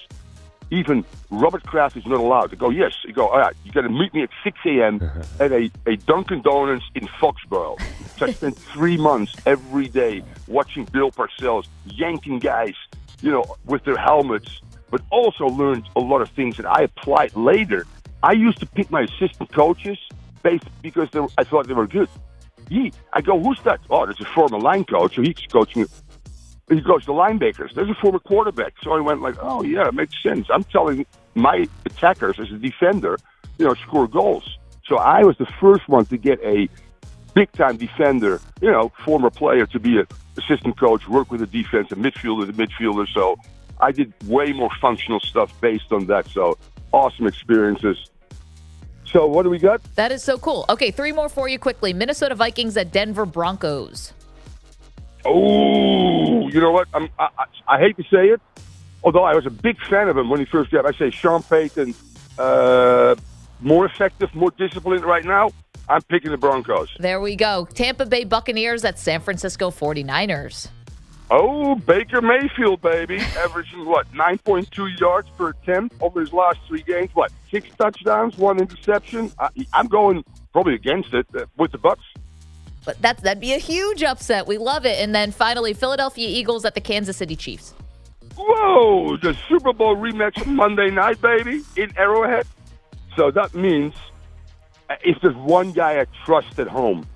Speaker 4: Even Robert Kraft is not allowed to go. Yes, you go. All right, you got to meet me at 6 a.m. at a Dunkin' Donuts in Foxborough. So I spent 3 months every day watching Bill Parcells yanking guys, with their helmets, but also learned a lot of things that I applied later. I used to pick my assistant coaches because I thought they were good. I go, "Who's that?" "Oh, that's a former line coach, so he's coaching." He goes to linebackers. There's a former quarterback. So I went like, "Oh, yeah, it makes sense." I'm telling my attackers as a defender, score goals. So I was the first one to get a big-time defender, former player to be an assistant coach, work with a defense, a midfielder. So I did way more functional stuff based on that. So awesome experiences. So what do we got?
Speaker 3: That is so cool. Okay, 3 more for you quickly. Minnesota Vikings at Denver Broncos.
Speaker 4: Oh, you know what? I hate to say it, although I was a big fan of him when he first got. I say Sean Payton, more effective, more disciplined right now. I'm picking the Broncos.
Speaker 3: There we go. Tampa Bay Buccaneers at San Francisco 49ers.
Speaker 4: Oh, Baker Mayfield, baby. Averaging, 9.2 yards per attempt over his last 3 games. 6 touchdowns, 1 interception. I'm going probably against it with the Bucs.
Speaker 3: But that'd be a huge upset. We love it. And then finally, Philadelphia Eagles at the Kansas City Chiefs.
Speaker 4: Whoa, the Super Bowl rematch Monday night, baby, in Arrowhead. So that means if there's one guy I trust at home,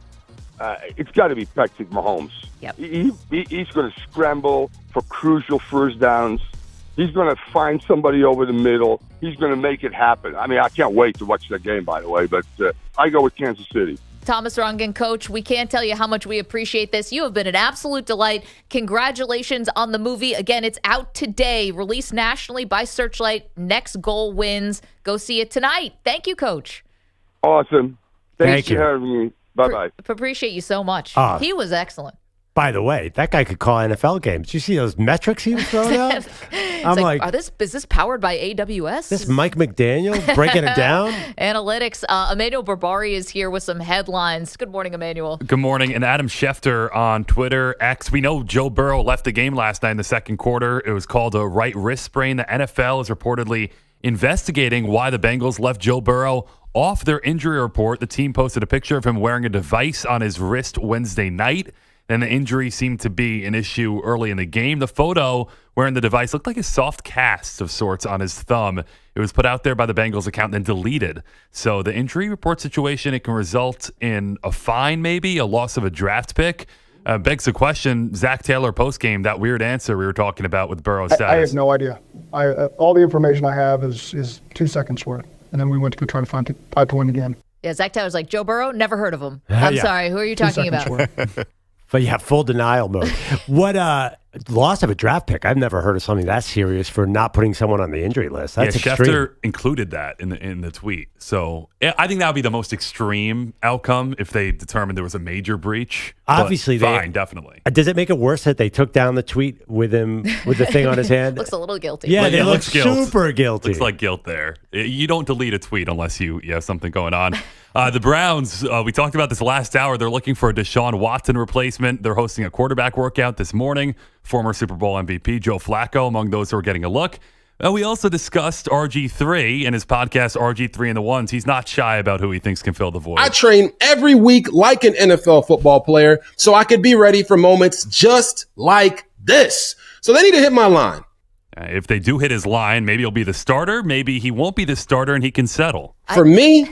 Speaker 4: it's got to be Patrick Mahomes.
Speaker 3: Yep.
Speaker 4: He's going to scramble for crucial first downs. He's going to find somebody over the middle. He's going to make it happen. I mean, I can't wait to watch that game, by the way, but I go with Kansas City.
Speaker 3: Thomas Rongen, Coach, we can't tell you how much we appreciate this. You have been an absolute delight. Congratulations on the movie. Again, it's out today, released nationally by Searchlight. Next Goal Wins. Go see it tonight. Thank you, Coach.
Speaker 4: Awesome. Thanks
Speaker 1: Thank you.
Speaker 4: for having me. Bye-bye.
Speaker 3: Appreciate you so much. He was excellent.
Speaker 1: By the way, that guy could call NFL games. Did you see those metrics he was throwing out? I'm like,
Speaker 3: is this powered by AWS?
Speaker 1: This Mike McDaniel breaking it down?
Speaker 3: Analytics. Emmanuel Barbari is here with some headlines. Good morning, Emmanuel.
Speaker 7: Good morning. And Adam Schefter on Twitter, X. We know Joe Burrow left the game last night in the second quarter. It was called a right wrist sprain. The NFL is reportedly investigating why the Bengals left Joe Burrow off their injury report. The team posted a picture of him wearing a device on his wrist Wednesday night. Then the injury seemed to be an issue early in the game. The photo wearing the device looked like a soft cast of sorts on his thumb. It was put out there by the Bengals account and then deleted. So the injury report situation, it can result in a fine, maybe a loss of a draft pick. Begs the question, Zach Taylor postgame, that weird answer we were talking about with Burrow's status.
Speaker 11: I have no idea. All the information I have is 2 seconds worth. And then we went to go try to find to win the game.
Speaker 3: Yeah, Zach Taylor's like, Joe Burrow, never heard of him. I'm sorry, who are you talking about?
Speaker 1: But yeah, full denial mode. What loss of a draft pick. I've never heard of something that serious for not putting someone on the injury list. That's extreme.
Speaker 7: Schefter included that in the tweet. So I think that would be the most extreme outcome if they determined there was a major breach.
Speaker 1: Obviously,
Speaker 7: fine, definitely.
Speaker 1: Does it make it worse that they took down the tweet with him with the thing on his hand?
Speaker 3: Looks a little guilty.
Speaker 1: Yeah, they look super guilty.
Speaker 7: Looks like guilt there. You don't delete a tweet unless you have something going on. The Browns, we talked about this last hour. They're looking for a Deshaun Watson replacement. They're hosting a quarterback workout this morning. Former Super Bowl MVP Joe Flacco among those who are getting a look. We also discussed RG3 in his podcast, RG3 and the Ones. He's not shy about who he thinks can fill the void.
Speaker 22: I train every week like an NFL football player so I could be ready for moments just like this. So they need to hit my line.
Speaker 7: If they do hit his line, maybe he'll be the starter. Maybe he won't be the starter and he can settle.
Speaker 22: For me,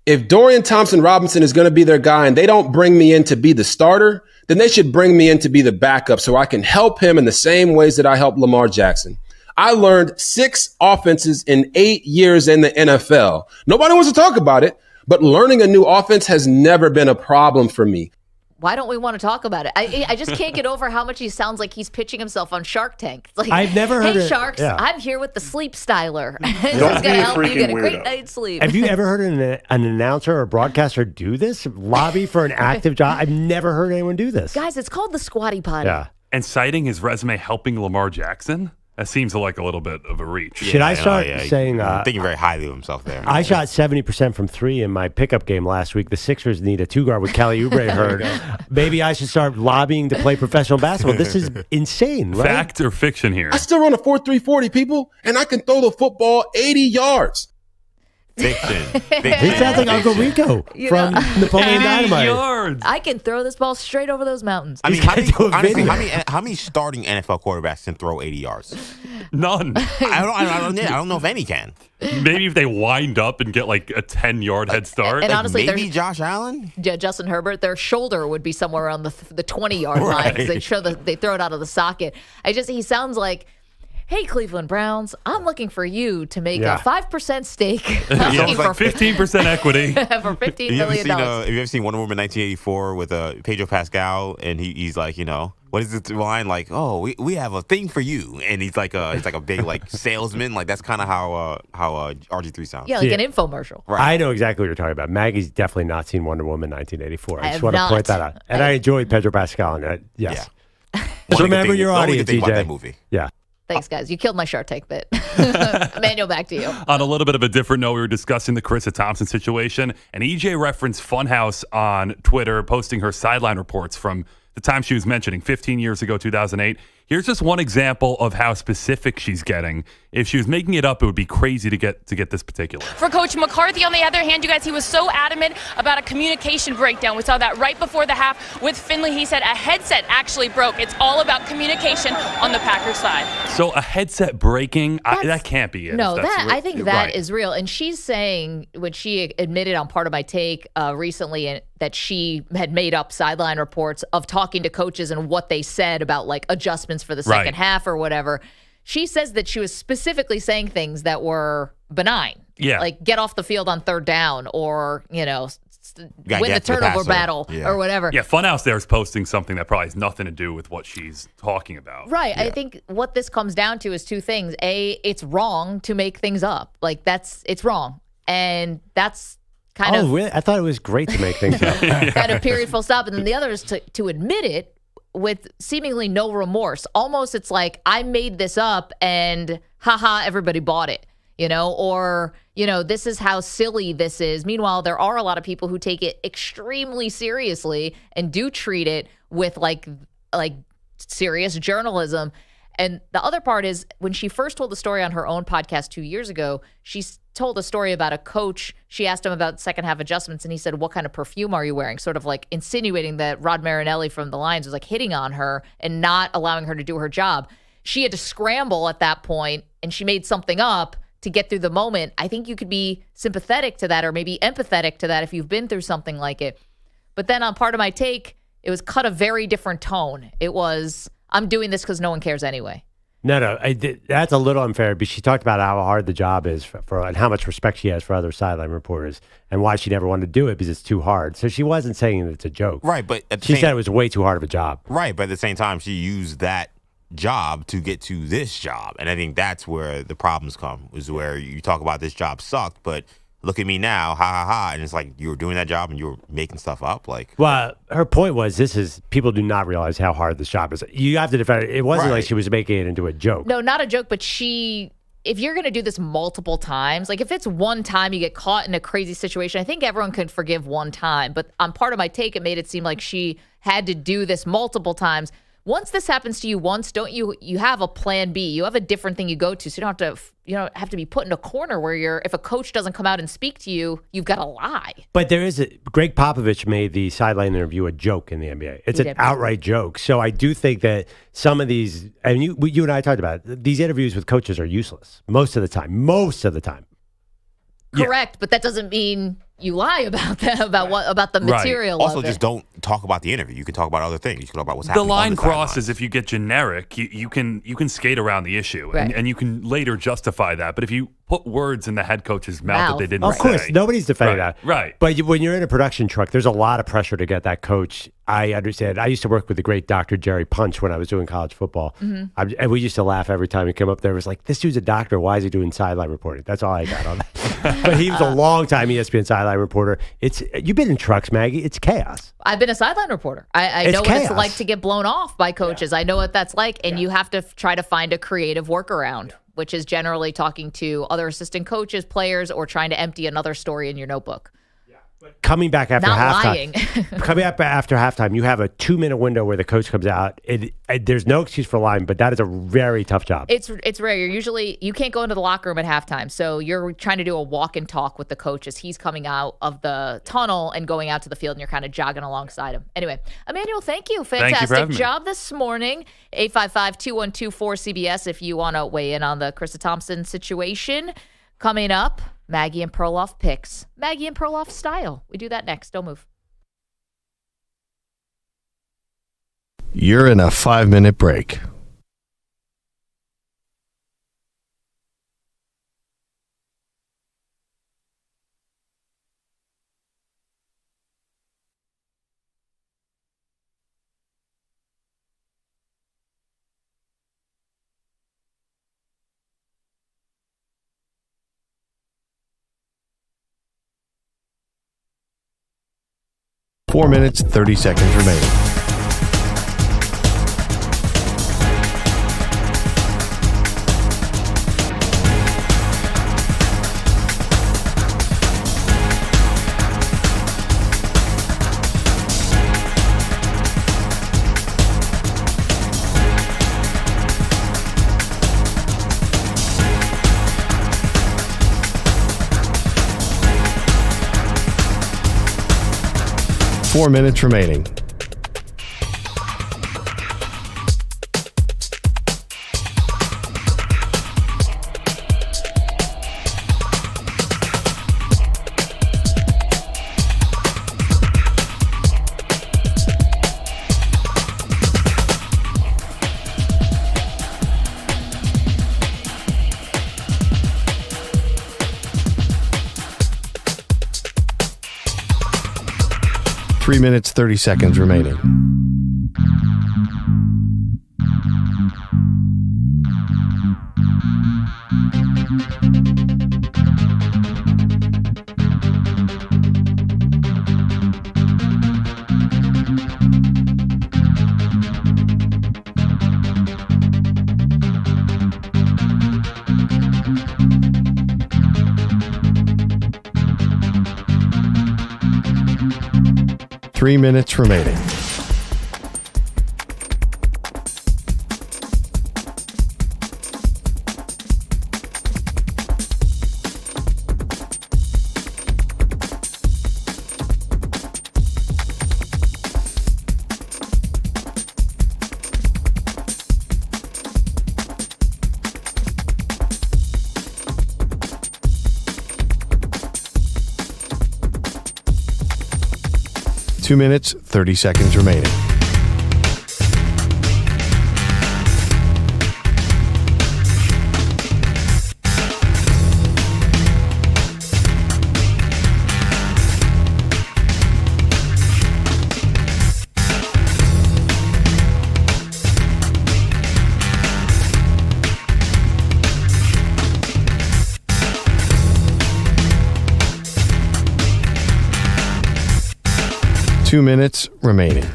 Speaker 22: if Dorian Thompson-Robinson is going to be their guy and they don't bring me in to be the starter, then they should bring me in to be the backup so I can help him in the same ways that I helped Lamar Jackson. I learned 6 offenses in 8 years in the NFL. Nobody wants to talk about it, but learning a new offense has never been a problem for me.
Speaker 3: Why don't we want to talk about it? I just can't get over how much he sounds like he's pitching himself on Shark Tank. It's like,
Speaker 1: I've never heard
Speaker 3: hey,
Speaker 1: it.
Speaker 3: Sharks,
Speaker 1: Yeah.
Speaker 3: I'm here with the sleep styler. This is
Speaker 1: Don't
Speaker 3: going
Speaker 1: be
Speaker 3: to
Speaker 1: a
Speaker 3: help you
Speaker 1: freaking
Speaker 3: get a great
Speaker 1: weirdo.
Speaker 3: night's sleep.
Speaker 1: Have you ever heard an announcer or broadcaster do this? Lobby for an active job? I've never heard anyone do this.
Speaker 3: Guys, it's called the Squatty Potty.
Speaker 1: Yeah.
Speaker 7: And citing his resume helping Lamar Jackson? That seems like a little bit of a reach.
Speaker 1: Should I start saying...
Speaker 5: thinking very highly of himself there.
Speaker 1: I shot 70% from 3 in my pickup game last week. The Sixers need a 2-guard with Kelly Oubre hurt. Maybe I should start lobbying to play professional basketball. This is insane, right?
Speaker 7: Fact or fiction here?
Speaker 22: I still run a 4.340, people, and I can throw the football 80 yards.
Speaker 5: Fiction.
Speaker 1: He sounds like Uncle Rico from Napoleon Dynamite.
Speaker 3: I can throw this ball straight over those mountains.
Speaker 5: I mean, how many starting NFL quarterbacks can throw 80 yards?
Speaker 7: None.
Speaker 5: I don't know if any can.
Speaker 7: Maybe if they wind up and get like a 10-yard head start.
Speaker 3: And honestly,
Speaker 5: maybe Josh Allen?
Speaker 3: Yeah, Justin Herbert, their shoulder would be somewhere around the 20-yard line because they throw it out of the socket. He sounds like, hey, Cleveland Browns, I'm looking for you to make a 5% stake.
Speaker 7: It's like 15% equity.
Speaker 3: For $15 million.
Speaker 5: Have you ever seen Wonder Woman 1984 with Pedro Pascal? And he's like, what is the line? Like, oh, we have a thing for you. And he's like a big like salesman. Like that's kind of how RG3 sounds.
Speaker 3: Yeah, like an infomercial.
Speaker 1: Right. I know exactly what you're talking about. Maggie's definitely not seen Wonder Woman 1984. I just want to point that out. And I enjoed Pedro Pascal in that. Yes.
Speaker 5: Yeah.
Speaker 1: Just remember your audience,
Speaker 5: think about
Speaker 1: DJ.
Speaker 5: that movie.
Speaker 1: Yeah.
Speaker 3: Thanks, guys. You killed my Shark Tank bit. Manuel, back to you.
Speaker 7: On a little bit of a different note, we were discussing the Charissa Thompson situation, and EJ referenced Funhouse on Twitter, posting her sideline reports from the time she was mentioning 15 years ago, 2008. Here's just one example of how specific she's getting. If she was making it up, it would be crazy to get this particular.
Speaker 18: For Coach McCarthy, on the other hand, you guys, he was so adamant about a communication breakdown. We saw that right before the half with Finley. He said a headset actually broke. It's all about communication on the Packers side.
Speaker 7: So a headset breaking, that can't be it.
Speaker 3: No, I think that is real. And she's saying, when she admitted on Part of My Take recently, that she had made up sideline reports of talking to coaches and what they said about like adjustments for the second half or whatever. She says that she was specifically saying things that were benign.
Speaker 7: Yeah.
Speaker 3: Like get off the field on 3rd down or, win the
Speaker 5: get
Speaker 3: turnover
Speaker 5: the
Speaker 3: battle or whatever.
Speaker 7: Yeah, Funhouse there is posting something that probably has nothing to do with what she's talking about.
Speaker 3: Right. Yeah. I think what this comes down to is 2 things. A, it's wrong to make things up. Like it's wrong. And that's kind of...
Speaker 1: Really? I thought it was great to make things up.
Speaker 3: Kind of period, full stop. And then the other is to admit it with seemingly no remorse. Almost it's like, I made this up and haha, everybody bought it, or, this is how silly this is. Meanwhile, there are a lot of people who take it extremely seriously and do treat it with like serious journalism. And the other part is when she first told the story on her own podcast 2 years ago, she told a story about a coach. She asked him about second half adjustments, and he said, what kind of perfume are you wearing? Sort of like insinuating that Rod Marinelli from the Lions was like hitting on her and not allowing her to do her job. She had to scramble at that point, and she made something up to get through the moment. I think you could be sympathetic to that or maybe empathetic to that if you've been through something like it. But then on Part of My Take, it was cut a very different tone. It was, I'm doing this because no one cares anyway.
Speaker 1: No, that's a little unfair because she talked about how hard the job is for and how much respect she has for other sideline reporters and why she never wanted to do it because it's too hard. So she wasn't saying that it's a joke.
Speaker 5: Right, but
Speaker 1: she said it was way too hard of a job.
Speaker 5: Right, but at the same time, she used that job to get to this job. And I think that's where the problems come, is where you talk about this job sucked, but look at me now, ha ha ha. And it's like you were doing that job and you were making stuff up.
Speaker 1: Well, her point was people do not realize how hard this job is. You have to defend it. It wasn't like she was making it into a joke.
Speaker 3: No, not a joke, but if you're going to do this multiple times, like if it's one time you get caught in a crazy situation, I think everyone can forgive one time. But on part of my take, it made it seem like she had to do this multiple times. Once this happens to you once, don't you have a plan B. You have a different thing you go to. So you don't have to be put in a corner where if a coach doesn't come out and speak to you, you've got to lie.
Speaker 1: But Greg Popovich made the sideline interview a joke in the NBA. It's an outright joke. So I do think that some of these, and you and I talked about it, these interviews with coaches are useless most of the time.
Speaker 3: Correct, but that doesn't mean you lie about that, about the material.
Speaker 5: Also,
Speaker 3: of
Speaker 5: just
Speaker 3: it.
Speaker 5: don't talk about the interview. You can talk about other things. You can talk about what's happening.
Speaker 7: The line
Speaker 5: on the
Speaker 7: crosses if you get generic. You can skate around the issue, and you can later justify that. But if you put words in the head coach's mouth that they didn't say,
Speaker 1: of course, nobody's defending that.
Speaker 7: Right.
Speaker 1: But when you're in a production truck, there's a lot of pressure to get that coach. I understand. I used to work with the great Dr. Jerry Punch when I was doing college football.
Speaker 3: Mm-hmm.
Speaker 1: And we used to laugh every time he came up there. It was like, this dude's a doctor. Why is he doing sideline reporting? That's all I got on that. But he was a long-time ESPN sideline reporter. You've been in trucks, Maggie. It's chaos.
Speaker 3: I've been a sideline reporter. I know what it's like to get blown off by coaches. I know what that's like. And you have to try to find a creative workaround, which is generally talking to other assistant coaches, players, or trying to empty another story in your notebook.
Speaker 1: Coming back after halftime.
Speaker 3: Lying.
Speaker 1: Coming up after halftime, you have a 2-minute window where the coach comes out. There's no excuse for lying, but that is a very tough job.
Speaker 3: It's rare. You can't go into the locker room at halftime, so you're trying to do a walk and talk with the coach as he's coming out of the tunnel and going out to the field, and you're kind of jogging alongside him. Anyway, Emmanuel, thank you. Fantastic job this morning. 855-212-4CBS if you want to weigh in on the Charissa Thompson situation. Coming up, Maggie and Perloff picks. Maggie and Perloff style. We do that next. Don't move.
Speaker 16: You're in a 5-minute break. Four minutes, 30 seconds remaining. Four minutes remaining. Three minutes, 30 seconds remaining. Three minutes remaining. Two minutes, 30 seconds remaining. 2 minutes remaining.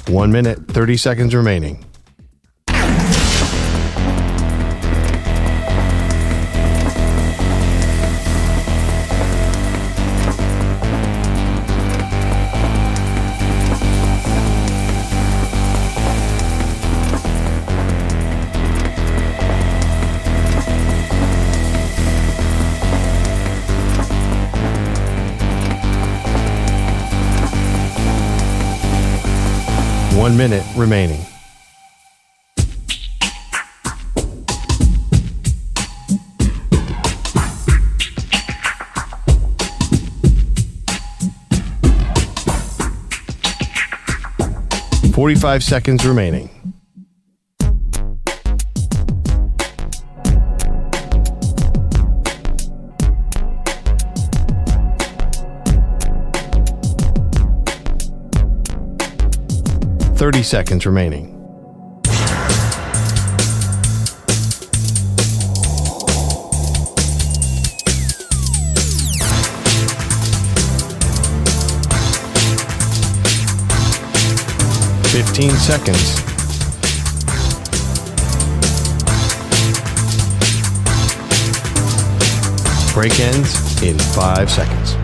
Speaker 16: One minute, 30 seconds remaining. One minute remaining. $45 seconds remaining. $30 seconds remaining. $15 seconds. Break ends in 5 seconds.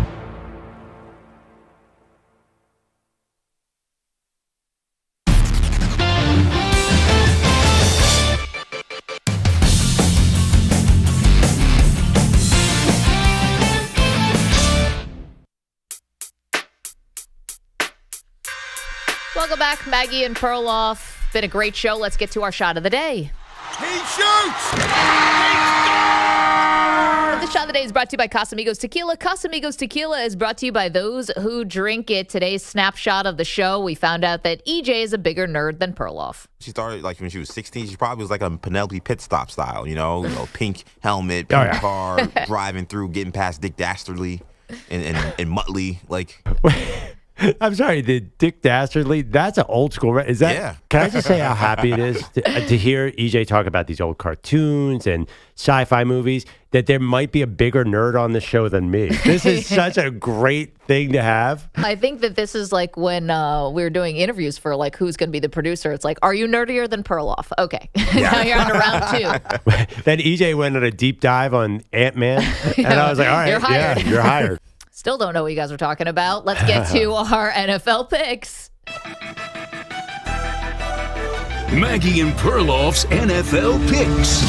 Speaker 3: Welcome back, Maggie and Perloff. Been a great show. Let's get to our shot of the day.
Speaker 2: He shoots!
Speaker 3: The shot of the day is brought to you by Casamigos Tequila. Casamigos Tequila is brought to you by those who drink it. Today's snapshot of the show, we found out that EJ is a bigger nerd than Perloff.
Speaker 5: She started like when she was 16. She probably was like a Penelope Pit Stop style, you know pink helmet, pink car, driving through, getting past Dick Dastardly and Muttley. Like,
Speaker 1: I'm sorry, the Dick Dastardly, that's an old school. Is that?
Speaker 5: Yeah.
Speaker 1: Can I just say how happy it is to hear EJ talk about these old cartoons and sci-fi movies, that there might be a bigger nerd on the show than me. This is such a great thing to have.
Speaker 3: I think that this is like when we were doing interviews for like who's going to be the producer. It's like, are you nerdier than Perloff? Okay. Now you're on to round 2.
Speaker 1: Then EJ went on a deep dive on Ant-Man, and I was like, all right,
Speaker 3: You're hired.
Speaker 1: yeah, you're hired.
Speaker 3: Still don't know what you guys were talking about. Let's get to our NFL picks.
Speaker 2: Maggie and Perloff's NFL picks.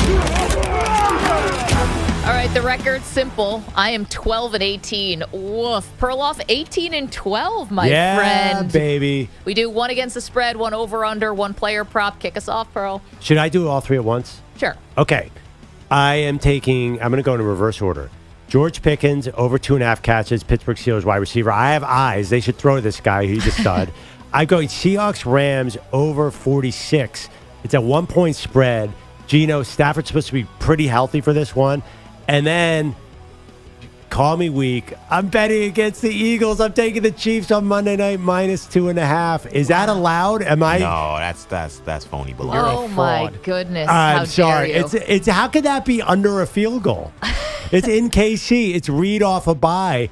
Speaker 3: All right, the record's simple. I am 12-18. Woof. Perloff 18-12, my friend.
Speaker 1: Yeah, baby.
Speaker 3: We do one against the spread, one over under, one player prop. Kick us off, Pearl.
Speaker 1: Should I do all three at once?
Speaker 3: Sure.
Speaker 1: Okay. I'm going to go in reverse order. George Pickens, over 2.5 catches, Pittsburgh Steelers wide receiver. I have eyes. They should throw to this guy. He's a stud. I go Seahawks Rams over 46. It's a 1-point spread. Geno, Stafford's supposed to be pretty healthy for this one. And then, call me weak, I'm betting against the Eagles. I'm taking the Chiefs on Monday night minus 2.5. Is that allowed? Am I?
Speaker 5: No, that's phony baloney.
Speaker 3: Oh my goodness!
Speaker 1: I'm sorry.
Speaker 3: Dare you.
Speaker 1: It's how could that be under a field goal? It's in KC. It's read off a bye.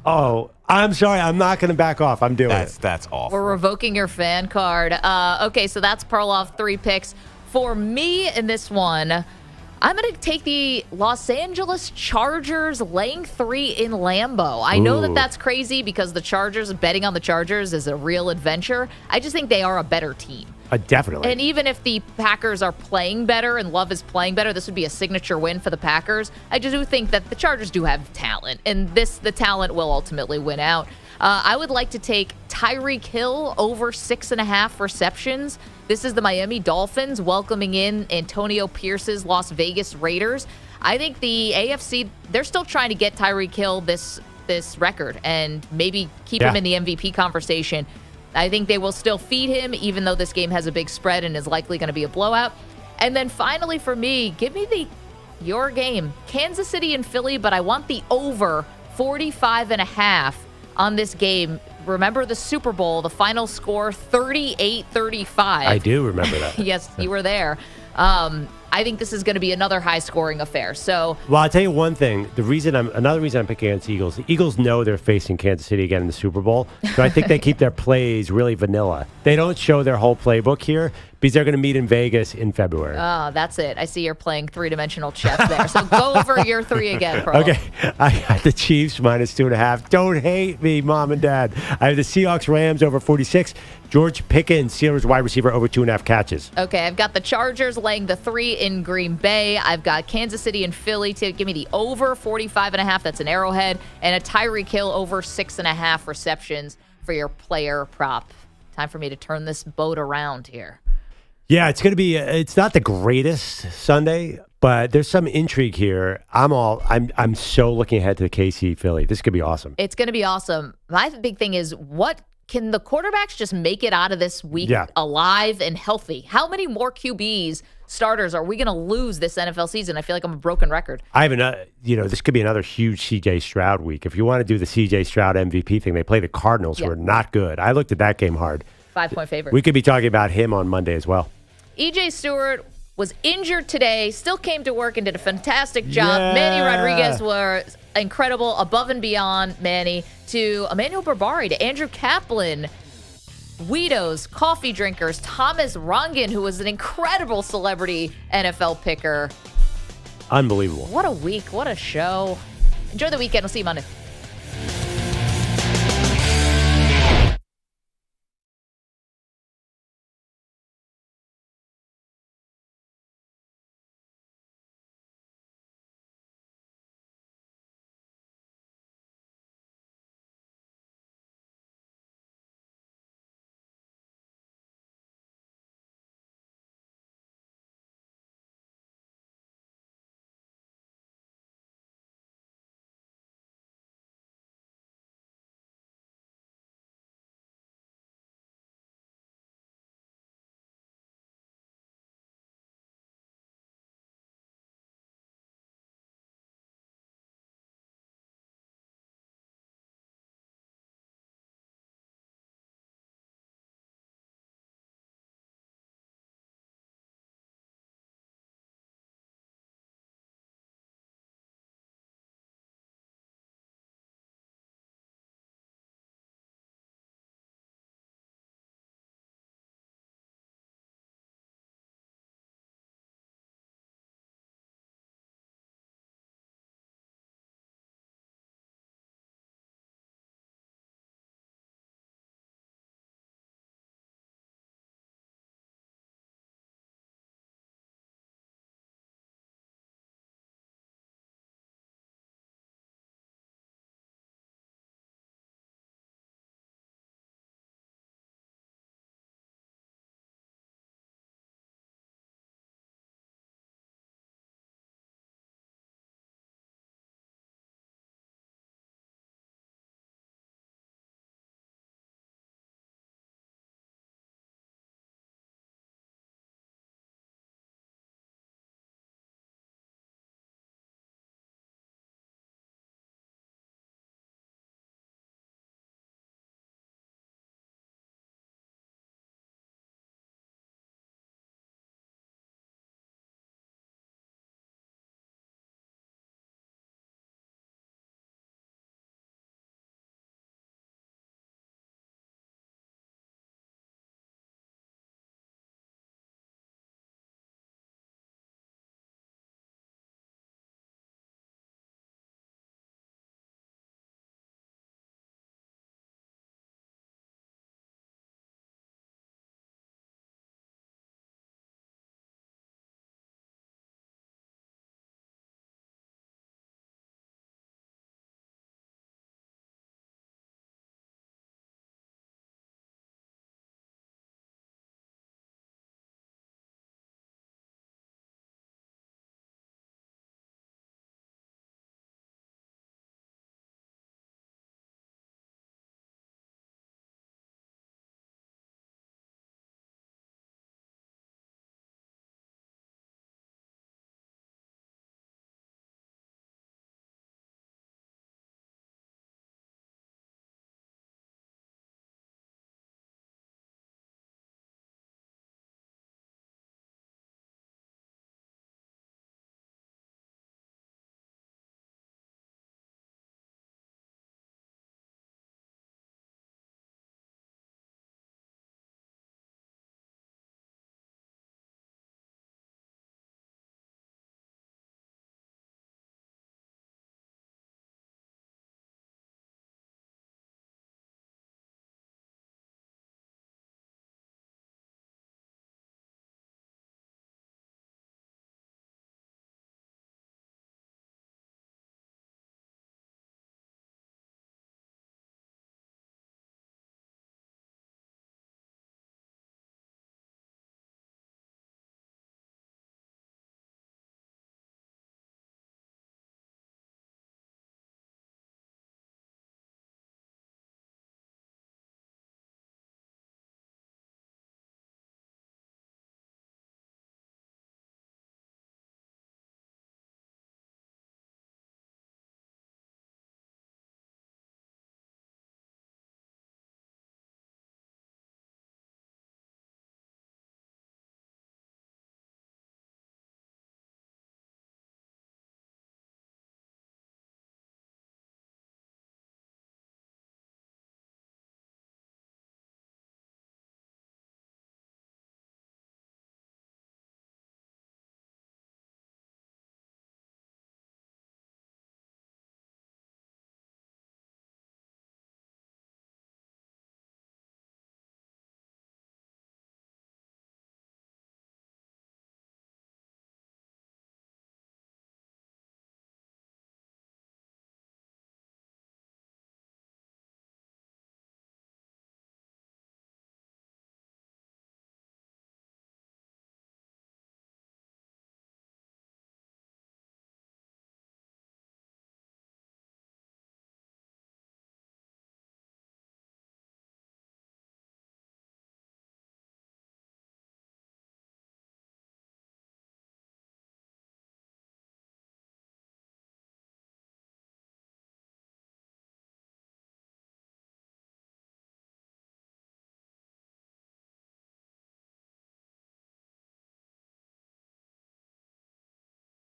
Speaker 1: Oh, I'm sorry. I'm not going to back off. I'm doing it.
Speaker 5: That's awful.
Speaker 3: We're revoking your fan card. Okay, so that's Perloff 3 picks. For me in this one, I'm going to take the Los Angeles Chargers laying 3 in Lambeau. I know that that's crazy because the Chargers, betting on the Chargers is a real adventure. I just think they are a better team.
Speaker 1: Definitely.
Speaker 3: And even if the Packers are playing better and Love is playing better, this would be a signature win for the Packers. I just do think that the Chargers do have talent, and the talent will ultimately win out. I would like to take Tyreek Hill over 6.5 receptions. This is the Miami Dolphins welcoming in Antonio Pierce's Las Vegas Raiders. I think the AFC, they're still trying to get Tyreek Hill this record and maybe keep him in the MVP conversation. I think they will still feed him, even though this game has a big spread and is likely going to be a blowout. And then finally for me, give me your game, Kansas City and Philly, but I want the over 45.5 on this game. Remember the Super Bowl, the final score 38-35.
Speaker 1: I do remember that.
Speaker 3: Yes, you were there. I think this is going to be another high-scoring affair. So,
Speaker 1: well, I'll tell you one thing. Another reason I'm picking against the Eagles. The Eagles know they're facing Kansas City again in the Super Bowl, so I think they keep their plays really vanilla. They don't show their whole playbook here because they're going to meet in Vegas in February.
Speaker 3: Oh, that's it. I see you're playing three-dimensional chess there. So go over your three again, Perloff.
Speaker 1: Okay, I got the Chiefs -2.5. Don't hate me, Mom and Dad. I have the Seahawks-Rams over 46. George Pickens, Steelers wide receiver, over 2.5 catches.
Speaker 3: Okay, I've got the Chargers laying the 3 in Green Bay. I've got Kansas City and Philly to give me the over 45.5. That's an Arrowhead. And a Tyreek Hill over 6.5 receptions for your player prop. Time for me to turn this boat around here.
Speaker 1: Yeah, it's going to be. It's not the greatest Sunday, but there's some intrigue here. I'm so looking ahead to the KC Philly. This could be awesome.
Speaker 3: It's going to be awesome. My big thing is, what can the quarterbacks just make it out of this week alive and healthy? How many more QBs starters are we going to lose this NFL season? I feel like I'm a broken record.
Speaker 1: I have this could be another huge CJ Stroud week. If you want to do the CJ Stroud MVP thing, they play the Cardinals, who are not good. I looked at that game hard.
Speaker 3: 5-point favorite.
Speaker 1: We could be talking about him on Monday as well.
Speaker 3: EJ Stewart was injured today, still came to work and did a fantastic job. Manny Rodriguez was incredible, above and beyond Manny, to Emmanuel Barbari, to Andrew Kaplan, Weedos, coffee drinkers, Thomas Rongen, who was an incredible celebrity NFL picker.
Speaker 1: Unbelievable.
Speaker 3: What a week. What a show. Enjoy the weekend. We'll see you Monday.